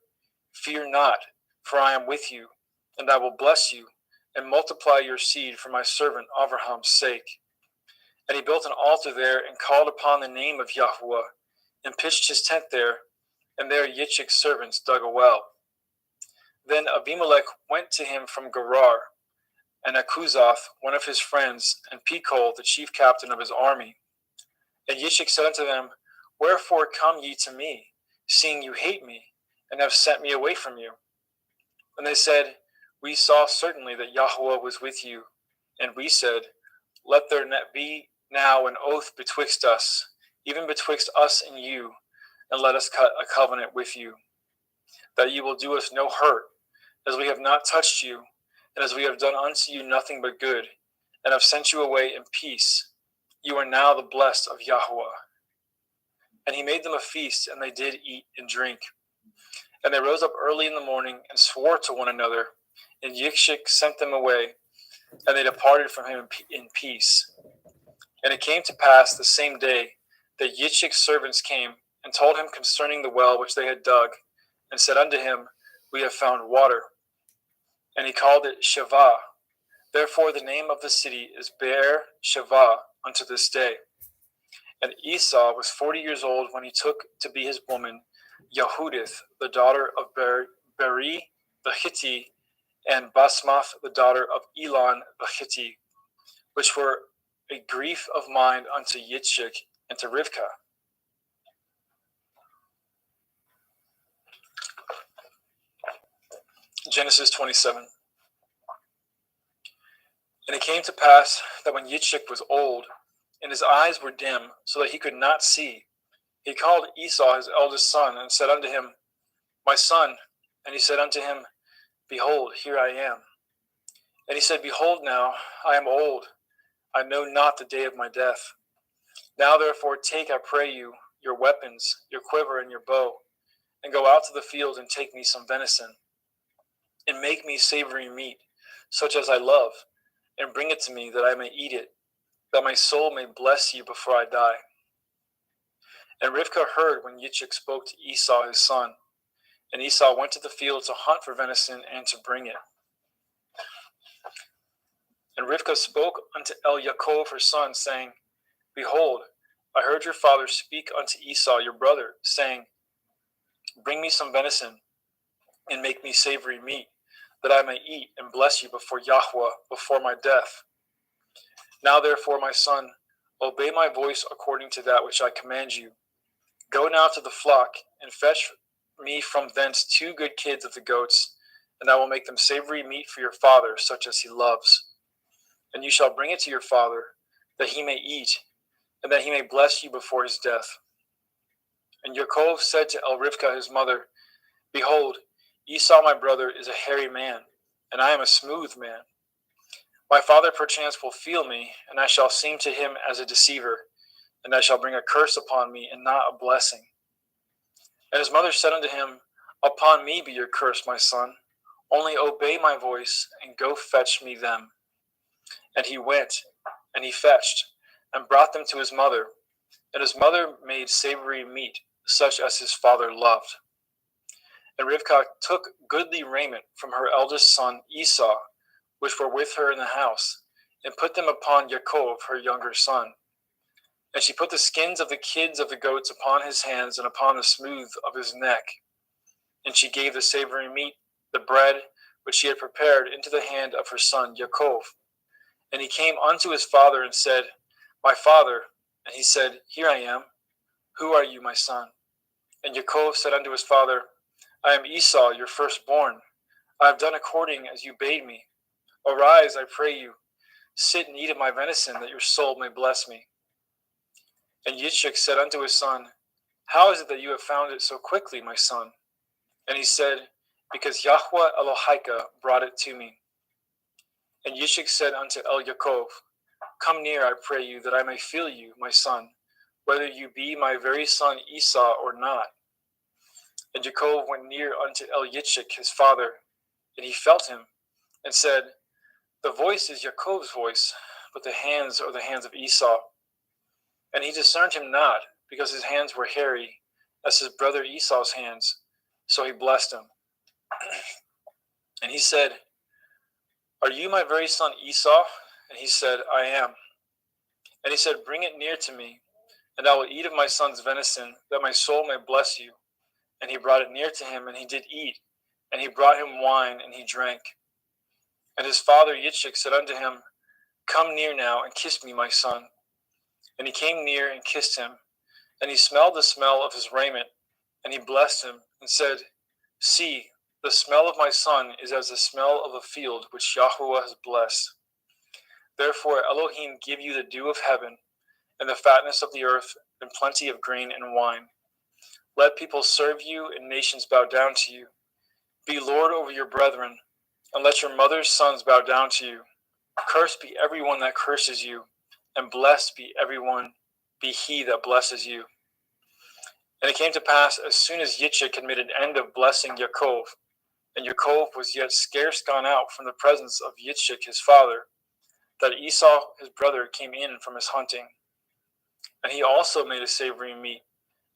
Fear not, for I am with you, and I will bless you, and multiply your seed for my servant Abraham's sake. And he built an altar there, and called upon the name of Yahweh, and pitched his tent there, and there Yitzchak's servants dug a well. Then Abimelech went to him from Gerar, and Akuzath, one of his friends, and Pekol, the chief captain of his army. And Yitzchak said unto them, Wherefore come ye to me, seeing you hate me, and have sent me away from you? And they said, We saw certainly that Yahweh was with you. And we said, Let there be now an oath betwixt us, even betwixt us and you, and let us cut a covenant with you, that ye will do us no hurt, as we have not touched you, and as we have done unto you nothing but good, and have sent you away in peace. You are now the blessed of Yahweh. And he made them a feast, and they did eat and drink. And they rose up early in the morning, and swore to one another, and Yitzchak sent them away, and they departed from him in peace. And it came to pass the same day that Yitzchak's servants came, and told him concerning the well which they had dug, and said unto him, We have found water. And he called it Sheva. Therefore the name of the city is Beer Sheva unto this day. And Esau was 40 years old when he took to be his woman Yehudith, the daughter of Beri the Hittite, and Basmath, the daughter of Elon the Hittite, which were a grief of mind unto Yitzchak and to Rivkah. Genesis 27. And it came to pass that when Yitzchak was old, and his eyes were dim, so that he could not see, he called Esau his eldest son, and said unto him, My son. And he said unto him, Behold, here I am. And he said, Behold now, I am old, I know not the day of my death. Now therefore take, I pray you, your weapons, your quiver, and your bow, and go out to the field, and take me some venison, and make me savory meat, such as I love, and bring it to me, that I may eat it, that my soul may bless you before I die. And Rivkah heard when Yitzchak spoke to Esau his son, and Esau went to the field to hunt for venison and to bring it. And Rivkah spoke unto Yaakov her son, saying, Behold, I heard your father speak unto Esau your brother, saying, Bring me some venison, and make me savory meat, that I may eat and bless you before Yahweh, before my death. Now therefore, my son, obey my voice according to that which I command you. Go now to the flock, and fetch me from thence 2 good kids of the goats, and I will make them savory meat for your father, such as he loves. And you shall bring it to your father, that he may eat, and that he may bless you before his death. And Yaakov said to Rivkah his mother, Behold, Esau my brother is a hairy man, and I am a smooth man. My father perchance will feel me, and I shall seem to him as a deceiver, and I shall bring a curse upon me, and not a blessing. And his mother said unto him, Upon me be your curse, my son. Only obey my voice, and go fetch me them. And he went, and he fetched, and brought them to his mother. And his mother made savory meat, such as his father loved. And Rivkah took goodly raiment from her eldest son Esau, which were with her in the house, and put them upon Yaakov her younger son. And she put the skins of the kids of the goats upon his hands and upon the smooth of his neck. And she gave the savory meat, the bread, which she had prepared, into the hand of her son Yaakov. And he came unto his father and said, My father. And he said, Here I am. Who are you, my son? And Yaakov said unto his father, I am Esau, your firstborn. I have done according as you bade me. Arise, I pray you. Sit and eat of my venison, that your soul may bless me. And Yitzchak said unto his son, How is it that you have found it so quickly, my son? And he said, Because Yahweh Elohika brought it to me. And Yitzchak said unto Yaakov, Come near, I pray you, that I may feel you, my son, whether you be my very son Esau or not. And Yaakov went near unto Yitzchak his father, and he felt him, and said, The voice is Yaakov's voice, but the hands are the hands of Esau. And he discerned him not, because his hands were hairy, as his brother Esau's hands. So he blessed him. And he said, Are you my very son Esau? And he said, I am. And he said, Bring it near to me, and I will eat of my son's venison, that my soul may bless you. And he brought it near to him, and he did eat. And he brought him wine, and he drank. And his father Yitzchak said unto him, Come near now, and kiss me, my son. And he came near and kissed him. And he smelled the smell of his raiment, and he blessed him, and said, See, the smell of my son is as the smell of a field which Yahweh has blessed. Therefore Elohim give you the dew of heaven, and the fatness of the earth, and plenty of grain and wine. Let people serve you, and nations bow down to you. Be Lord over your brethren, and let your mother's sons bow down to you. Cursed be everyone that curses you, and blessed be he that blesses you. And it came to pass, as soon as Yitzchak had made an end of blessing Yaakov, and Yaakov was yet scarce gone out from the presence of Yitzchak his father, that Esau his brother came in from his hunting. And he also made a savory meat,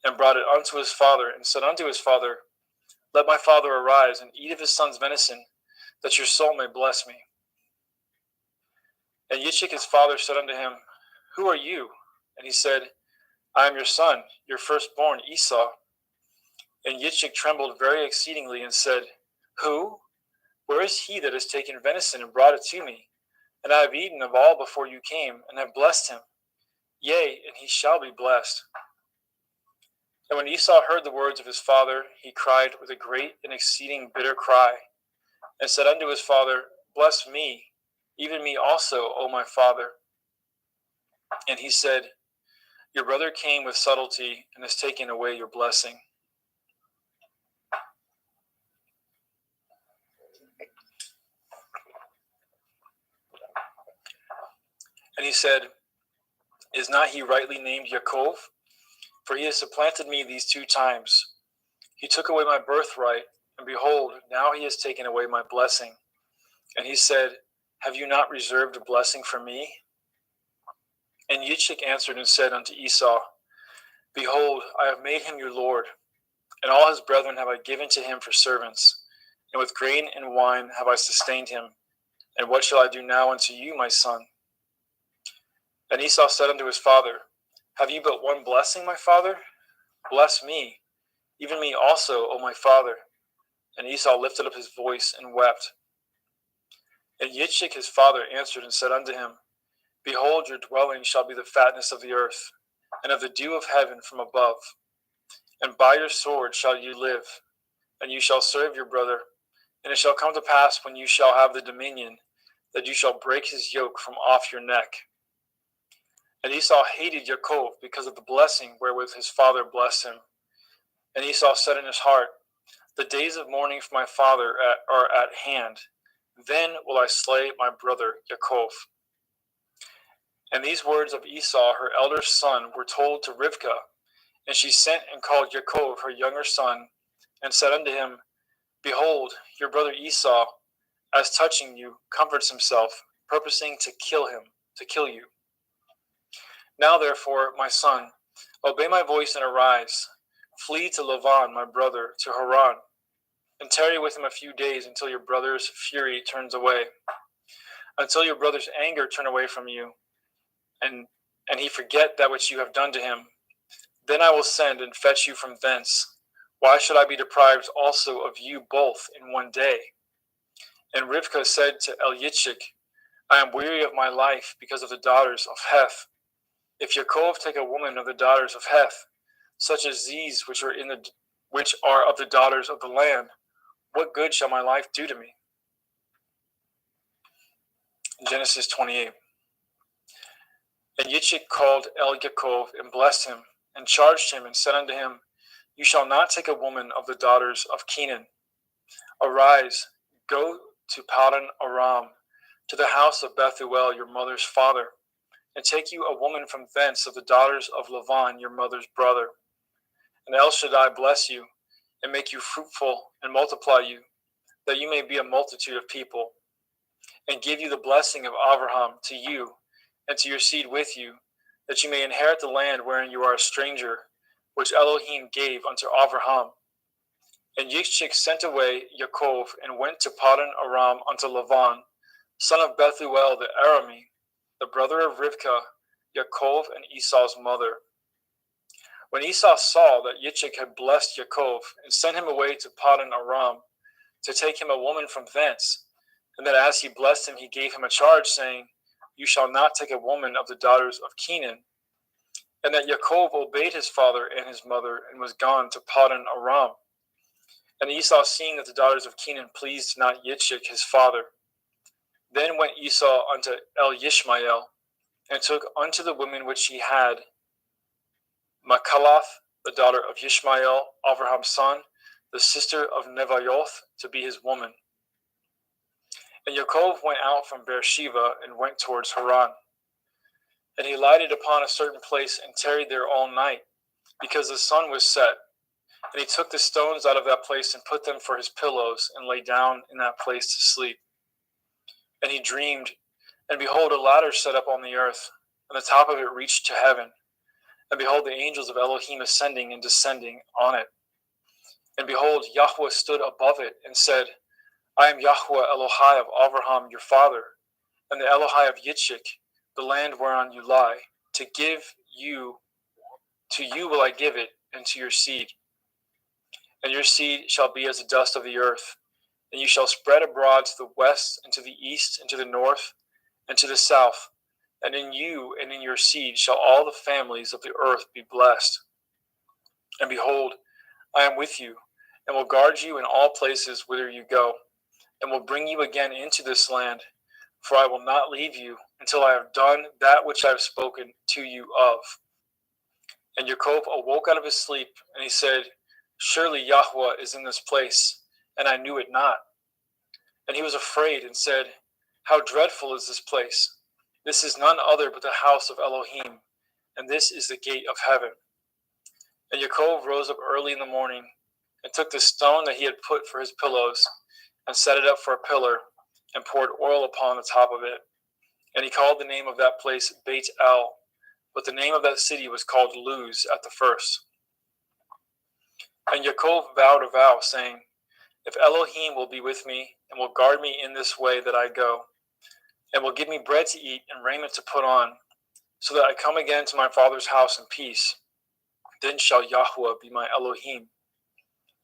and brought it unto his father, and said unto his father, Let my father arise, and eat of his son's venison, that your soul may bless me. And Yitzchak his father said unto him, Who are you? And he said, I am your son, your firstborn Esau. And Yitzchak trembled very exceedingly, and said, Who? Where is he that has taken venison and brought it to me? And I have eaten of all before you came, and have blessed him. Yea, and he shall be blessed. And when Esau heard the words of his father, he cried with a great and exceeding bitter cry, and said unto his father, Bless me, even me also, O my father. And he said, Your brother came with subtlety, and has taken away your blessing. And he said, Is not he rightly named Yaakov? For he has supplanted me these 2 times. He took away my birthright, and behold, now he has taken away my blessing. And he said, Have you not reserved a blessing for me? And Yitzchak answered and said unto Esau, Behold, I have made him your lord, and all his brethren have I given to him for servants, and with grain and wine have I sustained him. And what shall I do now unto you, my son? And Esau said unto his father, Have you but one blessing, my father? Bless me, even me also, O my father. And Esau lifted up his voice and wept. And Yitzchak his father answered and said unto him, Behold, your dwelling shall be the fatness of the earth, and of the dew of heaven from above. And by your sword shall you live, and you shall serve your brother, And it shall come to pass when you shall have the dominion, that you shall break his yoke from off your neck. And Esau hated Yaakov because of the blessing wherewith his father blessed him. And Esau said in his heart, the days of mourning for my father are at hand. Then will I slay my brother Yaakov. And these words of Esau, her elder son, were told to Rivkah. And she sent and called Yaakov, her younger son, and said unto him, behold, your brother Esau, as touching you, comforts himself, purposing to kill you. Now therefore, my son, obey my voice and arise. Flee to Lavan, my brother, to Haran, and tarry with him a few days until your brother's fury turns away, until your brother's anger turn away from you, and he forget that which you have done to him. Then I will send and fetch you from thence. Why should I be deprived also of you both in one day? And Rivkah said to Eliashib, I am weary of my life because of the daughters of Heth. If Yaakov take a woman of the daughters of Heth, such as these which are of the daughters of the land, what good shall my life do to me? Genesis 28. And Yitzchak called Yaakov and blessed him, and charged him, and said unto him, you shall not take a woman of the daughters of Canaan. Arise, go to Padan Aram, to the house of Bethuel your mother's father, and take you a woman from thence of the daughters of Lavan your mother's brother. And El Shaddai bless you, and make you fruitful, and multiply you, that you may be a multitude of people, and give you the blessing of Abraham to you, and to your seed with you, that you may inherit the land wherein you are a stranger, which Elohim gave unto Abraham. And Yitzchak sent away Yaakov, and went to Padan Aram unto Lavan, son of Bethuel the Aramean, the brother of Rivkah, Yaakov and Esau's mother. When Esau saw that Yitzchak had blessed Yaakov, and sent him away to Padan Aram, to take him a woman from thence, and that as he blessed him he gave him a charge, saying, you shall not take a woman of the daughters of Canaan, and that Yaakov obeyed his father and his mother, and was gone to Padan Aram. And Esau, seeing that the daughters of Canaan pleased not Yitzchak his father, then went Esau unto Elishmael, and took unto the women which he had Machalath, the daughter of Ishmael, Abraham's son, the sister of Nevaioth, to be his woman. And Yaakov went out from Beersheba, and went towards Haran. And he lighted upon a certain place, and tarried there all night, because the sun was set. And he took the stones out of that place, and put them for his pillows, and lay down in that place to sleep. And he dreamed, and behold, a ladder set up on the earth, and the top of it reached to heaven. And behold, the angels of Elohim ascending and descending on it. And behold, Yahweh stood above it, and said, I am Yahweh Elohai of Abraham your father, and the Elohai of Yitzchak, the land whereon you lie. To you will I give it, and to your seed. And your seed shall be as the dust of the earth, and you shall spread abroad to the west, and to the east, and to the north, and to the south. And in you and in your seed shall all the families of the earth be blessed. And behold, I am with you, and will guard you in all places whither you go, and will bring you again into this land, for I will not leave you until I have done that which I have spoken to you of. And Yaakov awoke out of his sleep, and he said, surely Yahweh is in this place, and I knew it not. And he was afraid, and said, how dreadful is this place! This is none other but the house of Elohim, and this is the gate of heaven. And Yaakov rose up early in the morning, and took the stone that he had put for his pillows, and set it up for a pillar, and poured oil upon the top of it. And he called the name of that place Beit El, but the name of that city was called Luz at the first. And Yaakov vowed a vow, saying, if Elohim will be with me, and will guard me in this way that I go, and will give me bread to eat and raiment to put on, so that I come again to my father's house in peace, then shall Yahweh be my Elohim.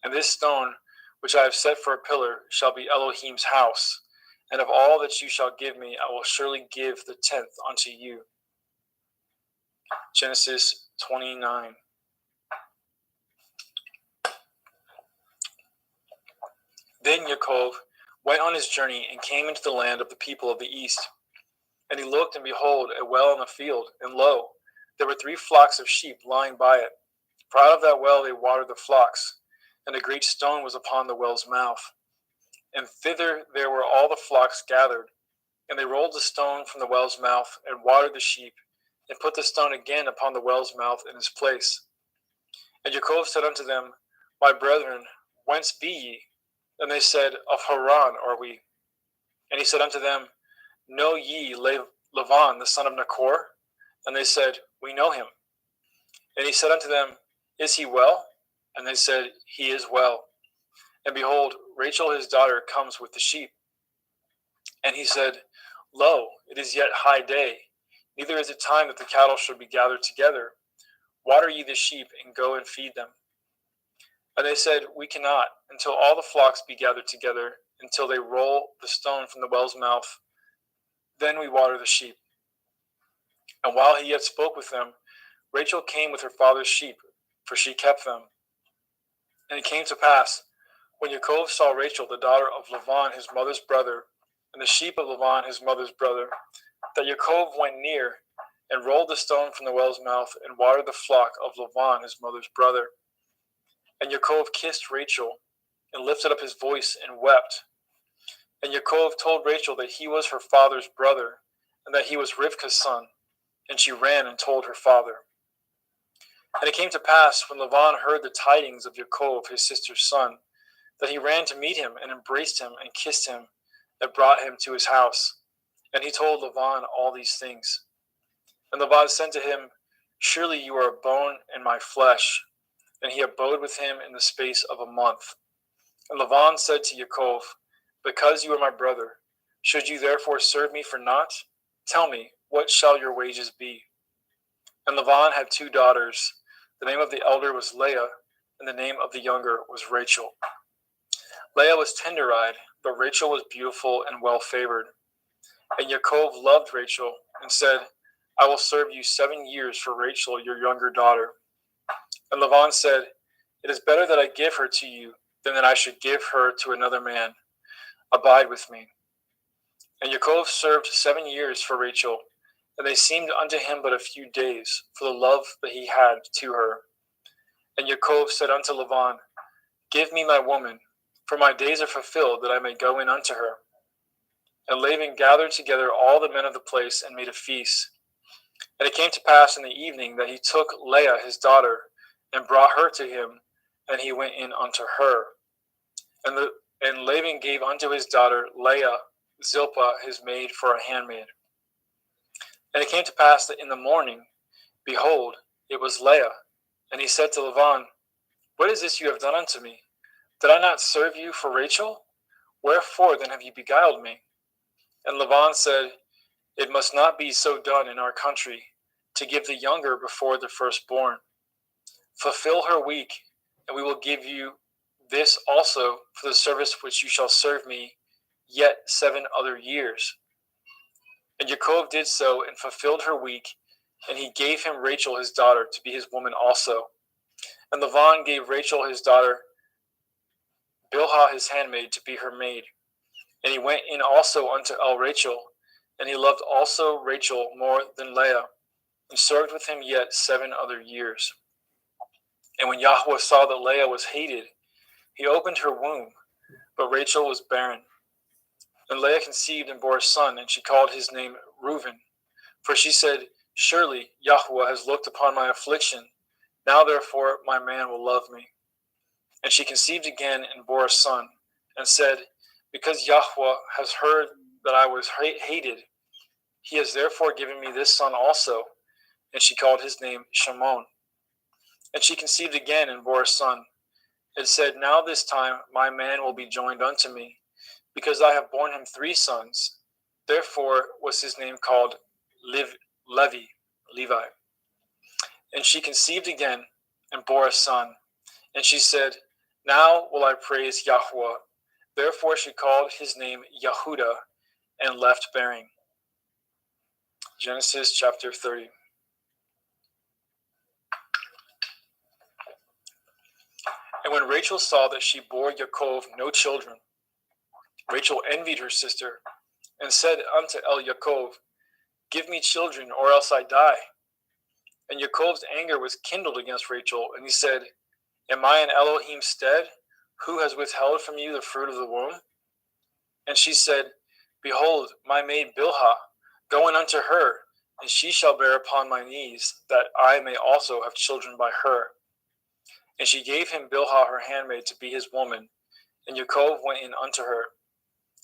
And this stone, which I have set for a pillar, shall be Elohim's house. And of all that you shall give me, I will surely give the 10th unto you. Genesis 29. Then Yaakov went on his journey and came into the land of the people of the east. And he looked, and behold, a well in the field, and lo, there were 3 flocks of sheep lying by it. For out of that well they watered the flocks, and a great stone was upon the well's mouth. And thither there were all the flocks gathered, and they rolled the stone from the well's mouth, and watered the sheep, and put the stone again upon the well's mouth in his place. And Yaakov said unto them, My brethren, whence be ye? And they said, Of Haran are we. And he said unto them, Know ye Lavan the son of Nahor? And they said, We know him. And he said unto them, Is he well? And they said, He is well. And behold, Rachel his daughter comes with the sheep. And he said, Lo, it is yet high day, neither is it time that the cattle should be gathered together. Water ye the sheep, and go and feed them. And they said, We cannot, until all the flocks be gathered together, until they roll the stone from the well's mouth. Then we water the sheep. And while he yet spoke with them, Rachel came with her father's sheep, for she kept them. And it came to pass, when Yaakov saw Rachel, the daughter of Lavan his mother's brother, and the sheep of Lavan his mother's brother, that Yaakov went near, and rolled the stone from the well's mouth, and watered the flock of Lavan his mother's brother. And Yaakov kissed Rachel, and lifted up his voice, and wept. And Yaakov told Rachel that he was her father's brother, and that he was Rivkah's son. And she ran and told her father. And it came to pass, when Lavan heard the tidings of Yaakov his sister's son, that he ran to meet him, and embraced him, and kissed him, and brought him to his house. And he told Lavan all these things. And Laban said to him, Surely you are a bone in my flesh. And he abode with him in the space of a month. And Laban said to Yaakov, Because you are my brother, should you therefore serve me for naught? Tell me, what shall your wages be? And Laban had 2 daughters. The name of the elder was Leah, and the name of the younger was Rachel. Leah was tender-eyed, but Rachel was beautiful and well-favored. And Yaakov loved Rachel, and said, I will serve you 7 years for Rachel, your younger daughter. And Laban said, It is better that I give her to you, than that I should give her to another man. Abide with me. And Yaakov served 7 years for Rachel, and they seemed unto him but a few days, for the love that he had to her. And Yaakov said unto Laban, Give me my woman, for my days are fulfilled, that I may go in unto her. And Laban gathered together all the men of the place, and made a feast. And it came to pass in the evening that he took Leah his daughter, and brought her to him, and he went in unto her. And Laban gave unto his daughter Leah Zilpah his maid for a handmaid. And it came to pass that in the morning, behold, it was Leah. And he said to Laban, What is this you have done unto me? Did I not serve you for Rachel? Wherefore then have you beguiled me? And Laban said, It must not be so done in our country, to give the younger before the firstborn. Fulfill her week, and we will give you this also for the service which you shall serve me yet 7 other years. And Yaakov did so, and fulfilled her week, and he gave him Rachel his daughter to be his woman also. And Laban gave Rachel his daughter Bilhah his handmaid to be her maid. And he went in also unto Rachel, and he loved also Rachel more than Leah, and served with him yet 7 other years. And when Yahweh saw that Leah was hated, he opened her womb, but Rachel was barren. And Leah conceived and bore a son, and she called his name Reuben. For she said, Surely Yahweh has looked upon my affliction. Now therefore my man will love me. And she conceived again and bore a son, and said, Because Yahweh has heard that I was hated, he has therefore given me this son also. And she called his name Shimon. And she conceived again and bore a son, and said, Now this time my man will be joined unto me, because I have borne him 3 sons. Therefore was his name called Levi. And she conceived again and bore a son. And she said, Now will I praise Yahweh. Therefore she called his name Yehudah, and left bearing. Genesis chapter 30. And when Rachel saw that she bore Yaakov no children, Rachel envied her sister, and said unto Yaakov, Give me children, or else I die. And Yaakov's anger was kindled against Rachel, and he said, Am I in Elohim's stead, who has withheld from you the fruit of the womb? And she said, Behold, my maid Bilhah, go in unto her, and she shall bear upon my knees, that I may also have children by her. And she gave him Bilhah her handmaid to be his woman, and Yaakov went in unto her.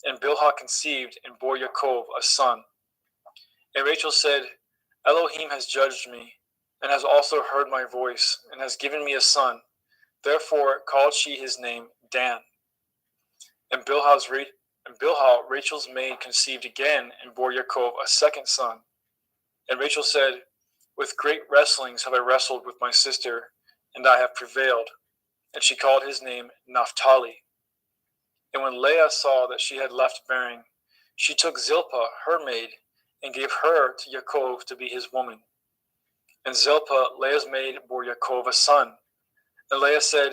And Bilhah conceived and bore Yaakov a son. And Rachel said, Elohim has judged me, and has also heard my voice, and has given me a son. Therefore called she his name Dan. And Bilhah, Rachel's maid, conceived again, and bore Yaakov a second son. And Rachel said, With great wrestlings have I wrestled with my sister, and I have prevailed. And she called his name Naphtali. And when Leah saw that she had left bearing, she took Zilpah, her maid, and gave her to Yaakov to be his woman. And Zilpah, Leah's maid, bore Yaakov a son. And Leah said,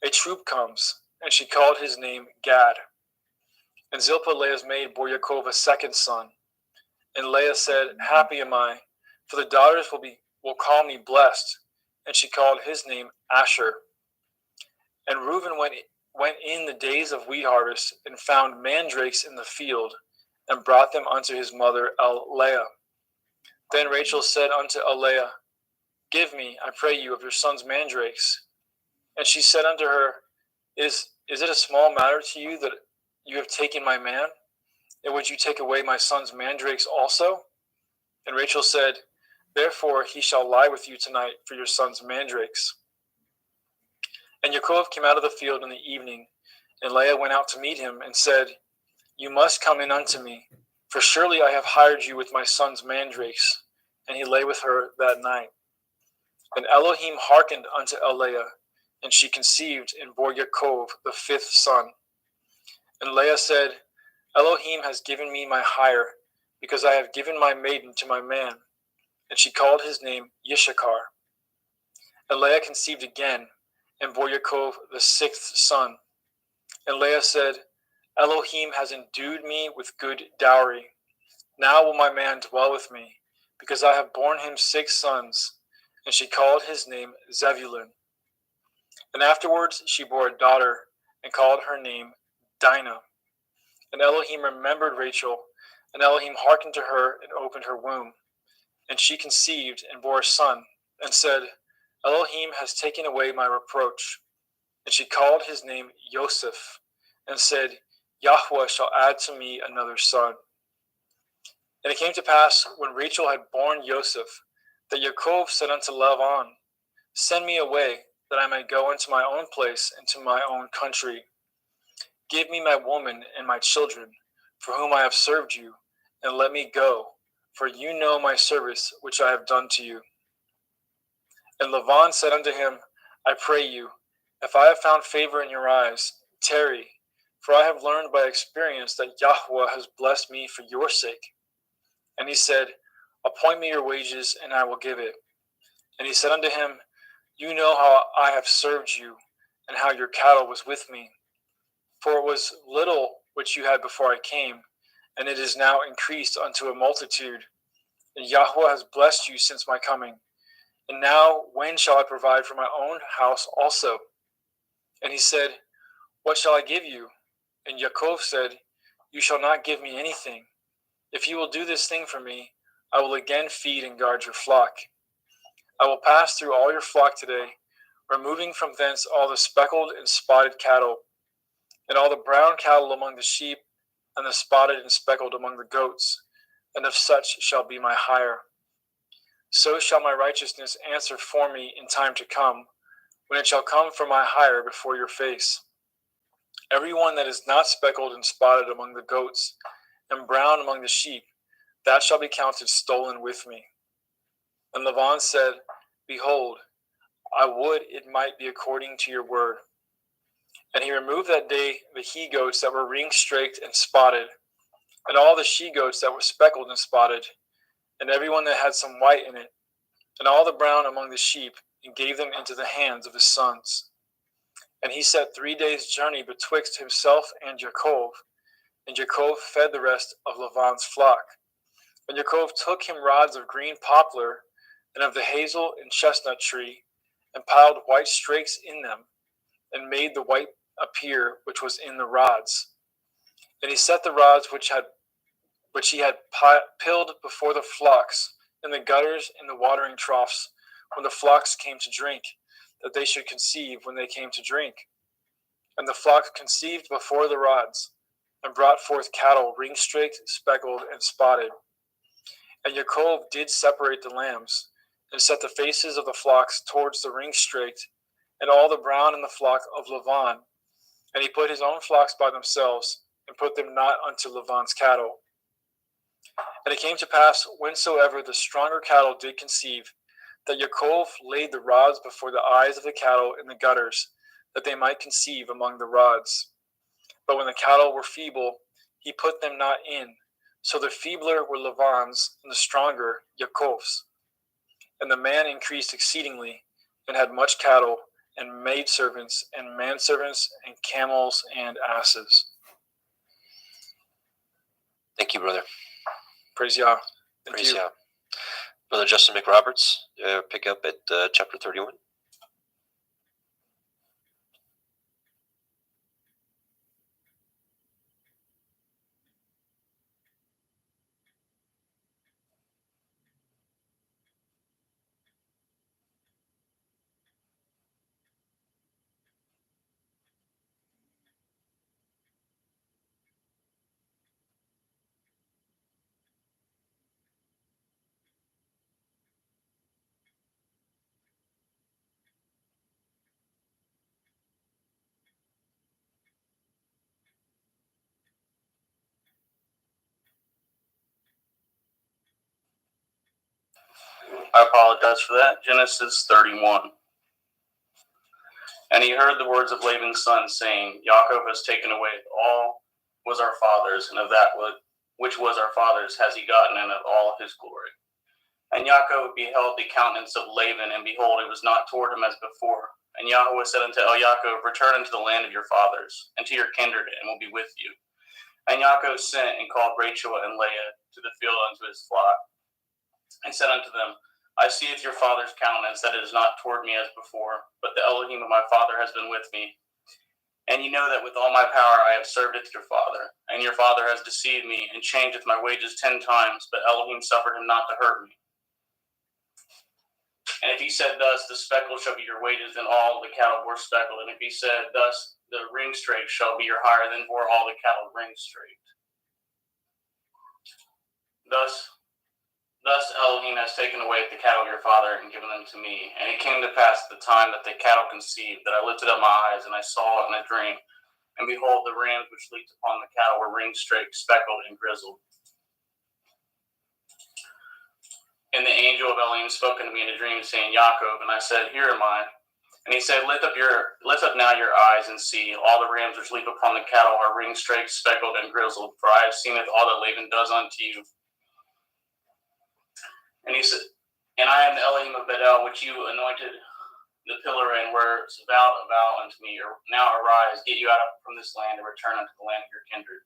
A troop comes, and she called his name Gad. And Zilpah, Leah's maid, bore Yaakov a second son. And Leah said, Happy am I, for the daughters will call me blessed. And she called his name Asher. And Reuben went in the days of wheat harvest, and found mandrakes in the field, and brought them unto his mother Leah. Then Rachel said unto Leah, Give me, I pray you, of your son's mandrakes. And she said unto her, Is it a small matter to you that you have taken my man? And would you take away my son's mandrakes also? And Rachel said, Therefore he shall lie with you tonight for your son's mandrakes. And Yaakov came out of the field in the evening, and Leah went out to meet him, and said, You must come in unto me, for surely I have hired you with my son's mandrakes. And he lay with her that night. And Elohim hearkened unto Leah, and she conceived and bore Yaakov the fifth son. And Leah said, Elohim has given me my hire, because I have given my maiden to my man. And she called his name Yishakar. And Leah conceived again, and bore Yaakov the sixth son. And Leah said, Elohim has endued me with good dowry. Now will my man dwell with me, because I have borne him 6 sons. And she called his name Zebulun. And afterwards she bore a daughter, and called her name Dinah. And Elohim remembered Rachel, and Elohim hearkened to her, and opened her womb. And she conceived, and bore a son, and said, Elohim has taken away my reproach. And she called his name Joseph, and said, Yahweh shall add to me another son. And it came to pass, when Rachel had borne Joseph, that Yaakov said unto Laban, Send me away, that I may go into my own place, and to my own country. Give me my woman and my children, for whom I have served you, and let me go, for you know my service which I have done to you. And Laban said unto him, I pray you, if I have found favor in your eyes, tarry, for I have learned by experience that Yahweh has blessed me for your sake. And he said, Appoint me your wages, and I will give it. And he said unto him, You know how I have served you, and how your cattle was with me. For it was little which you had before I came, and it is now increased unto a multitude. And Yahweh has blessed you since my coming. And now when shall I provide for my own house also? And he said, What shall I give you? And Yaakov said, You shall not give me anything. If you will do this thing for me, I will again feed and guard your flock. I will pass through all your flock today, removing from thence all the speckled and spotted cattle, and all the brown cattle among the sheep, and the spotted and speckled among the goats, and of such shall be my hire. So shall my righteousness answer for me in time to come, when it shall come for my hire before your face. Every one that is not speckled and spotted among the goats, and brown among the sheep, that shall be counted stolen with me. And Laban said, Behold, I would it might be according to your word. And he removed that day the he-goats that were ring-straked and spotted, and all the she-goats that were speckled and spotted, and every one that had some white in it, and all the brown among the sheep, and gave them into the hands of his sons. And he set 3 days' journey betwixt himself and Yaakov, And Yaakov fed the rest of Laban's flock. And Yaakov took him rods of green poplar and of the hazel and chestnut tree, and piled white strakes in them, and made the white appear which was in the rods. And he set the rods which he had pilled before the flocks in the gutters and the watering troughs when the flocks came to drink, that they should conceive when they came to drink. And the flock conceived before the rods, and brought forth cattle ring-straked, speckled, and spotted. And Yaakov did separate the lambs, and set the faces of the flocks towards the ring-straked, and all the brown in the flock of Laban. And he put his own flocks by themselves, and put them not unto Laban's cattle. And it came to pass, whensoever the stronger cattle did conceive, that Yaakov laid the rods before the eyes of the cattle in the gutters, that they might conceive among the rods. But when the cattle were feeble, he put them not in. So the feebler were Laban's, and the stronger Yaakov's. And the man increased exceedingly, and had much cattle, and maidservants, and manservants, and camels, and asses. Thank you, brother. Praise Yah. Praise Yah. Brother Justin McRoberts, pick up at chapter 31. I apologize for that. Genesis 31. And he heard the words of Laban's son, saying, Yaakov has taken away all was our father's, and of that which was our father's has he gotten, and of all his glory. And Yaakov beheld the countenance of Laban, and behold, it was not toward him as before. And Yahweh said unto Yaakov, Return unto the land of your fathers, and to your kindred, and will be with you. And Yaakov sent and called Rachel and Leah to the field unto his flock, and said unto them, I seeth your father's countenance, that it is not toward me as before, but the Elohim of my father has been with me. And ye know that with all my power I have served your father. And your father has deceived me, and changeth my wages 10 times, but Elohim suffered him not to hurt me. And if he said thus, the speckle shall be your wages, then all the cattle bore speckled. And if he said thus, the ring straight shall be your hire, then bore all the cattle ring straight. Thus Elohim has taken away the cattle of your father and given them to me. And it came to pass at the time that the cattle conceived, that I lifted up my eyes, and I saw in a dream. And behold, the rams which leaped upon the cattle were ring-straight, speckled, and grizzled. And the angel of Elohim spoke unto me in a dream, saying, Yaakov. And I said, Here am I. And he said, Lift up now your eyes, and see, all the rams which leap upon the cattle are ring-straight, speckled, and grizzled. For I have seen all that Laban does unto you. And he said, And I am the Elohim of Bethel, which you anointed the pillar, and were vowed a vow unto me. Now arise, get you out from this land, and return unto the land of your kindred.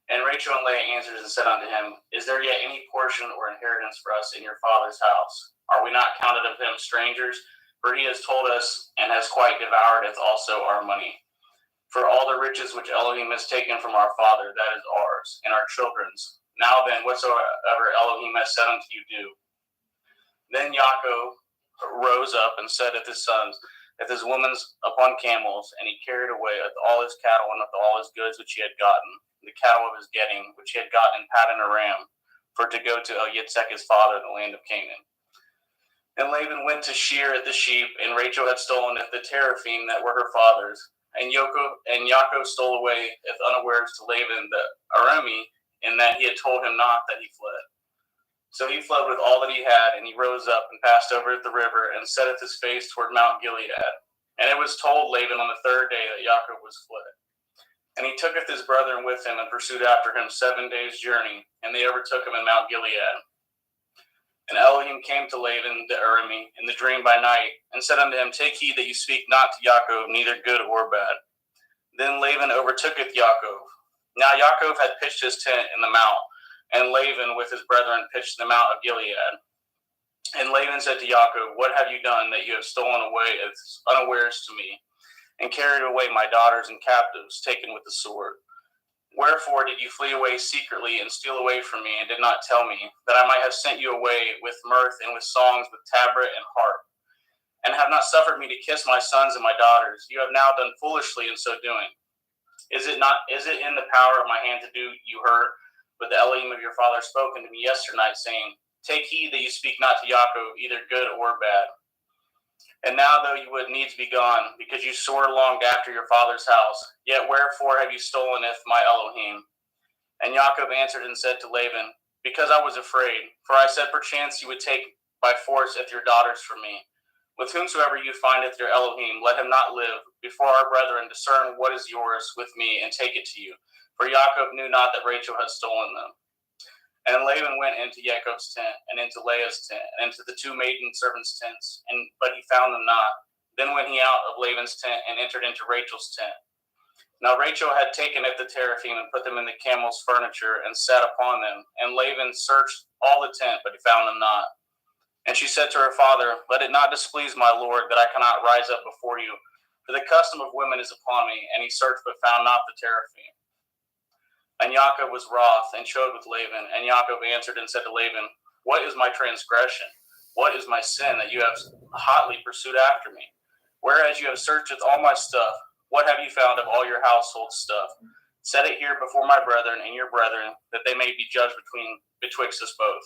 And Rachel and Leah answered and said unto him, Is there yet any portion or inheritance for us in your father's house? Are we not counted of him strangers? For he has told us, and has quite devoured also our money. For all the riches which Elohim has taken from our father, that is ours, and our children's. Now then, whatsoever Elohim has said unto you, do. Then Yaakov rose up and said unto his sons, with his women upon camels, and he carried away with all his cattle and with all his goods which he had gotten, the cattle of his getting, which he had gotten in Paddan Aram, for to go to Yitzhak his father in the land of Canaan. And Laban went to shear at the sheep, and Rachel had stolen at the teraphim that were her father's. And Yaakov stole away if unawares to Laban the Aramean, in that he had told him not that he fled. So he fled with all that he had, and he rose up and passed over the river, and setteth his face toward Mount Gilead. And it was told Laban on the 3rd day that Yaakov was fled. And he tooketh his brethren with him, and pursued after him 7 days' journey, and they overtook him in Mount Gilead. And Elohim came to Laban the Aramean in the dream by night, and said unto him, Take heed that you speak not to Yaakov, neither good or bad. Then Laban overtooketh Yaakov, Now Yaakov had pitched his tent in the mount, and Laban with his brethren pitched in the mount of Gilead. And Laban said to Yaakov, "What have you done that you have stolen away as unawares to me, and carried away my daughters and captives, taken with the sword? Wherefore did you flee away secretly and steal away from me, and did not tell me, that I might have sent you away with mirth and with songs, with tabret and harp, and have not suffered me to kiss my sons and my daughters? You have now done foolishly in so doing. Is it in the power of my hand to do you hurt? But the Elohim of your father spoke unto me yesternight, saying, Take heed that you speak not to Yaakov, either good or bad. And now, though you would needs be gone, because you sore longed after your father's house, yet wherefore have you stoleneth my Elohim? And Yaakov answered and said to Laban, Because I was afraid, for I said, Perchance you would take by force your daughters from me. With whomsoever you findeth your Elohim, let him not live. Before our brethren, discern what is yours with me, and take it to you. For Yaakov knew not that Rachel had stolen them. And Laban went into Yaakov's tent, and into Leah's tent, and into the two maiden servants' tents, but he found them not. Then went he out of Laban's tent, and entered into Rachel's tent. Now Rachel had taken up the teraphim, and put them in the camel's furniture, and sat upon them. And Laban searched all the tent, but he found them not. And she said to her father, Let it not displease my lord, that I cannot rise up before you, for the custom of women is upon me. And he searched, but found not the teraphim. And Yaakov was wroth, and showed with Laban. And Yaakov answered and said to Laban, What is my transgression? What is my sin, that you have hotly pursued after me? Whereas you have searched all my stuff, what have you found of all your household stuff? Set it here before my brethren and your brethren, that they may be judged betwixt us both.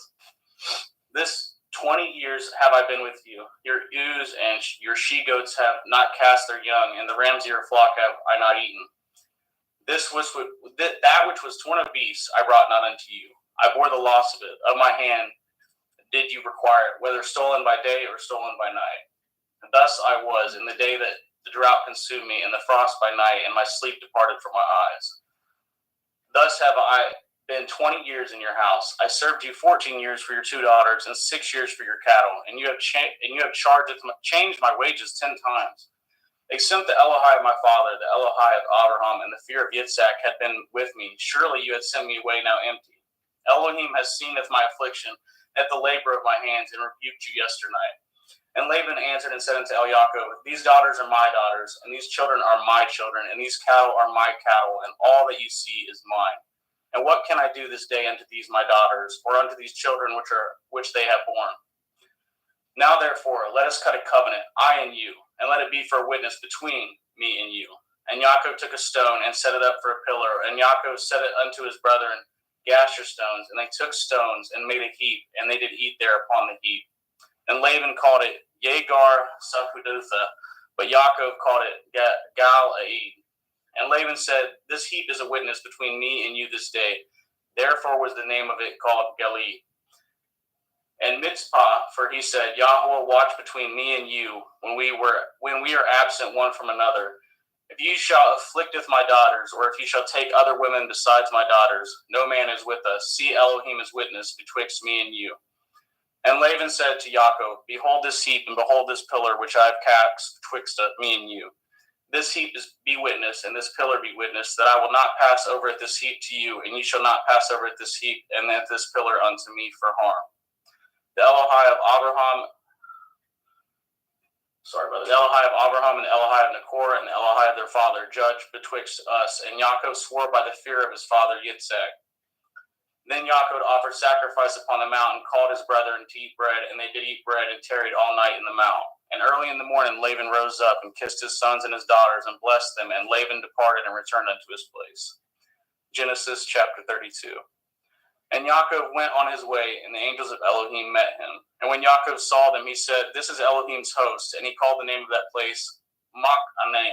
This 20 years have I been with you. Your ewes and your she-goats have not cast their young, and the rams of your flock have I not eaten. That which was torn of beasts I brought not unto you. I bore the loss of it. Of my hand did you require it, whether stolen by day or stolen by night. And thus I was in the day that the drought consumed me, and the frost by night, and my sleep departed from my eyes. Thus have I been 20 years in your house. I served you 14 years for your 2 daughters, and 6 years for your cattle, and you have changed my wages 10 times. Except the Elohai of my father, the Elohai of Abraham, and the fear of Yitzhak had been with me, surely you had sent me away now empty. Elohim has seen of my affliction, at the labor of my hands, and rebuked you yesternight. And Laban answered and said unto Yaakov, These daughters are my daughters, and these children are my children, and these cattle are my cattle, and all that you see is mine. And what can I do this day unto these my daughters, or unto these children which they have borne? Now therefore, let us cut a covenant, I and you, and let it be for a witness between me and you. And Yaakov took a stone and set it up for a pillar, and Yaakov set it unto his brethren Gasher stones, and they took stones and made a heap, and they did eat there upon the heap. And Laban called it Yegar Sahudutha, but Yaakov called it Gal-Aid. And Laban said, This heap is a witness between me and you this day. Therefore was the name of it called Gali. And Mitzpah, for he said, Yahweh watch between me and you when we are absent one from another. If you shall afflicteth my daughters, or if you shall take other women besides my daughters, no man is with us. See Elohim is witness betwixt me and you. And Laban said to Yaakov, Behold this heap, and behold this pillar which I have cast betwixt me and you. This heap be witness, and this pillar be witness, that I will not pass over at this heap to you, and you shall not pass over at this heap and at this pillar unto me for harm. The Elohai of Abraham and the Elohai of Nachor and the Elohai of their father judged betwixt us. And Yaakov swore by the fear of his father Yitzhak. Then Yaakov offered sacrifice upon the mountain, called his brethren to eat bread, and they did eat bread and tarried all night in the mount. And early in the morning Laban rose up and kissed his sons and his daughters and blessed them, and Laban departed and returned unto his place. Genesis chapter 32. And Yaakov went on his way, and the angels of Elohim met him. And when Yaakov saw them, he said, This is Elohim's host. And he called the name of that place Machanaim.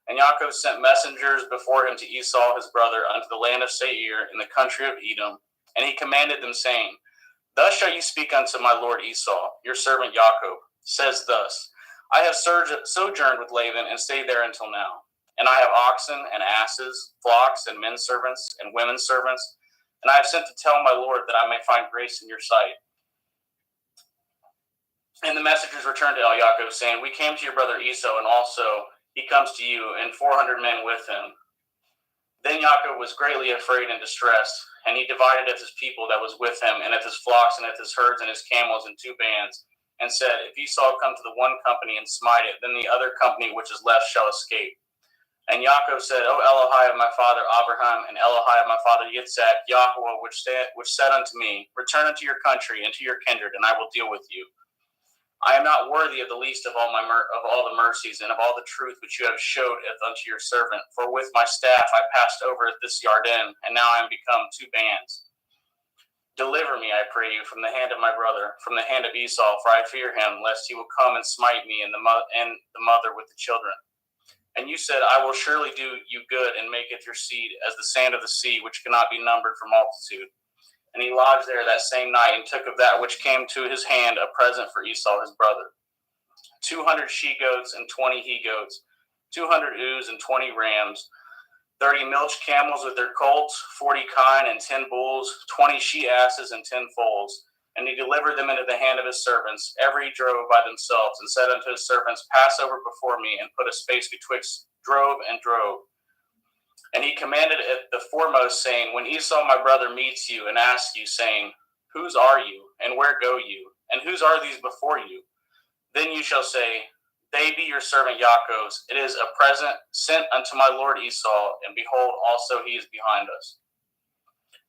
And Yaakov sent messengers before him to Esau his brother unto the land of Seir in the country of Edom. And he commanded them, saying, Thus shall you speak unto my lord Esau, your servant Yaakov, says thus, I have sojourned with Laban, and stayed there until now. And I have oxen and asses, flocks and men servants and women servants. And I have sent to tell my lord that I may find grace in your sight. And the messengers returned to Yaakov, saying, We came to your brother Esau, and also he comes to you, and 400 men with him. Then Yaakov was greatly afraid and distressed, and he divided his people that was with him, and his flocks, and his herds, and his camels in 2 bands, and said, If Esau come to the one company and smite it, then the other company which is left shall escape. And Yaakov said, O Elohai of my father Abraham, and Elohai of my father Yitzhak, Yahweh, which said unto me, Return unto your country and to your kindred, and I will deal with you. I am not worthy of the least of all the mercies and of all the truth which you have showed unto your servant. For with my staff I passed over this Yarden, and now I am become 2 bands. Deliver me, I pray you, from the hand of my brother, from the hand of Esau, for I fear him, lest he will come and smite me and the mother with the children. And you said, I will surely do you good, and maketh your seed as the sand of the sea, which cannot be numbered for multitude. And he lodged there that same night, and took of that which came to his hand a present for Esau his brother, 200 she-goats and 20 he-goats, 200 ewes and 20 rams, 30 milch camels with their colts, 40 kine and 10 bulls, 20 she-asses and 10 foals. And he delivered them into the hand of his servants. Every drove by themselves, and said unto his servants, Pass over before me, and put a space betwixt drove and drove. And he commanded it the foremost, saying, When Esau my brother meets you and asks you, saying, Whose are you, and where go you, and whose are these before you? Then you shall say, They be your servant Yaakov's. It is a present sent unto my lord Esau, and behold, also he is behind us.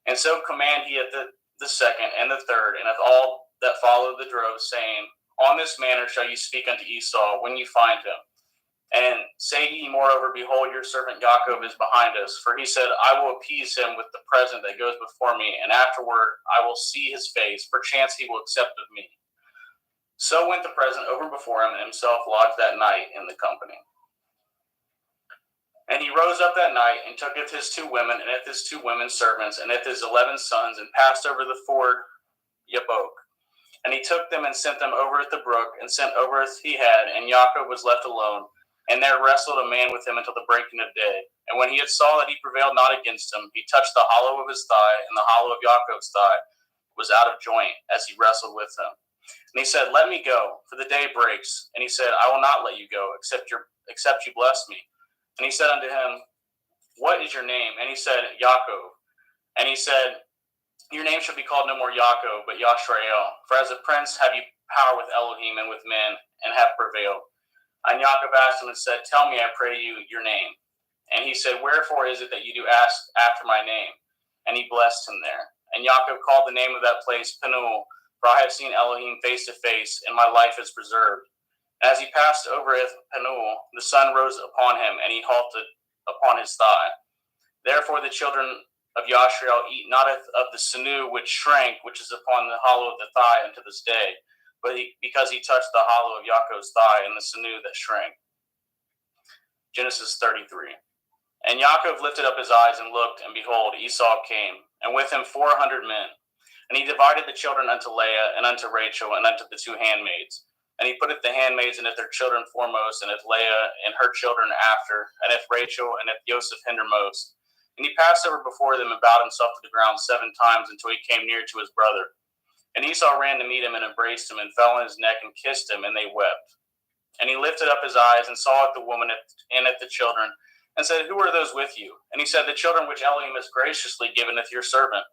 And so command he at the second and the third, and of all that follow the drove, saying, On this manner shall you speak unto Esau when you find him. And say ye moreover, Behold, your servant Yaakov is behind us. For he said, I will appease him with the present that goes before me, and afterward I will see his face. Perchance he will accept of me. So went the present over before him, and himself lodged that night in the company. And he rose up that night, and tooketh his 2 women, and his 2 women servants, and his 11 sons, and passed over the ford Yabok. And he took them and sent them over at the brook, and sent over as he had, and Yaakov was left alone. And there wrestled a man with him until the breaking of day. And when he had saw that he prevailed not against him, he touched the hollow of his thigh, and the hollow of Yaakov's thigh was out of joint as he wrestled with him. And he said, Let me go, for the day breaks. And he said, I will not let you go, except you bless me. And he said unto him, What is your name? And he said, Yaakov. And he said, Your name shall be called no more Yaakov, but Yashrael. For as a prince have you power with Elohim and with men, and have prevailed. And Yaakov asked him and said, Tell me, I pray you, your name. And he said, Wherefore is it that you do ask after my name? And he blessed him there. And Yaakov called the name of that place Penuel, for I have seen Elohim face to face, and my life is preserved. And as he passed over Penuel, the sun rose upon him, and he halted upon his thigh. Therefore the children of Yashrael eat not of the sinew which shrank, which is upon the hollow of the thigh unto this day, but because he touched the hollow of Yaakov's thigh and the sinew that shrank. Genesis 33. And Yaakov lifted up his eyes and looked, and behold, Esau came, and with him 400 men. And he divided the children unto Leah, and unto Rachel, and unto the 2 handmaids. And he putteth the handmaids and their children foremost, and Leah and her children after, and Rachel and Joseph hindermost. And he passed over before them and bowed himself to the ground 7 times until he came near to his brother. And Esau ran to meet him and embraced him and fell on his neck and kissed him, and they wept. And he lifted up his eyes and saw at the woman and at the children, and said, Who are those with you? And he said, The children which Elohim has graciously given unto your servant.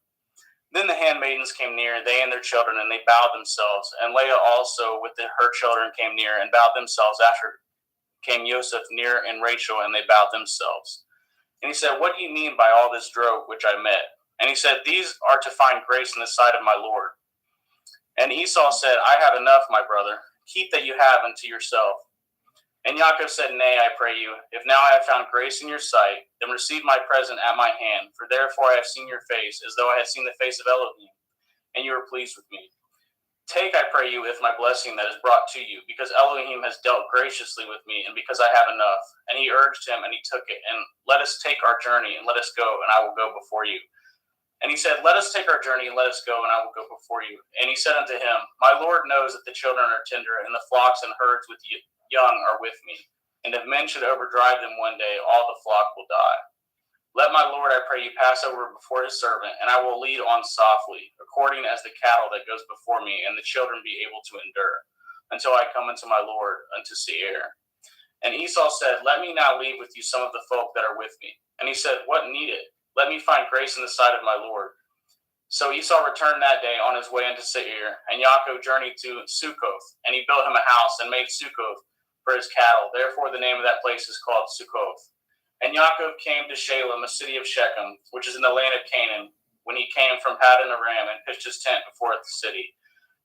Then the handmaidens came near, they and their children, and they bowed themselves. And Leah also with her children came near and bowed themselves. After came Joseph near and Rachel, and they bowed themselves. And he said, What do you mean by all this drove which I met? And he said, These are to find grace in the sight of my Lord. And Esau said, I have enough, my brother. Keep that you have unto yourself. And Yaakov said, Nay, I pray you, if now I have found grace in your sight, then receive my present at my hand. For therefore I have seen your face, as though I had seen the face of Elohim, and you are pleased with me. Take, I pray you, with my blessing that is brought to you, because Elohim has dealt graciously with me, and because I have enough. And he urged him, and he took it. And let us take our journey, and let us go, and I will go before you. And he said, Let us take our journey, and let us go, and I will go before you. And he said unto him, My Lord knows that the children are tender, and the flocks and herds with you young are with me. And if men should overdrive them one day, all the flock will die. Let my Lord, I pray you, pass over before his servant, and I will lead on softly, according as the cattle that goes before me, and the children be able to endure, until I come unto my Lord, unto Seir. And Esau said, Let me now leave with you some of the folk that are with me. And he said, What need it? Let me find grace in the sight of my Lord. So Esau returned that day on his way into Seir, and Yaakov journeyed to Succoth, and he built him a house and made Succoth for his cattle. Therefore the name of that place is called Succoth. And Yaakov came to Shalem, a city of Shechem, which is in the land of Canaan, when he came from Paddan Aram, and pitched his tent before the city.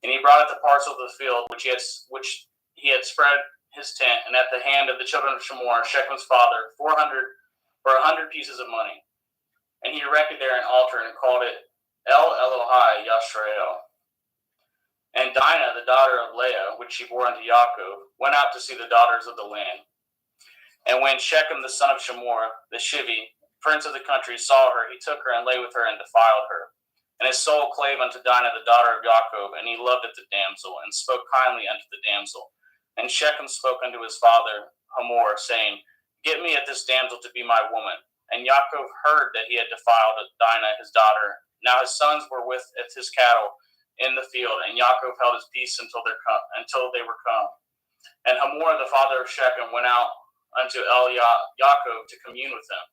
And he brought it the parcel of the field which he had spread his tent, and at the hand of the children of Shemor, Shechem's father, 100 pieces of money. And he erected there an altar and called it El Elohai Yashrael. And Dinah, the daughter of Leah, which she bore unto Yaakov, went out to see the daughters of the land. And when Shechem, the son of Shemor, the Shivi, prince of the country, saw her, he took her and lay with her and defiled her. And his soul clave unto Dinah, the daughter of Yaakov, and he loved the damsel, and spoke kindly unto the damsel. And Shechem spoke unto his father Hamor, saying, Get me at this damsel to be my woman. And Yaakov heard that he had defiled Dinah, his daughter. Now his sons were with his cattle in the field, and Yaakov held his peace until they were come. And Hamor, the father of Shechem, went out unto Yaakov to commune with him.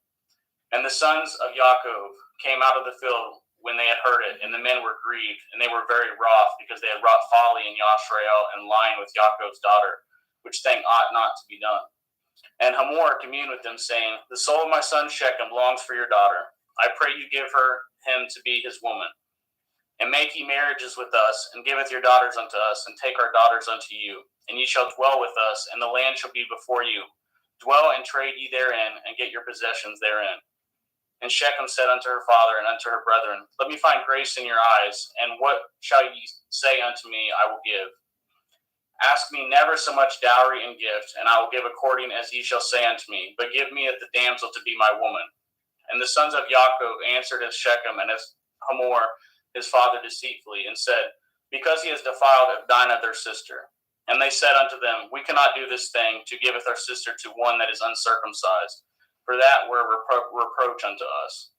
And the sons of Yaakov came out of the field when they had heard it, and the men were grieved, and they were very wroth, because they had wrought folly in Yashrael and lying with Yaakov's daughter, which thing ought not to be done. And Hamor communed with them, saying, The soul of my son Shechem longs for your daughter. I pray you give him to be his woman. And make ye marriages with us, and giveth your daughters unto us, and take our daughters unto you. And ye shall dwell with us, and the land shall be before you. Dwell and trade ye therein, and get your possessions therein. And Shechem said unto her father and unto her brethren, Let me find grace in your eyes, and what shall ye say unto me, I will give. Ask me never so much dowry and gift, and I will give according as ye shall say unto me, but give me the damsel to be my woman. And the sons of Yaakov answered as Shechem and as Hamor his father deceitfully, and said, Because he has defiled Dinah their sister. And they said unto them, We cannot do this thing, to giveth our sister to one that is uncircumcised, for that were reproach unto us.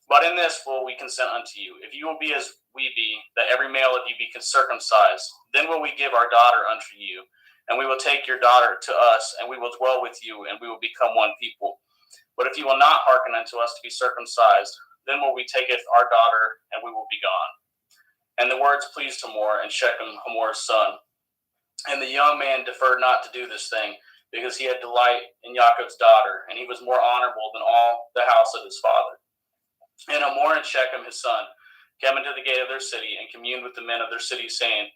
But in this will we consent unto you, if you will be as we be, that every male of you be circumcised, then will we give our daughter unto you, and we will take your daughter to us, and we will dwell with you, and we will become one people. But if you will not hearken unto us to be circumcised, then will we taketh our daughter, and we will be gone. And the words pleased Hamor and Shechem, Hamor's son. And the young man deferred not to do this thing, because he had delight in Yaakov's daughter, and he was more honorable than all the house of his father. And Hamor and Shechem his son came into the gate of their city, and communed with the men of their city, saying,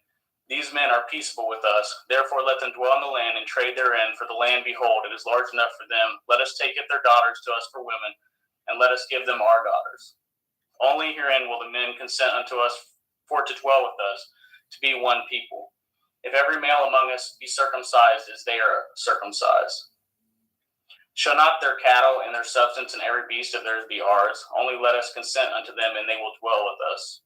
These men are peaceable with us, therefore let them dwell in the land and trade therein, for the land, behold, it is large enough for them. Let us take their daughters to us for women, and let us give them our daughters. Only herein will the men consent unto us for to dwell with us, to be one people. If every male among us be circumcised as they are circumcised. Shall not their cattle and their substance and every beast of theirs be ours? Only let us consent unto them, and they will dwell with us.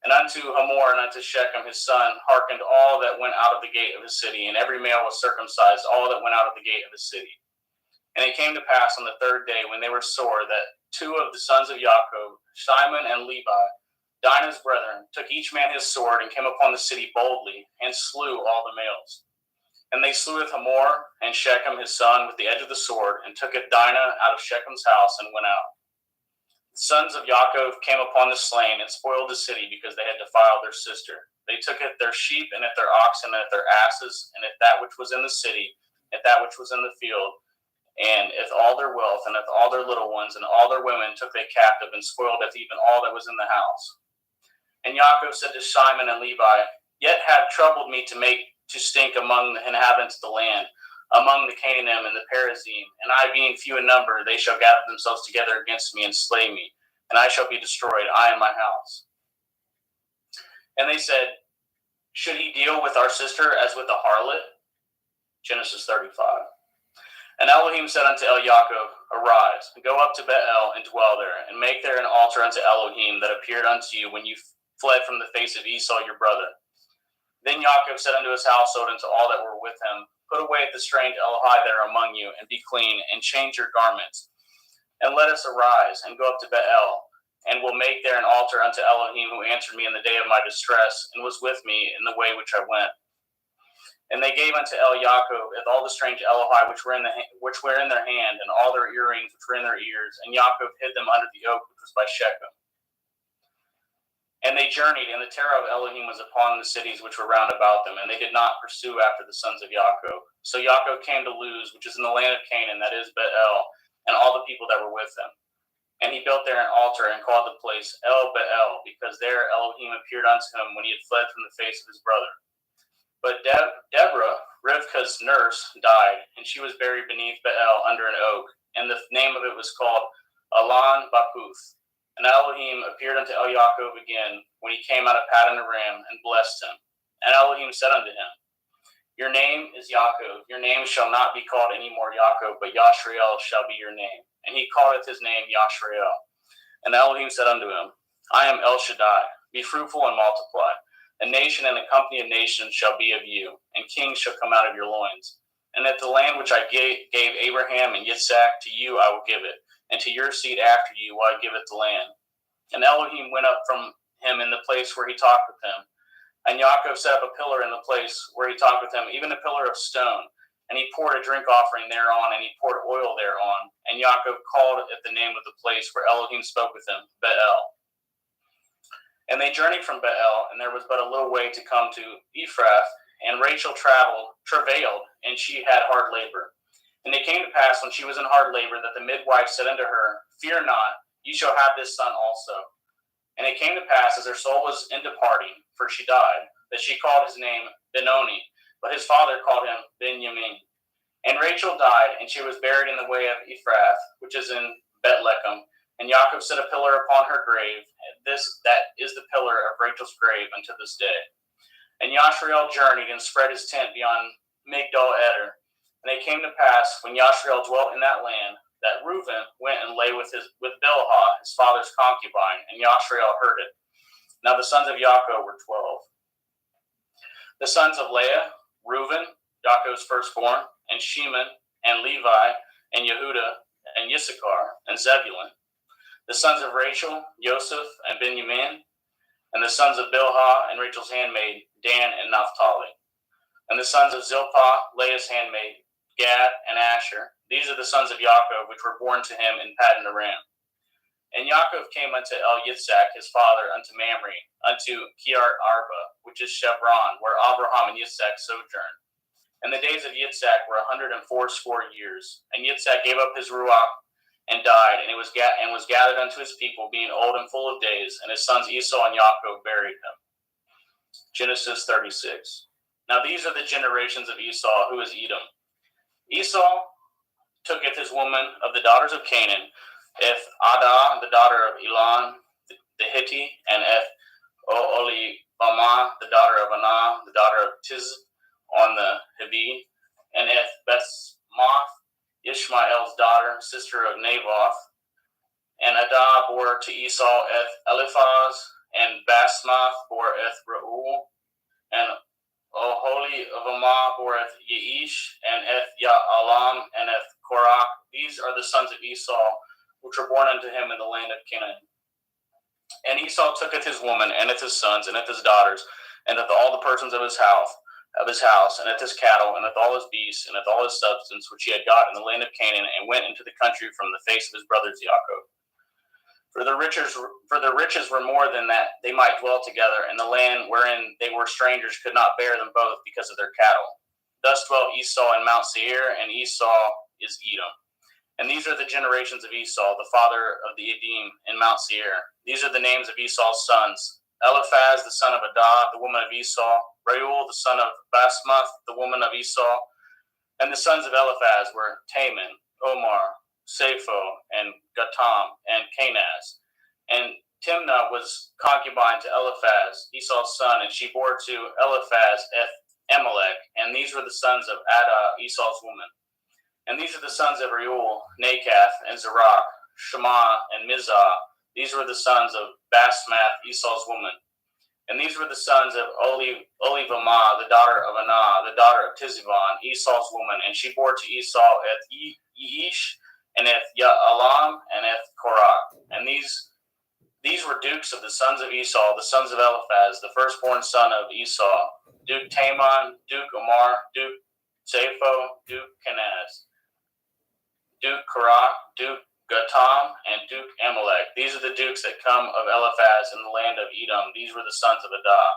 And unto Hamor and unto Shechem his son hearkened all that went out of the gate of the city, and every male was circumcised, all that went out of the gate of the city. And it came to pass on the third day, when they were sore, that two of the sons of Yaakov, Shimon and Levi, Dinah's brethren, took each man his sword, and came upon the city boldly, and slew all the males. And they slew Hamor and Shechem his son with the edge of the sword, and took Dinah out of Shechem's house, and went out. The sons of Yaakov came upon the slain, and spoiled the city, because they had defiled their sister. They took at their sheep, and at their oxen, and at their asses, and at that which was in the city, at that which was in the field, and at all their wealth, and at all their little ones, and all their women took they captive, and spoiled at even all that was in the house. And Yaakov said to Shimon and Levi, Yet have troubled me to stink among the inhabitants of the land, among the Canaanim and the Perizim, and I being few in number, they shall gather themselves together against me and slay me, and I shall be destroyed, I and my house. And they said, Should he deal with our sister as with a harlot? Genesis 35. And Elohim said unto Yaakov, Arise, and go up to Bethel, and dwell there, and make there an altar unto Elohim that appeared unto you when you fled from the face of Esau your brother. Then Yaakov said unto his household and to all that were with him, Put away the strange Elohai that are among you, and be clean, and change your garments. And let us arise, and go up to Bethel, and will make there an altar unto Elohim, who answered me in the day of my distress, and was with me in the way which I went. And they gave unto El Yaakov all the strange Elohai which were in their hand, and all their earrings which were in their ears. And Yaakov hid them under the oak which was by Shechem. And they journeyed, and the terror of Elohim was upon the cities which were round about them, and they did not pursue after the sons of Yaakov. So Yaakov came to Luz, which is in the land of Canaan, that is Bethel, and all the people that were with him. And he built there an altar and called the place El Bethel, because there Elohim appeared unto him when he had fled from the face of his brother. But Deborah, Rivkah's nurse, died, and she was buried beneath Bethel under an oak, and the name of it was called Alon Bakuth. And Elohim appeared unto El Yaakov again when he came out of Paddan Aram, and blessed him. And Elohim said unto him, Your name is Yaakov. Your name shall not be called any more Yaakov, but Yashrael shall be your name. And he calleth his name Yashrael. And Elohim said unto him, I am El Shaddai. Be fruitful and multiply. A nation and a company of nations shall be of you, and kings shall come out of your loins. And that the land which I gave Abraham and Yitzhak, to you I will give it, and to your seed after you will I give it the land. And Elohim went up from him in the place where he talked with him. And Yaakov set up a pillar in the place where he talked with him, even a pillar of stone. And he poured a drink offering thereon, and he poured oil thereon. And Yaakov called at the name of the place where Elohim spoke with him, Bethel. And they journeyed from Bethel, and there was but a little way to come to Ephrath. And Rachel travailed, and she had hard labor. And it came to pass, when she was in hard labor, that the midwife said unto her, Fear not, you shall have this son also. And it came to pass, as her soul was in departing, for she died, that she called his name Benoni, but his father called him Benjamin. And Rachel died, and she was buried in the way of Ephrath, which is in Bethlehem. And Yaakov set a pillar upon her grave. That is the pillar of Rachel's grave unto this day. And Yashrael journeyed and spread his tent beyond Migdal Eder. And it came to pass, when Yashrael dwelt in that land, that Reuben went and lay with Bilhah, his father's concubine, and Yashrael heard it. Now the sons of Yaakov were 12. The sons of Leah, Reuben, Yaakov's firstborn, and Shimon, and Levi, and Yehudah, and Issachar, and Zebulun. The sons of Rachel, Joseph, and Benjamin, and the sons of Bilhah and Rachel's handmaid, Dan and Naphtali. And the sons of Zilpah, Leah's handmaid, Gad and Asher. These are the sons of Yaakov, which were born to him in Paddan Aram. And Yaakov came unto El Yitzhak his father, unto Mamre, unto Kiryat Arba, which is Shebron, where Abraham and Yitzhak sojourned. And the days of Yitzhak were 180 years. And Yitzhak gave up his ruach, and died, and was gathered unto his people, being old and full of days, and his sons Esau and Yaakov buried him. Genesis 36. Now these are the generations of Esau, who is Edom. Esau tooketh his woman of the daughters of Canaan, Eth Adah, the daughter of Elon the Hittite, and Eth Oholibamah, the daughter of Anah, the daughter of Tiz on the Hivi, and Eth Basmath, Ishmael's daughter, sister of Naboth. And Adah bore to Esau Eth Eliphaz, and Basmath bore Eth Reuel, and Oholibamah bore Eth Yeish, and Eth Ya'alam, and Eth Korach. These are the sons of Esau, which were born unto him in the land of Canaan. And Esau tooketh his woman, and his sons, and his daughters, and all the persons of his house, and his cattle, and all his beasts, and all his substance which he had got in the land of Canaan, and went into the country from the face of his brothers Yaakov. For the riches were more than that they might dwell together, and the land wherein they were strangers could not bear them both because of their cattle. Thus dwelt Esau in Mount Seir, and Esau is Edom. And these are the generations of Esau, the father of the Edim, in Mount Seir. These are the names of Esau's sons: Eliphaz, the son of Adah, the woman of Esau; Reuel, the son of Basmath, the woman of Esau. And the sons of Eliphaz were Taman, Omar, Sapho, and Gatam, and Kenaz. And Timnah was concubine to Eliphaz, Esau's son, and she bore to Eliphaz Amalek. And these were the sons of Adah, Esau's woman. And these are the sons of Reuel, Nakath, and Zerach, Shema, and Mizah. These were the sons of Basmath, Esau's woman. And these were the sons of Oholibamah, the daughter of Anah, the daughter of Tizibon, Esau's woman. And she bore to Esau Eth Yeish, and Eth Ya'alam, and Eth Korach. And these These were dukes of the sons of Esau, the sons of Eliphaz, the firstborn son of Esau, Duke Taman, Duke Omar, Duke Zapho, Duke Kenaz, Duke Korah, Duke Gatam, and Duke Amalek. These are the dukes that come of Eliphaz in the land of Edom. These were the sons of Adah.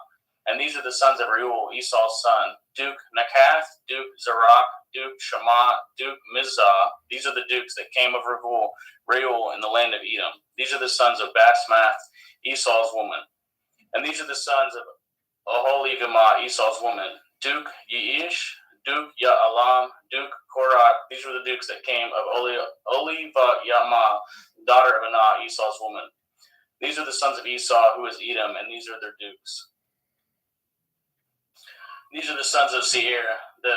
And these are the sons of Reuel, Esau's son, Duke Nakath, Duke Zerach, Duke Shammah, Duke Mizah. These are the dukes that came of Reuel in the land of Edom. These are the sons of Basmath, Esau's woman. And these are the sons of Oholibamah, Esau's woman, Duke Yeish, Duke Ya'alam, Duke Korat. These were the dukes that came of Olivah-Yamah, daughter of Anah, Esau's woman. These are the sons of Esau, who is Edom, and these are their dukes. These are the sons of Seir, the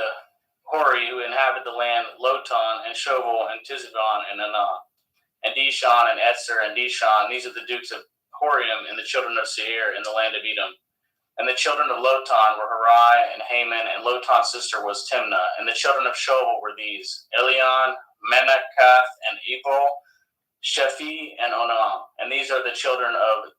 Hori, who inhabited the land, Lotan, and Shoval, and Tizibon, and Anah, and Dishon, and Etzer, and Dishon. These are the dukes of Horium, and the children of Seir in the land of Edom. And the children of Lotan were Harai and Haman, and Lotan's sister was Timnah. And the children of Shoval were these: Elion, Menakath, and Ebal, Shephi, and Onam. And these are the children of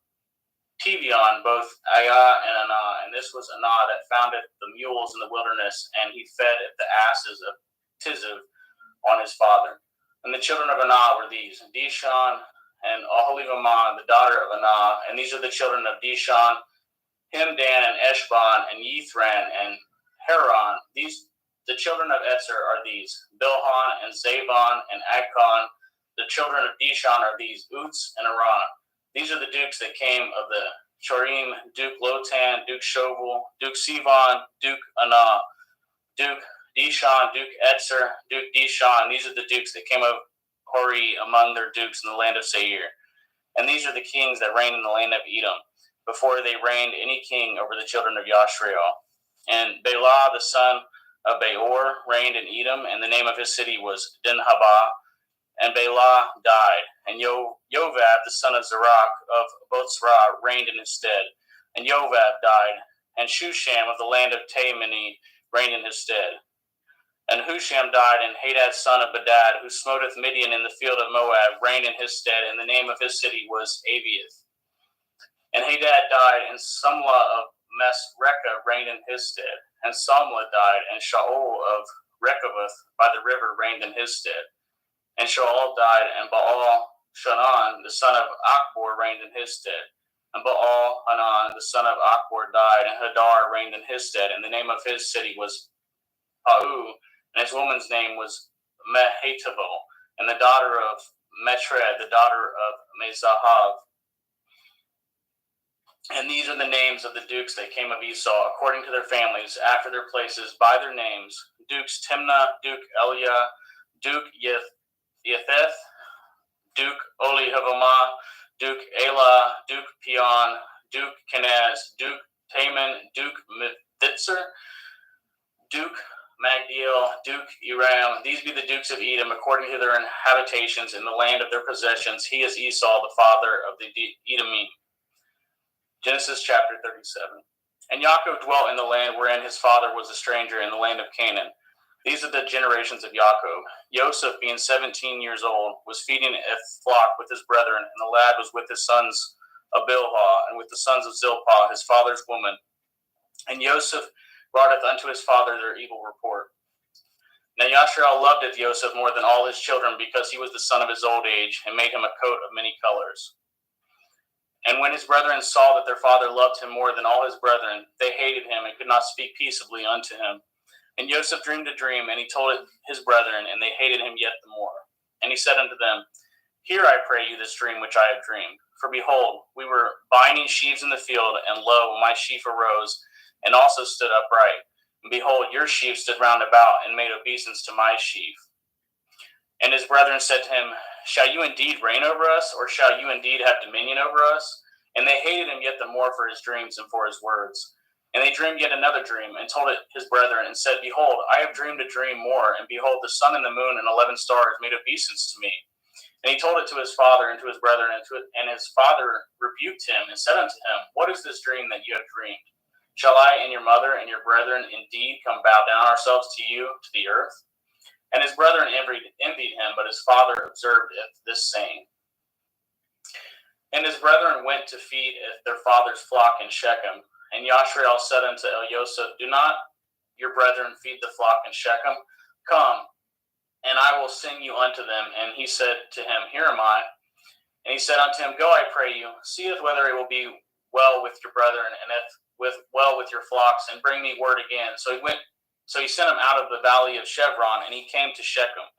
Tevion, both Ayah and Anah. And this was Anah that founded the mules in the wilderness, and he fed the asses of Tiziv on his father. And the children of Anah were these: Dishon and Oholibamah, the daughter of Anah. And these are the children of Dishon: Himdan and Eshban and Yithran and Haran. The children of Etzer are these: Bilhan and Zabon and Akon. The children of Dishon are these: Uts and Aran. These are the dukes that came of the Chorim: Duke Lotan, Duke Shoval, Duke Sivan, Duke Anah, Duke Dishon, Duke Etzer, Duke Dishon. These are the dukes that came of Hori among their dukes in the land of Seir. And these are the kings that reigned in the land of Edom, before they reigned any king over the children of Yashrael. And Bela, the son of Beor, reigned in Edom, and the name of his city was Dinhabah. And Bela died, and Jovab, the son of Zerach of Botzrah, reigned in his stead. And Jovab died, and Shusham of the land of Taimani reigned in his stead. And Husham died, and Hadad, son of Bedad, who smoteth Midian in the field of Moab, reigned in his stead, and the name of his city was Aviath. And Hadad died, and Sumlah of Mesrekah reigned in his stead. And Samlah died, and Shaul of Rechoboth by the river reigned in his stead. And Shaul died, and Baal Shanan, the son of Achbor, reigned in his stead. And Baal Hanan, the son of Achbor, died, and Hadar reigned in his stead. And the name of his city was Pau, and his woman's name was Mehetabel, and the daughter of Metred, the daughter of Mezahav. And these are the names of the dukes that came of Esau, according to their families, after their places, by their names: Dukes Timnah, Duke Eliah, Duke Yetheth, Duke Olihavamah, Duke Elah, Duke Pion, Duke Kenaz, Duke Taman, Duke Mithitzer, Duke Magdiel, Duke Eram. These be the dukes of Edom, according to their habitations in the land of their possessions. He is Esau, the father of the Edomim. Genesis chapter 37. And Yaakov dwelt in the land wherein his father was a stranger, in the land of Canaan. These are the generations of Yaakov. Joseph, being 17 years old, was feeding a flock with his brethren, and the lad was with his sons of Bilhah, and with the sons of Zilpah, his father's woman. And Joseph broughteth unto his father their evil report. Now Yashrael loved Joseph more than all his children, because he was the son of his old age, and made him a coat of many colors. And when his brethren saw that their father loved him more than all his brethren, they hated him and could not speak peaceably unto him. And Joseph dreamed a dream, and he told it his brethren, and they hated him yet the more. And he said unto them, Hear, I pray you, this dream which I have dreamed. For behold, we were binding sheaves in the field, and lo, my sheaf arose, and also stood upright. And behold, your sheaf stood round about, and made obeisance to my sheaf. And his brethren said to him, Shall you indeed reign over us, or shall you indeed have dominion over us? And they hated him yet the more for his dreams and for his words. And they dreamed yet another dream, and told it his brethren, and said, Behold, I have dreamed a dream more, and behold, the sun and the moon and 11 stars made obeisance to me. And he told it to his father and to his brethren, and his father rebuked him, and said unto him, What is this dream that you have dreamed? Shall I and your mother and your brethren indeed come bow down ourselves to you, to the earth? And his brethren envied him, but his father observed this saying. And his brethren went to feed their father's flock in Shechem. And Yashrael said unto Elioseph, Do not your brethren feed the flock in Shechem? Come, and I will send you unto them. And he said to him, Here am I. And he said unto him, Go, I pray you, seeth whether it will be well with your brethren, and if well with your flocks, and bring me word again. So he sent him out of the valley of Chevron, and he came to Shechem.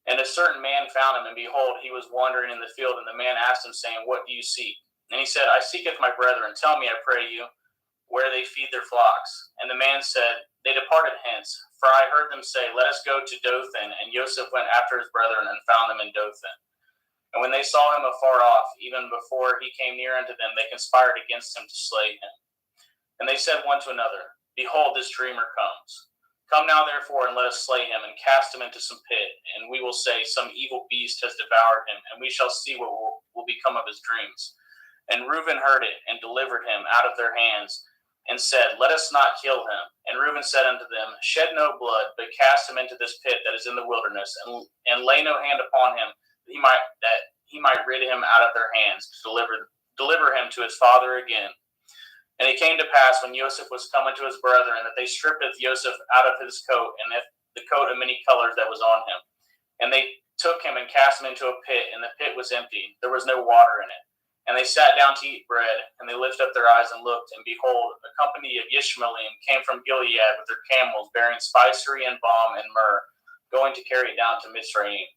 And a certain man found him, and behold, he was wandering in the field. And the man asked him, saying, What do you seek? And he said, I seeketh my brethren. Tell me, I pray you, where they feed their flocks. And the man said, They departed hence, for I heard them say, Let us go to Dothan. And Joseph went after his brethren, and found them in Dothan. And when they saw him afar off, even before he came near unto them, they conspired against him to slay him. And they said one to another, Behold, this dreamer comes. Come now, therefore, and let us slay him, and cast him into some pit. And we will say, Some evil beast has devoured him, and we shall see what will become of his dreams. And Reuben heard it, and delivered him out of their hands, and said, Let us not kill him. And Reuben said unto them, Shed no blood, but cast him into this pit that is in the wilderness, and lay no hand upon him, that he might rid him out of their hands, to deliver him to his father again. And it came to pass, when Joseph was come unto his brethren, that they stripped Joseph out of his coat, and the coat of many colors that was on him. And they took him and cast him into a pit, and the pit was empty. There was no water in it. And they sat down to eat bread, and they lifted up their eyes and looked, and behold, a company of Ishmaelim came from Gilead with their camels, bearing spicery and balm and myrrh, going to carry it down to Mitzrayim.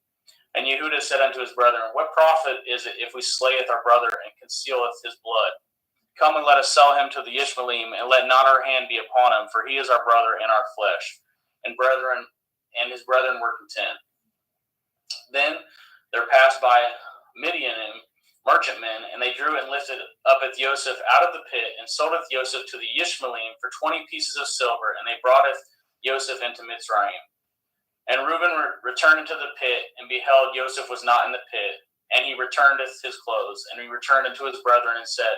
And Yehuda said unto his brethren, What profit is it if we slayeth our brother and concealeth his blood? Come and let us sell him to the Ishmaelim, and let not our hand be upon him, for he is our brother and our flesh. And his brethren were content. Then there passed by Midianim merchantmen, and they drew and lifted up Joseph out of the pit, and sold Joseph to the Ishmaelim for 20 pieces of silver, and they brought Joseph into Mitzrayim. And Reuben returned into the pit, and beheld Joseph was not in the pit, and he returned his clothes, and he returned unto his brethren, and said,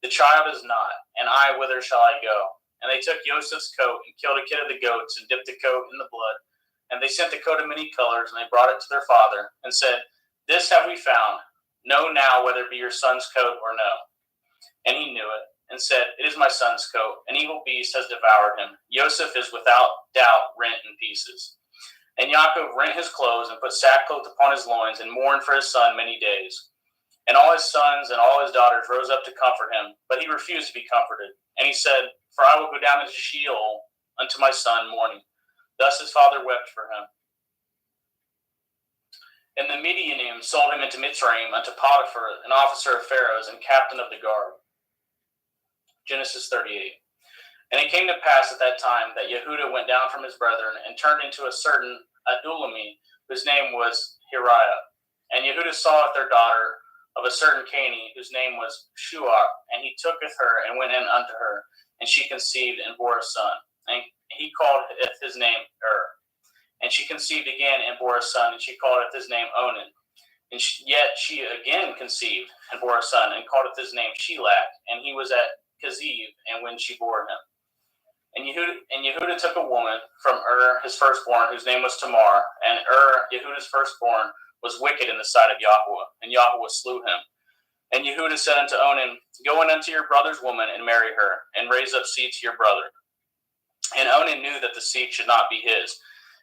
The child is not, and I, whither shall I go? And they took Joseph's coat, and killed a kid of the goats, and dipped the coat in the blood. And they sent the coat of many colors, and they brought it to their father, and said, This have we found. Know now whether it be your son's coat or no. And he knew it, and said, It is my son's coat. An evil beast has devoured him. Joseph is without doubt rent in pieces. And Yaakov rent his clothes, and put sackcloth upon his loins, and mourned for his son many days. And all his sons and all his daughters rose up to comfort him, but he refused to be comforted. And he said, For I will go down into Sheol unto my son mourning. Thus his father wept for him. And the Midianim sold him into Mitzrayim unto Potiphar, an officer of Pharaoh's and captain of the guard. Genesis 38. And it came to pass at that time that Yehuda went down from his brethren, and turned into a certain Adulami, whose name was Hiriah. And Yehuda saw their daughter of a certain Cani, whose name was Shuach, and he tooketh her, and went in unto her, and she conceived, and bore a son. And he called his name And she conceived again, and bore a son, and she called his name Onan. And yet she again conceived, and bore a son, and called his name Shelach. And he was at Keziv, and when she bore him. And Yehuda took a woman from his firstborn, whose name was Tamar. And Yehuda's firstborn, was wicked in the sight of Yahweh, and Yahweh slew him. And Yehuda said unto Onan, Go in unto your brother's woman, and marry her, and raise up seed to your brother. And Onan knew that the seed should not be his.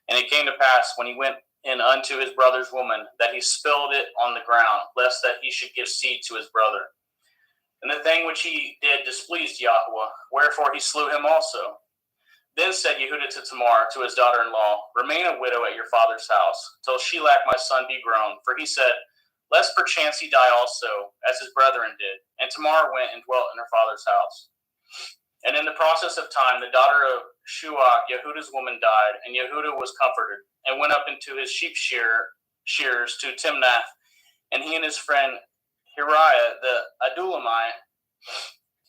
And it came to pass, when he went in unto his brother's woman, that he spilled it on the ground, lest that he should give seed to his brother. And the thing which he did displeased Yahweh, wherefore he slew him also. Then said Yehuda to Tamar, to his daughter-in-law, Remain a widow at your father's house, till Shelach my son be grown. For he said, Lest perchance he die also, as his brethren did. And Tamar went and dwelt in her father's house. And in the process of time, the daughter of Shuach, Yehuda's woman, died, and Yehuda was comforted, and went up into his sheep shears to Timnath, and he and his friend Hiriah the Adulami.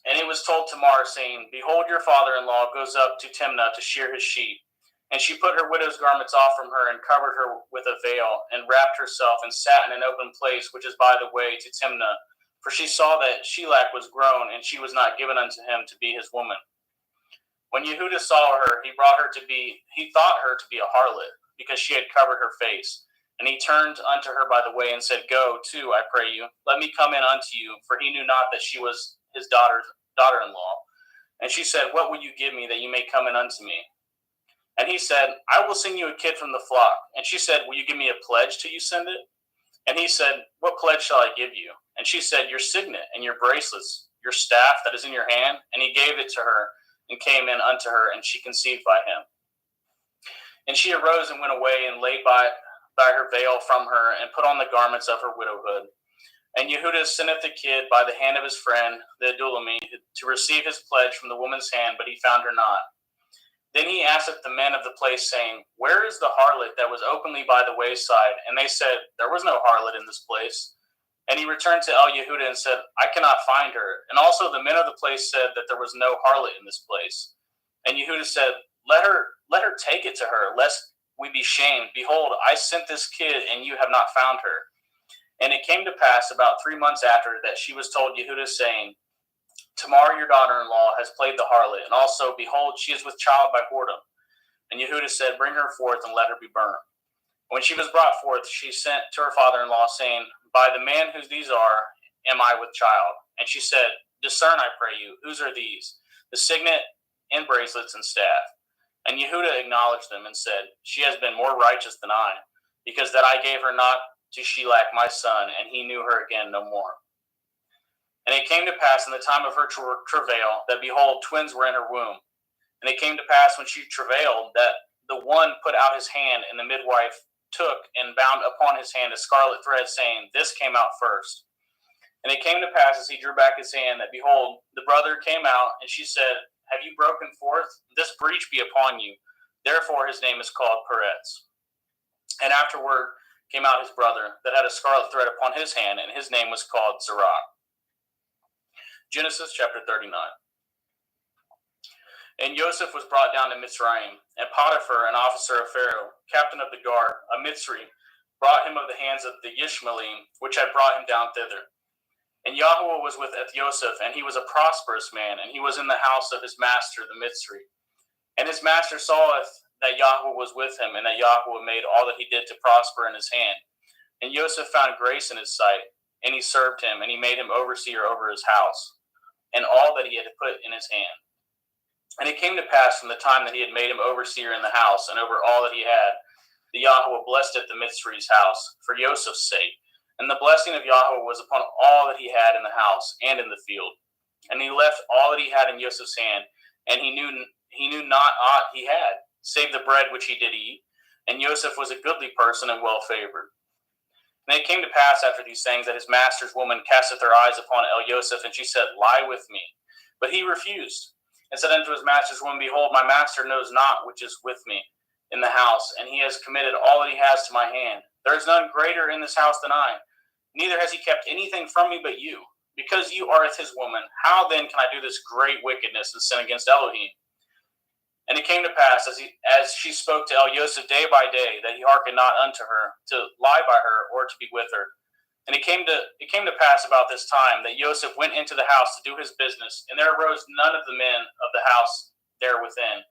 And it was told Tamar, saying, Behold, your father-in-law goes up to Timnah to shear his sheep. And she put her widow's garments off from her, and covered her with a veil, and wrapped herself, and sat in an open place, which is by the way to Timnah. For she saw that Shelach was grown, and she was not given unto him to be his woman. When Yehuda saw her, he thought her to be a harlot, because she had covered her face. And he turned unto her by the way and said, Go to, I pray you, let me come in unto you, for he knew not that she was his daughter-in-law. And she said, What will you give me that you may come in unto me? And he said, I will send you a kid from the flock. And she said, Will you give me a pledge till you send it? And he said, What pledge shall I give you? And she said, Your signet and your bracelets, your staff that is in your hand. And he gave it to her and came in unto her, and she conceived by him. And she arose and went away and laid by her veil from her and put on the garments of her widowhood. And Yehuda senteth the kid by the hand of his friend, the Adullamite, to receive his pledge from the woman's hand, but he found her not. Then he asketh the men of the place, saying, Where is the harlot that was openly by the wayside? And they said, There was no harlot in this place. And he returned to El-Yehuda and said, I cannot find her. And also the men of the place said that there was no harlot in this place. And Yehuda said, Let her take it to her, lest we be shamed. Behold, I sent this kid, and you have not found her. And it came to pass about 3 months after that she was told Yehuda, saying, Tamar, your daughter-in-law, has played the harlot, and also, behold, she is with child by whoredom. And Yehuda said, Bring her forth, and let her be burnt. When she was brought forth, she sent to her father-in-law, saying, By the man whose these are, am I with child? And she said, Discern, I pray you, whose are these? The signet and bracelets and staff. And Yehuda acknowledged them and said, She has been more righteous than I, because that I gave her not to Shelach my son, and he knew her again no more. And it came to pass in the time of her travail, that behold, twins were in her womb. And it came to pass when she travailed, that the one put out his hand, and the midwife took and bound upon his hand a scarlet thread, saying, This came out first. And it came to pass as he drew back his hand, that behold, the brother came out, and she said, Have you broken forth? This breach be upon you. Therefore his name is called Peretz. And afterward came out his brother, that had a scarlet thread upon his hand, and his name was called Zerah. Genesis chapter 39. And Joseph was brought down to Mitzrayim, and Potiphar, an officer of Pharaoh, captain of the guard, a Mitzri, brought him of the hands of the Ishmaelim, which had brought him down thither. And Yahuwah was with Joseph, and he was a prosperous man, and he was in the house of his master, the Mitzri. And his master saweth that Yahuwah was with him, and that Yahuwah made all that he did to prosper in his hand. And Joseph found grace in his sight, and he served him, and he made him overseer over his house, and all that he had put in his hand. And it came to pass from the time that he had made him overseer in the house, and over all that he had, the Yahuwah blessed at the Mitzri's house, for Joseph's sake. And the blessing of Yahuwah was upon all that he had in the house and in the field. And he left all that he had in Joseph's hand, and he knew not aught he had, save the bread which he did eat. And Joseph was a goodly person and well favored. And it came to pass after these things that his master's woman casteth her eyes upon El-Joseph, and she said, Lie with me. But he refused, and said unto his master's woman, Behold, my master knows not which is with me in the house, and he has committed all that he has to my hand. There is none greater in this house than I, neither has he kept anything from me but you. Because you are his woman, how then can I do this great wickedness and sin against Elohim? And it came to pass, as she spoke to El-Joseph day by day, that he hearkened not unto her, to lie by her, or to be with her. And it came to pass about this time, that Joseph went into the house to do his business, and there arose none of the men of the house there within.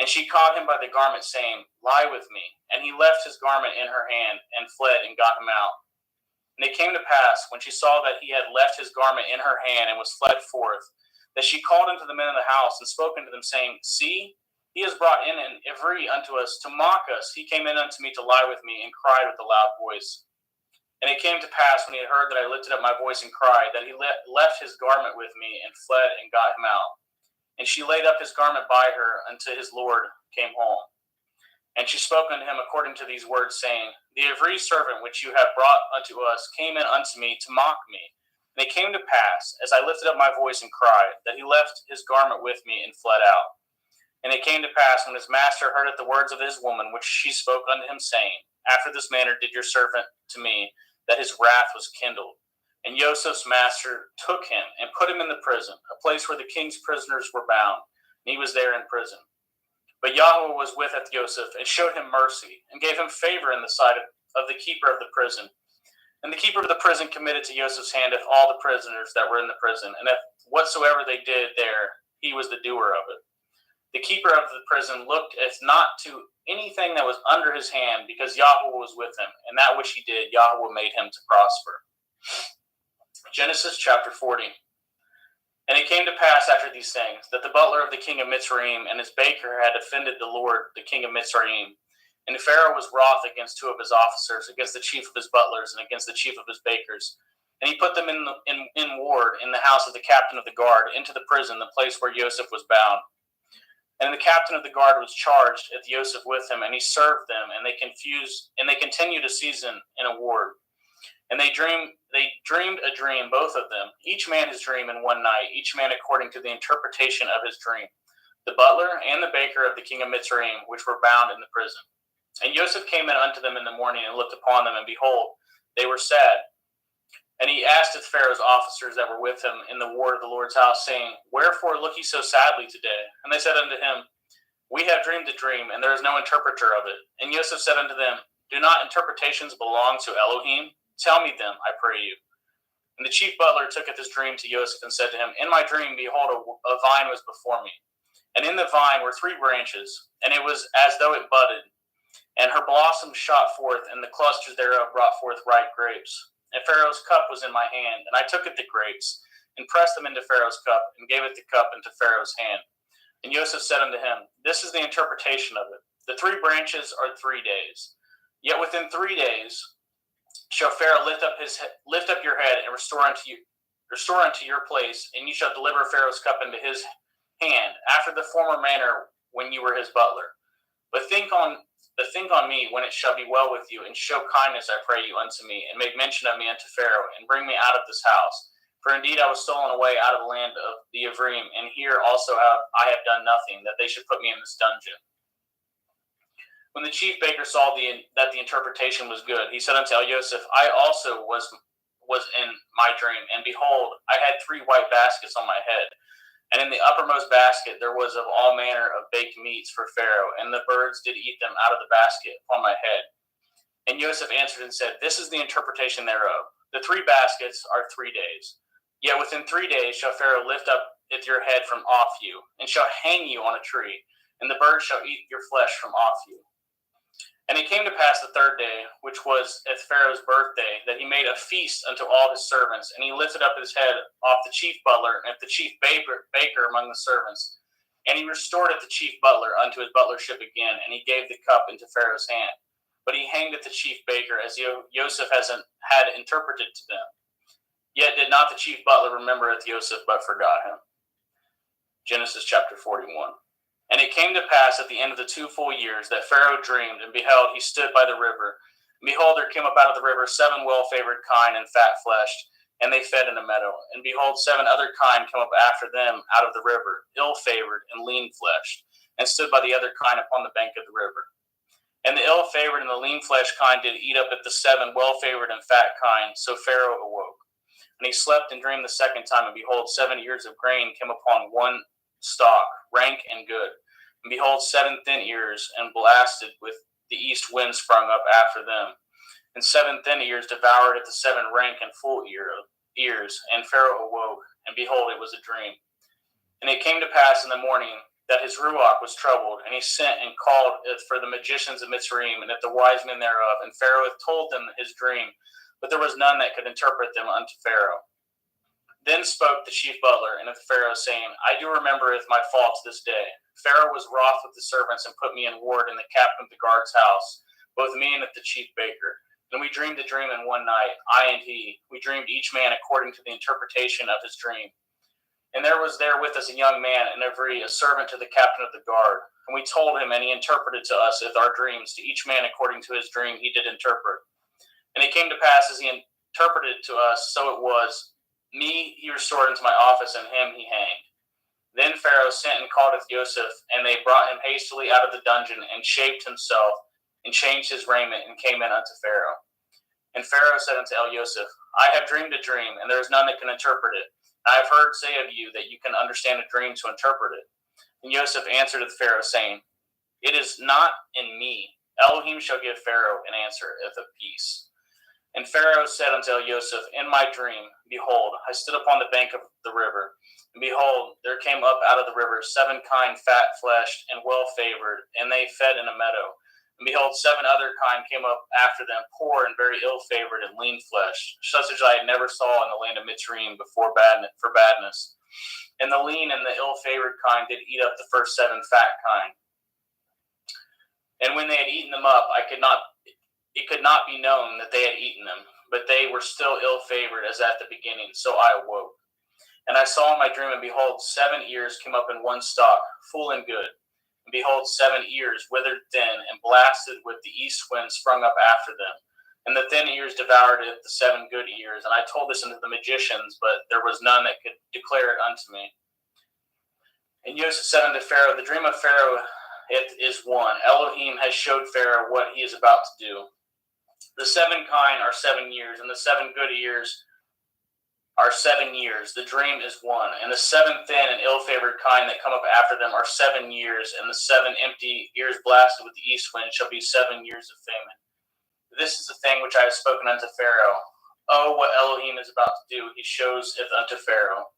And she caught him by the garment, saying, Lie with me. And he left his garment in her hand, and fled, and got him out. And it came to pass, when she saw that he had left his garment in her hand, and was fled forth, that she called unto the men of the house, and spoke unto them, saying, See, he has brought in an Ivri unto us, to mock us. He came in unto me to lie with me, and cried with a loud voice. And it came to pass, when he had heard that I lifted up my voice and cried, that he left his garment with me, and fled, and got him out. And she laid up his garment by her, until his Lord came home. And she spoke unto him according to these words, saying, The Ivri servant which you have brought unto us came in unto me to mock me. And it came to pass, as I lifted up my voice and cried, that he left his garment with me, and fled out. And it came to pass, when his master heard the words of his woman, which she spoke unto him, saying, After this manner did your servant to me, that his wrath was kindled. And Joseph's master took him, and put him in the prison, a place where the king's prisoners were bound, and he was there in prison. But Yahuwah was with Joseph, and showed him mercy, and gave him favor in the sight of the keeper of the prison. And the keeper of the prison committed to Joseph's hand all the prisoners that were in the prison, and if whatsoever they did there, he was the doer of it. The keeper of the prison looked as not to anything that was under his hand, because Yahweh was with him, and that which he did, Yahweh made him to prosper. Genesis chapter 40. And it came to pass after these things, that the butler of the king of Mitzrayim and his baker had offended the Lord, the king of Mitzrayim. And Pharaoh was wroth against two of his officers, against the chief of his butlers, and against the chief of his bakers. And he put them in ward in the house of the captain of the guard, into the prison, the place where Joseph was bound. And the captain of the guard was charged with Joseph with him, and he served them, and they continued a season in a ward. And they dreamed a dream, both of them, each man his dream in one night, each man according to the interpretation of his dream, the butler and the baker of the king of Mitzrayim, which were bound in the prison. And Joseph came in unto them in the morning, and looked upon them, and behold, they were sad. And he asked of Pharaoh's officers that were with him in the ward of the Lord's house, saying, Wherefore look ye so sadly today? And they said unto him, We have dreamed a dream, and there is no interpreter of it. And Joseph said unto them, Do not interpretations belong to Elohim? Tell me them, I pray you. And the chief butler tooketh his dream to Joseph, and said to him, In my dream, behold, a vine was before me. And in the vine were 3 branches, and it was as though it budded. And her blossoms shot forth, and the clusters thereof brought forth ripe grapes. And Pharaoh's cup was in my hand, and I took it the grapes, and pressed them into Pharaoh's cup, and gave it the cup into Pharaoh's hand. And Joseph said unto him, This is the interpretation of it. The 3 branches are 3 days. Yet within 3 days shall Pharaoh lift up your head, and restore unto your place, and you shall deliver Pharaoh's cup into his hand, after the former manner when you were his butler. But think on me when it shall be well with you, and show kindness, I pray you, unto me, and make mention of me unto Pharaoh, and bring me out of this house. For indeed I was stolen away out of the land of the Ephraim, and here also I have done nothing, that they should put me in this dungeon. When the chief baker saw that the interpretation was good, he said unto Joseph, I also was in my dream, and behold, I had 3 white baskets on my head. And in the uppermost basket there was of all manner of baked meats for Pharaoh, and the birds did eat them out of the basket upon my head. And Joseph answered and said, This is the interpretation thereof. The 3 baskets are 3 days. Yet within 3 days shall Pharaoh lift up your head from off you, and shall hang you on a tree, and the birds shall eat your flesh from off you. And it came to pass the 3rd day, which was at Pharaoh's birthday, that he made a feast unto all his servants. And he lifted up his head off the chief butler and the chief baker among the servants. And he restored the chief butler unto his butlership again, and he gave the cup into Pharaoh's hand. But he hanged the chief baker, as Joseph had interpreted to them. Yet did not the chief butler remember Joseph, but forgot him. Genesis chapter 41. And it came to pass at the end of the 2 full years that Pharaoh dreamed, and beheld, he stood by the river. And behold, there came up out of the river 7 well-favored kine and fat-fleshed, and they fed in a meadow. And behold, 7 other kine come up after them out of the river, ill-favored and lean-fleshed, and stood by the other kine upon the bank of the river. And the ill-favored and the lean-fleshed kine did eat up at the 7 well-favored and fat kine. So Pharaoh awoke. And he slept and dreamed the 2nd time, and behold, 7 ears of grain came upon one stalk, rank and good. And behold, 7 thin ears, and blasted with the east wind sprung up after them. And 7 thin ears devoured at the 7 rank and full ears. And Pharaoh awoke, and behold, it was a dream. And it came to pass in the morning that his ruach was troubled, and he sent and called for the magicians of Mitzrayim, and at the wise men thereof. And Pharaoh hath told them his dream, but there was none that could interpret them unto Pharaoh. Then spoke the chief butler unto Pharaoh, saying, I do remembereth my faults this day. Pharaoh was wroth with the servants, and put me in ward in the captain of the guard's house, both me and the chief baker. And we dreamed a dream in one night, I and he. We dreamed each man according to the interpretation of his dream. And there was there with us a young man, and a servant to the captain of the guard. And we told him, and he interpreted to us our dreams, to each man according to his dream he did interpret. And it came to pass, as he interpreted to us, so it was. Me he restored into my office, and him he hanged. Then Pharaoh sent and called Joseph, and they brought him hastily out of the dungeon, and shaped himself, and changed his raiment, and came in unto Pharaoh. And Pharaoh said unto Joseph, I have dreamed a dream, and there is none that can interpret it. I have heard say of you that you can understand a dream to interpret it. And Joseph answered the Pharaoh, saying, It is not in me. Elohim shall give Pharaoh an answer of peace. And Pharaoh said unto Joseph, in my dream, behold, I stood upon the bank of the river, and behold, there came up out of the river 7 kine fat-fleshed and well-favored, and they fed in a meadow. And behold, 7 other kine came up after them, poor and very ill-favored and lean-fleshed, such as I had never saw in the land of Mitzrayim before for badness. And the lean and the ill-favored kine did eat up the first 7 fat kine. And when they had eaten them up, it could not be known that they had eaten them, but they were still ill-favored as at the beginning. So I awoke. And I saw in my dream, and behold, 7 ears came up in one stalk, full and good. And behold, 7 ears withered thin, and blasted with the east wind sprung up after them. And the thin ears devoured the 7 good ears. And I told this unto the magicians, but there was none that could declare it unto me. And Joseph said unto Pharaoh, the dream of Pharaoh it is one. Elohim has showed Pharaoh what he is about to do. The 7 kine are 7 years, and the 7 good ears are 7 years. The dream is one. And the 7 thin and ill-favored kine that come up after them are 7 years, and the 7 empty ears blasted with the east wind shall be 7 years of famine. This is the thing which I have spoken unto Pharaoh. Oh, what Elohim is about to do, he shows it unto Pharaoh.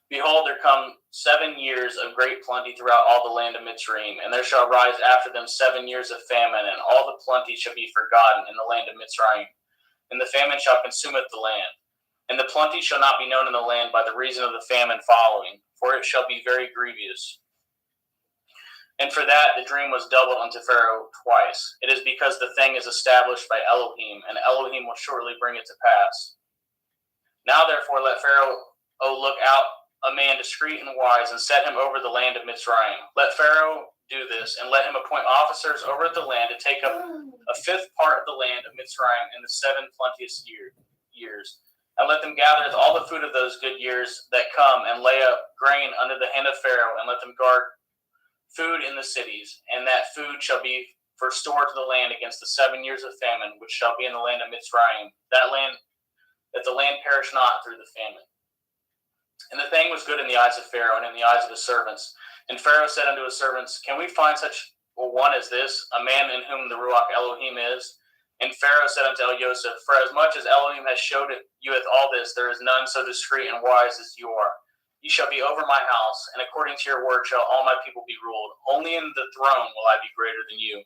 Behold, there come 7 years of great plenty throughout all the land of Mitzrayim, and there shall rise after them 7 years of famine, and all the plenty shall be forgotten in the land of Mitzrayim. And the famine shall consumeth the land. And the plenty shall not be known in the land by the reason of the famine following, for it shall be very grievous. And for that the dream was doubled unto Pharaoh twice. It is because the thing is established by Elohim, and Elohim will shortly bring it to pass. Now therefore let Pharaoh look out a man discreet and wise, and set him over the land of Mitzrayim. Let Pharaoh do this, and let him appoint officers over the land to take up a 5th part of the land of Mitzrayim in the 7 plenteous years. And let them gather all the food of those good years that come, and lay up grain under the hand of Pharaoh, and let them guard food in the cities. And that food shall be for store to the land against the 7 years of famine, which shall be in the land of Mitzrayim, that the land perish not through the famine. And the thing was good in the eyes of Pharaoh and in the eyes of his servants. And Pharaoh said unto his servants, can we find such a one as this, a man in whom the Ruach Elohim is? And Pharaoh said unto Joseph, for as much as Elohim has showed you with all this, there is none so discreet and wise as you are. You shall be over my house, and according to your word shall all my people be ruled. Only in the throne will I be greater than you.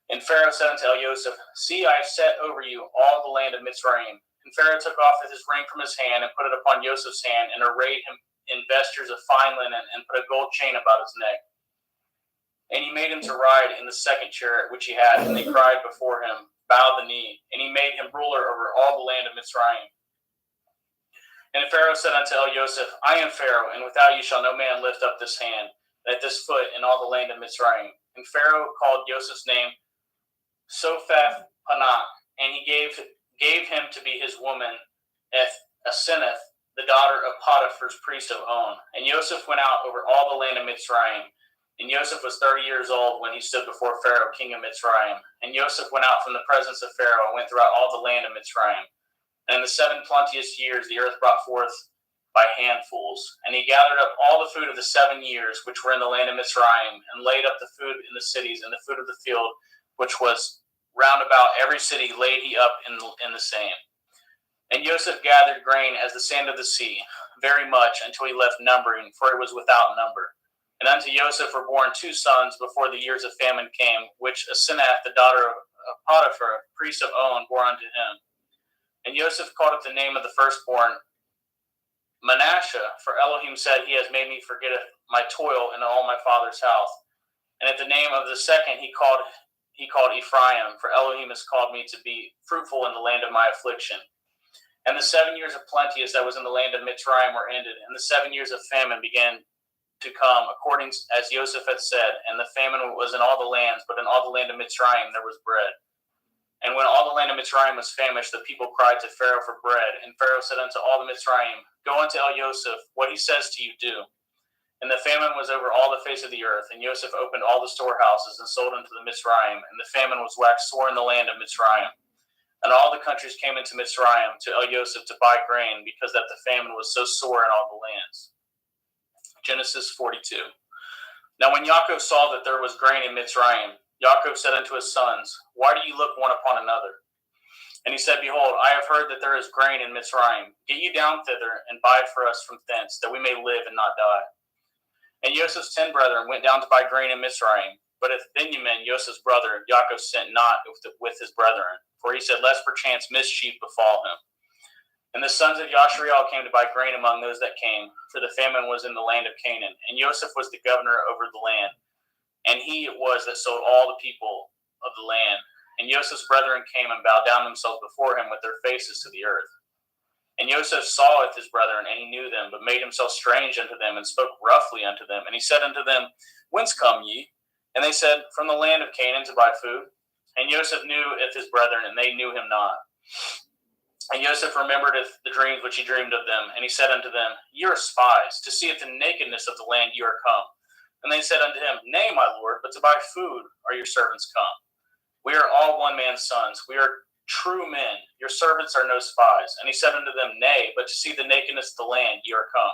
And Pharaoh said unto Joseph, see, I have set over you all the land of Mitzrayim. And Pharaoh took off his ring from his hand, and put it upon Joseph's hand, and arrayed him in vestures of fine linen, and put a gold chain about his neck. And he made him to ride in the 2nd chariot which he had, and they cried before him, bowed the knee. And he made him ruler over all the land of Mitzrayim. And Pharaoh said unto Joseph, I am Pharaoh, and without you shall no man lift up this hand, at this foot in all the land of Mitzrayim. And Pharaoh called Joseph's name Sophath Panach, and he gave him to be his woman, Asenath, the daughter of Potiphar's priest of On. And Joseph went out over all the land of Mitzrayim. And Joseph was 30 years old when he stood before Pharaoh, king of Mitzrayim. And Joseph went out from the presence of Pharaoh, and went throughout all the land of Mitzrayim. And in the 7 plenteous years the earth brought forth by handfuls. And he gathered up all the food of the 7 years which were in the land of Mitzrayim, and laid up the food in the cities, and the food of the field which was round about every city laid he up in the same. And Joseph gathered grain as the sand of the sea, very much, until he left numbering, for it was without number. And unto Joseph were born 2 sons before the years of famine came, which Asenath, the daughter of Potiphar, priest of On, bore unto him. And Joseph called up the name of the firstborn Manasseh, for Elohim said, he has made me forget my toil in all my father's house. And at the name of the second he called Ephraim, for Elohim has called me to be fruitful in the land of my affliction. And the 7 years of plenteous that was in the land of Mitzrayim were ended, and the 7 years of famine began to come, according as Joseph had said. And the famine was in all the lands, but in all the land of Mitzrayim there was bread. And when all the land of Mitzrayim was famished, the people cried to Pharaoh for bread. And Pharaoh said unto all the Mitzrayim, go unto Joseph, what he says to you do. And the famine was over all the face of the earth. And Joseph opened all the storehouses, and sold unto the Mitzrayim. And the famine was waxed sore in the land of Mitzrayim. And all the countries came into Mitzrayim to Joseph to buy grain, because that the famine was so sore in all the lands. Genesis 42. Now when Yaakov saw that there was grain in Mitzrayim, Yaakov said unto his sons, why do you look one upon another? And he said, Behold, I have heard that there is grain in Mitzrayim. Get ye down thither, and buy for us from thence, that we may live and not die. And Joseph's 10 brethren went down to buy grain in Mitzrayim. But if Benjamin, Joseph's brother, Yaakov sent not with his brethren, for he said, Lest perchance mischief befall him. And the sons of Yashriel came to buy grain among those that came, for the famine was in the land of Canaan. And Joseph was the governor over the land, and he it was that sold all the people of the land. And Joseph's brethren came and bowed down themselves before him with their faces to the earth. And Joseph saweth his brethren, and he knew them, but made himself strange unto them, and spoke roughly unto them. And he said unto them, Whence come ye? And they said, From the land of Canaan to buy food. And Joseph knew his brethren, and they knew him not. And Joseph remembered the dreams which he dreamed of them. And he said unto them, Ye are spies, to see if the nakedness of the land ye are come. And they said unto him, Nay, my lord, but to buy food are your servants come. We are all one man's sons. We are true men. Your servants are no spies. And he said unto them, Nay, but to see the nakedness of the land ye are come.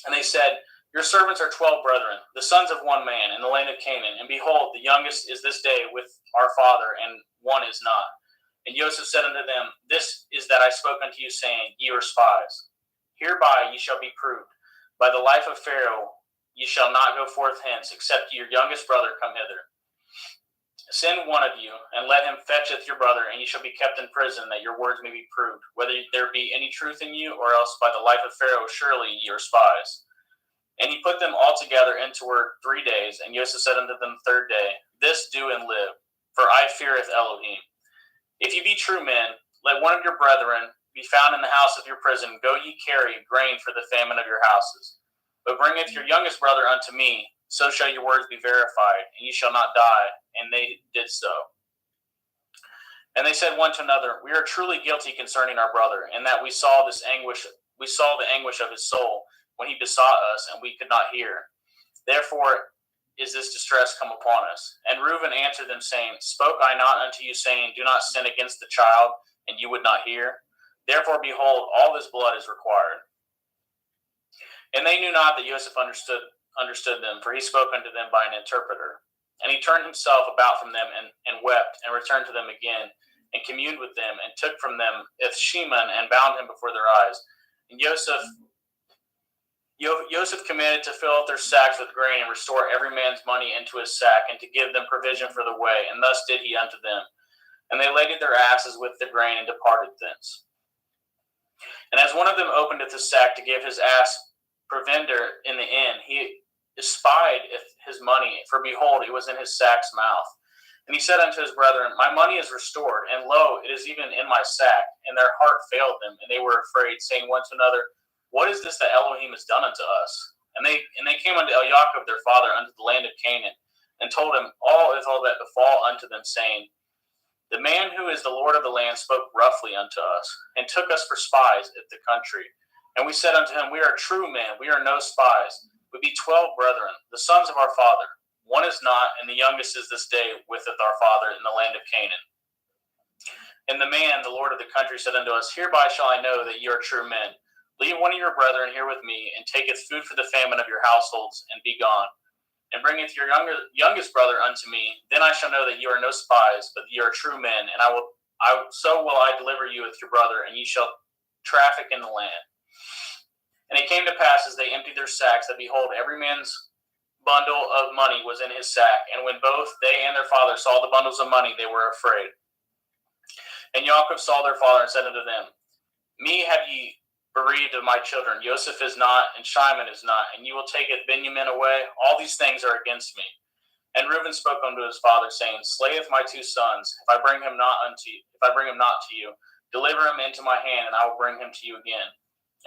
And they said, Your servants are 12 brethren, the sons of one man in the land of Canaan. And behold, the youngest is this day with our father, and one is not. And Joseph said unto them, This is that I spoke unto you, saying, Ye are spies. Hereby ye shall be proved. By the life of Pharaoh ye shall not go forth hence, except your youngest brother come hither. Send one of you, and let him fetcheth your brother, and ye shall be kept in prison, that your words may be proved, whether there be any truth in you, or else by the life of Pharaoh surely ye are spies. And he put them all together into work 3 days, and Joseph said unto them the third day, This do and live, for I feareth Elohim. If ye be true men, let one of your brethren be found in the house of your prison. Go ye carry grain for the famine of your houses. But bringeth your youngest brother unto me, so shall your words be verified, and ye shall not die. And they did so. And they said one to another, We are truly guilty concerning our brother, in that we saw the anguish of his soul when he besought us, and we could not hear. Therefore is this distress come upon us. And Reuben answered them, saying, Spoke I not unto you, saying, Do not sin against the child, and you would not hear? Therefore, behold, all this blood is required. And they knew not that Joseph understood them, for he spoke unto them by an interpreter. And he turned himself about from them, and wept, and returned to them again, and communed with them, and took from them Ithsheman, and bound him before their eyes. And Joseph commanded to fill up their sacks with grain, and restore every man's money into his sack, and to give them provision for the way. And thus did he unto them. And they laded their asses with the grain, and departed thence. And as one of them opened the sack to give his ass provender in the inn, he espied his money, for behold, it was in his sack's mouth. And he said unto his brethren, My money is restored, and lo, it is even in my sack. And their heart failed them, and they were afraid, saying one to another, What is this that Elohim has done unto us? And they came unto Yaakov their father unto the land of Canaan, and told him all that befall unto them, saying, The man who is the Lord of the land spoke roughly unto us, and took us for spies of the country. And we said unto him, We are true men, we are no spies. We be 12 brethren, the sons of our father. One is not, and the youngest is this day with our father in the land of Canaan. And the man, the Lord of the country, said unto us, Hereby shall I know that ye are true men. Leave one of your brethren here with me, and taketh food for the famine of your households, and be gone. And bringeth your youngest brother unto me. Then I shall know that ye are no spies, but ye are true men, and so will I deliver you with your brother, and ye shall traffic in the land. And it came to pass, as they emptied their sacks, that behold, every man's bundle of money was in his sack. And when both they and their father saw the bundles of money, they were afraid. And Yaakov saw their father, and said unto them, Me have ye bereaved of my children. Joseph is not, and Shimon is not, and you will take Benjamin away. All these things are against me. And Reuben spoke unto his father, saying, Slayeth my 2 sons, if I bring him not to you, deliver him into my hand, and I will bring him to you again.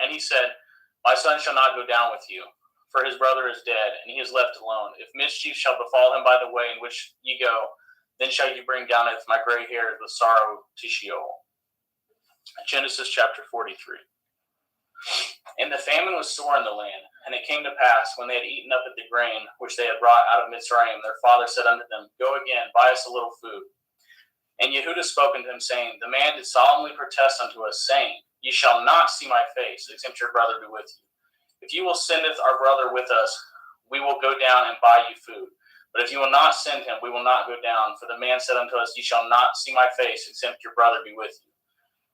And he said, My son shall not go down with you, for his brother is dead, and he is left alone. If mischief shall befall him by the way in which ye go, then shall you bring down my gray hairs with sorrow to Sheol. Genesis chapter 43. And the famine was sore in the land. And it came to pass, when they had eaten up the grain which they had brought out of Mitzrayim, their father said unto them, Go again, buy us a little food. And Yehudah spoke unto him, saying, The man did solemnly protest unto us, saying, Ye shall not see my face, except your brother be with you. If you will sendeth our brother with us, we will go down and buy you food. But if you will not send him, we will not go down. For the man said unto us, Ye shall not see my face, except your brother be with you.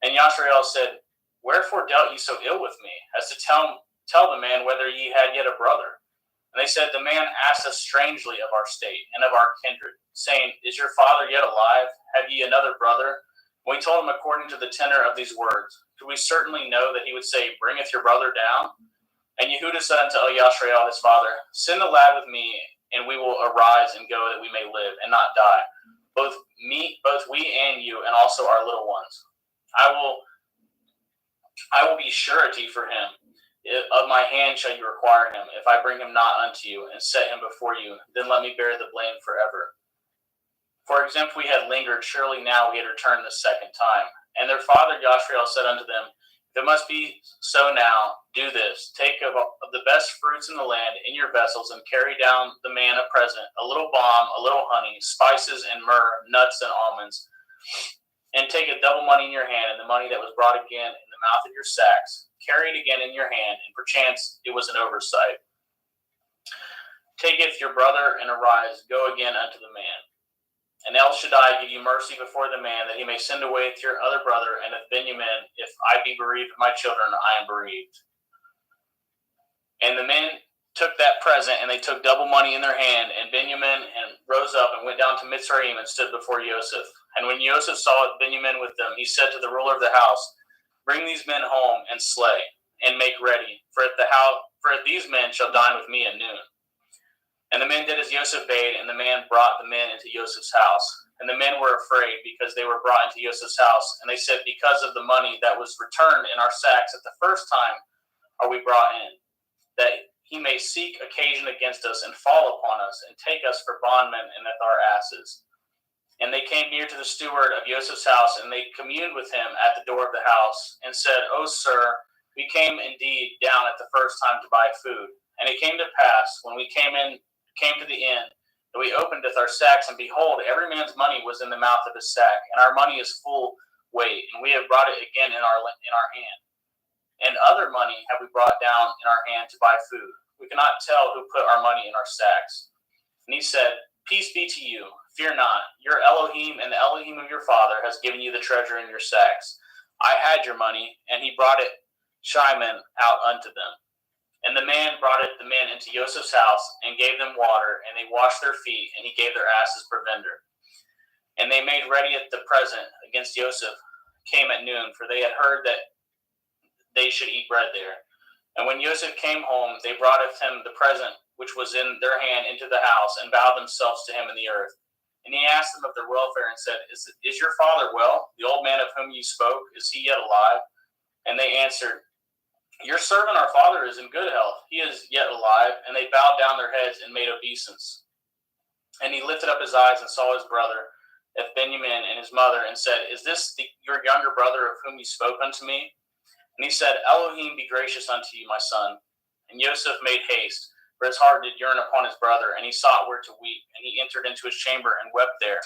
And Yashrael said, Wherefore dealt ye so ill with me, as to tell the man whether ye had yet a brother? And they said, The man asked us strangely of our state and of our kindred, saying, Is your father yet alive? Have ye another brother? And we told him according to the tenor of these words. Could we certainly know that he would say, Bringeth your brother down? And Yehuda said unto Yashrael his father, Send the lad with me, and we will arise and go, that we may live and not die, both we and you, and also our little ones. I will be surety for him. Of my hand shall you require him. If I bring him not unto you, and set him before you, then let me bear the blame forever. For example, we had lingered, surely now we had returned the second time. And their father Yashrael said unto them, If it must be so now, do this. Take of the best fruits in the land in your vessels, and carry down the man a present, a little balm, a little honey, spices and myrrh, nuts and almonds. And take a double money in your hand, and the money that was brought again in the mouth of your sacks. Carry it again in your hand, and perchance it was an oversight. Taketh your brother, and arise, go again unto the man. And El Shaddai give you mercy before the man, that he may send away to your other brother, and of Benjamin, if I be bereaved of my children, I am bereaved. And the men took that present, and they took double money in their hand, and Benjamin and rose up and went down to Mitzrayim and stood before Joseph. And when Joseph saw Benjamin with them, he said to the ruler of the house, Bring these men home and slay, and make ready, for if these men shall dine with me at noon. And the men did as Joseph bade, and the man brought the men into Joseph's house. And the men were afraid, because they were brought into Joseph's house. And they said, Because of the money that was returned in our sacks at the first time are we brought in, that he may seek occasion against us, and fall upon us, and take us for bondmen and with our asses. And they came near to the steward of Joseph's house, and they communed with him at the door of the house, and said, O sir, we came indeed down at the first time to buy food. And it came to pass, when we came to the inn, that we openeth our sacks, and behold, every man's money was in the mouth of his sack, and our money is full weight, and we have brought it again in our hand. And other money have we brought down in our hand to buy food. We cannot tell who put our money in our sacks. And he said, Peace be to you. Fear not. Your Elohim and the Elohim of your father has given you the treasure in your sacks. I had your money, and he brought it Shimon out unto them. And the man brought the men into Joseph's house, and gave them water, and they washed their feet, and he gave their asses provender. And they made ready at the present against Joseph, came at noon, for they had heard that they should eat bread there. And when Joseph came home, they brought him the present which was in their hand into the house, and bowed themselves to him in the earth. And he asked them of their welfare, and said, Is your father well? The old man of whom you spoke, is he yet alive? And they answered, Your servant our father is in good health. He is yet alive. And they bowed down their heads and made obeisance. And he lifted up his eyes and saw his brother, Benjamin, and his mother, and said, Is this your younger brother of whom you spoke unto me? And he said, Elohim be gracious unto you, my son. And Joseph made haste, for his heart did yearn upon his brother, and he sought where to weep. And he entered into his chamber and wept there.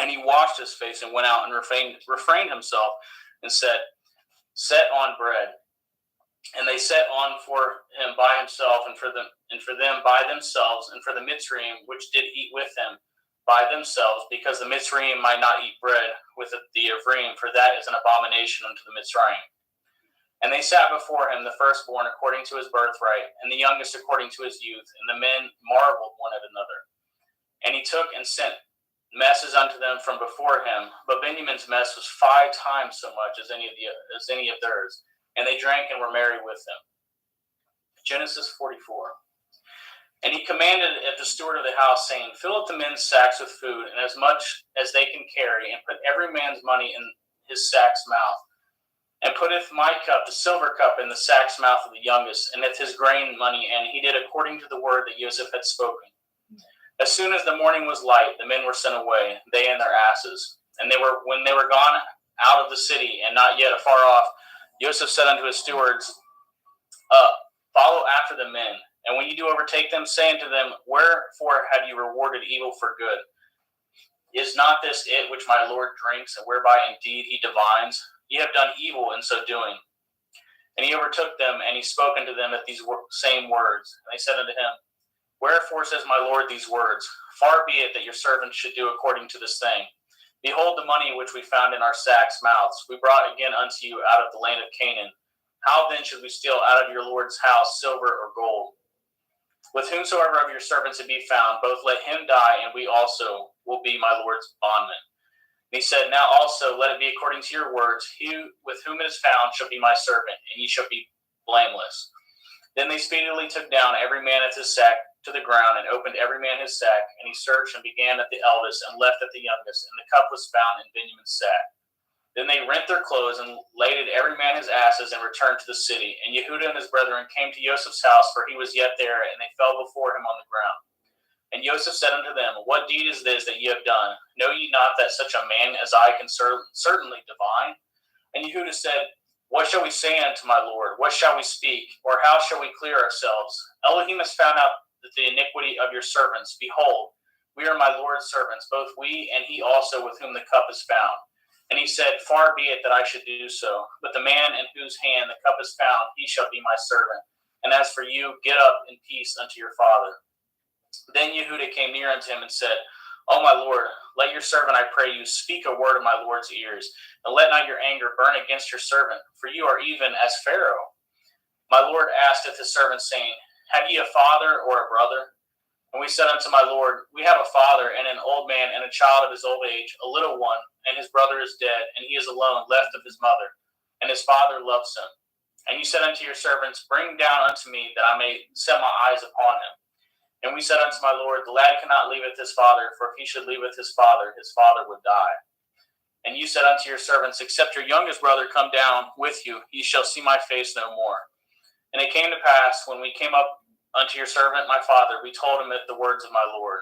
And he washed his face and went out and refrained himself, and said, Set on bread. And they set on for him by himself, and for them by themselves, and for the Mitzrayim which did eat with him by themselves, because the Mitzrayim might not eat bread with the Ephraim, for that is an abomination unto the Mitzrayim. And they sat before him, the firstborn according to his birthright, and the youngest according to his youth. And the men marveled one at another. And he took and sent messes unto them from before him. But Benjamin's mess was 5 times so much as any of theirs. And they drank and were merry with them. Genesis 44. And he commanded at the steward of the house, saying, Fill up the men's sacks with food, and as much as they can carry, and put every man's money in his sack's mouth. And putteth my cup, the silver cup, in the sack's mouth of the youngest, and with his grain money, and he did according to the word that Joseph had spoken. As soon as the morning was light, the men were sent away, they and their asses. And when they were gone out of the city, and not yet afar off, Joseph said unto his stewards, Follow after the men, and when you do overtake them, say unto them, Wherefore have you rewarded evil for good? Is not this it which my Lord drinks, and whereby indeed he divines? Ye have done evil in so doing. And he overtook them, and he spoke unto them at these same words. And they said unto him, Wherefore says my Lord these words, Far be it that your servants should do according to this thing. Behold the money which we found in our sacks' mouths, we brought again unto you out of the land of Canaan. How then should we steal out of your Lord's house silver or gold? With whomsoever of your servants it be found, both let him die, and we also will be my Lord's bondmen. And he said, Now also let it be according to your words, he with whom it is found shall be my servant, and ye shall be blameless. Then they speedily took down every man at his sack to the ground, and opened every man his sack, and he searched and began at the eldest, and left at the youngest, and the cup was found in Benjamin's sack. Then they rent their clothes, and laded every man his asses, and returned to the city. And Yehuda and his brethren came to Joseph's house, for he was yet there, and they fell before him on the ground. And Joseph said unto them, What deed is this that ye have done? Know ye not that such a man as I can certainly divine? And Yehuda said, What shall we say unto my Lord? What shall we speak? Or how shall we clear ourselves? Elohim has found out the iniquity of your servants. Behold, we are my Lord's servants, both we and he also with whom the cup is found. And he said, Far be it that I should do so. But the man in whose hand the cup is found, he shall be my servant. And as for you, get up in peace unto your father. Then Yehuda came near unto him and said, O my Lord, let your servant, I pray you, speak a word of my Lord's ears, and let not your anger burn against your servant, for you are even as Pharaoh. My Lord asketh his servant, saying, Have ye a father or a brother? And we said unto my Lord, We have a father, and an old man, and a child of his old age, a little one, and his brother is dead, and he is alone, left of his mother, and his father loves him. And you said unto your servants, Bring down unto me, that I may set my eyes upon him. And we said unto my Lord, The lad cannot leaveth his father, for if he should leaveth his father would die. And you said unto your servants, Except your youngest brother come down with you, ye shall see my face no more. And it came to pass, when we came up unto your servant my father, we told him the words of my Lord.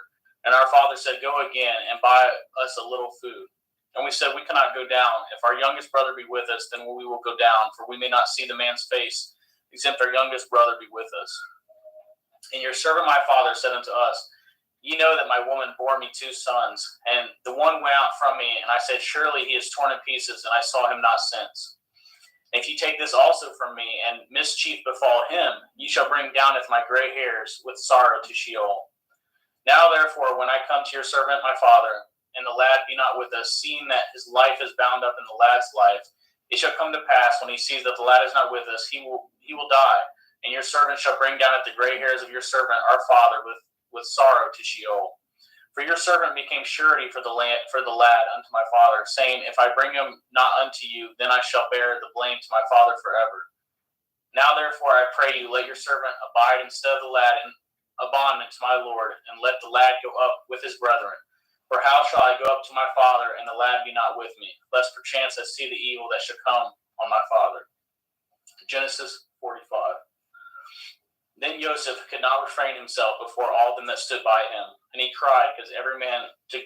And our father said, Go again, and buy us a little food. And we said, We cannot go down. If our youngest brother be with us, then we will go down, for we may not see the man's face, except our youngest brother be with us. And your servant my father said unto us, Ye know that my woman bore me 2 sons, and the one went out from me, and I said, Surely he is torn in pieces, and I saw him not since. If ye take this also from me, and mischief befall him, ye shall bring downeth my gray hairs with sorrow to Sheol. Now therefore, when I come to your servant my father, and the lad be not with us, seeing that his life is bound up in the lad's life, it shall come to pass, when he sees that the lad is not with us, he will die, and your servant shall bring down at the gray hairs of your servant our father with sorrow to Sheol. For your servant became surety for the lad unto my father, saying, If I bring him not unto you, then I shall bear the blame to my father forever. Now therefore I pray you, let your servant abide instead of the lad in a bondman to my Lord, and let the lad go up with his brethren. For how shall I go up to my father, and the lad be not with me, lest perchance I see the evil that should come on my father? Genesis 45. Then Joseph could not refrain himself before all them that stood by him, and he cried, caused every man to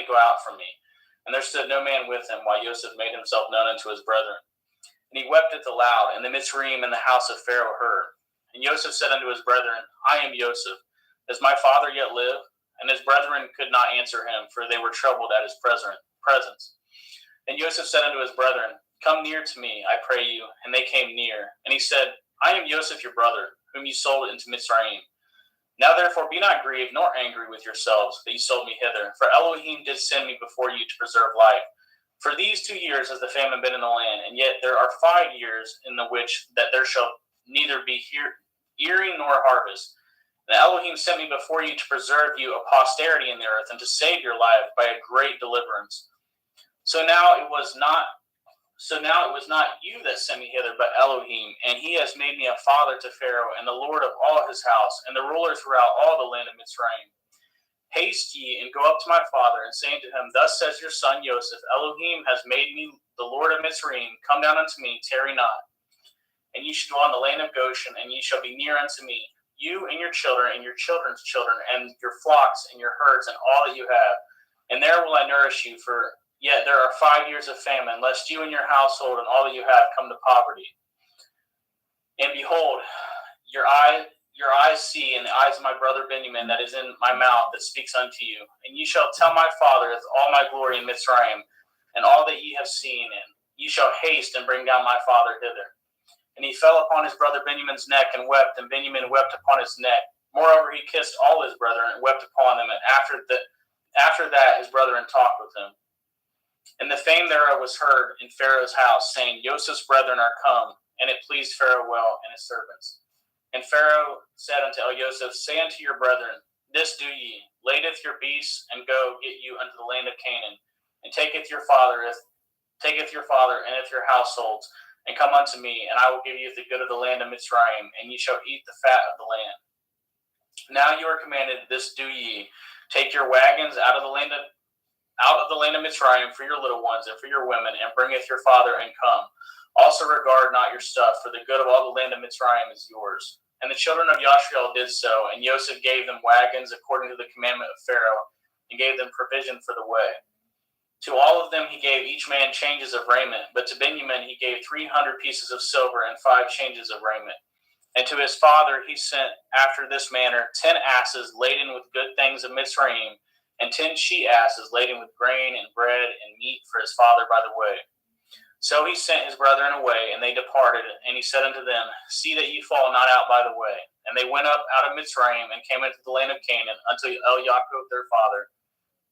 go out from me. And there stood no man with him, while Joseph made himself known unto his brethren. And he wept aloud, and the Mitzrayim in the house of Pharaoh heard. And Joseph said unto his brethren, I am Joseph. Does my father yet live? And his brethren could not answer him, for they were troubled at his presence. And Joseph said unto his brethren, Come near to me, I pray you. And they came near. And he said, I am Joseph your brother, whom you sold into Mitzrayim. Now therefore be not grieved nor angry with yourselves that you sold me hither, for Elohim did send me before you to preserve life. For these 2 years has the famine been in the land, and yet there are 5 years in the which that there shall neither be earing nor harvest. And Elohim sent me before you to preserve you a posterity in the earth, and to save your life by a great deliverance. So now it was not you that sent me hither, but Elohim, and he has made me a father to Pharaoh, and the Lord of all his house, and the ruler throughout all the land of Mitzrayim. Haste ye, and go up to my father, and say unto him, Thus says your son Joseph, Elohim has made me the Lord of Mitzrayim. Come down unto me, tarry not. And ye shall dwell in the land of Goshen, and ye shall be near unto me, you and your children, and your children's children, and your flocks, and your herds, and all that you have. And there will I nourish you, for yet there are 5 years of famine, lest you and your household and all that you have come to poverty. And behold, your eyes see, and the eyes of my brother Benjamin that is in my mouth that speaks unto you. And ye shall tell my father all my glory in Mitzrayim, and all that ye have seen, and ye shall haste and bring down my father hither. And he fell upon his brother Benjamin's neck and wept, and Benjamin wept upon his neck. Moreover, he kissed all his brethren and wept upon them, and after that his brethren talked with him. And the fame thereof was heard in Pharaoh's house, saying, Joseph's brethren are come, and it pleased Pharaoh well and his servants. And Pharaoh said unto Joseph, Say unto your brethren, This do ye, ladeth your beasts, and go get you unto the land of Canaan, and taketh your father and your households, and come unto me, and I will give you the good of the land of Mitzrayim, and ye shall eat the fat of the land. Now you are commanded, this do ye, take your wagons out of the land of Mitzrayim for your little ones and for your women, and bringeth your father, and come. Also regard not your stuff, for the good of all the land of Mitzrayim is yours. And the children of Yashrael did so, and Joseph gave them wagons according to the commandment of Pharaoh, and gave them provision for the way. To all of them he gave each man changes of raiment, but to Benjamin he gave 300 pieces of silver and 5 changes of raiment. And to his father he sent after this manner 10 asses laden with good things of Mitzrayim, and 10 she-asses laden with grain and bread and meat for his father by the way. So he sent his brethren away, and they departed, and he said unto them, See that ye fall not out by the way. And they went up out of Mitzrayim, and came into the land of Canaan, unto Yaakov their father,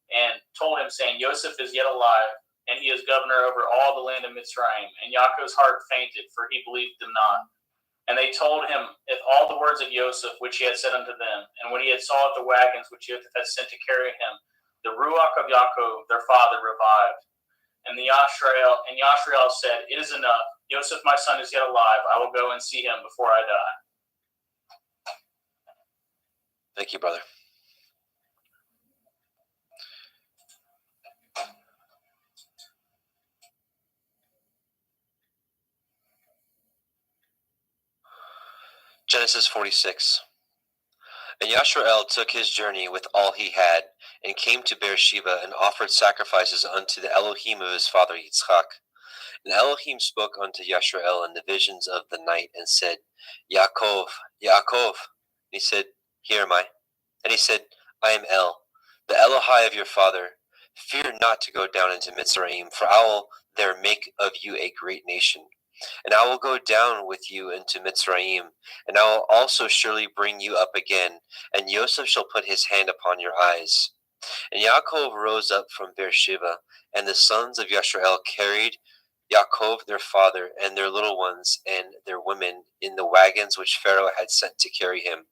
and told him, saying, Joseph is yet alive, and he is governor over all the land of Mitzrayim. And Yaakov's heart fainted, for he believed them not. And they told him all the words of Joseph, which he had said unto them. And when he had saw the wagons which Joseph had sent to carry him, the ruach of Yaakov their father revived. And Yashrael said, It is enough. Joseph my son is yet alive. I will go and see him before I die. Thank you, brother. Genesis 46. And Yashrael took his journey with all he had, and came to Beersheba, and offered sacrifices unto the Elohim of his father Yitzchak. And Elohim spoke unto Yashrael in the visions of the night, and said, Yaakov, Yaakov. And he said, Here am I. And he said, I am El, the Elohai of your father. Fear not to go down into Mitzrayim, for I will there make of you a great nation. And I will go down with you into Mitzrayim, and I will also surely bring you up again, and Joseph shall put his hand upon your eyes. And Yaakov rose up from Beersheba, and the sons of Yashrael carried Yaakov their father, and their little ones, and their women, in the wagons which Pharaoh had sent to carry him.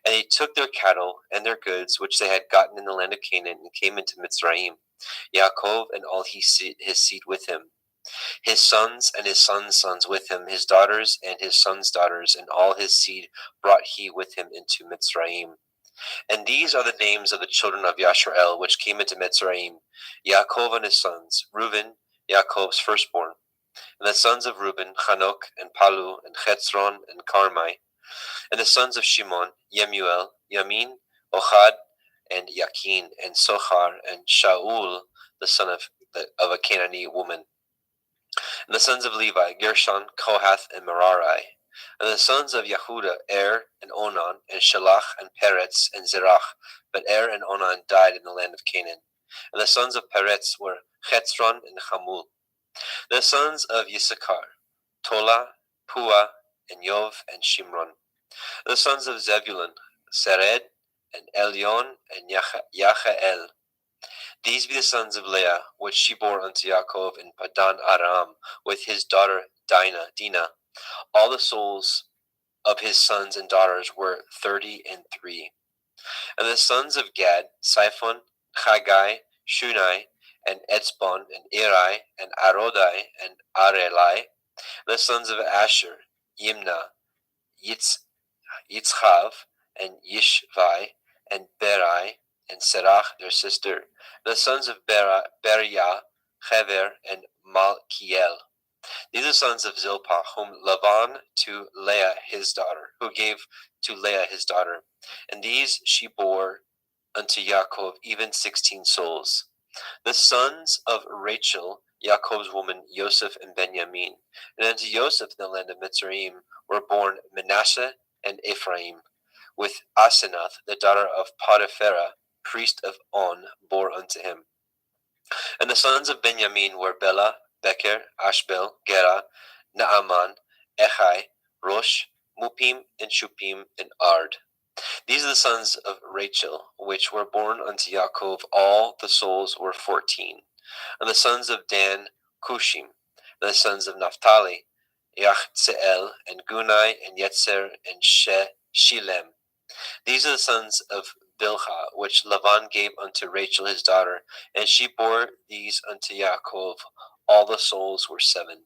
And they took their cattle and their goods, which they had gotten in the land of Canaan, and came into Mitzrayim, Yaakov and all his seed with him. His sons and his sons' sons with him, his daughters and his sons' daughters, and all his seed brought he with him into Mitzrayim. And these are the names of the children of Yashrael, which came into Mitzrayim, Yaakov and his sons, Reuben, Yaakov's firstborn. And the sons of Reuben, Hanok, and Palu, and Chetzron, and Carmi. And the sons of Shimon, Yemuel, Yamin, Ohad, and Yakin, and Sochar, and Shaul, the son of a Canaanite woman. And the sons of Levi, Gershon, Kohath, and Merari. And the sons of Yehuda, and Onan, and Shelach, and Peretz, and Zerach. But and Onan died in the land of Canaan. And the sons of Peretz were Chetzron and Hamul. The sons of Yisachar, Tola, Pua, and Yov, and Shimron. The sons of Zebulun, Sered, and Elyon, and Yachael. These be the sons of Leah, which she bore unto Yaakov in Padan Aram, with his daughter Dinah. All the souls of his sons and daughters were 33. And the sons of Gad, Siphon, Chagai, Shunai, and Etzbon, and Eri, and Arodai, and Arelai. The sons of Asher, Yimna, Yitzchav, and Yishvai, and Berai, and Serach, their sister. The sons of Beriah, Hever, and Malkiel. These are sons of Zilpah, whom Laban to Leah his daughter, who gave to Leah his daughter. And these she bore unto Yaakov, even 16 souls. The sons of Rachel, Yaakov's woman, Joseph and Benjamin. And unto Joseph in the land of Mitzrayim were born Manasseh and Ephraim, with Asenath, the daughter of Potiphera, priest of On, bore unto him. And the sons of Benjamin were Bela, Becher, Ashbel, Gera, Naaman, Echai, Rosh, Mupim, and Shupim, and Ard. These are the sons of Rachel, which were born unto Yaakov. All the souls were 14. And the sons of Dan, Cushim. And the sons of Naphtali, Yachzeel, and Gunai, and Yetzer, and Shilem. These are the sons of Bilhah, which Laban gave unto Rachel his daughter, and she bore these unto Yaakov. All the souls were 7.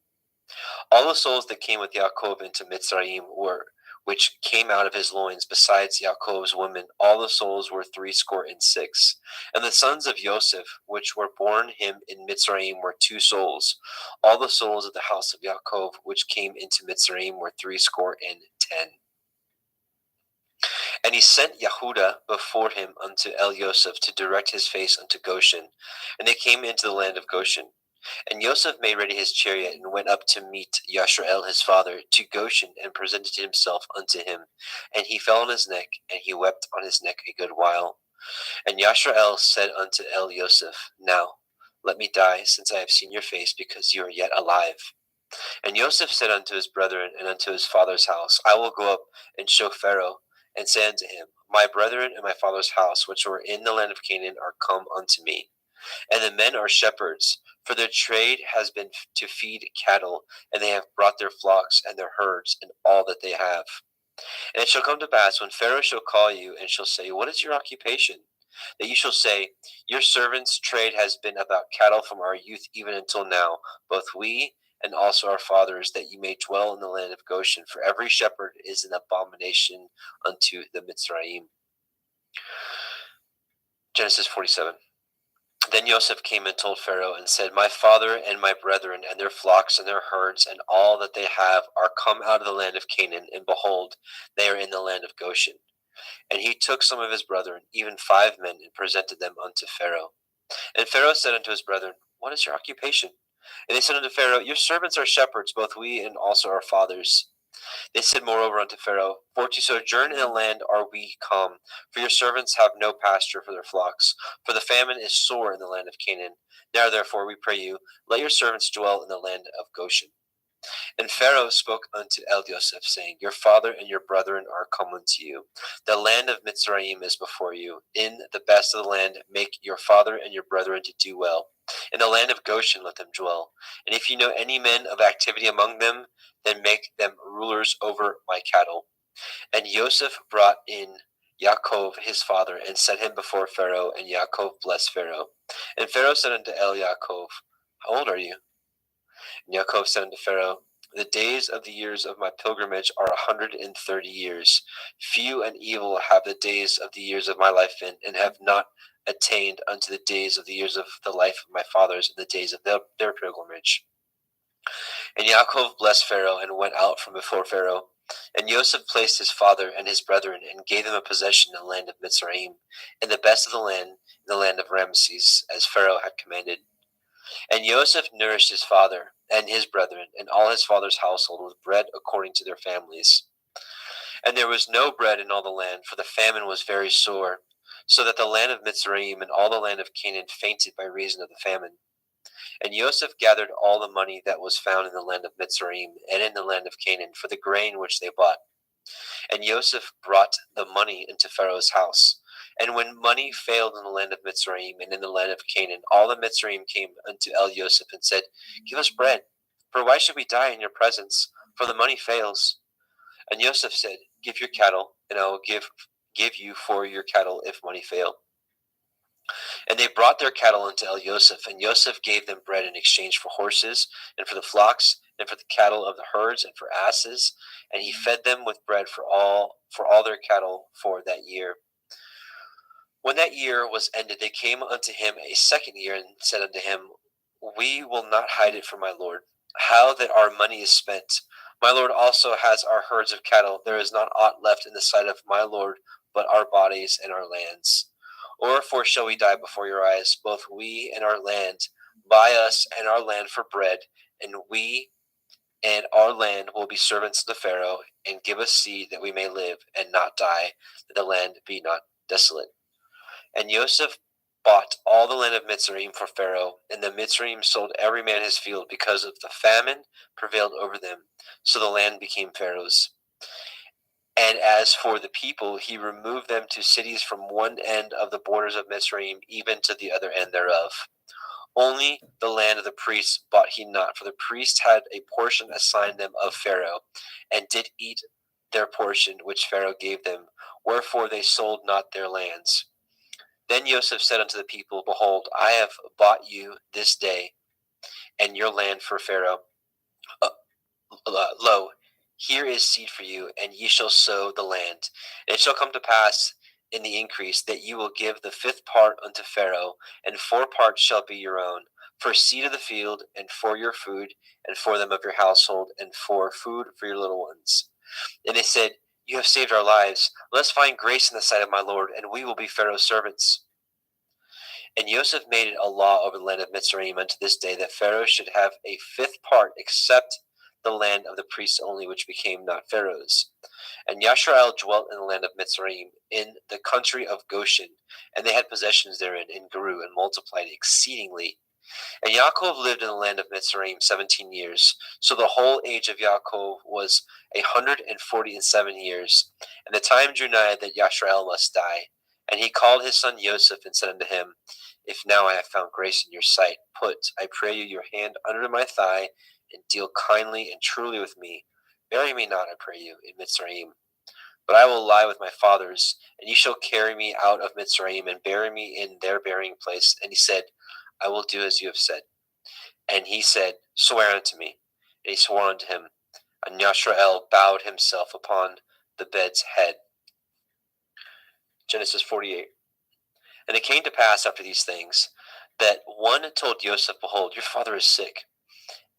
All the souls that came with Yaakov into Mitzrayim were, which came out of his loins, besides Yaakov's women, all the souls were 66. And the sons of Joseph, which were born him in Mitzrayim, were 2 souls. All the souls of the house of Yaakov, which came into Mitzrayim, were 10. And he sent Yehuda before him unto El Yosef to direct his face unto Goshen. And they came into the land of Goshen. And Yosef made ready his chariot, and went up to meet Yashrael his father to Goshen, and presented himself unto him. And he fell on his neck, and he wept on his neck a good while. And Yashrael said unto El Yosef, Now let me die, since I have seen your face, because you are yet alive. And Yosef said unto his brethren and unto his father's house, I will go up and show Pharaoh, and say unto him, My brethren and my father's house, which were in the land of Canaan, are come unto me. And the men are shepherds, for their trade has been to feed cattle, and they have brought their flocks and their herds and all that they have. And it shall come to pass, when Pharaoh shall call you, and shall say, What is your occupation? That you shall say, Your servants' trade has been about cattle from our youth even until now, both we and also our fathers, that you may dwell in the land of Goshen. For every shepherd is an abomination unto the Mitzrayim. Genesis 47. Then Joseph came and told Pharaoh, and said, My father and my brethren, and their flocks and their herds, and all that they have, are come out of the land of Canaan, and behold, they are in the land of Goshen. And he took some of his brethren, even 5 men, and presented them unto Pharaoh. And Pharaoh said unto his brethren, What is your occupation? And they said unto Pharaoh, Your servants are shepherds, both we and also our fathers. They said moreover unto Pharaoh, For to sojourn in the land are we come, for your servants have no pasture for their flocks, for the famine is sore in the land of Canaan. Now therefore, we pray you, let your servants dwell in the land of Goshen. And Pharaoh spoke unto El Yosef, saying, Your father and your brethren are come unto you. The land of Mitzrayim is before you. In the best of the land make your father and your brethren to do well. In the land of Goshen let them dwell. And if you know any men of activity among them, then make them rulers over my cattle. And Joseph brought in Yaakov his father, and set him before Pharaoh, and Yaakov blessed Pharaoh. And Pharaoh said unto El Yaakov, How old are you? And Yaakov said unto Pharaoh, The days of the years of my pilgrimage are 130 years. Few and evil have the days of the years of my life been, and have not attained unto the days of the years of the life of my fathers, and the days of their pilgrimage. And Yaakov blessed Pharaoh, and went out from before Pharaoh. And Joseph placed his father and his brethren, and gave them a possession in the land of Mitzrayim, in the best of the land, in the land of Ramesses, as Pharaoh had commanded. And Joseph nourished his father and his brethren, and all his father's household, with bread according to their families. And there was no bread in all the land, for the famine was very sore, so that the land of Mitzrayim and all the land of Canaan fainted by reason of the famine. And Joseph gathered all the money that was found in the land of Mitzrayim and in the land of Canaan for the grain which they bought. And Joseph brought the money into Pharaoh's house. And when money failed in the land of Mitzrayim and in the land of Canaan, all the Mitzrayim came unto El Yosef and said, Give us bread, for why should we die in your presence? For the money fails. And Joseph said, Give your cattle, and I will give you for your cattle if money fail. And they brought their cattle unto El Yosef, and Joseph gave them bread in exchange for horses, and for the flocks, and for the cattle of the herds, and for asses. And he fed them with bread for all their cattle for that year. When that year was ended, they came unto him a second year, and said unto him, We will not hide it from my lord, how that our money is spent. My lord also has our herds of cattle. There is not aught left in the sight of my lord but our bodies and our lands. Wherefore shall we die before your eyes, both we and our land? Buy us and our land for bread, and we and our land will be servants to Pharaoh, and give us seed that we may live and not die, that the land be not desolate. And Joseph bought all the land of Mitzrayim for Pharaoh, and the Mitzrayim sold every man his field because of the famine prevailed over them. So the land became Pharaoh's. And as for the people, he removed them to cities from one end of the borders of Mitzrayim even to the other end thereof. Only the land of the priests bought he not, for the priests had a portion assigned them of Pharaoh, and did eat their portion which Pharaoh gave them, wherefore they sold not their lands. Then Joseph said unto the people, Behold, I have bought you this day and your land for Pharaoh. Lo, here is seed for you, and ye shall sow the land. And it shall come to pass in the increase that you will give the fifth part unto Pharaoh, and 4 parts shall be your own, for seed of the field, and for your food, and for them of your household, and for food for your little ones. And they said, You have saved our lives. Let us find grace in the sight of my Lord, and we will be Pharaoh's servants. And Joseph made it a law over the land of Mitzrayim unto this day, that Pharaoh should have a 5th part, except the land of the priests only, which became not Pharaoh's. And Yashrael dwelt in the land of Mitzrayim, in the country of Goshen, and they had possessions therein, and grew and multiplied exceedingly. And Yaakov lived in the land of Mitzrayim 17 years. So the whole age of Yaakov was 147 years. And the time drew nigh that Yashrael must die. And he called his son Joseph, and said unto him, If now I have found grace in your sight, put, I pray you, your hand under my thigh, and deal kindly and truly with me. Bury me not, I pray you, in Mitzrayim. But I will lie with my fathers, and ye shall carry me out of Mitzrayim, and bury me in their burying place. And he said, I will do as you have said. And he said, Swear unto me. And he swore unto him. And Yashrael bowed himself upon the bed's head. Genesis 48. And it came to pass after these things, that one told Joseph, Behold, your father is sick.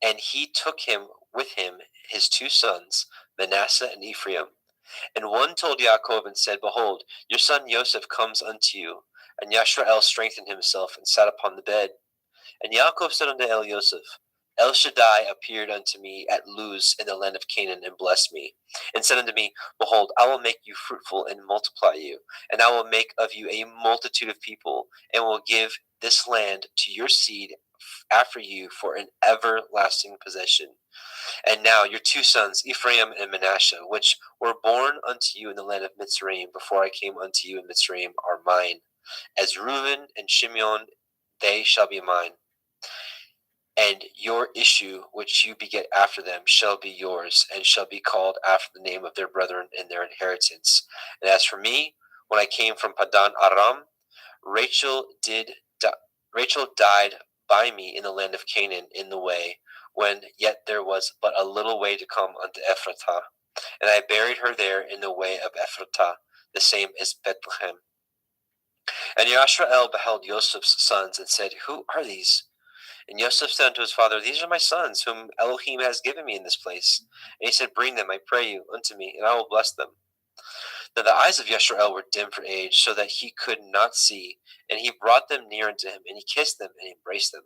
And he took him with him his 2 sons, Manasseh and Ephraim. And one told Yaakov, and said, Behold, your son Joseph comes unto you. And Yashrael strengthened himself, and sat upon the bed. And Yaakov said unto Joseph, El Shaddai appeared unto me at Luz in the land of Canaan, and blessed me, and said unto me, Behold, I will make you fruitful, and multiply you, and I will make of you a multitude of people, and will give this land to your seed after you for an everlasting possession. And now your 2 sons, Ephraim and Manasseh, which were born unto you in the land of Mitzrayim, before I came unto you in Mitzrayim, are mine. As Reuben and Shimeon, they shall be mine. And your issue, which you beget after them, shall be yours, and shall be called after the name of their brethren in their inheritance. And as for me, when I came from Padan Aram, Rachel died by me in the land of Canaan in the way, when yet there was but a little way to come unto Ephratah. And I buried her there in the way of Ephratah, the same as Bethlehem. And Yashrael beheld Joseph's sons, and said, Who are these? And Joseph said unto his father, These are my sons, whom Elohim has given me in this place. And he said, Bring them, I pray you, unto me, and I will bless them. Now the eyes of Yashrael were dim for age, so that he could not see. And he brought them near unto him, and he kissed them, and embraced them.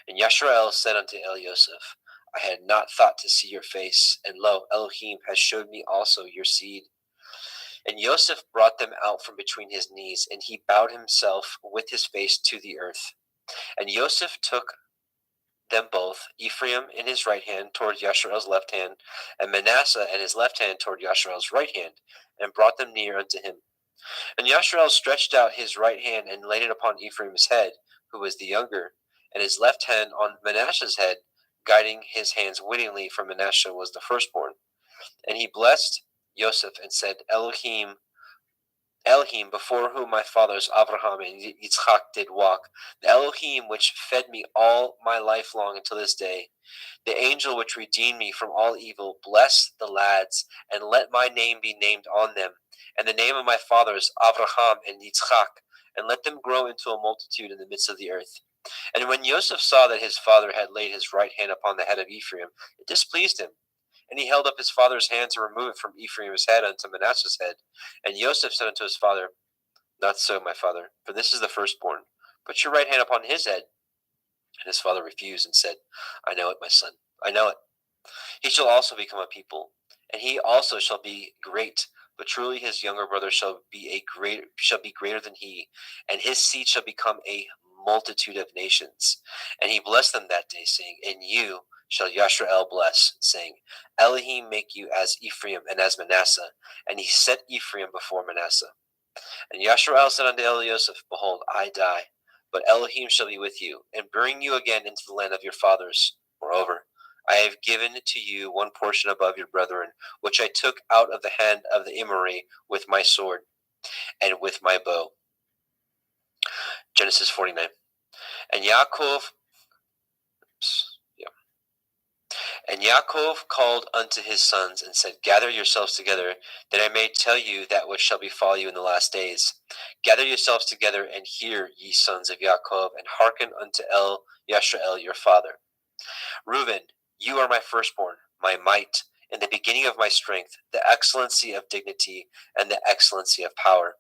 And Yashrael said unto Joseph, I had not thought to see your face, and lo, Elohim has showed me also your seed. And Joseph brought them out from between his knees, and he bowed himself with his face to the earth. And Joseph took them both, Ephraim in his right hand toward Yashrael's left hand, and Manasseh in his left hand toward Yashrael's right hand, and brought them near unto him. And Yashrael stretched out his right hand, and laid it upon Ephraim's head, who was the younger, and his left hand on Manasseh's head, guiding his hands wittingly, for Manasseh was the firstborn. And he blessed Joseph, and said, Elohim, before whom my fathers Abraham and Yitzchak did walk, the Elohim which fed me all my life long until this day, the angel which redeemed me from all evil, bless the lads, and let my name be named on them, and the name of my fathers Abraham and Yitzchak, and let them grow into a multitude in the midst of the earth. And when Joseph saw that his father had laid his right hand upon the head of Ephraim, it displeased him. And he held up his father's hand to remove it from Ephraim's head unto Manasseh's head. And Joseph said unto his father, Not so, my father, for this is the firstborn. Put your right hand upon his head. And his father refused, and said, I know it, my son, I know it. He shall also become a people, and he also shall be great, but truly his younger brother shall be greater than he, and his seed shall become a multitude of nations. And he blessed them that day, saying, And you shall Yashrael bless, saying, Elohim make you as Ephraim and as Manasseh. And he set Ephraim before Manasseh. And Yashrael said unto Elioseph, Behold, I die, but Elohim shall be with you, and bring you again into the land of your fathers. Moreover, I have given to you one portion above your brethren, which I took out of the hand of the Emori with my sword and with my bow. Genesis 49. And Yaakov called unto his sons, and said, Gather yourselves together, that I may tell you that which shall befall you in the last days. Gather yourselves together, and hear, ye sons of Yaakov, and hearken unto Yashrael your father. Reuben, you are my firstborn, my might, in the beginning of my strength, the excellency of dignity, and the excellency of power.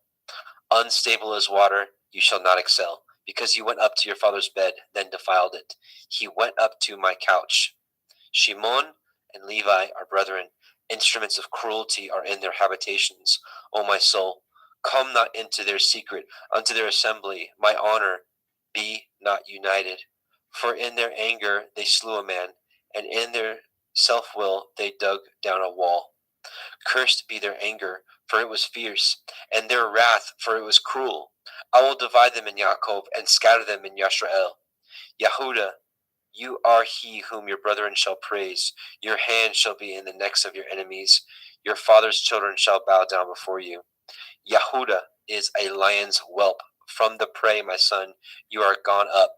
Unstable as water, you shall not excel, because you went up to your father's bed, then defiled it. He went up to my couch. Shimon and Levi are brethren. Instruments of cruelty are in their habitations. O my soul, come not into their secret, unto their assembly. My honor be not united. For in their anger they slew a man, and in their self-will they dug down a wall. Cursed be their anger, for it was fierce, and their wrath, for it was cruel. I will divide them in Yaakov, and scatter them in Yashrael. Yehuda, you are he whom your brethren shall praise. Your hand shall be in the necks of your enemies. Your father's children shall bow down before you. Yehuda is a lion's whelp. From the prey, my son, you are gone up.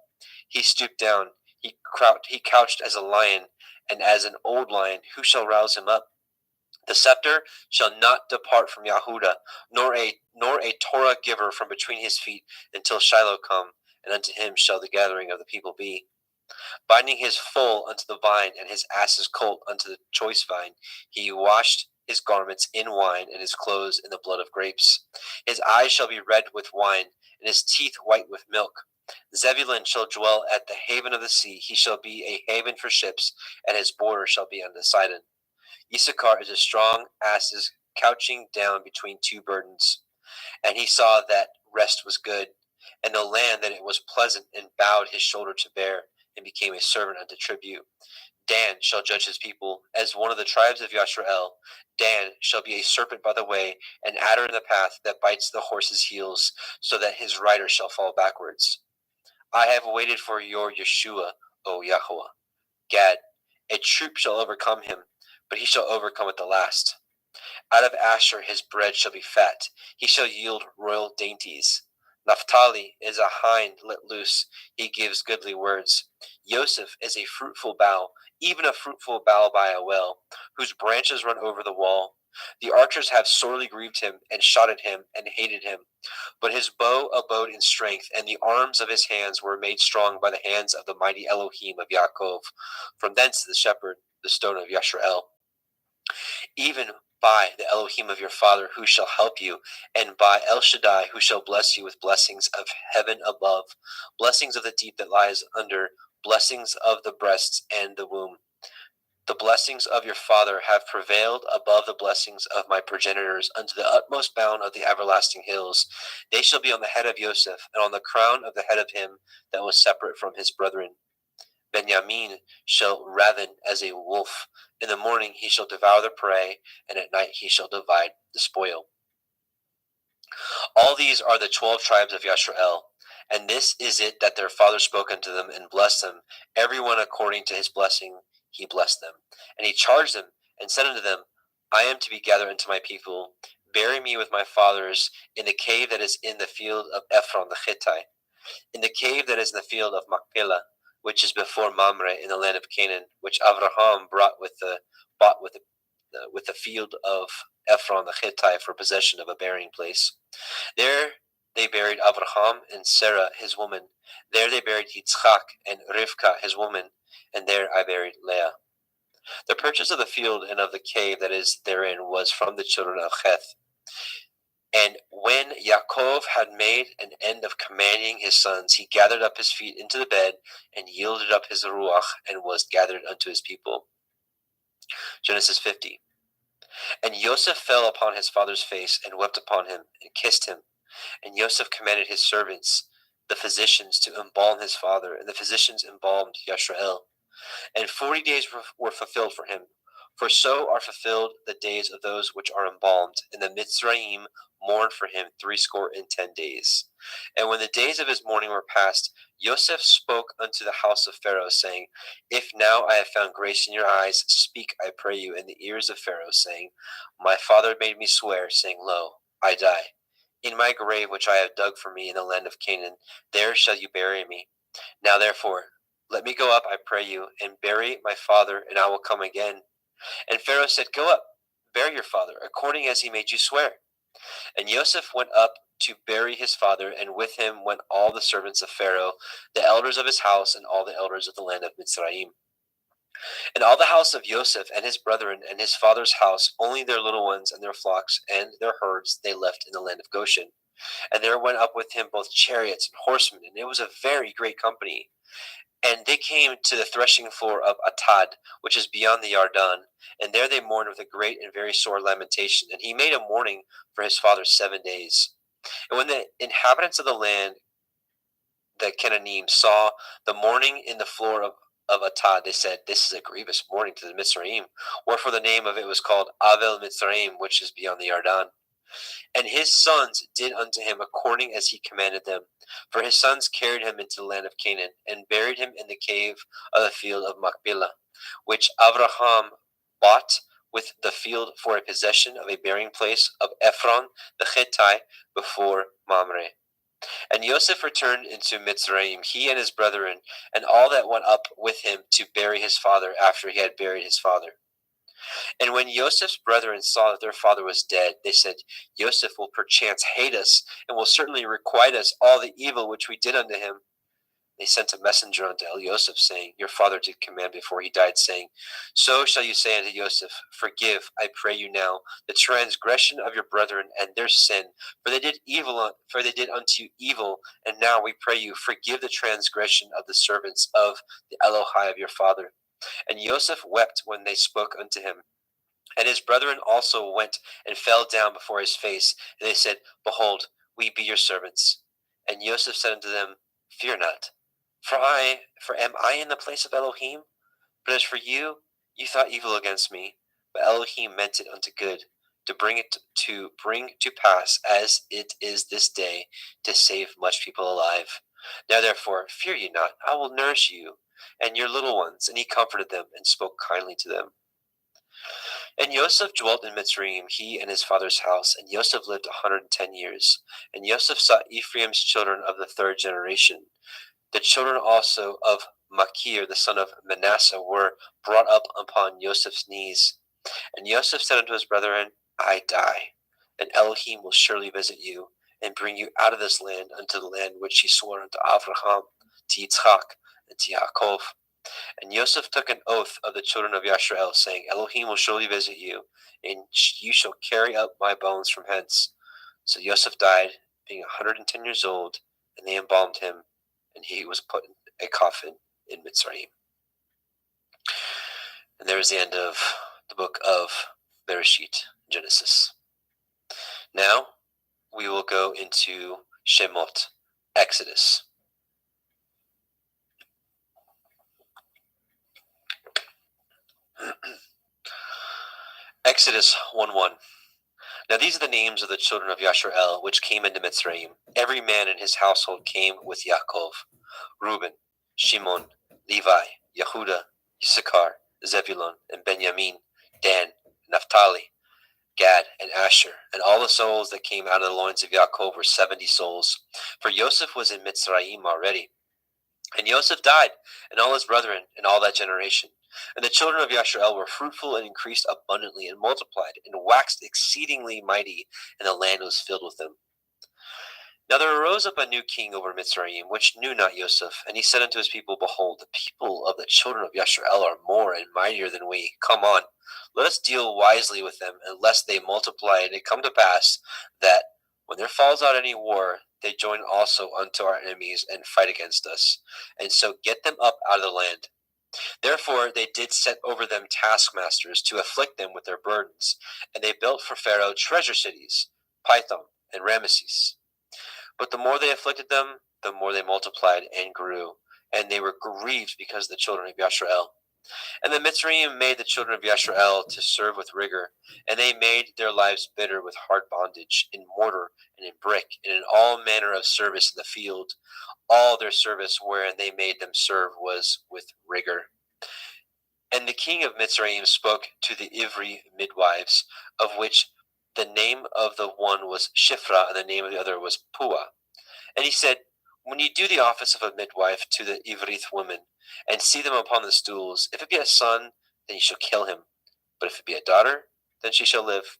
He stooped down. He couched as a lion, and as an old lion, who shall rouse him up? The scepter shall not depart from Yehuda, nor a Torah giver from between his feet, until Shiloh come, and unto him shall the gathering of the people be. Binding his foal unto the vine, and his ass's colt unto the choice vine, he washed his garments in wine, and his clothes in the blood of grapes. His eyes shall be red with wine, and his teeth white with milk. Zebulun shall dwell at the haven of the sea. He shall be a haven for ships, and his border shall be unto Sidon. Issachar is a strong asses couching down between two burdens. And he saw that rest was good, and the land that it was pleasant, and bowed his shoulder to bear, and became a servant unto tribute. Dan shall judge his people, as one of the tribes of Yashrael. Dan shall be a serpent by the way, an adder in the path that bites the horse's heels, so that his rider shall fall backwards. I have waited for your Yeshua, O Yahweh. Gad, a troop shall overcome him, but he shall overcome at the last. Out of Asher his bread shall be fat. He shall yield royal dainties. Naphtali is a hind let loose. He gives goodly words. Joseph is a fruitful bough, even a fruitful bough by a well, whose branches run over the wall. The archers have sorely grieved him, and shot at him, and hated him. But his bow abode in strength, and the arms of his hands were made strong by the hands of the mighty Elohim of Yaakov. From thence the shepherd, the stone of Yashrael. Even by the Elohim of your father, who shall help you, and by El Shaddai, who shall bless you with blessings of heaven above, blessings of the deep that lies under, blessings of the breasts and the womb. The blessings of your father have prevailed above the blessings of my progenitors unto the utmost bound of the everlasting hills. They shall be on the head of Joseph, and on the crown of the head of him that was separate from his brethren. Benjamin shall raven as a wolf. In the morning he shall devour the prey, and at night he shall divide the spoil. All these are the 12 tribes of Yashrael, and this is it that their father spoke unto them, and blessed them, every one according to his blessing he blessed them. And he charged them, and said unto them, I am to be gathered unto my people. Bury me with my fathers in the cave that is in the field of Ephron the Hittite, in the cave that is in the field of Machpelah, which is before Mamre in the land of Canaan, which Avraham bought with the field of Ephron the Hittite for possession of a burying place. There they buried Avraham and Sarah his woman. There they buried Yitzchak and Rivka his woman, and there I buried Leah. The purchase of the field and of the cave that is therein was from the children of Heth. And when Yaakov had made an end of commanding his sons, he gathered up his feet into the bed, and yielded up his ruach, and was gathered unto his people. Genesis 50. And Yosef fell upon his father's face and wept upon him and kissed him. And Yosef commanded his servants, the physicians, to embalm his father, and the physicians embalmed Yashrael. And 40 days were fulfilled for him. For so are fulfilled the days of those which are embalmed, and the Mitzrayim mourned for him 60 days. And when the days of his mourning were past, Yosef spoke unto the house of Pharaoh, saying, If now I have found grace in your eyes, speak, I pray you, in the ears of Pharaoh, saying, My father made me swear, saying, Lo, I die. In my grave which I have dug for me in the land of Canaan, there shall you bury me. Now therefore, let me go up, I pray you, and bury my father, and I will come again. And Pharaoh said, Go up, bury your father, according as he made you swear. And Joseph went up to bury his father, and with him went all the servants of Pharaoh, the elders of his house, and all the elders of the land of Mitzrayim. And all the house of Joseph and his brethren and his father's house, only their little ones and their flocks and their herds they left in the land of Goshen. And there went up with him both chariots and horsemen, and it was a very great company. And they came to the threshing floor of Atad, which is beyond the Yarden, and there they mourned with a great and very sore lamentation. And he made a mourning for his father 7 days. And when the inhabitants of the land, the Canaanim, saw the mourning in the floor of Atad, they said, This is a grievous mourning to the Mitzrayim, wherefore the name of it was called Avel Mitzrayim, which is beyond the Yarden. And his sons did unto him according as he commanded them. For his sons carried him into the land of Canaan, and buried him in the cave of the field of Machpelah, which Abraham bought with the field for a possession of a burying place of Ephron the Hittite before Mamre. And Joseph returned into Mitzrayim, he and his brethren, and all that went up with him to bury his father after he had buried his father. And when Joseph's brethren saw that their father was dead, they said, Joseph will perchance hate us, and will certainly requite us all the evil which we did unto him. They sent a messenger unto Joseph, saying, Your father did command before he died, saying, So shall you say unto Joseph, Forgive, I pray you now, the transgression of your brethren and their sin, for they did unto you evil, and now we pray you, forgive the transgression of the servants of the Elohai of your father. And Joseph wept when they spoke unto him. And his brethren also went and fell down before his face, and they said, Behold, we be your servants. And Joseph said unto them, Fear not, for am I in the place of Elohim? But as for you, you thought evil against me, but Elohim meant it unto good, to bring to pass as it is this day, to save much people alive. Now therefore, fear ye not, I will nourish you and your little ones. And he comforted them and spoke kindly to them. And Joseph dwelt in Mitzrayim, he and his father's house, and Joseph lived 110 years. And Joseph saw Ephraim's children of the third generation. The children also of Machir, the son of Manasseh, were brought up upon Joseph's knees. And Joseph said unto his brethren, I die, and Elohim will surely visit you, and bring you out of this land unto the land which he swore unto Abraham, to Yitzchak, and to Yaakov. And Joseph took an oath of the children of Yashrael, saying, Elohim will surely visit you, and you shall carry up my bones from hence. So Joseph died, being 110 years old, and they embalmed him, and he was put in a coffin in Mitzrayim. And there is the end of the book of Bereshit, Genesis. Now we will go into Shemot, Exodus. Exodus 1:1. Now these are the names of the children of Yashrael, which came into Mitzrayim. Every man in his household came with Yaakov: Reuben, Shimon, Levi, Yehuda, Issachar, Zebulun, and Benjamin, Dan, Naphtali, Gad, and Asher. And all the souls that came out of the loins of Yaakov were 70 souls. For Joseph was in Mitzrayim already. And Joseph died, and all his brethren, and all that generation. And the children of Yashrael were fruitful and increased abundantly and multiplied and waxed exceedingly mighty, and the land was filled with them. Now there arose up a new king over Mitzrayim, which knew not Joseph. And he said unto his people, Behold, the people of the children of Yashrael are more and mightier than we. Come on, let us deal wisely with them, and lest they multiply, and it come to pass that, when there falls out any war, they join also unto our enemies and fight against us, and so get them up out of the land. Therefore they did set over them taskmasters to afflict them with their burdens, and they built for Pharaoh treasure cities, Pithom and Ramesses. But the more they afflicted them, the more they multiplied and grew, and they were grieved because of the children of Yashrael. And the Mitzrayim made the children of Yashrael to serve with rigor, and they made their lives bitter with hard bondage, in mortar and in brick, and in all manner of service in the field. All their service wherein they made them serve was with rigor. And the king of Mitzrayim spoke to the Ivri midwives, of which the name of the one was Shifra, and the name of the other was Pua. And he said, when you do the office of a midwife to the Ivrith women, and see them upon the stools, if it be a son, then you shall kill him. But if it be a daughter, then she shall live.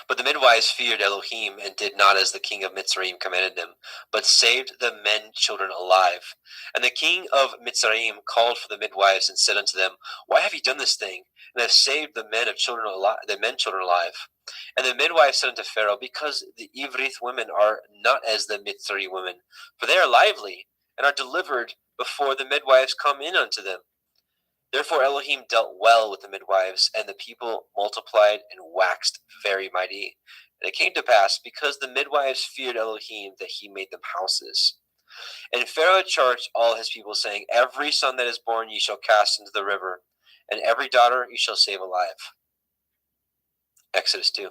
But the midwives feared Elohim, and did not as the king of Mitzrayim commanded them, but saved the men children alive. And the king of Mitzrayim called for the midwives, and said unto them, why have ye done this thing, and have saved the men children alive? And the midwives said unto Pharaoh, because the Ivrith women are not as the Mitzri women, for they are lively, and are delivered before the midwives come in unto them. Therefore Elohim dealt well with the midwives, and the people multiplied and waxed very mighty. And it came to pass, because the midwives feared Elohim, that he made them houses. And Pharaoh charged all his people, saying, every son that is born ye shall cast into the river, and every daughter ye shall save alive. Exodus 2.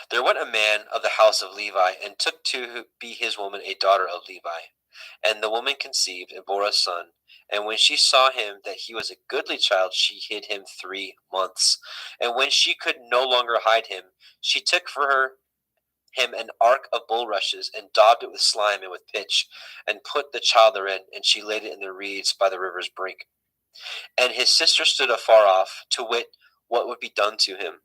There went a man of the house of Levi, and took to be his woman a daughter of Levi. And the woman conceived, and bore a son. And when she saw him that he was a goodly child, she hid him 3 months. And when she could no longer hide him, she took for him an ark of bulrushes, and daubed it with slime and with pitch, and put the child therein, and she laid it in the reeds by the river's brink. And his sister stood afar off, to wit what would be done to him.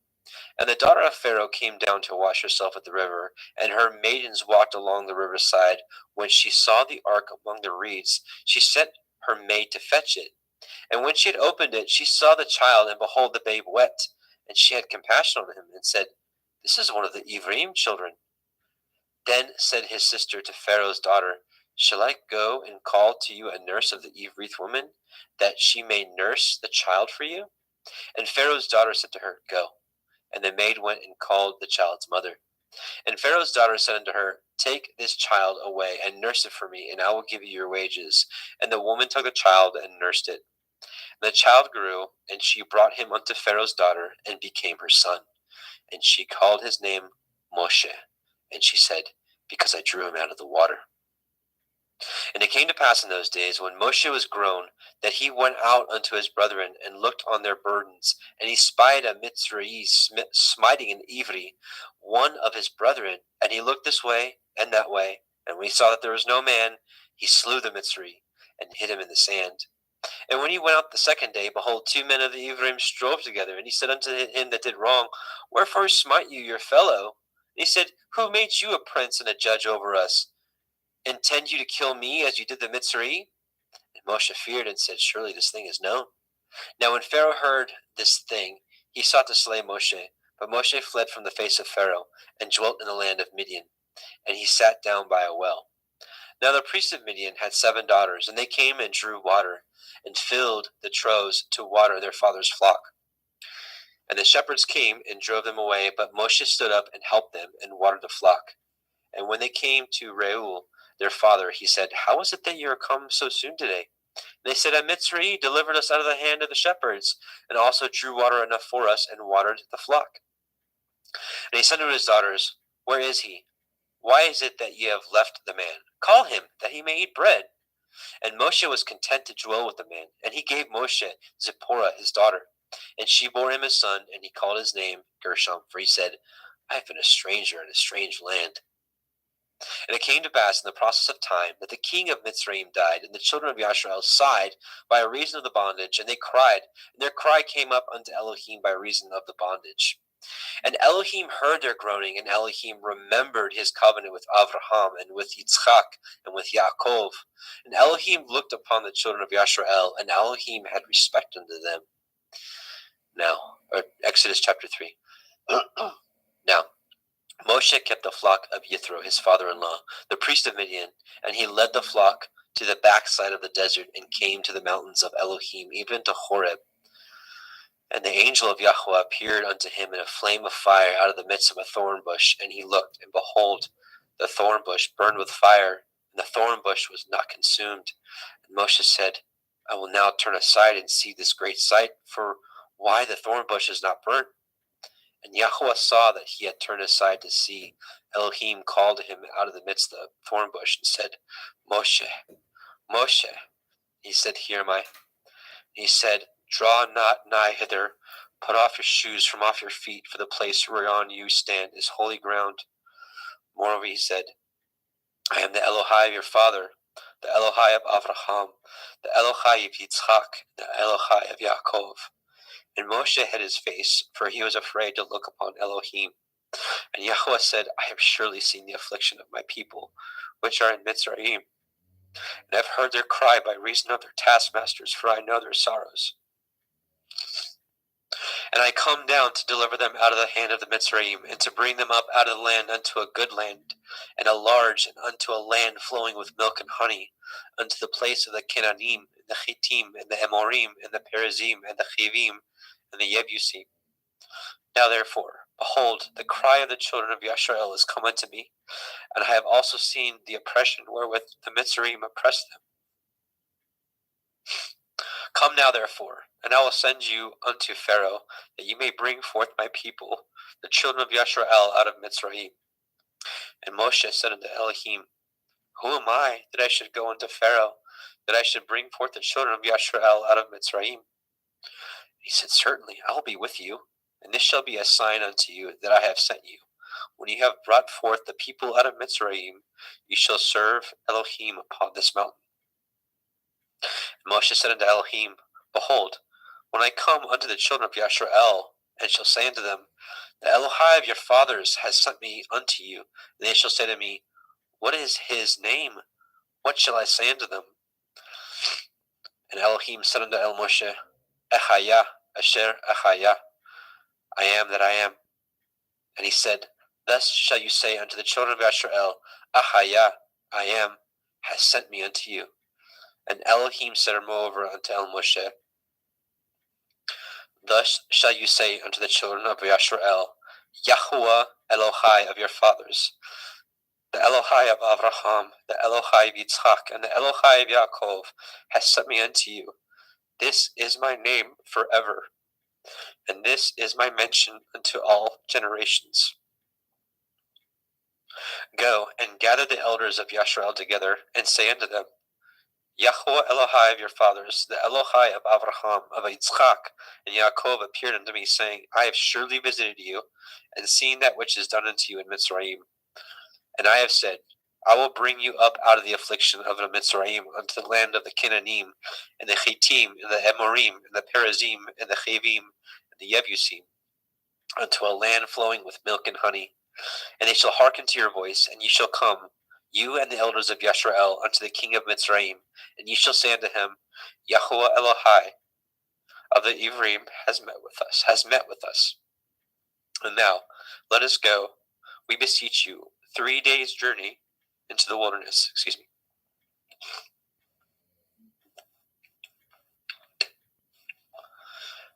And the daughter of Pharaoh came down to wash herself at the river, and her maidens walked along the riverside. When she saw the ark among the reeds, she sent her maid to fetch it. And when she had opened it, she saw the child, and behold, the babe wept. And she had compassion on him, and said, this is one of the Ephraim children. Then said his sister to Pharaoh's daughter, shall I go and call to you a nurse of the Evrith woman, that she may nurse the child for you? And Pharaoh's daughter said to her, go. And the maid went and called the child's mother. And Pharaoh's daughter said unto her, take this child away, and nurse it for me, and I will give you your wages. And the woman took the child, and nursed it. And the child grew, and she brought him unto Pharaoh's daughter, and became her son. And she called his name Moshe. And she said, because I drew him out of the water. And it came to pass in those days, when Moshe was grown, that he went out unto his brethren, and looked on their burdens. And he spied a Mitzri smiting an Ivri, one of his brethren. And he looked this way and that way. And when he saw that there was no man, he slew the Mitzri, and hid him in the sand. And when he went out the second day, behold, 2 men of the Ephraim strove together. And he said unto him that did wrong, wherefore smite you your fellow? And he said, who made you a prince and a judge over us? Intend you to kill me as you did the Mitzri? And Moshe feared, and said, surely this thing is known. Now when Pharaoh heard this thing, he sought to slay Moshe. But Moshe fled from the face of Pharaoh, and dwelt in the land of Midian. And he sat down by a well. Now the priest of Midian had 7 daughters, and they came and drew water, and filled the troughs to water their father's flock. And the shepherds came and drove them away, but Moshe stood up and helped them, and watered the flock. And when they came to Reuel, their father, he said, how is it that you are come so soon today? And they said, a Mitzri delivered us out of the hand of the shepherds, and also drew water enough for us, and watered the flock. And he said to his daughters, where is he? Why is it that ye have left the man? Call him, that he may eat bread. And Moshe was content to dwell with the man. And he gave Moshe Zipporah his daughter. And she bore him a son, and he called his name Gershom, for he said, I have been a stranger in a strange land. And it came to pass in the process of time that the king of Mitzrayim died, and the children of Yashrael sighed by reason of the bondage, and they cried, and their cry came up unto Elohim by reason of the bondage. And Elohim heard their groaning, and Elohim remembered his covenant with Avraham, and with Yitzchak, and with Yaakov. And Elohim looked upon the children of Yashrael, and Elohim had respect unto them. Now, Exodus chapter 3. Now, Moshe kept the flock of Yithro, his father-in-law, the priest of Midian, and he led the flock to the backside of the desert and came to the mountains of Elohim, even to Horeb. And the angel of Yahweh appeared unto him in a flame of fire out of the midst of a thorn bush. And he looked, and behold, the thorn bush burned with fire, and the thorn bush was not consumed. And Moshe said, I will now turn aside and see this great sight, for why the thorn bush is not burnt? And Yahweh saw that he had turned aside to see. Elohim called to him out of the midst of the thorn bush and said, Moshe, Moshe. He said, Here am I. And he said, Draw not nigh hither. Put off your shoes from off your feet, for the place whereon you stand is holy ground. Moreover, he said, I am the Elohai of your father, the Elohai of Avraham, the Elohai of Yitzchak, the Elohai of Yaakov. And Moshe hid his face, for he was afraid to look upon Elohim. And Yahweh said, I have surely seen the affliction of my people, which are in Mitzrayim, and have heard their cry by reason of their taskmasters, for I know their sorrows. And I come down to deliver them out of the hand of the Mitzrayim, and to bring them up out of the land unto a good land, and a large, and unto a land flowing with milk and honey, unto the place of the Kenanim, and the Chittim, and the Amorim, and the Perizim, and the Chivim, and the Yebusim. Now therefore, behold, the cry of the children of Yashrael is come unto me, and I have also seen the oppression wherewith the Mitzrayim oppress them. Come now therefore, and I will send you unto Pharaoh, that you may bring forth my people, the children of Yashrael, out of Mitzrayim. And Moshe said unto Elohim, Who am I that I should go unto Pharaoh, that I should bring forth the children of Yashrael out of Mitzrayim? He said, Certainly, I will be with you, and this shall be a sign unto you that I have sent you. When you have brought forth the people out of Mitzrayim, you shall serve Elohim upon this mountain. And Moshe said unto Elohim, Behold, when I come unto the children of Yashrael, and shall say unto them, The Elohai of your fathers has sent me unto you, and they shall say to me, What is his name? What shall I say unto them? And Elohim said unto Moshe, Echayah, Asher Echayah, I am that I am. And he said, Thus shall you say unto the children of Yashrael, Ahayah, I am, has sent me unto you. And Elohim said moreover unto Moshe, Thus shall you say unto the children of Yashrael, Yahuwah Elohai of your fathers, the Elohai of Avraham, the Elohai of Yitzchak, and the Elohai of Yaakov, has sent me unto you. This is my name forever, and this is my mention unto all generations. Go and gather the elders of Yashrael together, and say unto them, Yahuwah Elohai of your fathers, the Elohai of Avraham, of Yitzchak, and Yaakov appeared unto me, saying, I have surely visited you, and seen that which is done unto you in Mitzrayim. And I have said, I will bring you up out of the affliction of the Mitzrayim unto the land of the Kenanim, and the Chittim, and the Amorim, and the Perizim, and the Chivim, and the Yebusim, unto a land flowing with milk and honey. And they shall hearken to your voice, and ye shall come, you and the elders of Yashrael, unto the king of Mitzrayim, and ye shall say unto him, Yahuwah Elohai of the Ivrim has met with us. And now, let us go, we beseech you, 3 days' journey into the wilderness.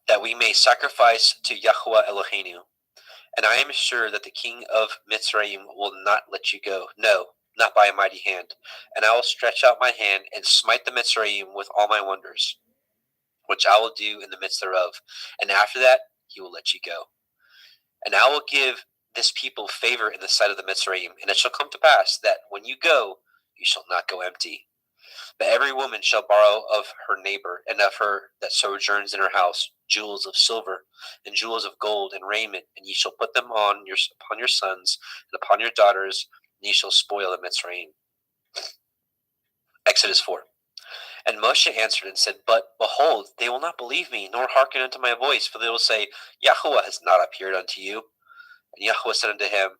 That we may sacrifice to Yahuwah Eloheinu. And I am sure that the king of Mitzrayim will not let you go. No, not by a mighty hand. And I will stretch out my hand and smite the Mitzrayim with all my wonders, which I will do in the midst thereof. And after that, he will let you go. And I will give this people favor in the sight of the Mitzrayim. And it shall come to pass that when you go, you shall not go empty. But every woman shall borrow of her neighbor, and of her that sojourns in her house, jewels of silver, and jewels of gold, and raiment, and ye shall put them upon your sons, and upon your daughters, and ye shall spoil the Mitzrayim. Exodus 4. And Moshe answered and said, But behold, they will not believe me, nor hearken unto my voice, for they will say, Yahuwah has not appeared unto you. And Yahuwah said unto him,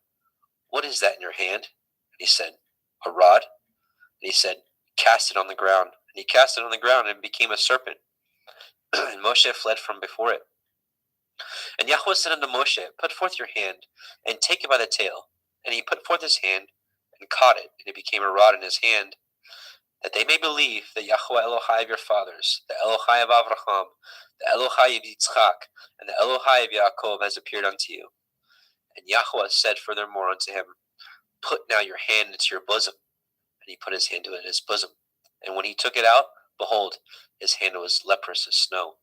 What is that in your hand? And he said, A rod. And he said, Cast it on the ground. And he cast it on the ground, and it became a serpent. And Moshe fled from before it. And Yahuwah said unto Moshe, Put forth your hand, and take it by the tail. And he put forth his hand and caught it, and it became a rod in his hand, that they may believe that Yahweh Elohai of your fathers, the Elohai of Avraham, the Elohai of Yitzchak, and the Elohai of Yaakov has appeared unto you. And Yahweh said furthermore unto him, Put now your hand into your bosom. And he put his hand into his bosom. And when he took it out, behold, his hand was leprous as snow.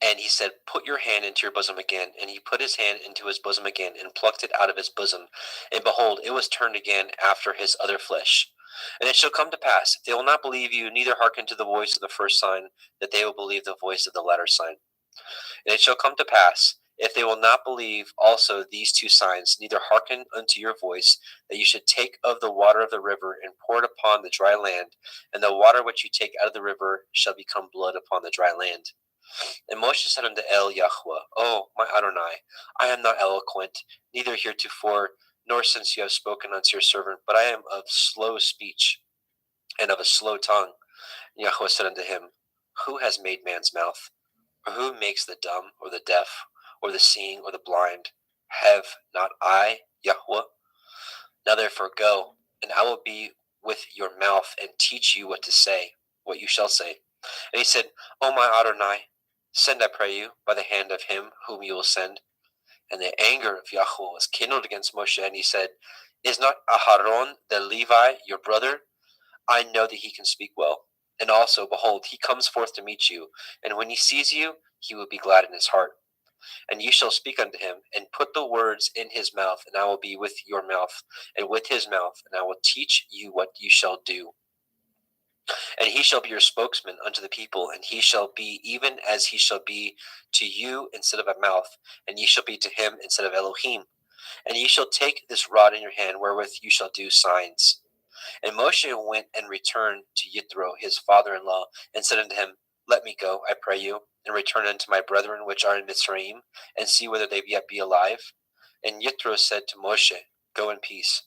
And he said, Put your hand into your bosom again. And he put his hand into his bosom again, and plucked it out of his bosom. And behold, it was turned again after his other flesh. And it shall come to pass, if they will not believe you, neither hearken to the voice of the first sign, that they will believe the voice of the latter sign. And it shall come to pass, if they will not believe also these two signs, neither hearken unto your voice, that you should take of the water of the river, and pour it upon the dry land, and the water which you take out of the river shall become blood upon the dry land. And Moshe said unto El Yahweh, O my Adonai, I am not eloquent, neither heretofore, nor since you have spoken unto your servant, but I am of slow speech, and of a slow tongue. And Yahweh said unto him, Who has made man's mouth? Or who makes the dumb, or the deaf, or the seeing, or the blind? Have not I, Yahweh? Now therefore go, and I will be with your mouth, and teach you what to say, what you shall say. And he said, O my Adonai, send, I pray you, by the hand of him whom you will send. And the anger of Yahweh was kindled against Moshe, and he said, Is not Aharon the Levi your brother? I know that he can speak well. And also, behold, he comes forth to meet you, and when he sees you, he will be glad in his heart. And ye shall speak unto him, and put the words in his mouth, and I will be with your mouth, and with his mouth, and I will teach you what you shall do. And he shall be your spokesman unto the people, and he shall be even as he shall be to you instead of a mouth, and ye shall be to him instead of Elohim. And ye shall take this rod in your hand, wherewith you shall do signs. And Moshe went and returned to Yithro his father-in-law, and said unto him, Let me go, I pray you, and return unto my brethren which are in Mitzrayim, and see whether they yet be alive. And Yithro said to Moshe, Go in peace.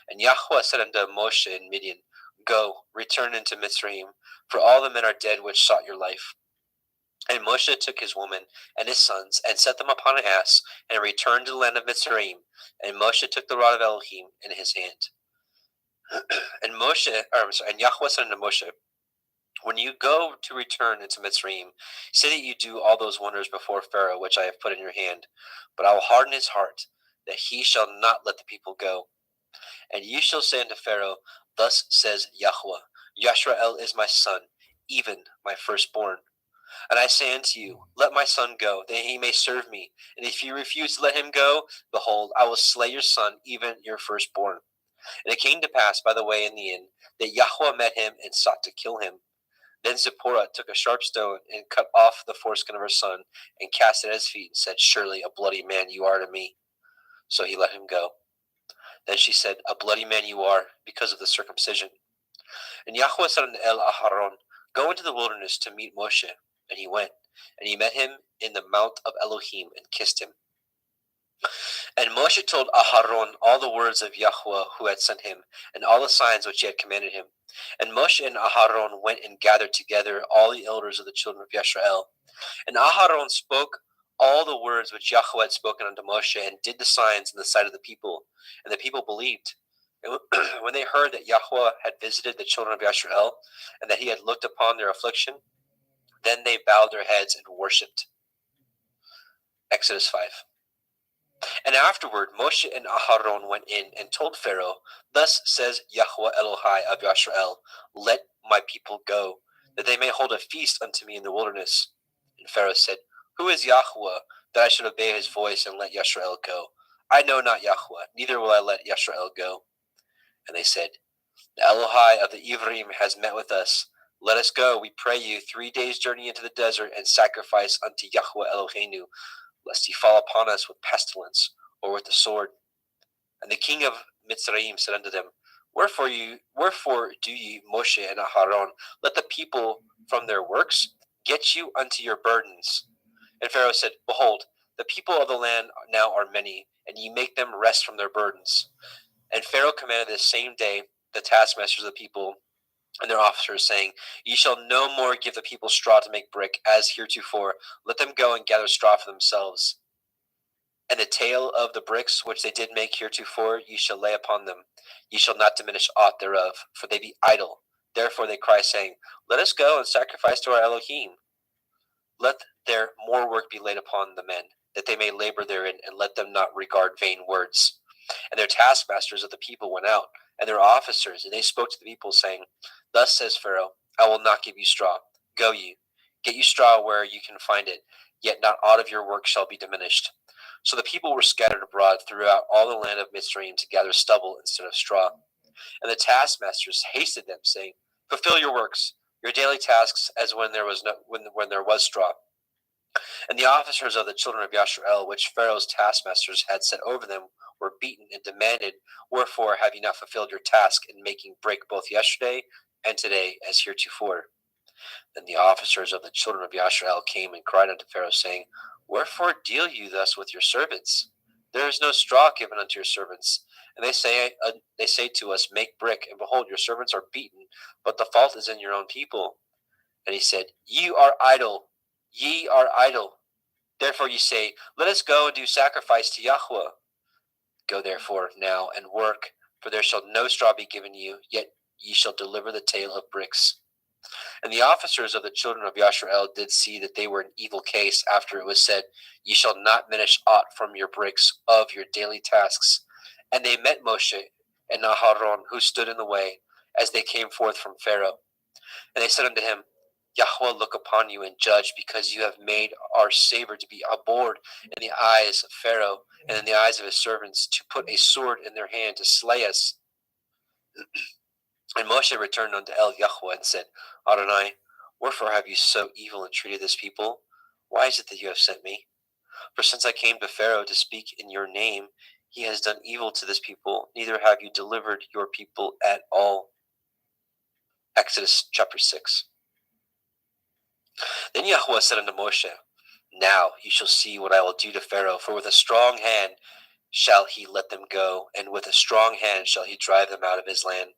And Yahweh said unto Moshe in Midian, Go, return into Mitzrayim, for all the men are dead which sought your life. And Moshe took his woman and his sons, and set them upon an ass, and returned to the land of Mitzrayim. And Moshe took the rod of Elohim in his hand. And Yahweh said unto Moshe, When you go to return into Mitzrayim, say that you do all those wonders before Pharaoh which I have put in your hand. But I will harden his heart, that he shall not let the people go. And ye shall say unto Pharaoh, Thus says Yahweh, Yashrael is my son, even my firstborn. And I say unto you, Let my son go, that he may serve me. And if you refuse to let him go, behold, I will slay your son, even your firstborn. And it came to pass by the way in the inn, that Yahweh met him and sought to kill him. Then Zipporah took a sharp stone, and cut off the foreskin of her son, and cast it at his feet, and said, Surely a bloody man you are to me. So he let him go. Then she said, A bloody man you are, because of the circumcision. And Yahweh said unto El Aharon, Go into the wilderness to meet Moshe. And he went, and he met him in the mount of Elohim, and kissed him. And Moshe told Aharon all the words of Yahweh who had sent him, and all the signs which he had commanded him. And Moshe and Aharon went and gathered together all the elders of the children of Yisrael. And Aharon spoke all the words which Yahweh had spoken unto Moshe, and did the signs in the sight of the people. And the people believed. And when they heard that Yahweh had visited the children of Yisrael, and that he had looked upon their affliction, then they bowed their heads and worshipped. Exodus 5. And afterward Moshe and Aharon went in and told Pharaoh, Thus says Yahweh Elohai of Yisrael, Let my people go, that they may hold a feast unto me in the wilderness. And Pharaoh said, Who is Yahweh, that I should obey his voice and let Yisrael go? I know not Yahweh, neither will I let Yisrael go. And they said, The Elohai of the Ivrim has met with us. Let us go, we pray you, 3 days' journey into the desert, and sacrifice unto Yahweh Eloheinu, lest he fall upon us with pestilence, or with the sword. And the king of Mitzrayim said unto them, Wherefore do ye, Moshe and Aharon, let the people from their works get you unto your burdens? And Pharaoh said, Behold, the people of the land now are many, and ye make them rest from their burdens. And Pharaoh commanded this same day the taskmasters of the people and their officers, saying, Ye shall no more give the people straw to make brick, as heretofore. Let them go and gather straw for themselves. And the tale of the bricks which they did make heretofore ye shall lay upon them. Ye shall not diminish aught thereof, for they be idle. Therefore they cry, saying, Let us go and sacrifice to our Elohim. Let their more work be laid upon the men, that they may labor therein, and let them not regard vain words. And their taskmasters of the people went out, and their officers, and they spoke to the people, saying, Thus says Pharaoh, I will not give you straw. Go ye, get you straw where you can find it, yet not aught of your work shall be diminished. So the people were scattered abroad throughout all the land of Mitzrayim to gather stubble instead of straw. And the taskmasters hasted them, saying, Fulfill your works, your daily tasks, as when there was when there was straw. And the officers of the children of Yashrael, which Pharaoh's taskmasters had set over them, were beaten and demanded, Wherefore have ye not fulfilled your task in making brick both yesterday and today as heretofore? Then the officers of the children of Yashrael came and cried unto Pharaoh, saying, Wherefore deal you thus with your servants? There is no straw given unto your servants. And they say to us, Make brick, and behold, your servants are beaten, but the fault is in your own people. And he said, Ye are idle. Therefore ye say, Let us go and do sacrifice to Yahweh. Go therefore now and work, for there shall no straw be given you, yet ye shall deliver the tale of bricks. And the officers of the children of Yashrael did see that they were in evil case after it was said, Ye shall not diminish aught from your bricks of your daily tasks. And they met Moshe and Aharon, who stood in the way, as they came forth from Pharaoh. And they said unto him, Yahweh look upon you and judge, because you have made our savor to be abhorred in the eyes of Pharaoh and in the eyes of his servants, to put a sword in their hand to slay us. And Moshe returned unto El Yahweh and said, Adonai, wherefore have you so evil entreated this people? Why is it that you have sent me? For since I came to Pharaoh to speak in your name, he has done evil to this people, neither have you delivered your people at all. Exodus chapter 6. Then Yahweh said unto Moshe, Now you shall see what I will do to Pharaoh, for with a strong hand shall he let them go, and with a strong hand shall he drive them out of his land.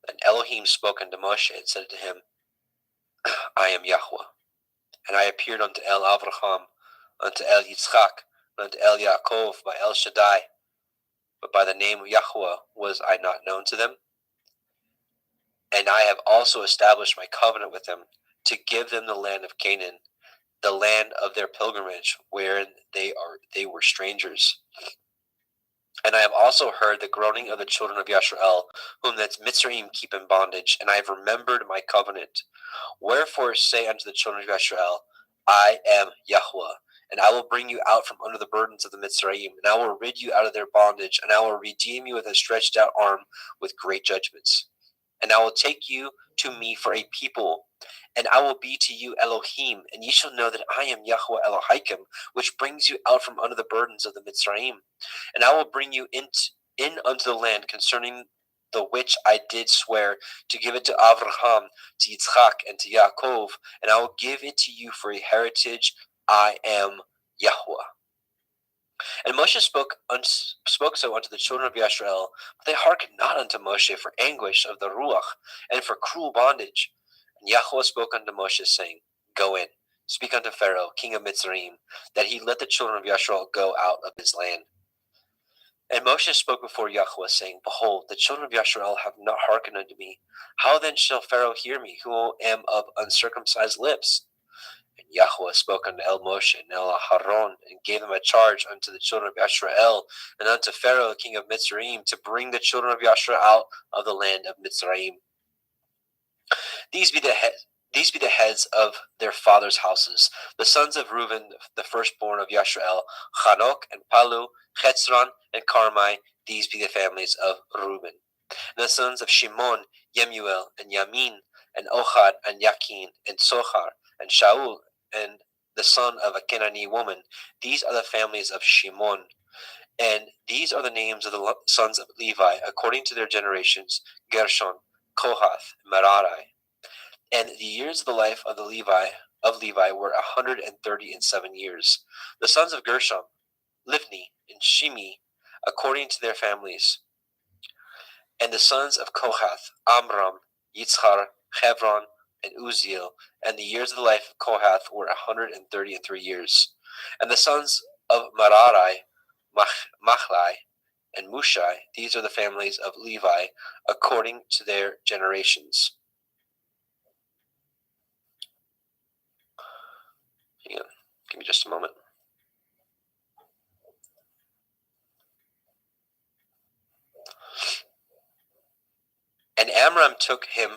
And Elohim spoke unto Moshe and said to him, I am Yahweh. And I appeared unto El Avraham, unto El Yitzchak, and unto El Yaakov by El Shaddai, but by the name of Yahweh was I not known to them. And I have also established my covenant with them, to give them the land of Canaan, the land of their pilgrimage, wherein they were strangers. And I have also heard the groaning of the children of Yashrael, whom the Mitzrayim keep in bondage, and I have remembered my covenant. Wherefore say unto the children of Yashrael, I am Yahweh, and I will bring you out from under the burdens of the Mitzrayim, and I will rid you out of their bondage, and I will redeem you with a stretched out arm with great judgments. And I will take you to me for a people, and I will be to you Elohim, and ye shall know that I am Yahweh Elohim, which brings you out from under the burdens of the Mitzrayim. And I will bring you in unto the land concerning the which I did swear to give it to Avraham, to Yitzchak, and to Yaakov, and I will give it to you for a heritage. I am Yahweh. And Moshe spoke so unto the children of Yashrael, but they hearkened not unto Moshe for anguish of the Ruach, and for cruel bondage. And Yahweh spoke unto Moshe, saying, Go in, speak unto Pharaoh, king of Mitzrayim, that he let the children of Yashrael go out of his land. And Moshe spoke before Yahweh, saying, Behold, the children of Yashrael have not hearkened unto me. How then shall Pharaoh hear me, who am of uncircumcised lips? And Yahweh spoke unto El Moshe and El Aharon, and gave them a charge unto the children of Yashrael, and unto Pharaoh king of Mitzrayim, to bring the children of Yashrael out of the land of Mitzrayim. These be the heads of their fathers' houses, the sons of Reuben, the firstborn of Yashrael, Chanok and Palu, Chetzron and Carmi. These be the families of Reuben. And the sons of Shimon, Yemuel and Yamin, and Ohad and Yakin and Sochar and Shaul, and the son of a Canaanite woman. These are the families of Shimon. And these are the names of the sons of Levi, according to their generations, Gershon, Kohath, Merari. And the years of the life of Levi were 137 years. The sons of Gershom, Livni and Shimi, according to their families. And the sons of Kohath, Amram, Yitzchar, Hebron, and Uziel, and the years of the life of Kohath were 133 years. And the sons of Merari, Machlai, and Mushai, these are the families of Levi, according to their generations. Hang on, give me just a moment. And Amram took him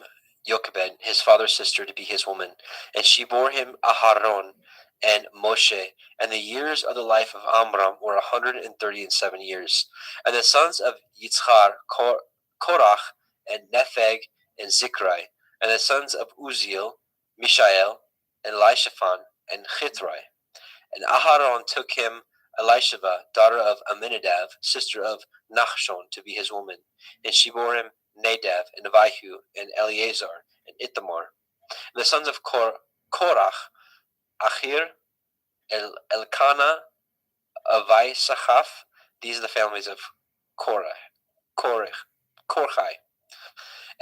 Jochebed, his father's sister, to be his woman, and she bore him Aharon and Moshe. And the years of the life of Amram were 137 years. And the sons of Yitzchar, Korach, and Nepheg, and Zikri. And the sons of Uziel, Mishael, and Elishaphan, and Chithrai. And Aharon took him Elisheva, daughter of Aminadab, sister of Nachshon, to be his woman. And she bore him Nadab, and Abihu, and Eleazar, and Ithamar. And the sons of Korach, Achir, Elkanah, Avisachaf, these are the families of Korchai.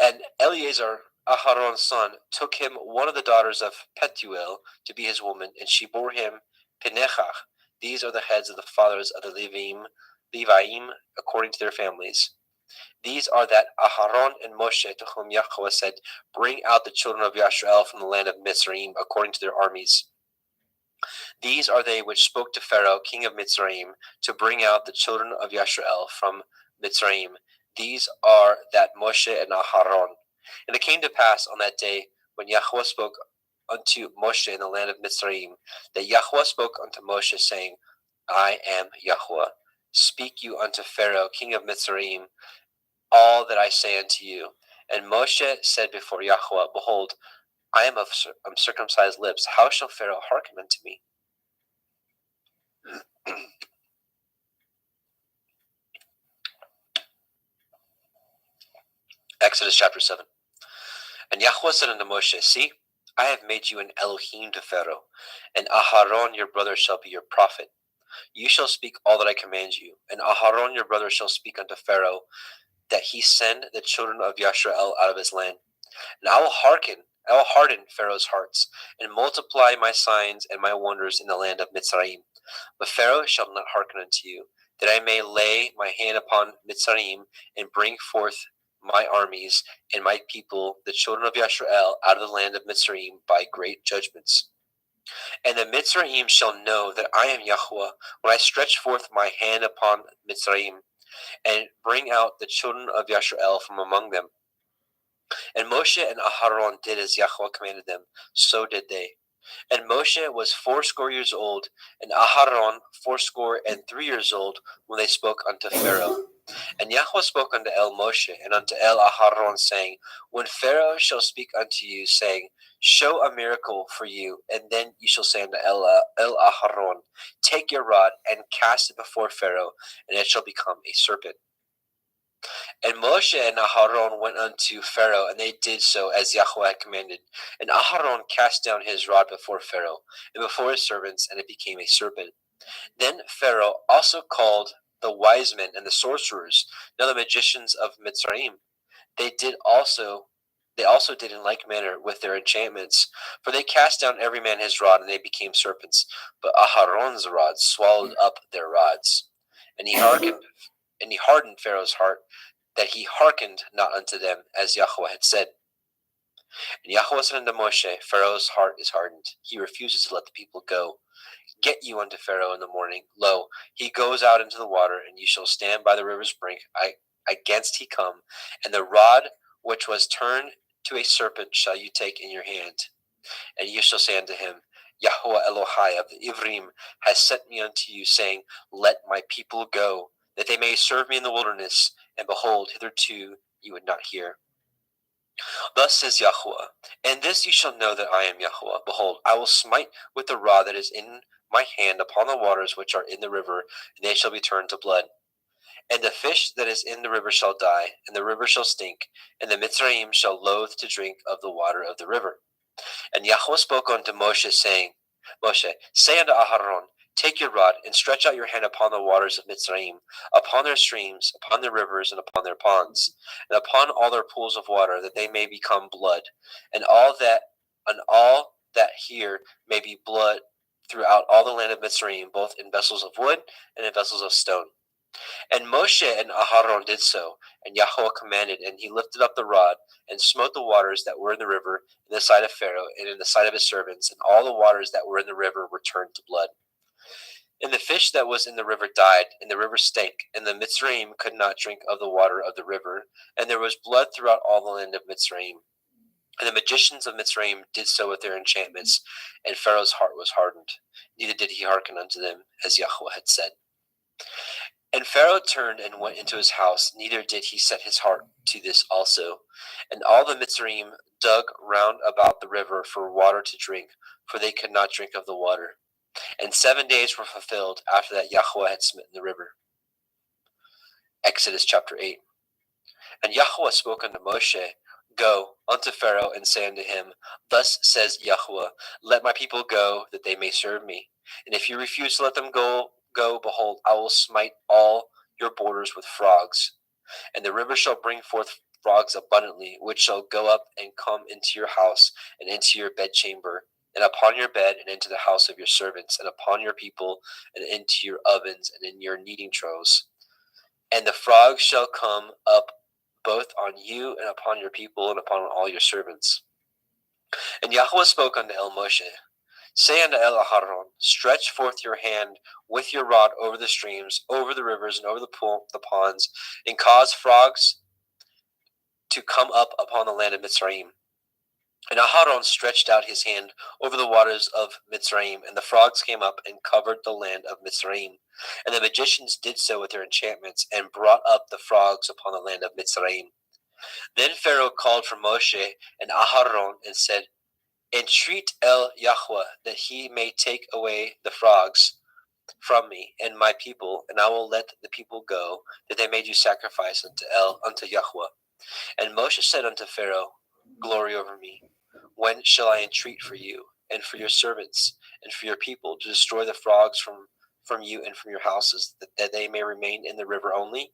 And Eleazar, Aharon's son, took him one of the daughters of Petuel to be his woman, and she bore him Pinechach. These are the heads of the fathers of the Leviim, according to their families. These are that Aharon and Moshe, to whom Yahweh said, bring out the children of Yashrael from the land of Mitzrayim, according to their armies. These are they which spoke to Pharaoh, king of Mitzrayim, to bring out the children of Yashrael from Mitzrayim. These are that Moshe and Aharon. And it came to pass on that day, when Yahweh spoke unto Moshe in the land of Mitzrayim, that Yahweh spoke unto Moshe, saying, I am Yahweh. Speak you unto Pharaoh, king of Mitzrayim, all that I say unto you. And Moshe said before Yahweh, behold, I am of uncircumcised lips. How shall Pharaoh hearken unto me? Exodus chapter 7. And Yahweh said unto Moshe, see, I have made you an Elohim to Pharaoh, and Aharon your brother shall be your prophet. You shall speak all that I command you, and Aharon your brother shall speak unto Pharaoh, that he send the children of Yashrael out of his land. And I will harden Pharaoh's hearts, and multiply my signs and my wonders in the land of Mitzrayim. But Pharaoh shall not hearken unto you, that I may lay my hand upon Mitzrayim, and bring forth my armies and my people, the children of Yashrael, out of the land of Mitzrayim by great judgments. And the Mitzrayim shall know that I am Yahweh, when I stretch forth my hand upon Mitzrayim, and bring out the children of Yashrael from among them. And Moshe and Aharon did as Yahweh commanded them, so did they. And Moshe was 80 years old, and Aharon 83 years old, when they spoke unto Pharaoh. And Yahweh spoke unto El Moshe and unto El Aharon, saying, when Pharaoh shall speak unto you, saying, show a miracle for you, and then you shall say unto El Aharon, take your rod and cast it before Pharaoh, and it shall become a serpent. And Moshe and Aharon went unto Pharaoh, and they did so as Yahweh had commanded. And Aharon cast down his rod before Pharaoh, and before his servants, and it became a serpent. Then Pharaoh also called the wise men and the sorcerers, now the magicians of Mitzrayim. They also did in like manner with their enchantments, for they cast down every man his rod, and they became serpents. But Aharon's rod swallowed up their rods. And he hardened Pharaoh's heart, that he hearkened not unto them, as Yahweh had said. And Yahweh said unto Moshe, Pharaoh's heart is hardened. He refuses to let the people go. Get you unto Pharaoh in the morning. Lo, he goes out into the water, and you shall stand by the river's brink, against he come. And the rod which was turned to a serpent shall you take in your hand. And you shall say unto him, Yahweh Elohai of the Ivrim has sent me unto you, saying, let my people go, that they may serve me in the wilderness. And behold, hitherto you would not hear. Thus says Yahweh, and this you shall know that I am Yahweh. Behold, I will smite with the rod that is in my hand upon the waters which are in the river, and they shall be turned to blood. And the fish that is in the river shall die, and the river shall stink, and the Mitzrayim shall loathe to drink of the water of the river. And Yahweh spoke unto Moshe, saying, Moshe, say unto Aharon, Take your rod and stretch out your hand upon the waters of Mitzrayim, upon their streams, upon their rivers, and upon their ponds, and upon all their pools of water, that they may become blood, and all that here may be blood throughout all the land of Mitzrayim, both in vessels of wood and in vessels of stone. And Moshe and Aharon did so, and Yahweh commanded, and he lifted up the rod, and smote the waters that were in the river in the sight of Pharaoh, and in the sight of his servants, and all the waters that were in the river were turned to blood. And the fish that was in the river died, and the river stank, and the Mitzrayim could not drink of the water of the river, and there was blood throughout all the land of Mitzrayim. And the magicians of Mitzrayim did so with their enchantments, and Pharaoh's heart was hardened, neither did he hearken unto them, as Yahweh had said. And Pharaoh turned and went into his house, neither did he set his heart to this also. And all the Mitzrayim dug round about the river for water to drink, for they could not drink of the water. And 7 days were fulfilled after that Yahweh had smitten the river. Exodus chapter 8. And Yahweh spoke unto Moshe, Go unto Pharaoh, and say unto him, Thus says Yahweh, Let my people go, that they may serve me. And if you refuse to let them go, behold, I will smite all your borders with frogs. And the river shall bring forth frogs abundantly, which shall go up and come into your house, and into your bedchamber, and upon your bed, and into the house of your servants, and upon your people, and into your ovens, and in your kneading troughs. And the frogs shall come up both on you, and upon your people, and upon all your servants. And Yahweh spoke unto El Moshe, Say unto El Aharon, Stretch forth your hand with your rod over the streams, over the rivers, and over the ponds, and cause frogs to come up upon the land of Mitzrayim. And Aharon stretched out his hand over the waters of Mitzrayim, and the frogs came up and covered the land of Mitzrayim. And the magicians did so with their enchantments, and brought up the frogs upon the land of Mitzrayim. Then Pharaoh called for Moshe and Aharon, and said, Entreat El Yahweh, that he may take away the frogs from me and my people, and I will let the people go, that they may do sacrifice unto Yahweh. And Moshe said unto Pharaoh, Glory over me. When shall I entreat for you, and for your servants, and for your people, to destroy the frogs from you and from your houses, that they may remain in the river only? And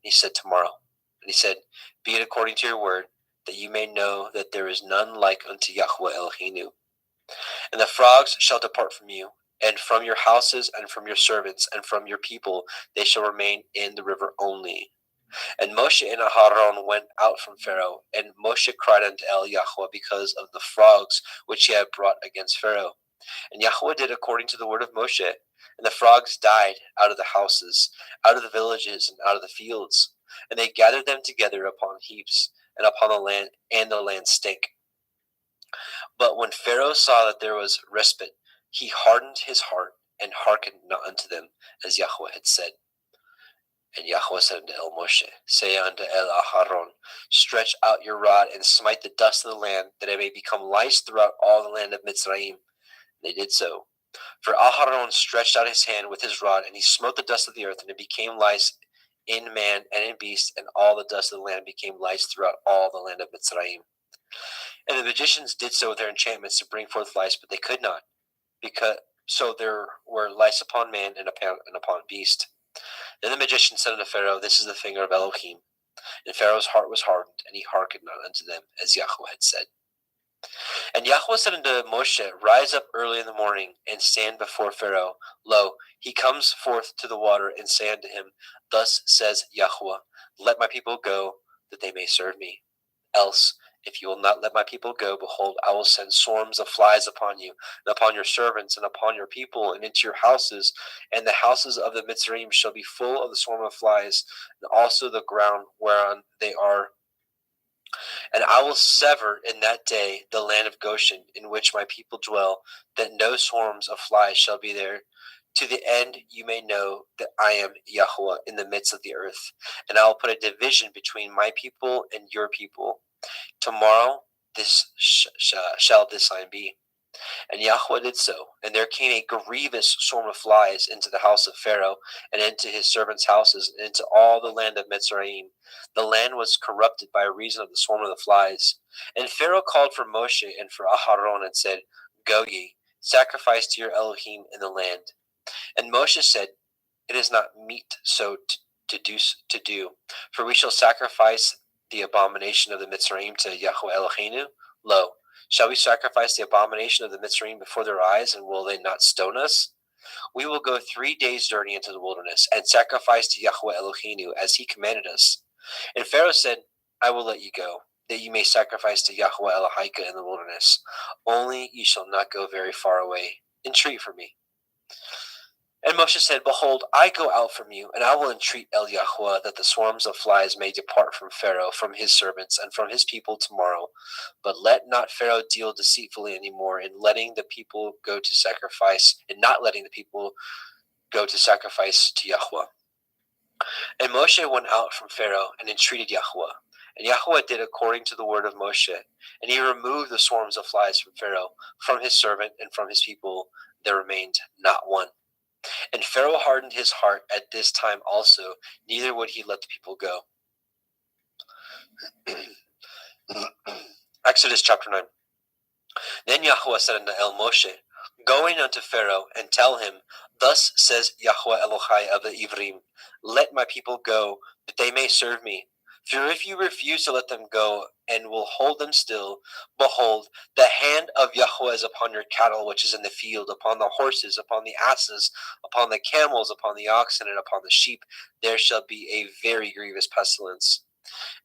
he said, Tomorrow. And he said, Be it according to your word, that you may know that there is none like unto Yahweh Eloheinu. And the frogs shall depart from you, and from your houses, and from your servants, and from your people, they shall remain in the river only. And Moshe and Aharon went out from Pharaoh, and Moshe cried unto El Yahweh because of the frogs which he had brought against Pharaoh. And Yahweh did according to the word of Moshe, and the frogs died out of the houses, out of the villages, and out of the fields. And they gathered them together upon heaps, and upon the land, and the land stank. But when Pharaoh saw that there was respite, he hardened his heart, and hearkened not unto them, as Yahweh had said. And Yahweh said unto El Moshe, Say unto El Aharon, Stretch out your rod, and smite the dust of the land, that it may become lice throughout all the land of Mitzrayim. And they did so. For Aharon stretched out his hand with his rod, and he smote the dust of the earth, and it became lice in man and in beast, and all the dust of the land became lice throughout all the land of Mitzrayim. And the magicians did so with their enchantments to bring forth lice, but they could not, so there were lice upon man and upon beast. Then the magician said unto Pharaoh, This is the finger of Elohim. And Pharaoh's heart was hardened, and he hearkened not unto them, as Yahweh had said. And Yahweh said unto Moshe, Rise up early in the morning, and stand before Pharaoh. Lo, he comes forth to the water, and say unto him, Thus says Yahweh, Let my people go, that they may serve me. Else, if you will not let my people go, behold, I will send swarms of flies upon you, and upon your servants, and upon your people, and into your houses. And the houses of the Mitzrayim shall be full of the swarm of flies, and also the ground whereon they are. And I will sever in that day the land of Goshen, in which my people dwell, that no swarms of flies shall be there, to the end you may know that I am Yahweh in the midst of the earth. And I will put a division between my people and your people. Tomorrow this shall this sign be. And Yahweh did so, and there came a grievous swarm of flies into the house of Pharaoh, and into his servants' houses, and into all the land of Mitzrayim. The land was corrupted by reason of the swarm of the flies. And Pharaoh called for Moshe and for Aharon, and said, Go ye, sacrifice to your Elohim in the land. And Moshe said, "It is not meet so to do, for we shall sacrifice the abomination of the Mitzrayim to Yahweh Eloheinu. Lo, shall we sacrifice the abomination of the Mitzrayim before their eyes, and will they not stone us? We will go 3 days' journey into the wilderness, and sacrifice to Yahweh Eloheinu as he commanded us." And Pharaoh said, "I will let you go, that you may sacrifice to Yahweh Elohika in the wilderness. Only you shall not go very far away. Entreat for me." And Moshe said, "Behold, I go out from you, and I will entreat El Yahweh that the swarms of flies may depart from Pharaoh, from his servants, and from his people tomorrow. But let not Pharaoh deal deceitfully any more in letting the people go to sacrifice, and not letting the people go to sacrifice to Yahweh." And Moshe went out from Pharaoh and entreated Yahweh. And Yahweh did according to the word of Moshe. And he removed the swarms of flies from Pharaoh, from his servant, and from his people. There remained not one. And Pharaoh hardened his heart at this time also, neither would he let the people go. Exodus chapter 9. Then Yahweh said unto El Moshe, "Go in unto Pharaoh, and tell him, Thus says Yahweh Elohai of the Ivrim, Let my people go, that they may serve me. For if you refuse to let them go, and will hold them still, behold, the hand of Yahweh is upon your cattle which is in the field, upon the horses, upon the asses, upon the camels, upon the oxen, and upon the sheep. There shall be a very grievous pestilence.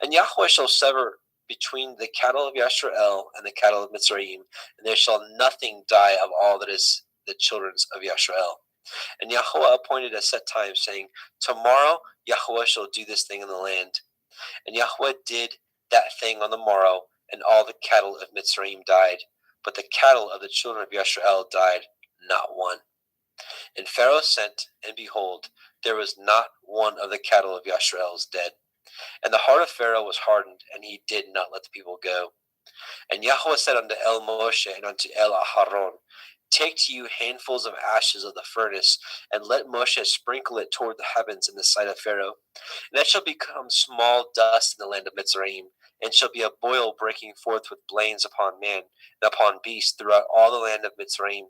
And Yahweh shall sever between the cattle of Yashrael and the cattle of Mitzrayim, and there shall nothing die of all that is the children of Yashrael. And Yahweh appointed a set time, saying, Tomorrow Yahweh shall do this thing in the land. And Yahweh did that thing on the morrow, and all the cattle of Mitzrayim died, but the cattle of the children of Yashrael died not one. And Pharaoh sent, and behold, there was not one of the cattle of Yashrael's dead. And the heart of Pharaoh was hardened, and he did not let the people go. And Yahweh said unto El Moshe and unto El Aharon, Take to you handfuls of ashes of the furnace, and let Moshe sprinkle it toward the heavens in the sight of Pharaoh. And that shall become small dust in the land of Mitzrayim, and shall be a boil breaking forth with blains upon man and upon beast throughout all the land of Mitzrayim.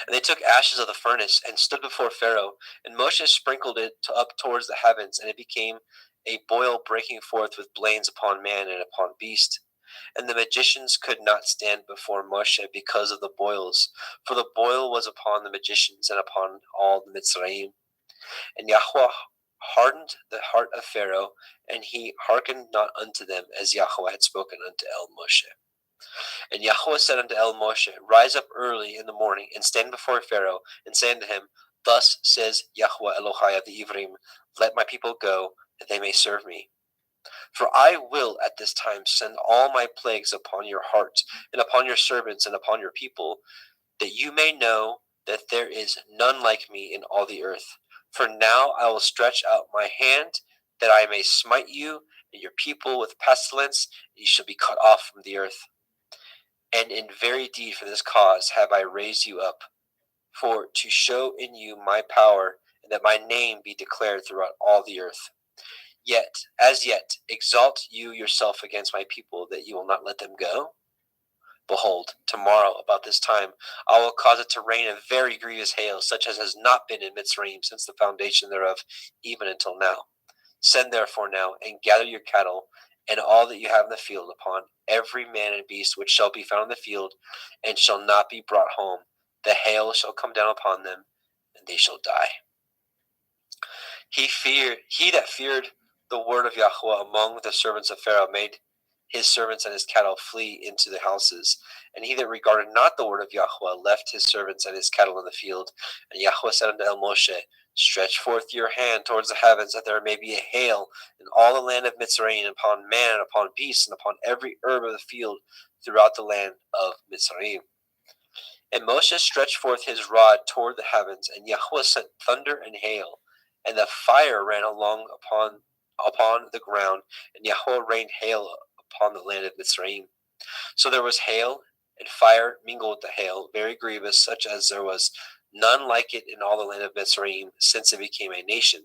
And they took ashes of the furnace and stood before Pharaoh, and Moshe sprinkled it up towards the heavens, and it became a boil breaking forth with blains upon man and upon beast. And the magicians could not stand before Moshe because of the boils, for the boil was upon the magicians and upon all the Mitzrayim. And Yahweh hardened the heart of Pharaoh, and he hearkened not unto them, as Yahweh had spoken unto El Moshe. And Yahweh said unto El Moshe, Rise up early in the morning, and stand before Pharaoh, and say unto him, Thus says Yahweh Elohai of the Ivrim, Let my people go, that they may serve me. For I will at this time send all my plagues upon your heart, and upon your servants, and upon your people, that you may know that there is none like me in all the earth. For now I will stretch out my hand, that I may smite you and your people with pestilence, and you shall be cut off from the earth. And in very deed for this cause have I raised you up, for to show in you my power, and that my name be declared throughout all the earth. Yet, as yet, exalt you yourself against my people, that you will not let them go? Behold, tomorrow, about this time, I will cause it to rain a very grievous hail, such as has not been in Mitzrayim since the foundation thereof, even until now. Send therefore now, and gather your cattle, and all that you have in the field, upon every man and beast which shall be found in the field, and shall not be brought home. The hail shall come down upon them, and they shall die. He that feared the word of Yahweh among the servants of Pharaoh made his servants and his cattle flee into the houses. And he that regarded not the word of Yahweh left his servants and his cattle in the field. And Yahweh said unto El Moshe, Stretch forth your hand towards the heavens, that there may be a hail in all the land of Mitzrayim, upon man, and upon beast, and upon every herb of the field throughout the land of Mitzrayim. And Moshe stretched forth his rod toward the heavens, and Yahweh sent thunder and hail, and the fire ran along upon the ground, and Yahweh rained hail upon the land of Mitzrayim. So there was hail, and fire mingled with the hail, very grievous, such as there was none like it in all the land of Mitzrayim, since it became a nation.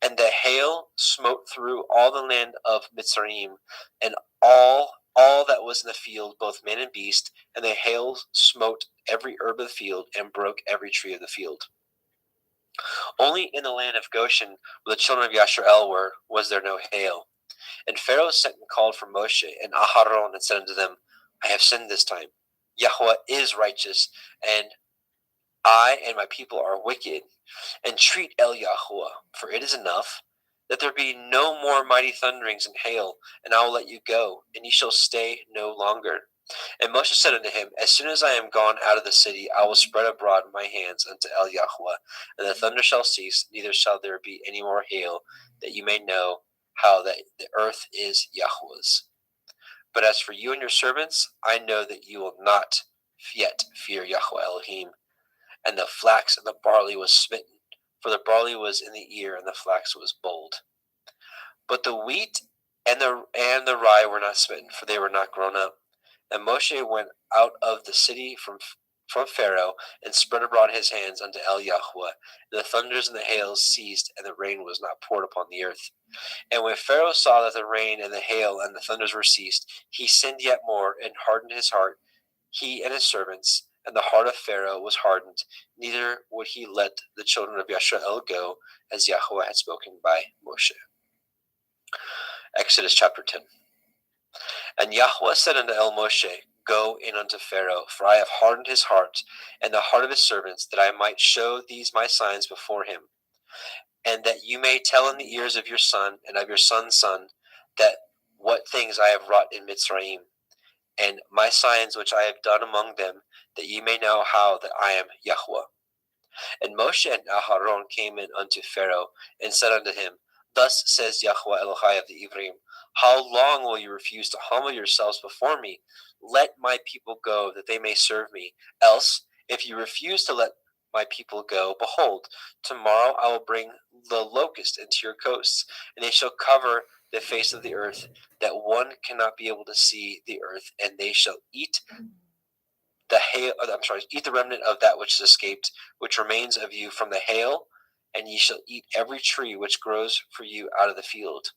And the hail smote through all the land of Mitzrayim, and all all that was in the field, both man and beast, and the hail smote every herb of the field and broke every tree of the field. Only in the land of Goshen, where the children of Yasharel were, was there no hail. And Pharaoh sent and called for Moshe and Aharon and said unto them, I have sinned this time. Yahweh is righteous, and I and my people are wicked. Entreat El Yahweh, for it is enough, that there be no more mighty thunderings and hail, and I will let you go, and ye shall stay no longer. And Moshe said unto him, As soon as I am gone out of the city, I will spread abroad my hands unto El Yahweh, and the thunder shall cease, neither shall there be any more hail, that you may know how that the earth is Yahweh's. But as for you and your servants, I know that you will not yet fear Yahweh Elohim. And the flax and the barley was smitten, for the barley was in the ear, and the flax was bold. But the wheat and the rye were not smitten, for they were not grown up. And Moshe went out of the city from Pharaoh, and spread abroad his hands unto El Yahweh. And the thunders and the hails ceased, and the rain was not poured upon the earth. And when Pharaoh saw that the rain and the hail and the thunders were ceased, he sinned yet more, and hardened his heart, he and his servants. And the heart of Pharaoh was hardened, neither would he let the children of Yasharel go, as Yahweh had spoken by Moshe. Exodus chapter 10. And Yahweh said unto El Moshe, Go in unto Pharaoh, for I have hardened his heart, and the heart of his servants, that I might show these my signs before him, and that you may tell in the ears of your son and of your son's son, that what things I have wrought in Mitzrayim, and my signs which I have done among them, that ye may know how that I am Yahweh. And Moshe and Aharon came in unto Pharaoh, and said unto him, Thus says Yahweh Elohai of the Ivrim, How long will you refuse to humble yourselves before me? Let my people go, that they may serve me. Else, if you refuse to let my people go, behold, tomorrow I will bring the locust into your coasts, and they shall cover the face of the earth, that one cannot be able to see the earth, and they shall eat eat the remnant of that which is escaped, which remains of you from the hail, and ye shall eat every tree which grows for you out of the field.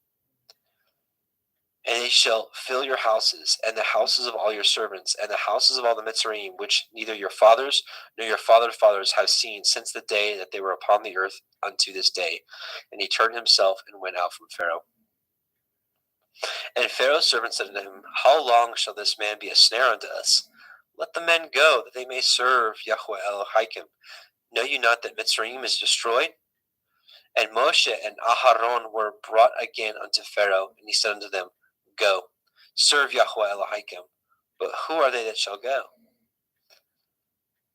And they shall fill your houses, and the houses of all your servants, and the houses of all the Mitzrayim, which neither your fathers nor your fathers' fathers have seen since the day that they were upon the earth unto this day. And he turned himself and went out from Pharaoh. And Pharaoh's servant said unto him, How long shall this man be a snare unto us? Let the men go, that they may serve Yahweh Elohim. Know you not that Mitzrayim is destroyed? And Moshe and Aharon were brought again unto Pharaoh, and he said unto them, Go, serve Yahweh Elohim. But who are they that shall go?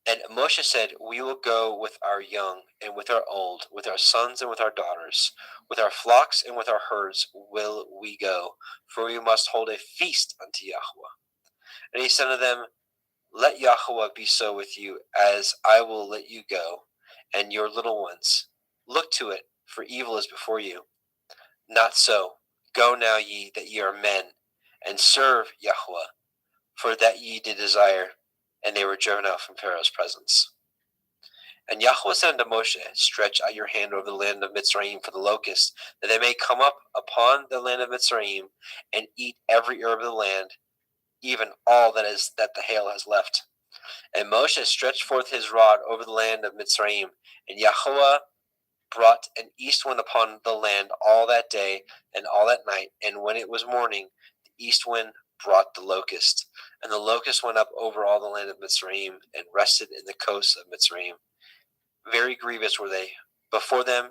And Moshe said, We will go with our young and with our old, with our sons and with our daughters, with our flocks and with our herds will we go, for we must hold a feast unto Yahweh. And he said unto them, Let Yahweh be so with you, as I will let you go, and your little ones. Look to it, for evil is before you. Not so. Go now ye, that ye are men, and serve Yahweh, for that ye did desire. And they were driven out from Pharaoh's presence. And Yahweh said unto Moshe, Stretch out your hand over the land of Mitzrayim for the locusts, that they may come up upon the land of Mitzrayim, and eat every herb of the land, even all that the hail has left. And Moshe stretched forth his rod over the land of Mitzrayim, and Yahweh brought an east wind upon the land all that day and all that night. And when it was morning, the east wind brought the locust. And the locust went up over all the land of Mitzrayim, and rested in the coasts of Mitzrayim. Very grievous were they. Before them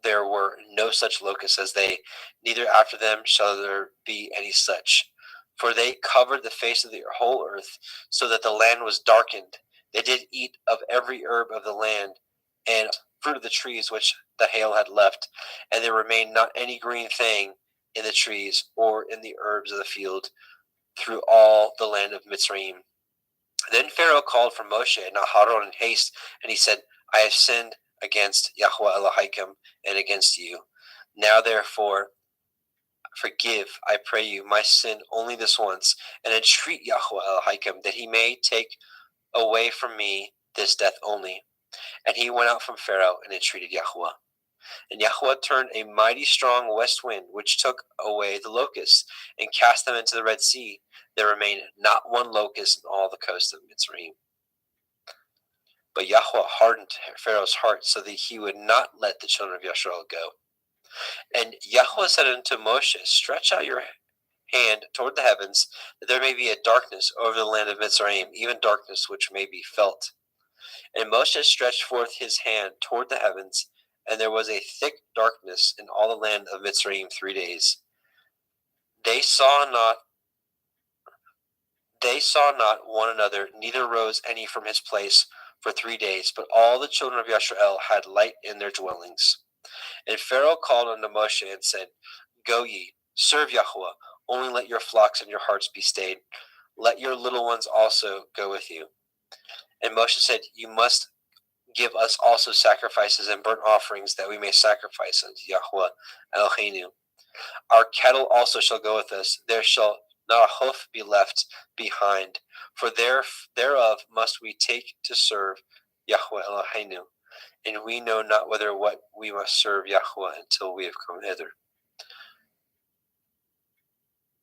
there were no such locusts as they, neither after them shall there be any such. For they covered the face of the whole earth, so that the land was darkened. They did eat of every herb of the land, and fruit of the trees which the hail had left, and there remained not any green thing in the trees or in the herbs of the field through all the land of Mitzrayim. Then Pharaoh called for Moshe and Aharon in haste, and he said, I have sinned against Yahweh Elohim and against you. Now therefore forgive, I pray you, my sin only this once, and entreat Yahweh Elohim that he may take away from me this death only. And he went out from Pharaoh and entreated Yahweh. And Yahweh turned a mighty strong west wind, which took away the locusts and cast them into the Red Sea. There remained not one locust in all the coast of Mitzrayim. But Yahweh hardened Pharaoh's heart so that he would not let the children of Yasharal go. And Yahweh said unto Moshe, stretch out your hand toward the heavens, that there may be a darkness over the land of Mitzrayim, even darkness which may be felt. And Moshe stretched forth his hand toward the heavens, and there was a thick darkness in all the land of Mitzrayim 3 days. They saw not one another, neither rose any from his place for 3 days, but all the children of Yasharal had light in their dwellings. And Pharaoh called unto Moshe and said, Go ye, serve Yahweh, only let your flocks and your hearts be stayed. Let your little ones also go with you. And Moshe said, You must give us also sacrifices and burnt offerings, that we may sacrifice unto Yahweh Eloheinu. Our cattle also shall go with us. There shall not a hoof be left behind, for thereof must we take to serve Yahweh Eloheinu. And we know not whether what we must serve Yahweh until we have come hither.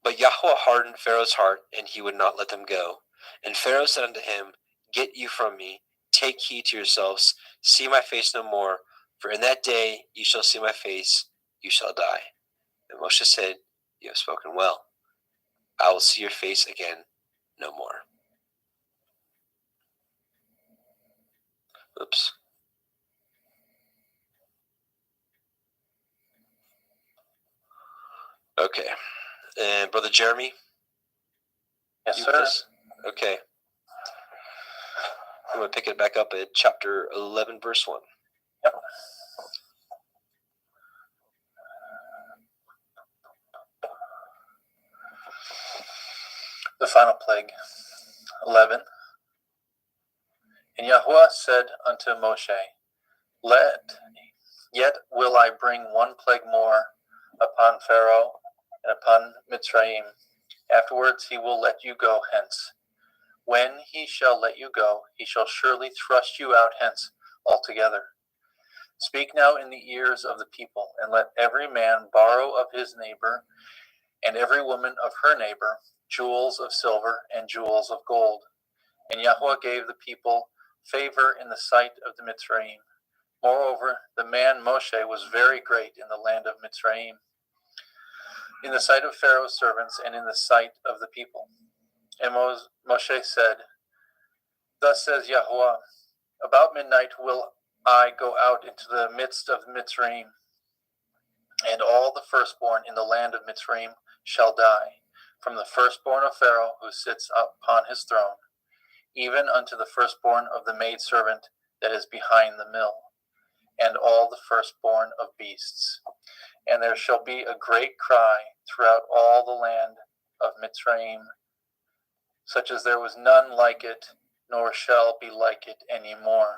But Yahweh hardened Pharaoh's heart, and he would not let them go. And Pharaoh said unto him, Get you from me, take heed to yourselves, see my face no more, for in that day you shall see my face, you shall die. And Moshe said, You have spoken well. I will see your face again no more. Oops. Okay. And Brother Jeremy? Yes, you sir. with us? Okay. I'm going to pick it back up at chapter 11, verse 1. Yep. The final plague, 11. And Yahweh said unto Moshe, Yet will I bring one plague more upon Pharaoh and upon Mitzrayim. Afterwards he will let you go hence. When he shall let you go, he shall surely thrust you out hence altogether. Speak now in the ears of the people, and let every man borrow of his neighbor, and every woman of her neighbor, jewels of silver and jewels of gold. And Yahweh gave the people favor in the sight of the Mitzrayim. Moreover, the man Moshe was very great in the land of Mitzrayim, in the sight of Pharaoh's servants and in the sight of the people. And Moshe said, Thus says Yahweh, About midnight will I go out into the midst of Mitzrayim, and all the firstborn in the land of Mitzrayim shall die, from the firstborn of Pharaoh who sits upon his throne, even unto the firstborn of the maidservant that is behind the mill, and all the firstborn of beasts. And there shall be a great cry throughout all the land of Mitzrayim, such as there was none like it, nor shall be like it any more.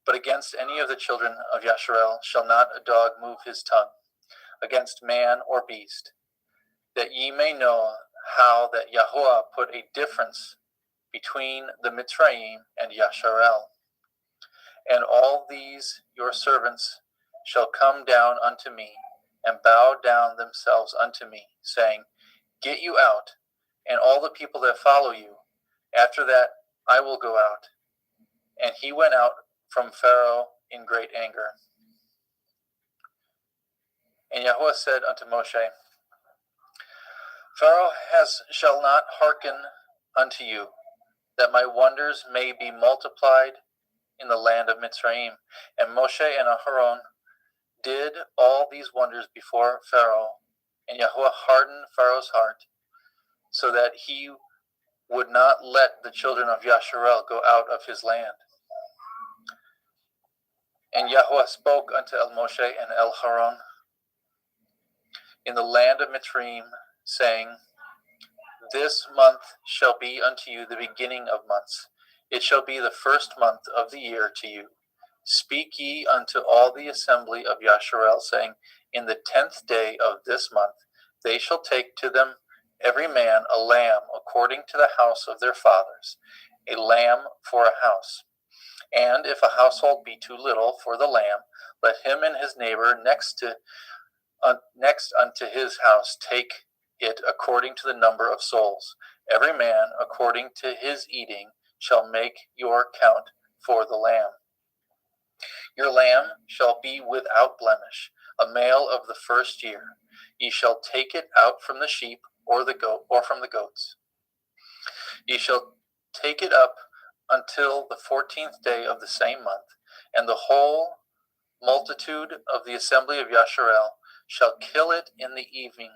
But against any of the children of Yasharal shall not a dog move his tongue, against man or beast, that ye may know how that Yahweh put a difference between the Mitzrayim and Yasharal. And all these your servants shall come down unto me, and bow down themselves unto me, saying, Get you out, and all the people that follow you. After that I will go out. And he went out from Pharaoh in great anger. And Yahweh said unto Moshe, Pharaoh shall not hearken unto you, that my wonders may be multiplied in the land of Mitzrayim. And Moshe and Aharon did all these wonders before Pharaoh, and Yahweh hardened Pharaoh's heart, so that he would not let the children of Yasharal go out of his land. And Yahweh spoke unto El Moshe and El Haron in the land of Mitzrayim, saying, This month shall be unto you the beginning of months. It shall be the first month of the year to you. Speak ye unto all the assembly of Yasharal, saying, In the 10th day of this month they shall take to them every man a lamb according to the house of their fathers, a lamb for a house. And if a household be too little for the lamb, let him and his neighbor next unto his house take it according to the number of souls. Every man according to his eating shall make your count for the lamb. Your lamb shall be without blemish, a male of the first year. Ye shall take it out from the sheep or from the goats. Ye shall take it up until the 14th day of the same month, and the whole multitude of the assembly of Yasharel shall kill it in the evening.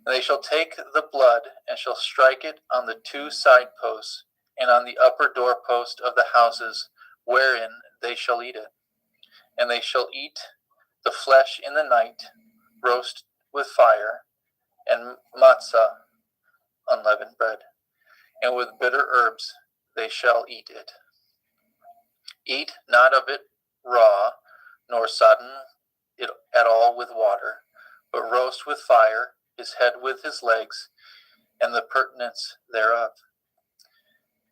And they shall take the blood and shall strike it on the 2 side posts and on the upper doorpost of the houses wherein they shall eat it. And they shall eat the flesh in the night, roast with fire, and matzah, unleavened bread, and with bitter herbs they shall eat it. Eat not of it raw, nor sodden it at all with water, but roast with fire his head with his legs, and the purtenance thereof.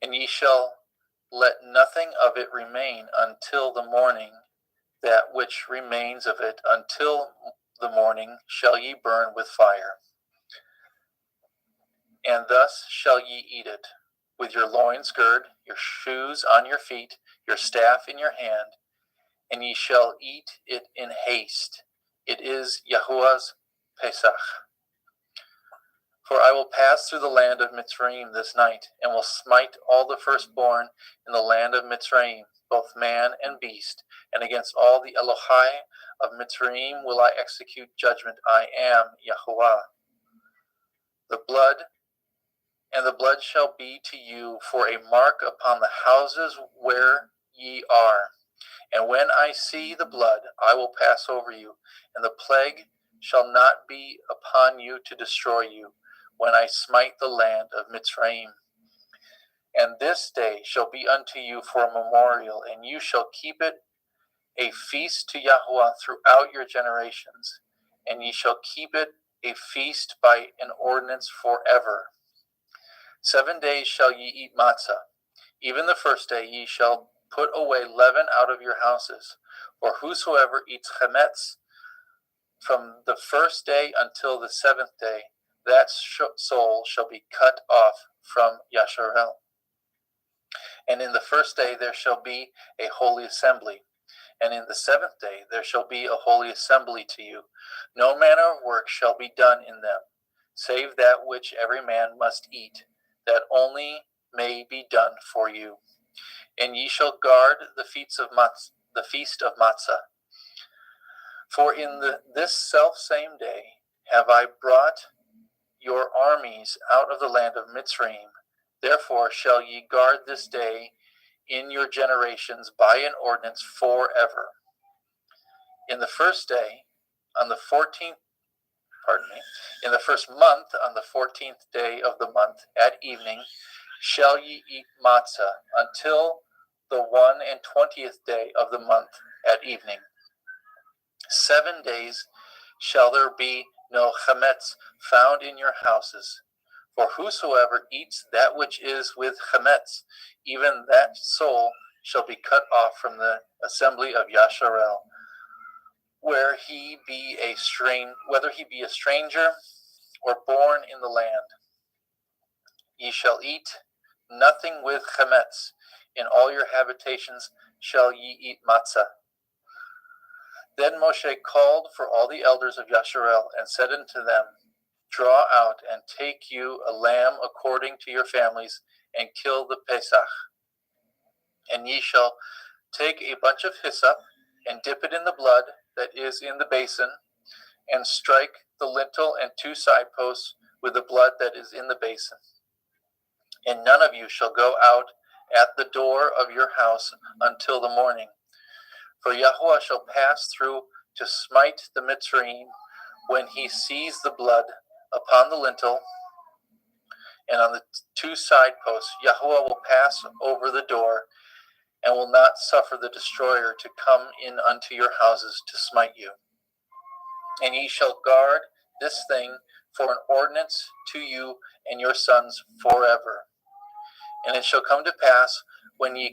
And ye shall let nothing of it remain until the morning. That which remains of it until the morning shall ye burn with fire. And thus shall ye eat it, with your loins girt, your shoes on your feet, your staff in your hand, and ye shall eat it in haste. It is Yahuwah's Pesach. For I will pass through the land of Mitzrayim this night, and will smite all the firstborn in the land of Mitzrayim, both man and beast, and against all the Elohai of Mitzrayim will I execute judgment. I am Yahuwah. The blood shall be to you for a mark upon the houses where ye are. And when I see the blood, I will pass over you, and the plague shall not be upon you to destroy you, when I smite the land of Mitzrayim. And this day shall be unto you for a memorial, and you shall keep it a feast to Yahuwah throughout your generations, and ye shall keep it a feast by an ordinance forever. 7 days shall ye eat matzah. Even the first day ye shall put away leaven out of your houses. For whosoever eats chametz from the first day until the 7th day, that soul shall be cut off from Yasharel. And in the first day there shall be a holy assembly, and in the 7th day there shall be a holy assembly to you. No manner of work shall be done in them, save that which every man must eat, that only may be done for you. And ye shall guard the feast of Matzah. For in this selfsame day have I brought your armies out of the land of Mitzrayim. Therefore shall ye guard this day in your generations by an ordinance forever. In the first day, in the first month, on the 14th day of the month, at evening, shall ye eat matzah until the 21st day of the month at evening. 7 days shall there be no chametz found in your houses. For whosoever eats that which is with chametz, even that soul shall be cut off from the assembly of Yasharel, whether he be a stranger or born in the land. Ye shall eat nothing with chametz. In all your habitations shall ye eat matzah. Then Moshe called for all the elders of Yasharel and said unto them, Draw out and take you a lamb according to your families, and kill the Pesach. And ye shall take a bunch of hyssop, and dip it in the blood that is in the basin, and strike the lintel and 2 side posts with the blood that is in the basin. And none of you shall go out at the door of your house until the morning. For Yahuwah shall pass through to smite the Mitzrayim when he sees the blood upon the lintel and on the 2 side posts. Yahuwah will pass over the door and will not suffer the destroyer to come in unto your houses to smite you. And ye shall guard this thing for an ordinance to you and your sons forever. And it shall come to pass when ye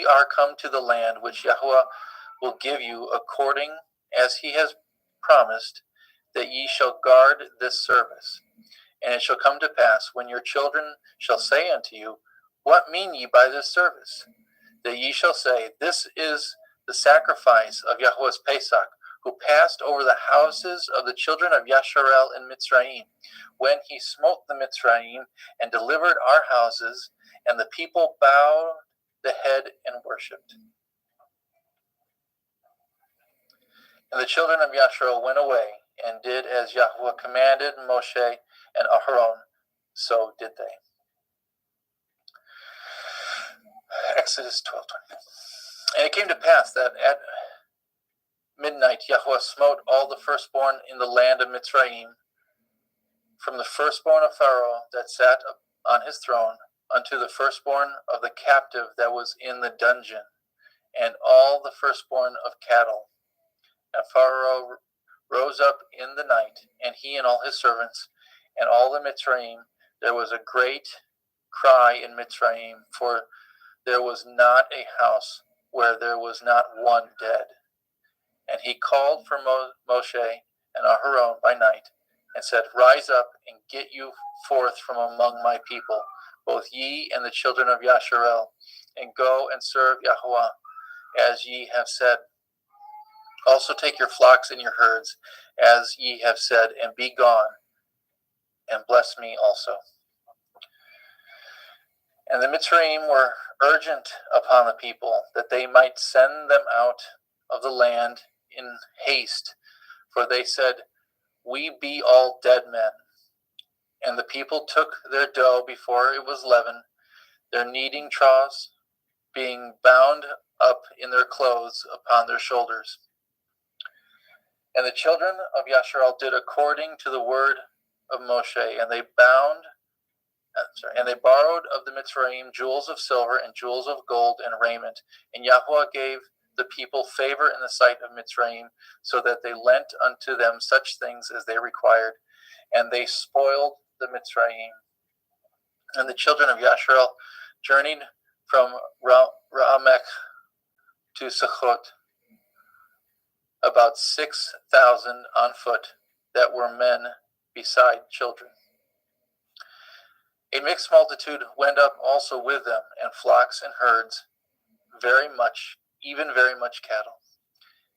are come to the land which Yahweh will give you according as he has promised, that ye shall guard this service. And it shall come to pass when your children shall say unto you, What mean ye by this service? That ye shall say, This is the sacrifice of Yahweh's Pesach, who passed over the houses of the children of Yasharel in Mitzrayim, when he smote the Mitzrayim and delivered our houses, and the people bowed the head and worshipped. And the children of Yasharel went away and did as Yahweh commanded Moshe and Aharon, so did they. Exodus 12:20. And it came to pass that at midnight Yahweh smote all the firstborn in the land of Mitzrayim, from the firstborn of Pharaoh that sat on his throne, unto the firstborn of the captive that was in the dungeon, and all the firstborn of cattle. And Pharaoh rose up in the night, and he and all his servants, and all the Mitzrayim. There was a great cry in Mitzrayim, for there was not a house where there was not one dead. And he called for Moshe and Aharon by night, and said, Rise up and get you forth from among my people, both ye and the children of Yasharel, and go and serve Yahweh, as ye have said. Also take your flocks and your herds, as ye have said, and be gone, and bless me also. And the Mitzrayim were urgent upon the people, that they might send them out of the land in haste, for they said, We be all dead men. And the people took their dough before it was leavened, their kneading troughs being bound up in their clothes upon their shoulders. And the children of Yasharel did according to the word of Moshe, and they borrowed of the Mitzrayim jewels of silver and jewels of gold and raiment. And Yahweh gave the people favor in the sight of Mitzrayim, so that they lent unto them such things as they required, and they spoiled the Mitzrayim. And the children of Yasharel journeyed from Ramech to Sukkot, about 6,000 on foot, that were men beside children. A mixed multitude went up also with them, and flocks and herds, very much cattle.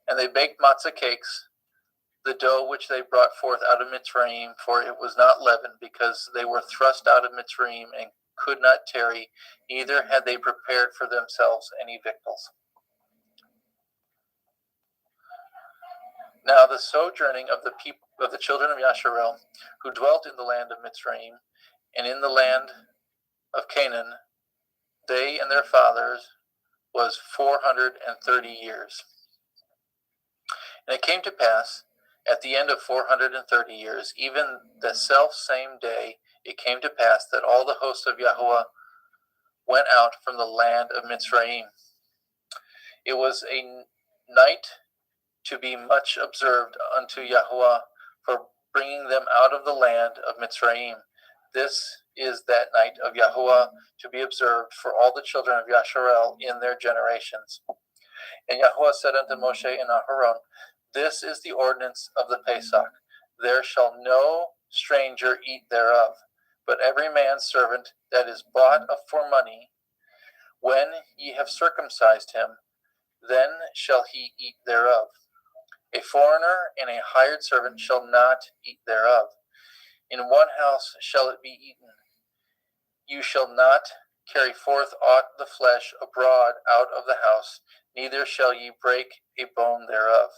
And they baked matzah cakes, the dough which they brought forth out of Mitzrayim, for it was not leavened, because they were thrust out of Mitzrayim and could not tarry, neither had they prepared for themselves any victuals. Now the sojourning of the children of Yasharel, who dwelt in the land of Mitzrayim, and in the land of Canaan, they and their fathers, was 430 years. And it came to pass, at the end of 430 years, even the self same day, it came to pass that all the hosts of Yahweh went out from the land of Mitzrayim. It was a night to be much observed unto Yahweh for bringing them out of the land of Mitzrayim. This is that night of Yahweh to be observed for all the children of Yasharel in their generations. And Yahweh said unto Moshe and Aharon, This is the ordinance of the Pesach. There shall no stranger eat thereof, but every man's servant that is bought for money, when ye have circumcised him, then shall he eat thereof. A foreigner and a hired servant shall not eat thereof. In one house shall it be eaten. You shall not carry forth aught the flesh abroad out of the house, neither shall ye break a bone thereof.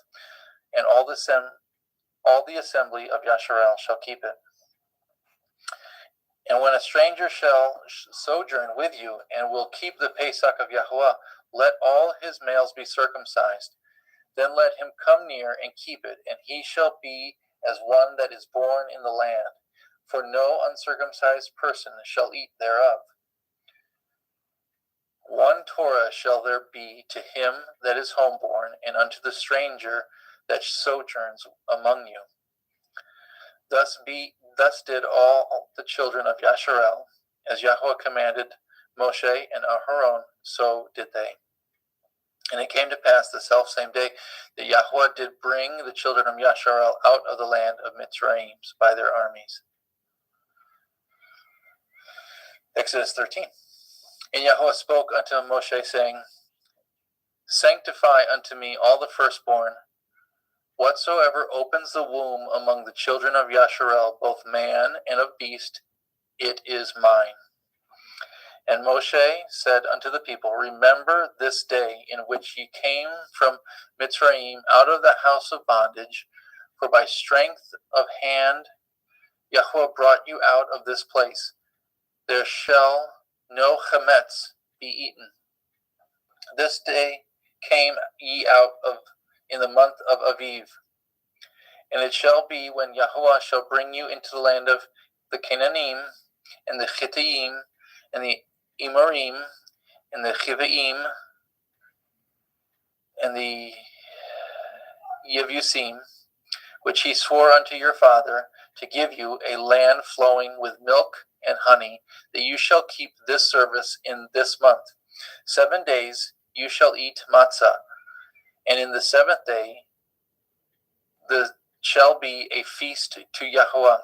And all the assembly of Yasharel shall keep it. And when a stranger shall sojourn with you, and will keep the Pesach of Yahweh, let all his males be circumcised. Then let him come near and keep it, and he shall be as one that is born in the land. For no uncircumcised person shall eat thereof. One Torah shall there be to him that is homeborn, and unto the stranger that sojourns among you. Thus did all the children of Yasharel, as Yahweh commanded Moshe and Aharon, so did they. And it came to pass the selfsame day that Yahweh did bring the children of Yasharel out of the land of Mitzrayim by their armies. Exodus 13. And Yahweh spoke unto Moshe, saying, Sanctify unto me all the firstborn, whatsoever opens the womb among the children of Yasharel, both man and of beast, it is mine. And Moshe said unto the people, Remember this day in which ye came from Mitzrayim out of the house of bondage, for by strength of hand Yahweh brought you out of this place. There shall no chametz be eaten. This day came ye out of in the month of Aviv. And it shall be when Yahweh shall bring you into the land of the Canaanim, and the Chittim, and the Amorim, and the Chivaim, and the Yevusim, which he swore unto your father, to give you a land flowing with milk and honey, that you shall keep this service in this month. 7 days you shall eat matzah, and in the seventh day there shall be a feast to Yahweh.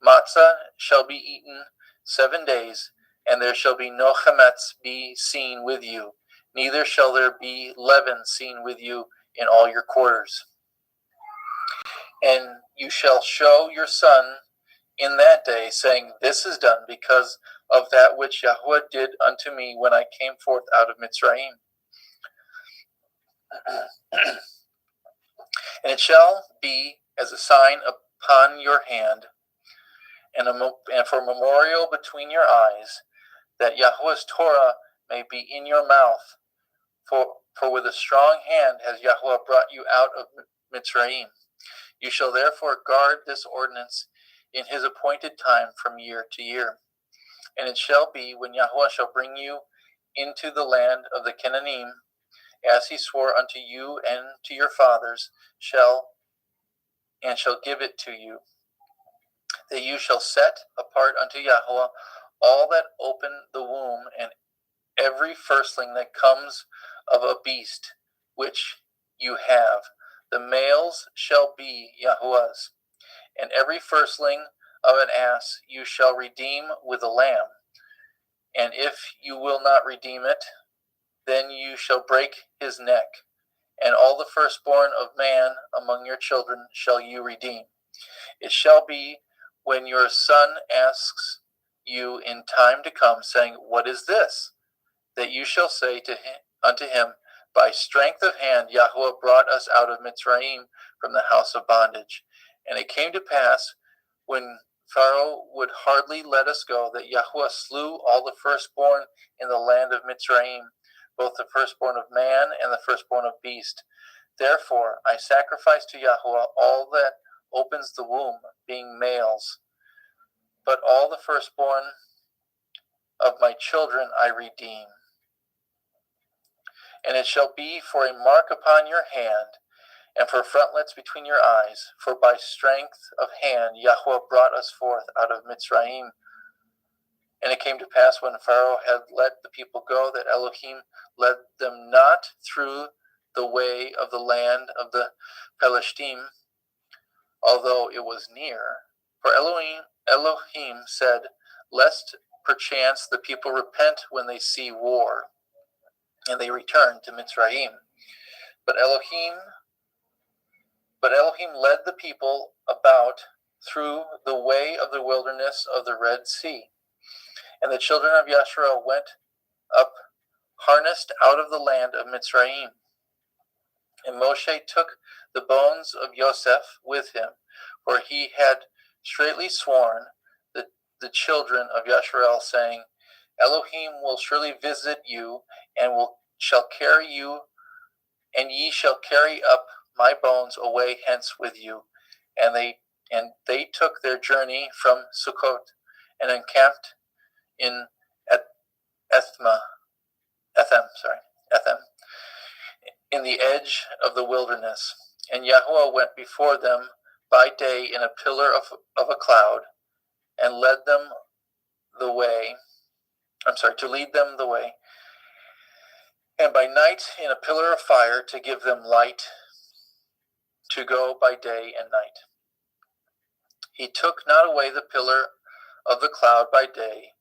Matzah shall be eaten 7 days, and there shall be no chametz be seen with you, neither shall there be leaven seen with you in all your quarters. And you shall show your son in that day, saying, This is done because of that which Yahweh did unto me when I came forth out of Mitzrayim. And it shall be as a sign upon your hand, and for a memorial between your eyes, that Yahweh's Torah may be in your mouth. For with a strong hand has Yahweh brought you out of Mitzrayim. You shall therefore guard this ordinance in his appointed time from year to year. And it shall be when Yahweh shall bring you into the land of the Canaanim, as he swore unto you and to your fathers, shall give it to you, that you shall set apart unto Yahweh all that open the womb, and every firstling that comes of a beast which you have. The males shall be Yahweh's, and every firstling of an ass you shall redeem with a lamb. And if you will not redeem it, then you shall break his neck. And all the firstborn of man among your children shall you redeem. It shall be when your son asks you in time to come, saying, What is this? That you shall say unto him, By strength of hand Yahweh brought us out of Mitzrayim from the house of bondage. And it came to pass, when Pharaoh would hardly let us go, that Yahweh slew all the firstborn in the land of Mitzrayim, both the firstborn of man and the firstborn of beast. Therefore I sacrifice to Yahweh all that opens the womb, being males. But all the firstborn of my children I redeem. And it shall be for a mark upon your hand, and for frontlets between your eyes, for by strength of hand Yahweh brought us forth out of Mitzrayim. And it came to pass, when Pharaoh had let the people go, that Elohim led them not through the way of the land of the Pelishtim, although it was near. For Elohim said, Lest perchance the people repent when they see war, and they return to Mitzrayim. But Elohim led the people about through the way of the wilderness of the Red Sea. And the children of Yasharel went up harnessed out of the land of Mitzrayim. And Moshe took the bones of Yosef with him, for he had straitly sworn the children of Yasharel, saying, Elohim will surely visit you, and shall carry you, and ye shall carry up my bones away hence with you. And they took their journey from Sukkot, and encamped in Ethem, in the edge of the wilderness. And Yahweh went before them by day in a pillar of a cloud, and led them the way, to lead them the way, and by night in a pillar of fire to give them light to go by day and night. He took not away the pillar of the cloud by day,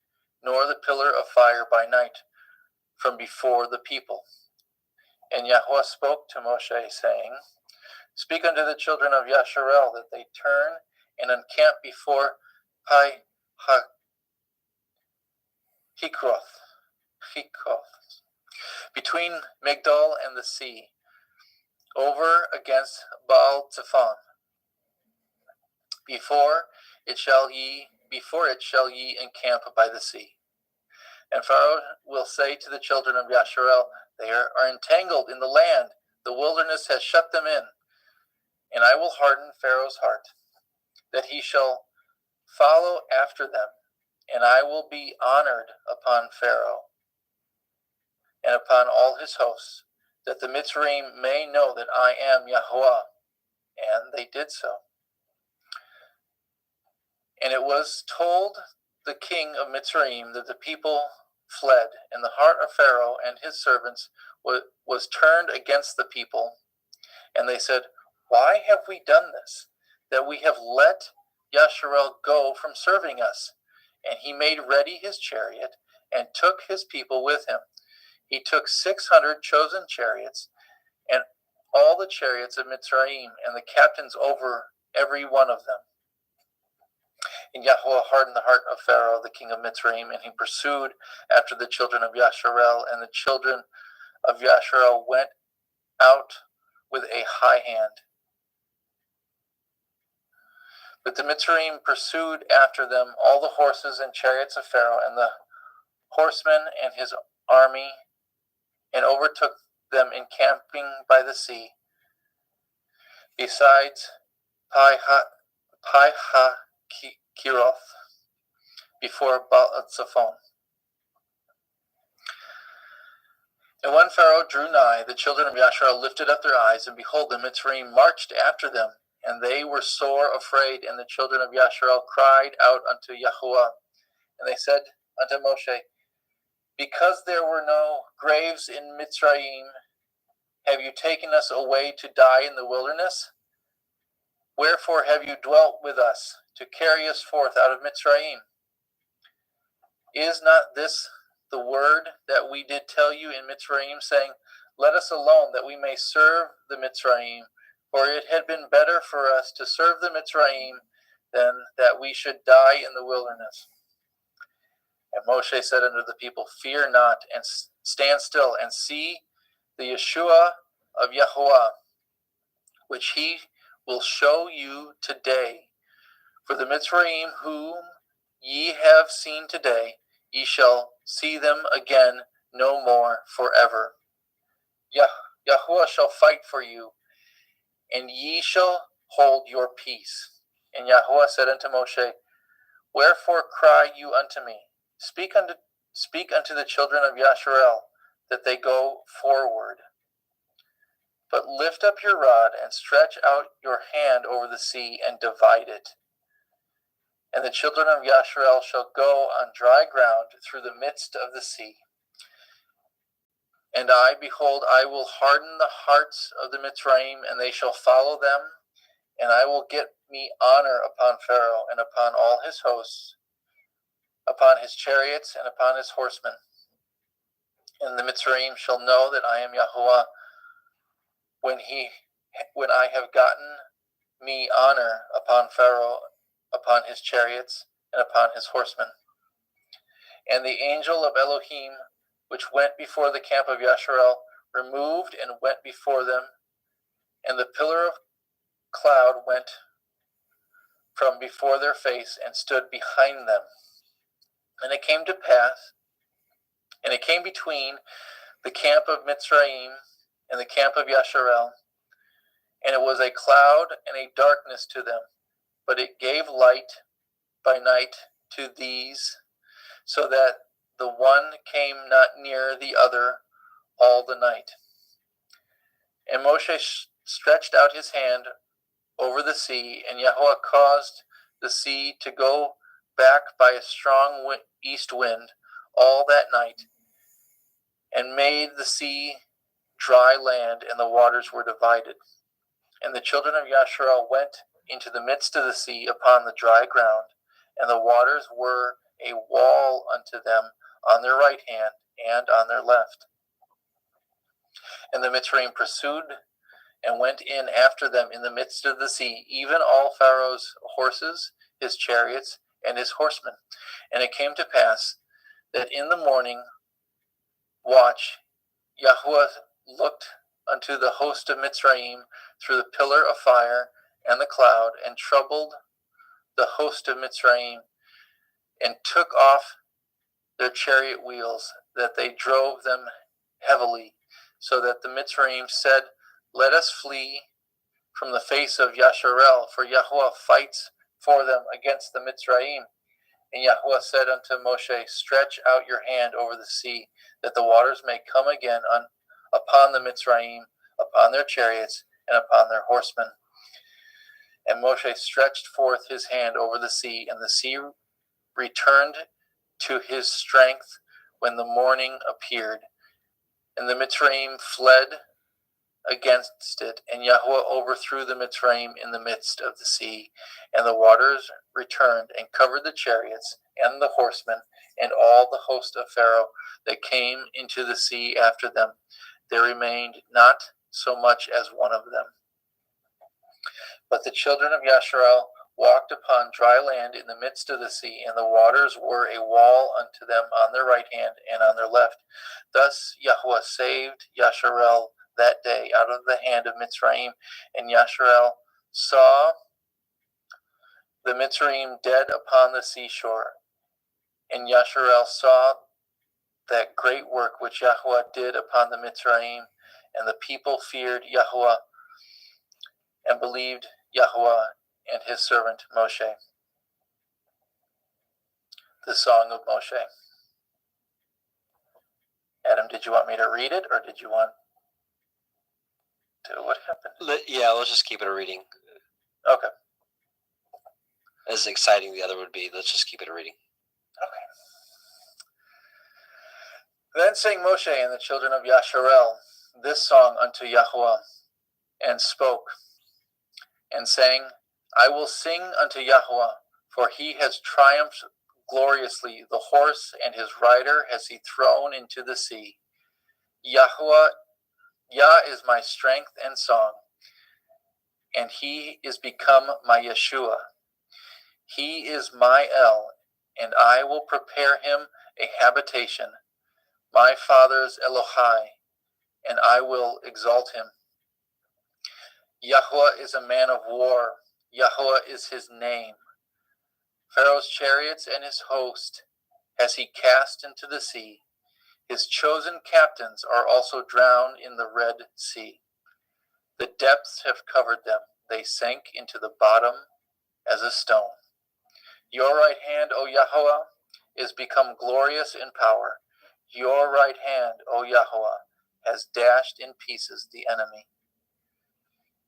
nor the pillar of fire by night from before the people. And Yahweh spoke to Moshe, saying, Speak unto the children of Yasharel that they turn and encamp before Pi Hikroth, between Migdol and the sea, over against Baal Zephon. Before it shall ye encamp by the sea. And Pharaoh will say to the children of Yasharel, They are entangled in the land, the wilderness has shut them in. And I will harden Pharaoh's heart, that he shall follow after them, and I will be honored upon Pharaoh and upon all his hosts, that the Mitzrayim may know that I am Yahweh. And they did so. And it was told the king of Mitzrayim that the people fled, and the heart of Pharaoh and his servants was turned against the people. And they said, Why have we done this, that we have let Yasharel go from serving us? And he made ready his chariot, and took his people with him. He took 600 chosen chariots, and all the chariots of Mitzrayim, and the captains over every one of them. And Yahweh hardened the heart of Pharaoh, the king of Mitzrayim, and he pursued after the children of Yasharel, and the children of Yasharel went out with a high hand. But the Mitzrayim pursued after them all the horses and chariots of Pharaoh, and the horsemen and his army, and overtook them encamping by the sea, besides Pi-haKeroth, before Baal-Zephon. And when Pharaoh drew nigh, the children of Yasharel lifted up their eyes, and behold, the Mitzrayim marched after them, and they were sore afraid. And the children of Yasharel cried out unto Yahweh, and they said unto Moshe, Because there were no graves in Mitzrayim, have you taken us away to die in the wilderness? Wherefore have you dwelt with us, to carry us forth out of Mitzrayim? Is not this the word that we did tell you in Mitzrayim, saying, Let us alone, that we may serve the Mitzrayim? For it had been better for us to serve the Mitzrayim than that we should die in the wilderness. And Moshe said unto the people, Fear not, and stand still, and see the Yeshua of Yahweh, which he will show you today. For the Mitzrayim whom ye have seen today, ye shall see them again no more forever. Yahweh shall fight for you, and ye shall hold your peace. And Yahweh said unto Moshe, Wherefore cry you unto me? Speak unto the children of Yasharel, that they go forward. But lift up your rod, and stretch out your hand over the sea, and divide it. And the children of Yasharel shall go on dry ground through the midst of the sea. And I, behold, I will harden the hearts of the Mitzrayim, and they shall follow them. And I will get me honor upon Pharaoh, and upon all his hosts, upon his chariots, and upon his horsemen. And the Mitzrayim shall know that I am Yahweh, when I have gotten me honor upon Pharaoh, upon his chariots, and upon his horsemen. And the angel of Elohim, which went before the camp of Yasharel, removed and went before them, and the pillar of cloud went from before their face and stood behind them. And it came to pass, and it came between the camp of Mitzrayim and the camp of Yasharel, and it was a cloud and a darkness to them, but it gave light by night to these, so that the one came not near the other all the night. And Moshe stretched out his hand over the sea, and Yahweh caused the sea to go back by a strong east wind all that night, and made the sea dry land, and the waters were divided. And the children of Yasharel went into the midst of the sea upon the dry ground, and the waters were a wall unto them on their right hand and on their left. And the Mitzrayim pursued and went in after them in the midst of the sea, even all Pharaoh's horses, his chariots, and his horsemen. And it came to pass that in the morning watch Yahuwah looked unto the host of Mitzrayim through the pillar of fire and the cloud, and troubled the host of Mitzrayim, and took off their chariot wheels, that they drove them heavily, so that the Mitzrayim said, Let us flee from the face of Yasharel, for Yahuwah fights for them against the Mitzrayim. And Yahuwah said unto Moshe, Stretch out your hand over the sea, that the waters may come again upon the Mitzrayim, upon their chariots, and upon their horsemen. And Moshe stretched forth his hand over the sea, and the sea returned to his strength when the morning appeared. And the Mitzrayim fled against it, and Yahuwah overthrew the Mitzrayim in the midst of the sea. And the waters returned and covered the chariots and the horsemen and all the host of Pharaoh that came into the sea after them. There remained not so much as one of them. But the children of Yasharel walked upon dry land in the midst of the sea, and the waters were a wall unto them on their right hand and on their left. Thus Yahuwah saved Yasharel that day out of the hand of Mitzrayim, and Yasharel saw the Mitzrayim dead upon the seashore. And Yasharel saw that great work which Yahuwah did upon the Mitzrayim, and the people feared Yahuwah and believed Yahuwah and his servant Moshe. The Song of Moshe. Adam, did you want me to read it, or did you want to? What happened? Yeah, let's just keep it a reading. Okay. As exciting the other would be, let's just keep it a reading. Okay. Then sang Moshe and the children of Yasharel this song unto Yahuwah, and spoke, and sang, I will sing unto Yahuwah, for he has triumphed gloriously. The horse and his rider has he thrown into the sea. Yahuwah, Yah is my strength and song, and he is become my Yeshua. He is my El, and I will prepare him a habitation, my father's Elohai, and I will exalt him. Yahuwah is a man of war. Yahuwah is his name. Pharaoh's chariots and his host has he cast into the sea. His chosen captains are also drowned in the Red Sea. The depths have covered them. They sank into the bottom as a stone. Your right hand, O Yahuwah, is become glorious in power. Your right hand, O Yahuwah, has dashed in pieces the enemy.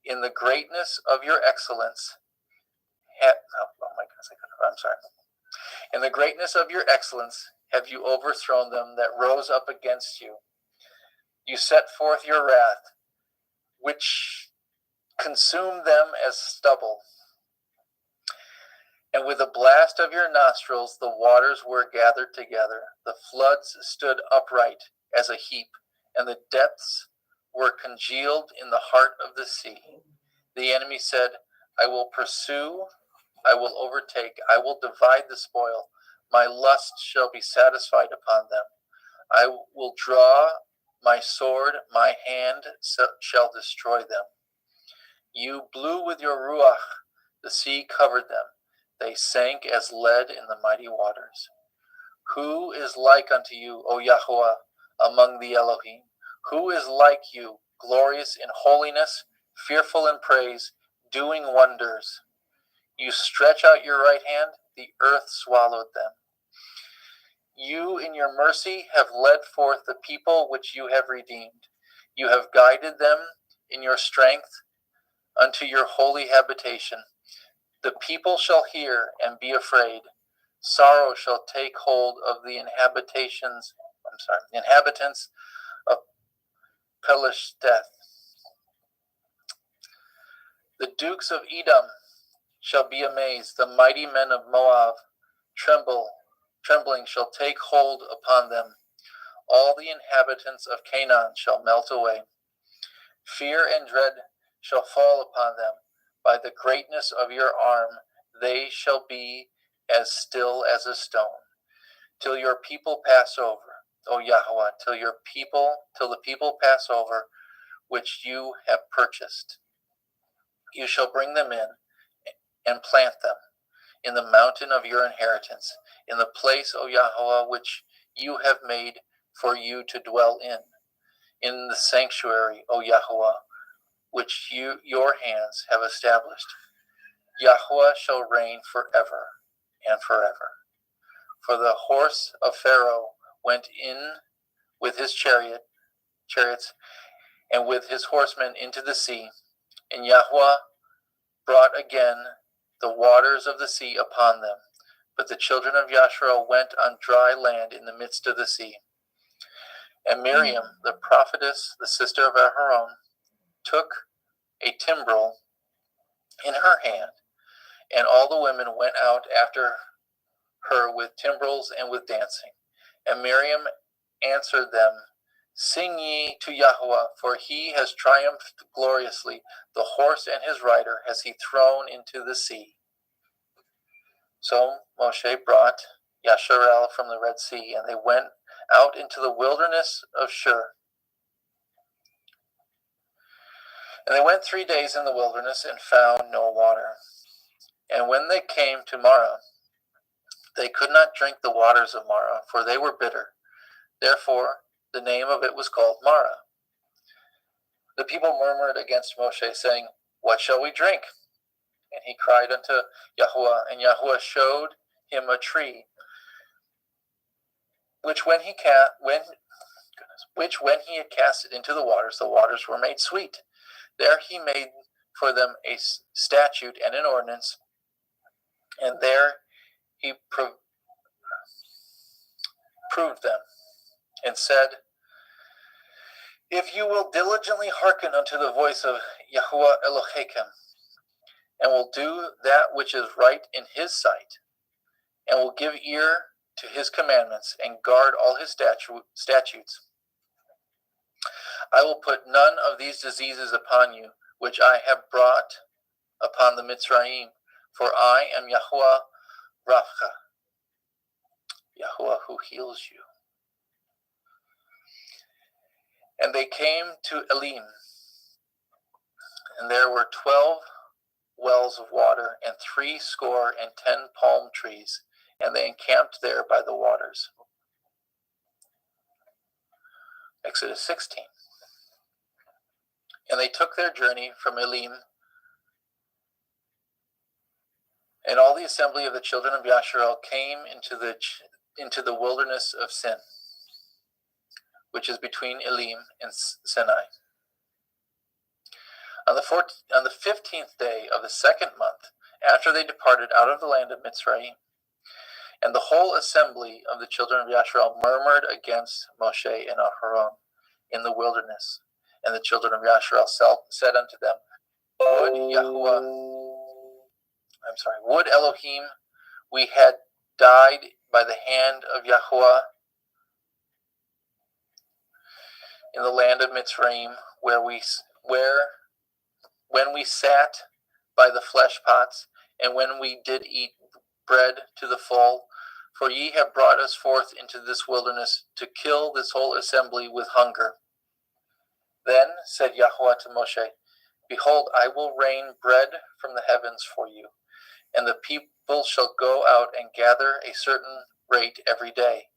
In the greatness of your excellence, in the greatness of your excellence have you overthrown them that rose up against you. You set forth your wrath, which consumed them as stubble. And with the blast of your nostrils the waters were gathered together. The floods stood upright as a heap, and the depths were congealed in the heart of the sea. The enemy said, I will pursue, I will overtake, I will divide the spoil. My lust shall be satisfied upon them. I will draw my sword, my hand shall destroy them. You blew with your ruach, the sea covered them. They sank as lead in the mighty waters. Who is like unto you, O Yahuwah, among the Elohim? Who is like you, glorious in holiness, fearful in praise, doing wonders? You stretch out your right hand, the earth swallowed them. You in your mercy have led forth the people which you have redeemed. You have guided them in your strength unto your holy habitation. The people shall hear and be afraid. sorrow shall take hold of the inhabitants of Pelisheth. The dukes of Edom shall be amazed. The mighty men of Moab trembling shall take hold upon them. All the inhabitants of Canaan shall melt away. Fear and dread shall fall upon them. By the greatness of your arm they shall be as still as a stone, till your people pass over, O Yahweh, till the people pass over, which you have purchased. You shall bring them in and plant them in the mountain of your inheritance, in the place, O Yahweh, which you have made for you to dwell in the sanctuary, O Yahweh, which your hands have established. Yahweh shall reign forever and forever. For the horse of Pharaoh went in with his chariots and with his horsemen into the sea, and Yahweh brought again the waters of the sea upon them. But the children of Yasharel went on dry land in the midst of the sea. And Miriam, the prophetess, the sister of Aharon, took a timbrel in her hand, and all the women went out after her with timbrels and with dancing. And Miriam answered them, Sing ye to Yahweh, for he has triumphed gloriously. The horse and his rider has he thrown into the sea. So Moshe brought Yasharel from the Red Sea, and they went out into the wilderness of Shur. And they went 3 days in the wilderness and found no water. And when they came to Marah, they could not drink the waters of Marah, for they were bitter. Therefore, the name of it was called Marah. The people murmured against Moshe, saying, What shall we drink? And he cried unto Yahweh, and Yahweh showed him a tree, which when he had cast it into the waters were made sweet. There he made for them a statute and an ordinance, and there he proved them, and said, If you will diligently hearken unto the voice of Yahweh Elohim, and will do that which is right in his sight, and will give ear to his commandments, and guard all his statutes, I will put none of these diseases upon you, which I have brought upon the Mitzrayim, for I am Yahweh Rapha, Yahweh who heals you. And they came to Elim, and there were 12 wells of water, and 70 palm trees, and they encamped there by the waters. Exodus 16. And they took their journey from Elim, and all the assembly of the children of Yasharel came into the wilderness of Sin, which is between Elim and Sinai. On the 15th day of the 2nd month, after they departed out of the land of Mitzrayim, and the whole assembly of the children of Yasharel murmured against Moshe and Aharon in the wilderness. And the children of Yasharel said unto them, Would Elohim we had died by the hand of Yahweh in the land of Mitzrayim, when we sat by the flesh pots, and when we did eat bread to the full. For ye have brought us forth into this wilderness to kill this whole assembly with hunger. Then said Yahweh to Moshe, Behold, I will rain bread from the heavens for you, and the people shall go out and gather a certain rate every day,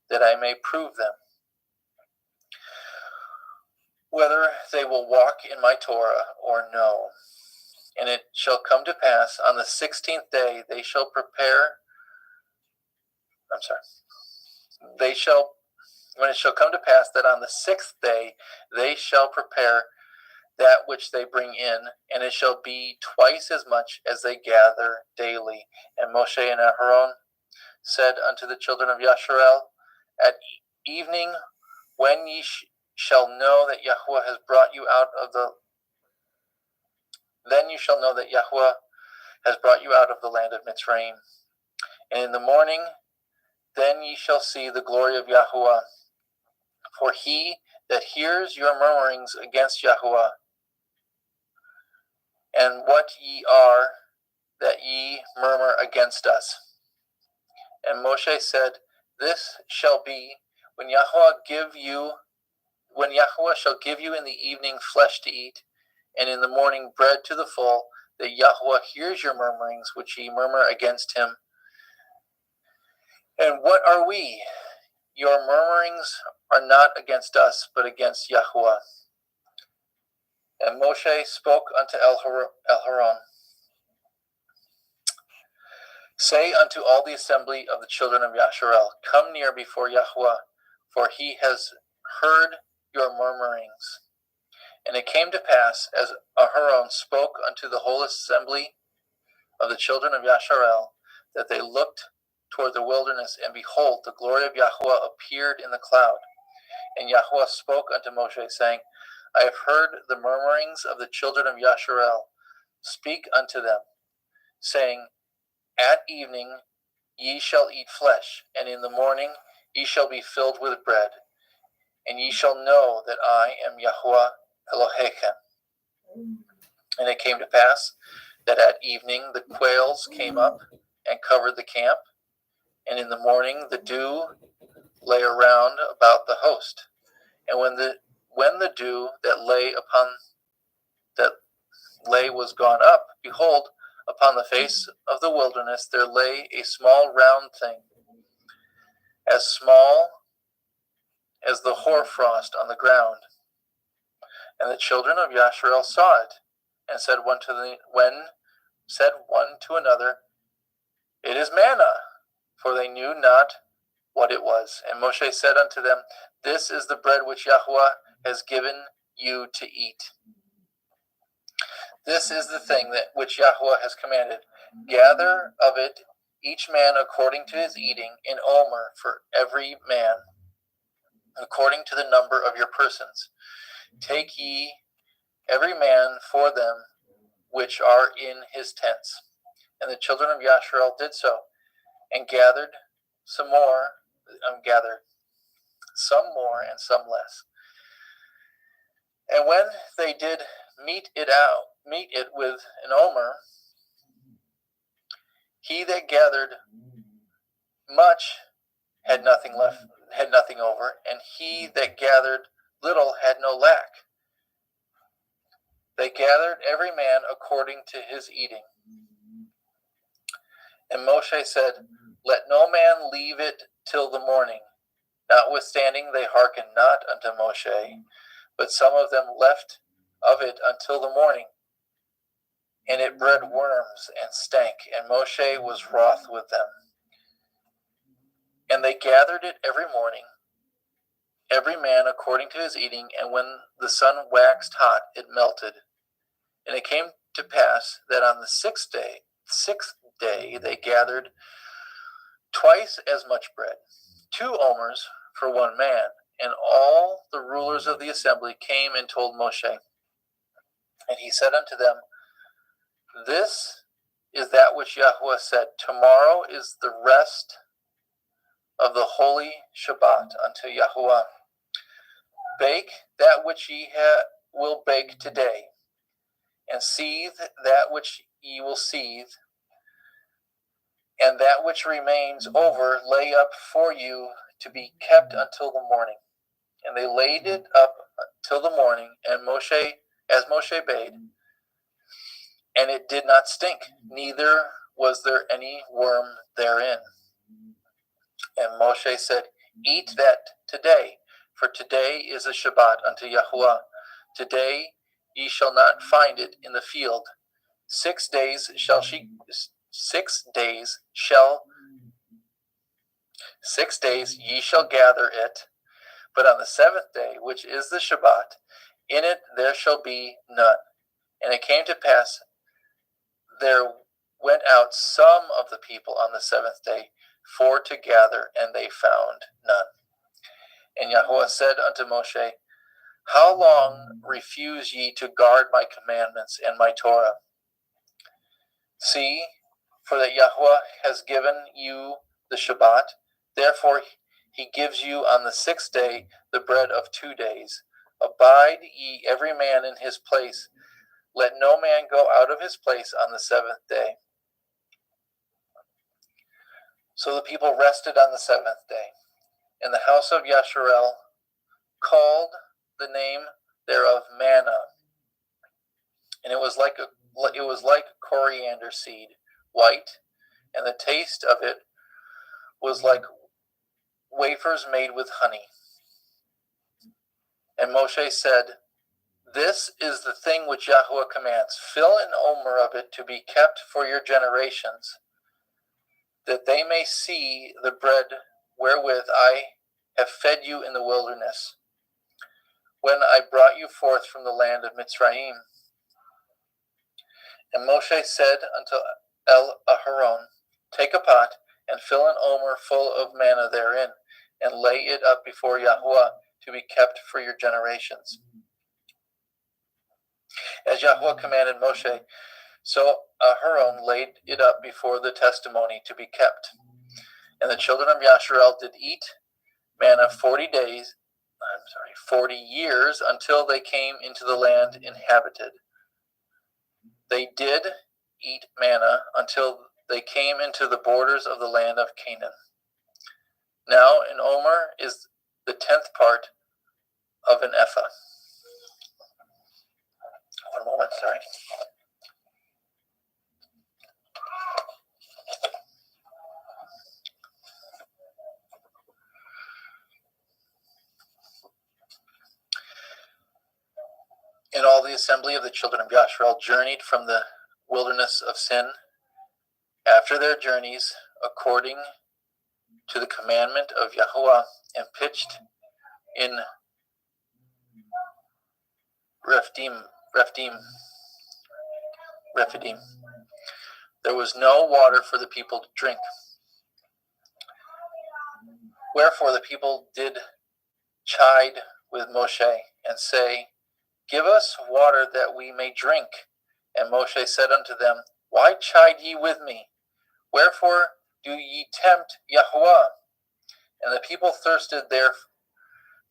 that I may prove them, whether they will walk in my Torah or no. And it shall come to pass on the 16th day when it shall come to pass that on the 6th day they shall prepare that which they bring in, and it shall be twice as much as they gather daily. And Moshe and Aharon said unto the children of Yasharel, At evening, when ye shall know that Yahweh has brought you out of the then you shall know that Yahweh has brought you out of the land of Mitzrayim. And in the morning, then ye shall see the glory of Yahweh. For he that hears your murmurings against Yahweh, and what ye are that ye murmur against us. And Moshe said, This shall be when Yahweh shall give you in the evening flesh to eat, and in the morning bread to the full, that Yahweh hears your murmurings which ye murmur against him. And what are we? Your murmurings are not against us, but against Yahweh. And Moshe spoke unto El-Haron, Say unto all the assembly of the children of Yasharel, Come near before Yahweh, for he has heard your murmurings. And it came to pass, as Aharon spoke unto the whole assembly of the children of Yasharel, that they looked toward the wilderness, and behold, the glory of Yahweh appeared in the cloud. And Yahweh spoke unto Moshe, saying, I have heard the murmurings of the children of Yasharel. Speak unto them, saying, At evening ye shall eat flesh, and in the morning ye shall be filled with bread. And ye shall know that I am Yahweh Elohechem. And it came to pass that at evening the quails came up and covered the camp, and in the morning the dew lay around about the host. And when the dew that lay was gone up, behold, upon the face of the wilderness there lay a small round thing, as small as the hoarfrost on the ground. And the children of Yasharel saw it, and said one to another, It is manna, for they knew not what it was. And Moshe said unto them, This is the bread which Yahweh has given you to eat. This is the thing which Yahweh has commanded. Gather of it each man according to his eating, an omer for every man, according to the number of your persons. Take ye every man for them which are in his tents. And the children of Yasharel did so, and gathered some more and some less. And when they did meet it with an omer, he that gathered much had nothing over, and he that gathered little had no lack. They gathered every man according to his eating. And Moshe said, Let no man leave it till the morning. Notwithstanding they hearkened not unto Moshe, but some of them left of it until the morning. And it bred worms and stank, and Moshe was wroth with them. And they gathered it every morning, every man according to his eating, and when the sun waxed hot, it melted. And it came to pass that on the sixth day they gathered twice as much bread, 2 omers for one man. And all the rulers of the assembly came and told Moshe. And he said unto them, This is that which Yahweh said, Tomorrow is the rest of the holy Shabbat unto Yahweh. Bake that which ye will bake today, and seethe that which ye will seethe, and that which remains over lay up for you to be kept until the morning. And they laid it up till the morning, and as Moshe bade, and it did not stink, neither was there any worm therein. And Moshe said, Eat that today, for today is a Shabbat unto Yahweh. Today ye shall not find it in the field. 6 days ye shall gather it, but on the 7th day, which is the Shabbat, in it there shall be none. And it came to pass, there went out some of the people on the 7th day, for to gather, and they found none. And Yahweh said unto Moshe, How long refuse ye to guard my commandments and my Torah? See, for that Yahweh has given you the Shabbat, therefore he gives you on the 6th day the bread of 2 days. Abide ye every man in his place. Let no man go out of his place on the 7th day. So the people rested on the 7th day. And the house of Yasharel called the name thereof manna, and it was like coriander seed, white, and the taste of it was like wafers made with honey. And Moshe said, This is the thing which Yahweh commands. Fill an omer of it to be kept for your generations, that they may see the bread wherewith I have fed you in the wilderness, when I brought you forth from the land of Mitzrayim. And Moshe said unto Aharon, Take a pot, and fill an omer full of manna therein, and lay it up before Yahweh to be kept for your generations. As Yahweh commanded Moshe, so Aharon laid it up before the testimony to be kept. And the children of Yasharel did eat manna 40 years until they came into the land inhabited. They did eat manna until they came into the borders of the land of Canaan. Now an omer is the 10th part of an ephah. One moment, sorry. And all the assembly of the children of Yasharel journeyed from the wilderness of Sin after their journeys according to the commandment of Yahweh, and pitched in Rephidim. There was no water for the people to drink. Wherefore the people did chide with Moshe, and say, Give us water that we may drink. And Moshe said unto them, Why chide ye with me? Wherefore do ye tempt Yahweh? And the people thirsted there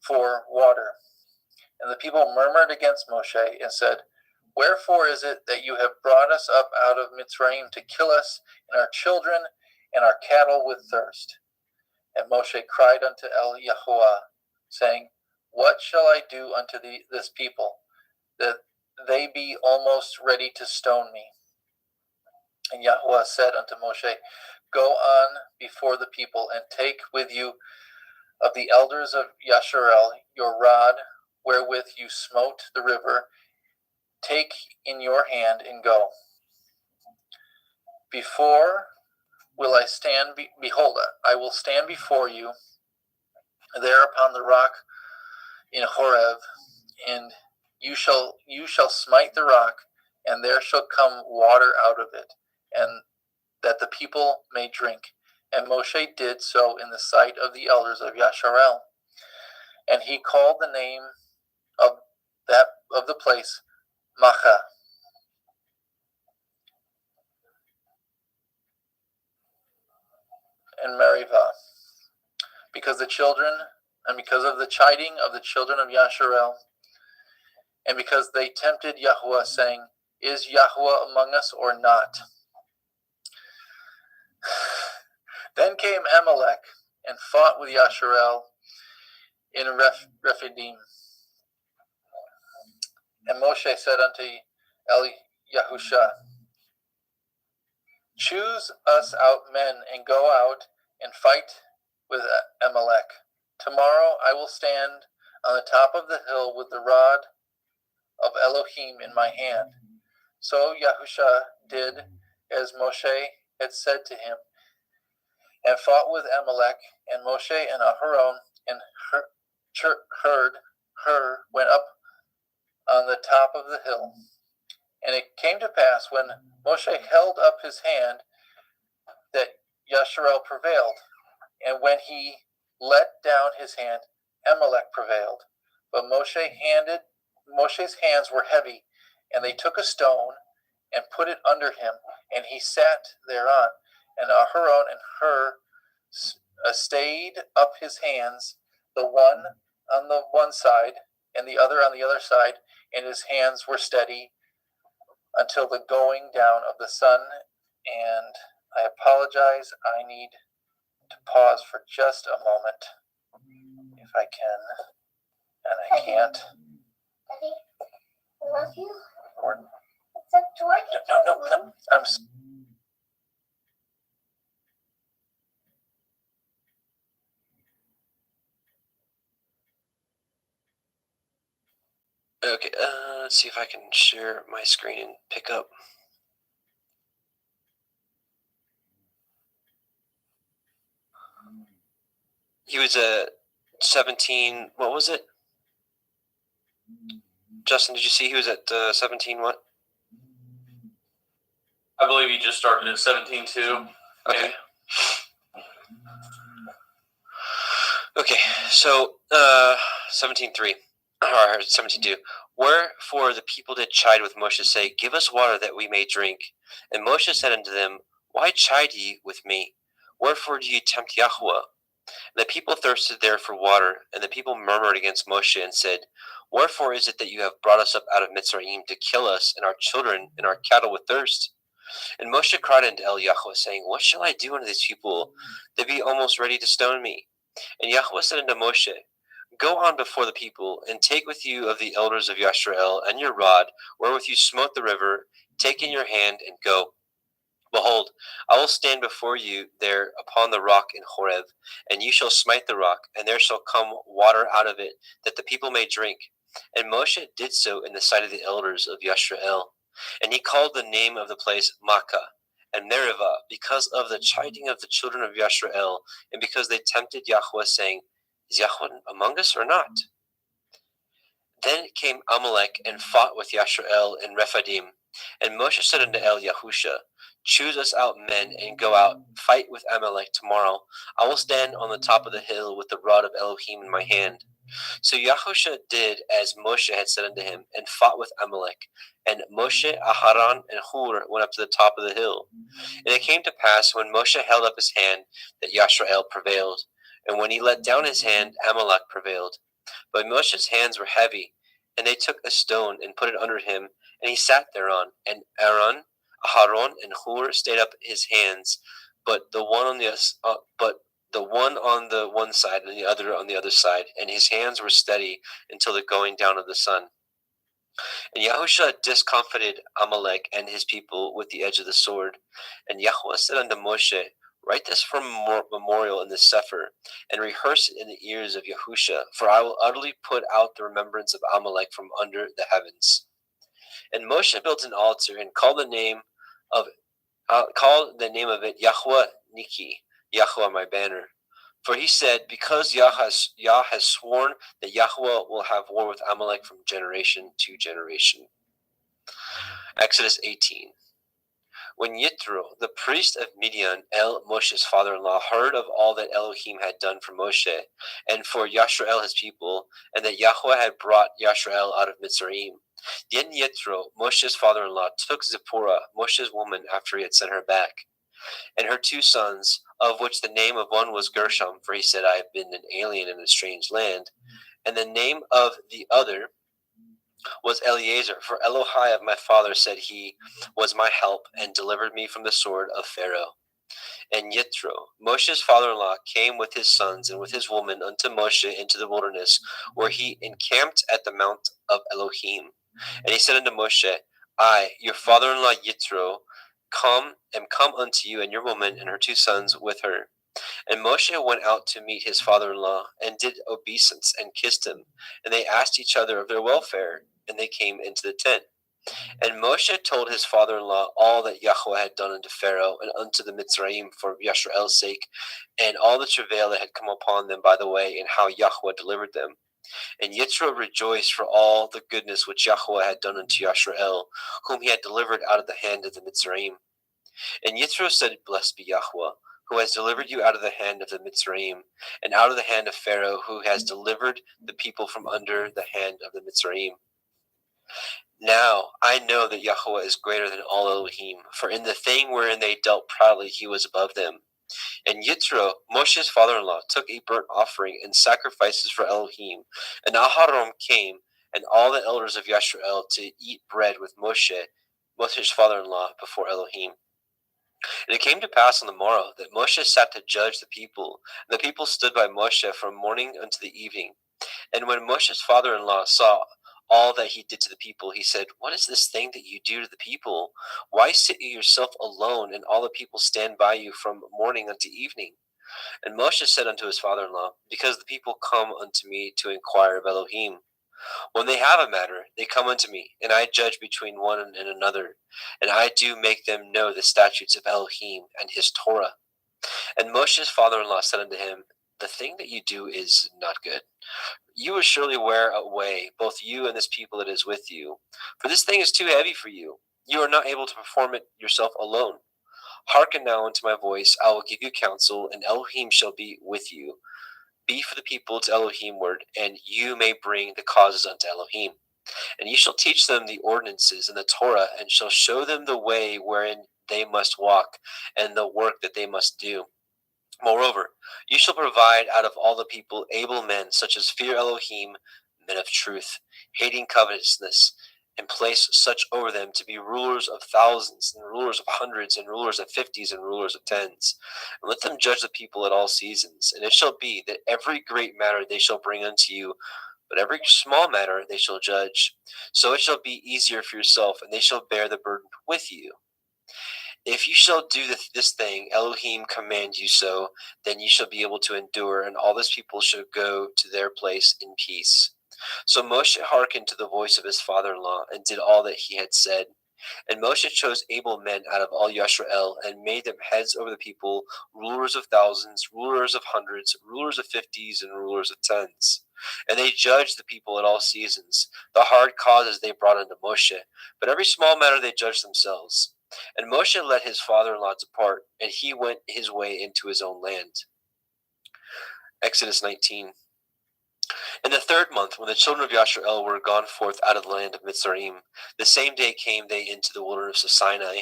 for water. And the people murmured against Moshe, and said, Wherefore is it that you have brought us up out of Mitzrayim to kill us and our children and our cattle with thirst? And Moshe cried unto Yahweh, saying, What shall I do unto this people, that they be almost ready to stone me? And Yahweh said unto Moshe, Go on before the people, and take with you of the elders of Yasharel your rod, wherewith you smote the river. Take in your hand, and go. Behold, I will stand before you there upon the rock in Horeb, and you shall smite the rock, and there shall come water out of it, and that the people may drink. And Moshe did so in the sight of the elders of Yasharel. And he called the name of the place Macha. And Meribah, because of the chiding of the children of Yasharel, and because they tempted Yahweh, saying, Is Yahweh among us or not? Then came Amalek and fought with Yasharel in Rephidim. And Moshe said unto Yahusha, Choose us out men, and go out and fight with Amalek. Tomorrow I will stand on the top of the hill with the rod of Elohim in my hand. So Yahusha did as Moshe had said to him, and fought with Amalek. And Moshe and Aharon and Hur went up on the top of the hill. And it came to pass, when Moshe held up his hand, that Yasharel prevailed. And when he let down his hand, Amalek prevailed. But Moshe's hands were heavy, and they took a stone and put it under him, and he sat thereon. And Aharon and Hur stayed up his hands, the one on the one side and the other on the other side, and his hands were steady until the going down of the sun. And I apologize, I need to pause for just a moment, if I can, and I can't. Daddy, I love you. Or, It's a George. no. Okay, let's see if I can share my screen and pick up. He was at 17, what was it? Justin, did you see he was at 17 what? I believe he just started at 17-2. Okay. Okay, so 17:3 or 17:2. Wherefore the people did chide with Moshe, say, Give us water that we may drink. And Moshe said unto them, Why chide ye with me? Wherefore do ye tempt Yahweh? And the people thirsted there for water, and the people murmured against Moshe and said, Wherefore is it that you have brought us up out of Mitzrayim to kill us and our children and our cattle with thirst? And Moshe cried unto Yahweh, saying, What shall I do unto these people? They be almost ready to stone me. And Yahweh said unto Moshe, Go on before the people, and take with you of the elders of Yashrael and your rod, wherewith you smote the river, take in your hand, and go. Behold, I will stand before you there upon the rock in Horeb, and you shall smite the rock, and there shall come water out of it, that the people may drink. And Moshe did so in the sight of the elders of Yashrael. And he called the name of the place Makkah and Meribah, because of the chiding of the children of Yashrael, and because they tempted Yahweh, saying, Is Yahweh among us or not? Then came Amalek and fought with Yashrael in Rephidim. And Moshe said unto Yahusha, Choose us out men, and go out, fight with Amalek tomorrow. I will stand on the top of the hill with the rod of Elohim in my hand. So Yahusha did as Moshe had said unto him, and fought with Amalek. And Moshe, Aharon, and Hur went up to the top of the hill. And it came to pass, when Moshe held up his hand, that Yashrael prevailed. And when he let down his hand, Amalek prevailed. But Moshe's hands were heavy, and they took a stone and put it under him, and he sat thereon. And Aaron, Aharon, and Hur stayed up his hands, but the one on the one side and the other on the other side, and his hands were steady until the going down of the sun. And Yahusha discomfited Amalek and his people with the edge of the sword. And Yahweh said unto Moshe, Write this for memorial in the Sefer, and rehearse it in the ears of Yahusha, for I will utterly put out the remembrance of Amalek from under the heavens. And Moshe built an altar and called the name of it Yahweh Niki, Yahweh my banner. For he said, Because Yah has sworn that Yahweh will have war with Amalek from generation to generation. Exodus 18. When Yitro, the priest of Midian, Moshe's father-in-law, heard of all that Elohim had done for Moshe and for Yashrael his people, and that Yahweh had brought Yashrael out of Mitzrayim, then Yitro, Moshe's father-in-law, took Zipporah, Moshe's woman, after he had sent her back, and her 2 sons, of which the name of one was Gershom, for he said, I have been an alien in a strange land, and the name of the other was Eliezer, for Elohai of my father said he was my help, and delivered me from the sword of Pharaoh. And Yitro, Moshe's father-in-law, came with his sons and with his woman unto Moshe into the wilderness, where he encamped at the mount of Elohim. And he said unto Moshe, I, your father-in-law Yitro, come unto you, and your woman and her 2 sons with her. And Moshe went out to meet his father-in-law, and did obeisance, and kissed him. And they asked each other of their welfare, and they came into the tent. And Moshe told his father-in-law all that Yahweh had done unto Pharaoh, and unto the Mitzrayim for Yashrael's sake, and all the travail that had come upon them by the way, and how Yahweh delivered them. And Yitro rejoiced for all the goodness which Yahweh had done unto Yashrael, whom he had delivered out of the hand of the Mitzrayim. And Yitro said, Blessed be Yahweh, who has delivered you out of the hand of the Mitzrayim, and out of the hand of Pharaoh, who has delivered the people from under the hand of the Mitzrayim. Now I know that Yahweh is greater than all Elohim, for in the thing wherein they dealt proudly he was above them. And Yitro, Moshe's father-in-law, took a burnt offering and sacrifices for Elohim. And Aharon came, and all the elders of Yashrael, to eat bread with Moshe's father-in-law, before Elohim. And it came to pass on the morrow that Moshe sat to judge the people. And the people stood by Moshe from morning unto the evening. And when Moshe's father-in-law saw all that he did to the people, he said, What is this thing that you do to the people? Why sit you yourself alone, and all the people stand by you from morning unto evening? And Moshe said unto his father-in-law, Because the people come unto me to inquire of Elohim. When they have a matter, they come unto me, and I judge between one and another, and I do make them know the statutes of Elohim and his Torah. And Moshe's father-in-law said unto him, The thing that you do is not good. You will surely wear away, both you and this people that is with you. For this thing is too heavy for you. You are not able to perform it yourself alone. Hearken now unto my voice. I will give you counsel, and Elohim shall be with you. Be for the people to Elohim ward, and you may bring the causes unto Elohim. And ye shall teach them the ordinances and the Torah, and shall show them the way wherein they must walk, and the work that they must do. Moreover, you shall provide out of all the people able men, such as fear Elohim, men of truth, hating covetousness, and place such over them to be rulers of thousands, and rulers of hundreds, and rulers of 50s, and rulers of 10s. And let them judge the people at all seasons. And it shall be that every great matter they shall bring unto you, but every small matter they shall judge. So it shall be easier for yourself, and they shall bear the burden with you. If you shall do this thing, Elohim command you so, then you shall be able to endure, and all this people shall go to their place in peace. So Moshe hearkened to the voice of his father-in-law, and did all that he had said. And Moshe chose able men out of all Yashrael, and made them heads over the people, rulers of thousands, rulers of hundreds, rulers of 50s, and rulers of 10s. And they judged the people at all seasons. The hard causes they brought unto Moshe, but every small matter they judged themselves. And Moshe let his father-in-law depart, and he went his way into his own land. Exodus 19. In the 3rd month, when the children of Yashrael were gone forth out of the land of Mitzrayim, the same day came they into the wilderness of Sinai.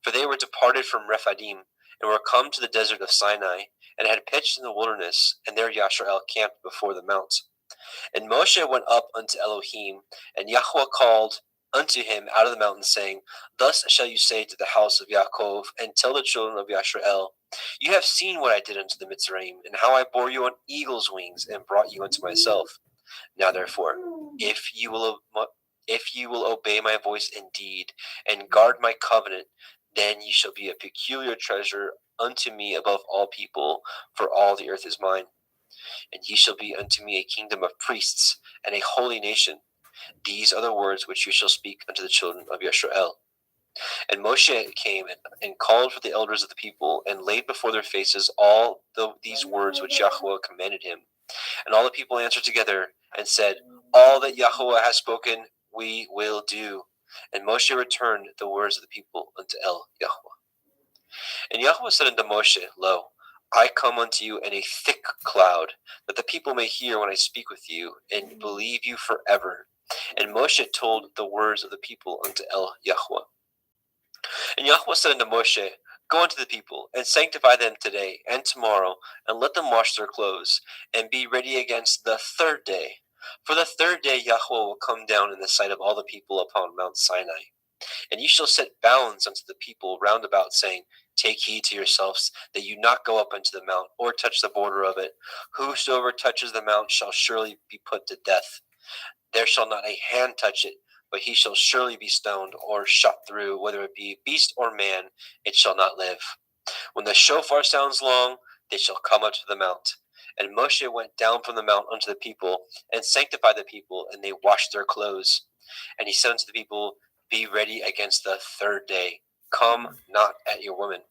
For they were departed from Rephidim, and were come to the desert of Sinai, and had pitched in the wilderness, and there Yashrael camped before the mount. And Moshe went up unto Elohim, and Yahweh called unto him out of the mountain, saying, Thus shall you say to the house of Yaakov, and tell the children of Yashrael, You have seen what I did unto the Mitzrayim, and how I bore you on eagle's wings, and brought you unto myself. Now therefore, if you will obey my voice indeed, and guard my covenant, then ye shall be a peculiar treasure unto me above all people, for all the earth is mine. And ye shall be unto me a kingdom of priests, and a holy nation. These are the words which you shall speak unto the children of Yashrael. And Moshe came and called for the elders of the people, and laid before their faces all these words which Yahweh commanded him. And all the people answered together, and said, All that Yahweh has spoken, we will do. And Moshe returned the words of the people unto Yahweh. And Yahweh said unto Moshe, Lo, I come unto you in a thick cloud, that the people may hear when I speak with you, and believe you forever. And Moshe told the words of the people unto Yahweh. And Yahweh said unto Moshe, Go unto the people, and sanctify them today and tomorrow, and let them wash their clothes, and be ready against the 3rd day. For the 3rd day Yahweh will come down in the sight of all the people upon Mount Sinai. And ye shall set bounds unto the people round about, saying, Take heed to yourselves, that you not go up unto the mount, or touch the border of it. Whosoever touches the mount shall surely be put to death. There shall not a hand touch it, but he shall surely be stoned, or shot through, whether it be beast or man, it shall not live. When the shofar sounds long, they shall come up to the mount. And Moshe went down from the mount unto the people, and sanctified the people, and they washed their clothes. And he said unto the people, Be ready against the 3rd day. Come not at your women.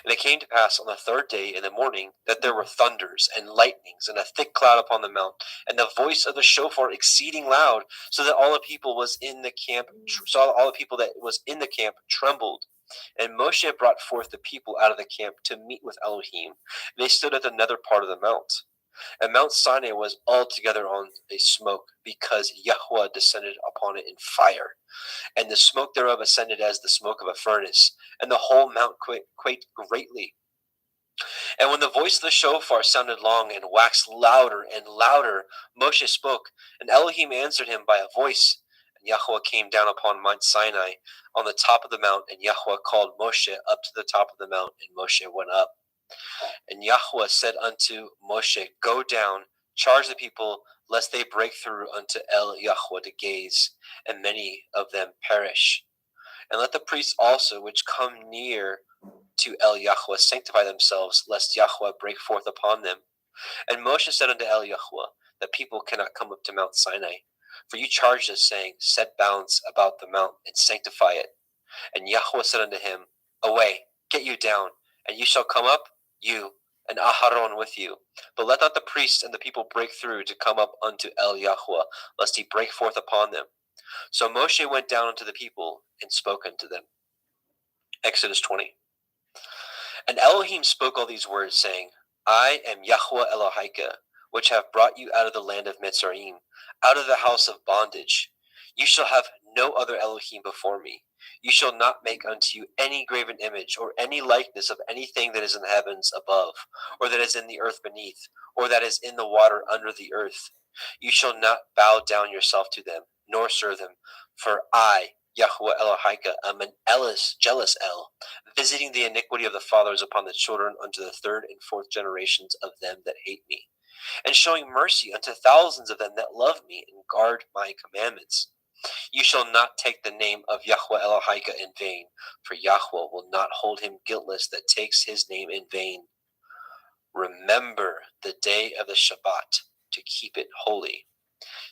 And it came to pass on the 3rd day in the morning, that there were thunders and lightnings, and a thick cloud upon the mount, and the voice of the shofar exceeding loud, so that all the people that was in the camp trembled. And Moshe brought forth the people out of the camp to meet with Elohim. They stood at the nether part of the mount. And Mount Sinai was altogether on a smoke, because Yahweh descended upon it in fire. And the smoke thereof ascended as the smoke of a furnace, and the whole mount quaked greatly. And when the voice of the shofar sounded long and waxed louder and louder, Moshe spoke, and Elohim answered him by a voice. And Yahweh came down upon Mount Sinai on the top of the mount, and Yahweh called Moshe up to the top of the mount, and Moshe went up. And Yahweh said unto Moshe, Go down, charge the people, lest they break through unto El Yahweh to gaze, and many of them perish. And let the priests also which come near to El Yahweh sanctify themselves, lest Yahweh break forth upon them. And Moshe said unto El Yahweh, The people cannot come up to Mount Sinai, for you charged us, saying, Set bounds about the mount, and sanctify it. And Yahweh said unto him, Away, get you down, and you shall come up, you and Aharon with you. But let not the priests and the people break through to come up unto El Yahweh, lest he break forth upon them. So Moshe went down unto the people, and spoke unto them. Exodus 20. And Elohim spoke all these words, saying, I am Yahweh Elohika, which have brought you out of the land of Mitzrayim, out of the house of bondage. You shall have no other Elohim before me. You shall not make unto you any graven image, or any likeness of anything that is in the heavens above, or that is in the earth beneath, or that is in the water under the earth. You shall not bow down yourself to them, nor serve them. For I, Yahweh Elohika, am an jealous El, visiting the iniquity of the fathers upon the children unto the third and fourth generations of them that hate me, and showing mercy unto thousands of them that love me and guard my commandments. You shall not take the name of Yahweh Elohika in vain, for Yahweh will not hold him guiltless that takes his name in vain. Remember the day of the Shabbat, to keep it holy.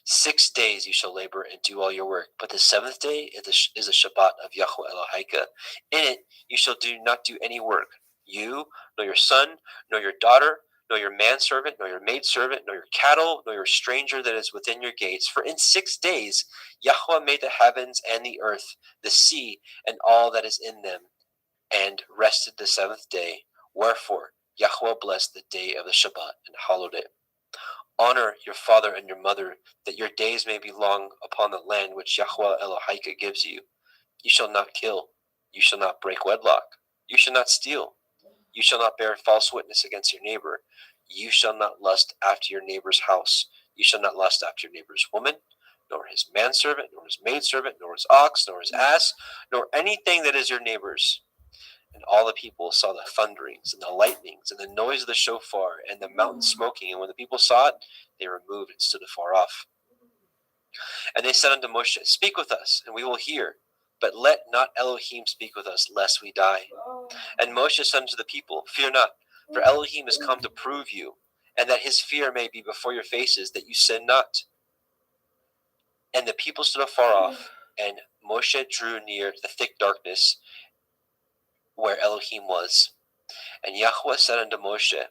6 days you shall labor and do all your work, but the seventh day is the Shabbat of Yahweh Elohika. In it you shall not do any work, you, nor your son, nor your daughter, nor your manservant, nor your maidservant, nor your cattle, nor your stranger that is within your gates. For in 6 days Yahweh made the heavens and the earth, the sea, and all that is in them, and rested the seventh day. Wherefore Yahweh blessed the day of the Shabbat and hallowed it. Honor your father and your mother, that your days may be long upon the land which Yahweh Elohika gives you. You shall not kill. You shall not break wedlock. You shall not steal. You shall not bear false witness against your neighbor. You shall not lust after your neighbor's house. You shall not lust after your neighbor's woman, nor his manservant, nor his maidservant, nor his ox, nor his ass, nor anything that is your neighbor's. And all the people saw the thunderings and the lightnings and the noise of the shofar and the mountain smoking. And when the people saw it, they removed and stood afar off. And they said unto Moshe, Speak with us, and we will hear. But let not Elohim speak with us, lest we die. And Moshe said unto the people, Fear not, for Elohim is come to prove you, and that his fear may be before your faces, that you sin not. And the people stood afar off, and Moshe drew near the thick darkness where Elohim was. And Yahweh said unto Moshe,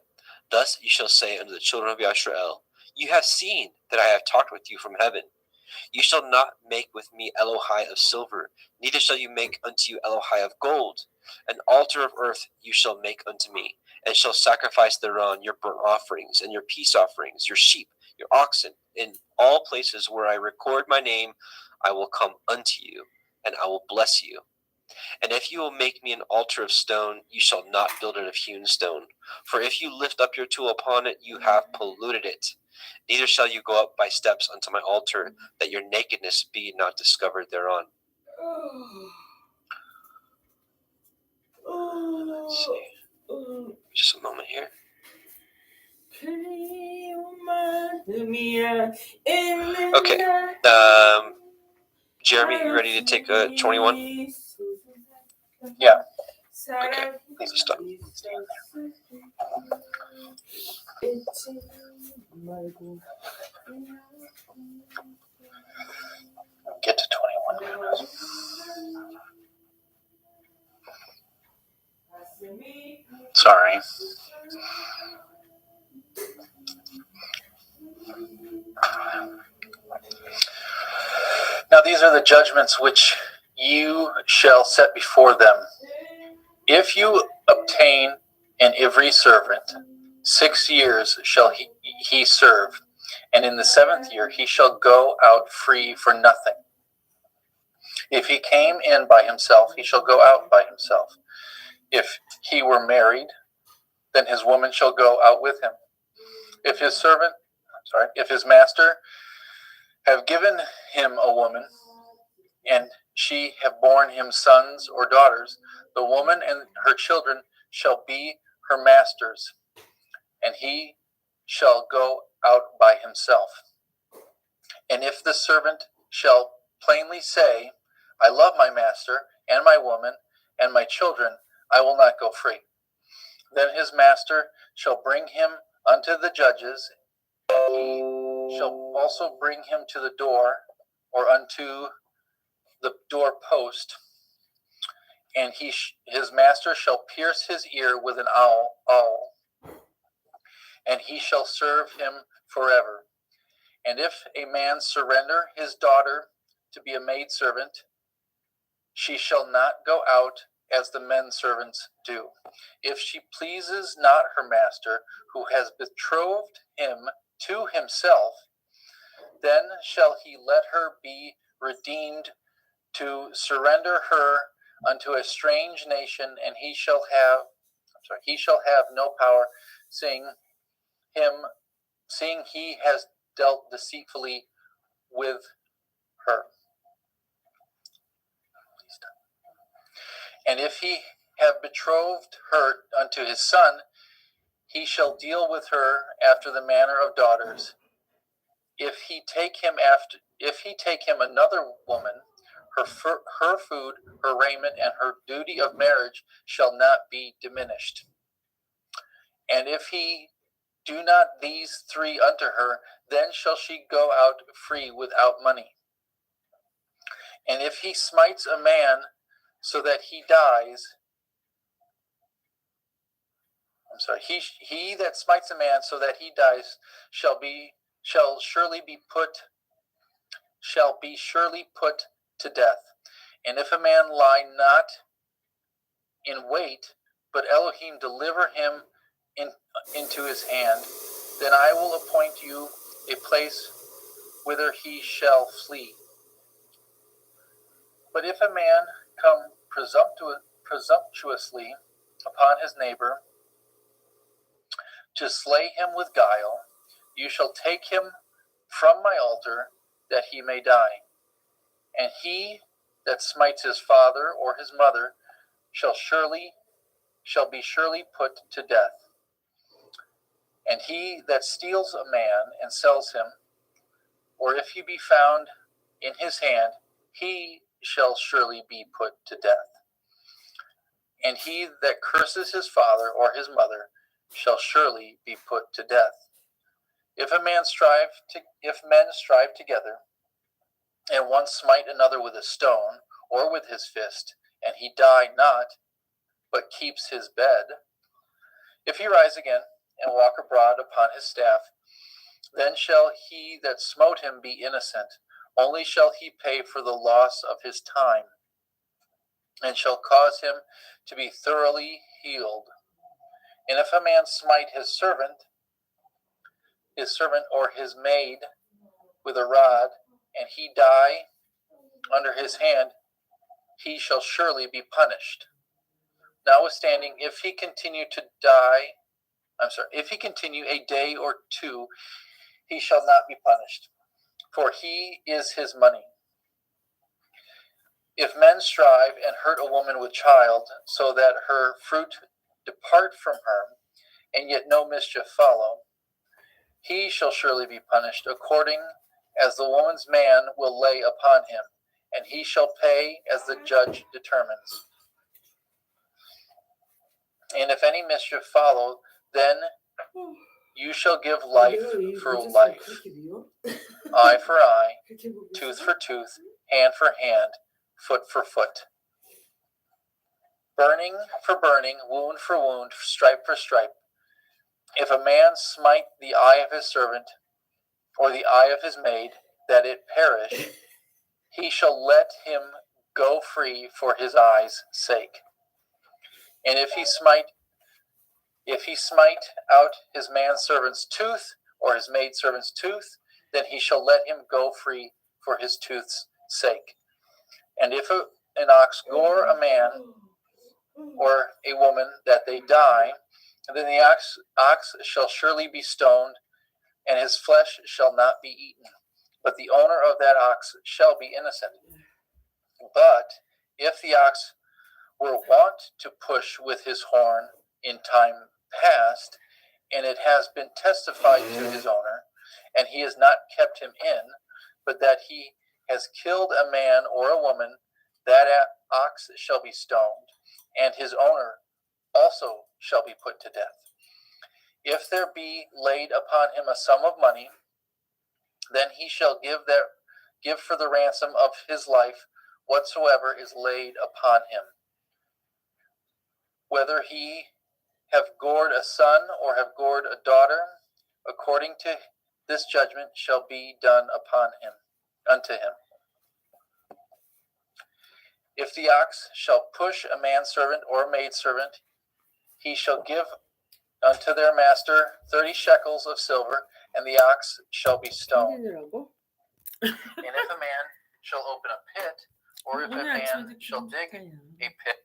Thus you shall say unto the children of Yisrael, You have seen that I have talked with you from heaven. You shall not make with me Elohai of silver, neither shall you make unto you Elohai of gold. An altar of earth you shall make unto me, and shall sacrifice thereon your burnt offerings, and your peace offerings, your sheep, your oxen. In all places where I record my name, I will come unto you, and I will bless you. And if you will make me an altar of stone, you shall not build it of hewn stone. For if you lift up your tool upon it, you have polluted it. Neither shall you go up by steps unto my altar, that your nakedness be not discovered thereon. Let's see. Just a moment here. Okay. Jeremy, you ready to take 21? Yeah. Okay. Please stop. Get to 21. Sorry. Now these are the judgments which you shall set before them. If you obtain an Ivri servant, 6 years shall he serve, and in the 7th year he shall go out free for nothing. If he came in by himself, he shall go out by himself. If he were married, then his woman shall go out with him. If his master have given him a woman, and she have borne him sons or daughters, the woman and her children shall be her master's, and he shall go out by himself. And if the servant shall plainly say, I love my master and my woman and my children, I will not go free. Then his master shall bring him unto the judges, and he shall also bring him to the door, or unto the door post, and his master shall pierce his ear with an awl, and he shall serve him forever. And if a man surrender his daughter to be a maidservant, she shall not go out as the men servants do. If she pleases not her master, who has betrothed him to himself, then shall he let her be redeemed to surrender her unto a strange nation, and he shall have no power, seeing he has dealt deceitfully with her. And if he have betrothed her unto his son, he shall deal with her after the manner of daughters. If he take him another woman, her food, her raiment, and her duty of marriage shall not be diminished. And if he do not these 3 unto her, then shall she go out free without money. And if he smites a man so that he dies, he that smites a man so that he dies shall surely be put to death. And if a man lie not in wait, but Elohim deliver him into his hand, then I will appoint you a place whither he shall flee. But if a man come presumptuously upon his neighbor to slay him with guile, you shall take him from my altar, that he may die. And he that smites his father or his mother shall be surely put to death. And he that steals a man and sells him, or if he be found in his hand, he shall surely be put to death. And he that curses his father or his mother shall surely be put to death. If men strive together, and one smite another with a stone or with his fist, and he die not, but keeps his bed, if he rise again and walk abroad upon his staff, then shall he that smote him be innocent, only shall he pay for the loss of his time, and shall cause him to be thoroughly healed. And if a man smite his servant or his maid with a rod, and he die under his hand, he shall surely be punished. Notwithstanding, if he continue a day or 2, he shall not be punished, for he is his money. If men strive and hurt a woman with child, so that her fruit depart from her, and yet no mischief follow, he shall surely be punished, according as the woman's man will lay upon him, and he shall pay as the judge determines. And if any mischief follow, then you shall give life for life, eye for eye, tooth for tooth, hand for hand, foot for foot. Burning for burning, wound for wound, stripe for stripe. If a man smite the eye of his servant, or the eye of his maid, that it perish, he shall let him go free for his eye's sake. And if he smite out his manservant's tooth or his maidservant's tooth, then he shall let him go free for his tooth's sake. And if an ox gore a man or a woman that they die, then the ox shall surely be stoned, and his flesh shall not be eaten, but the owner of that ox shall be innocent. But if the ox were wont to push with his horn in time past, and it has been testified to his owner, and he has not kept him in, but that he has killed a man or a woman, that ox shall be stoned, and his owner also shall be put to death. If there be laid upon him a sum of money, then he shall give for the ransom of his life whatsoever is laid upon him. Whether he have gored a son or have gored a daughter, according to this judgment shall be done unto him. If the ox shall push a manservant or a maidservant, he shall give unto their master 30 shekels of silver, and the ox shall be stoned. 힘들더라고. And if a man shall open a pit, or if a man shall dig a pit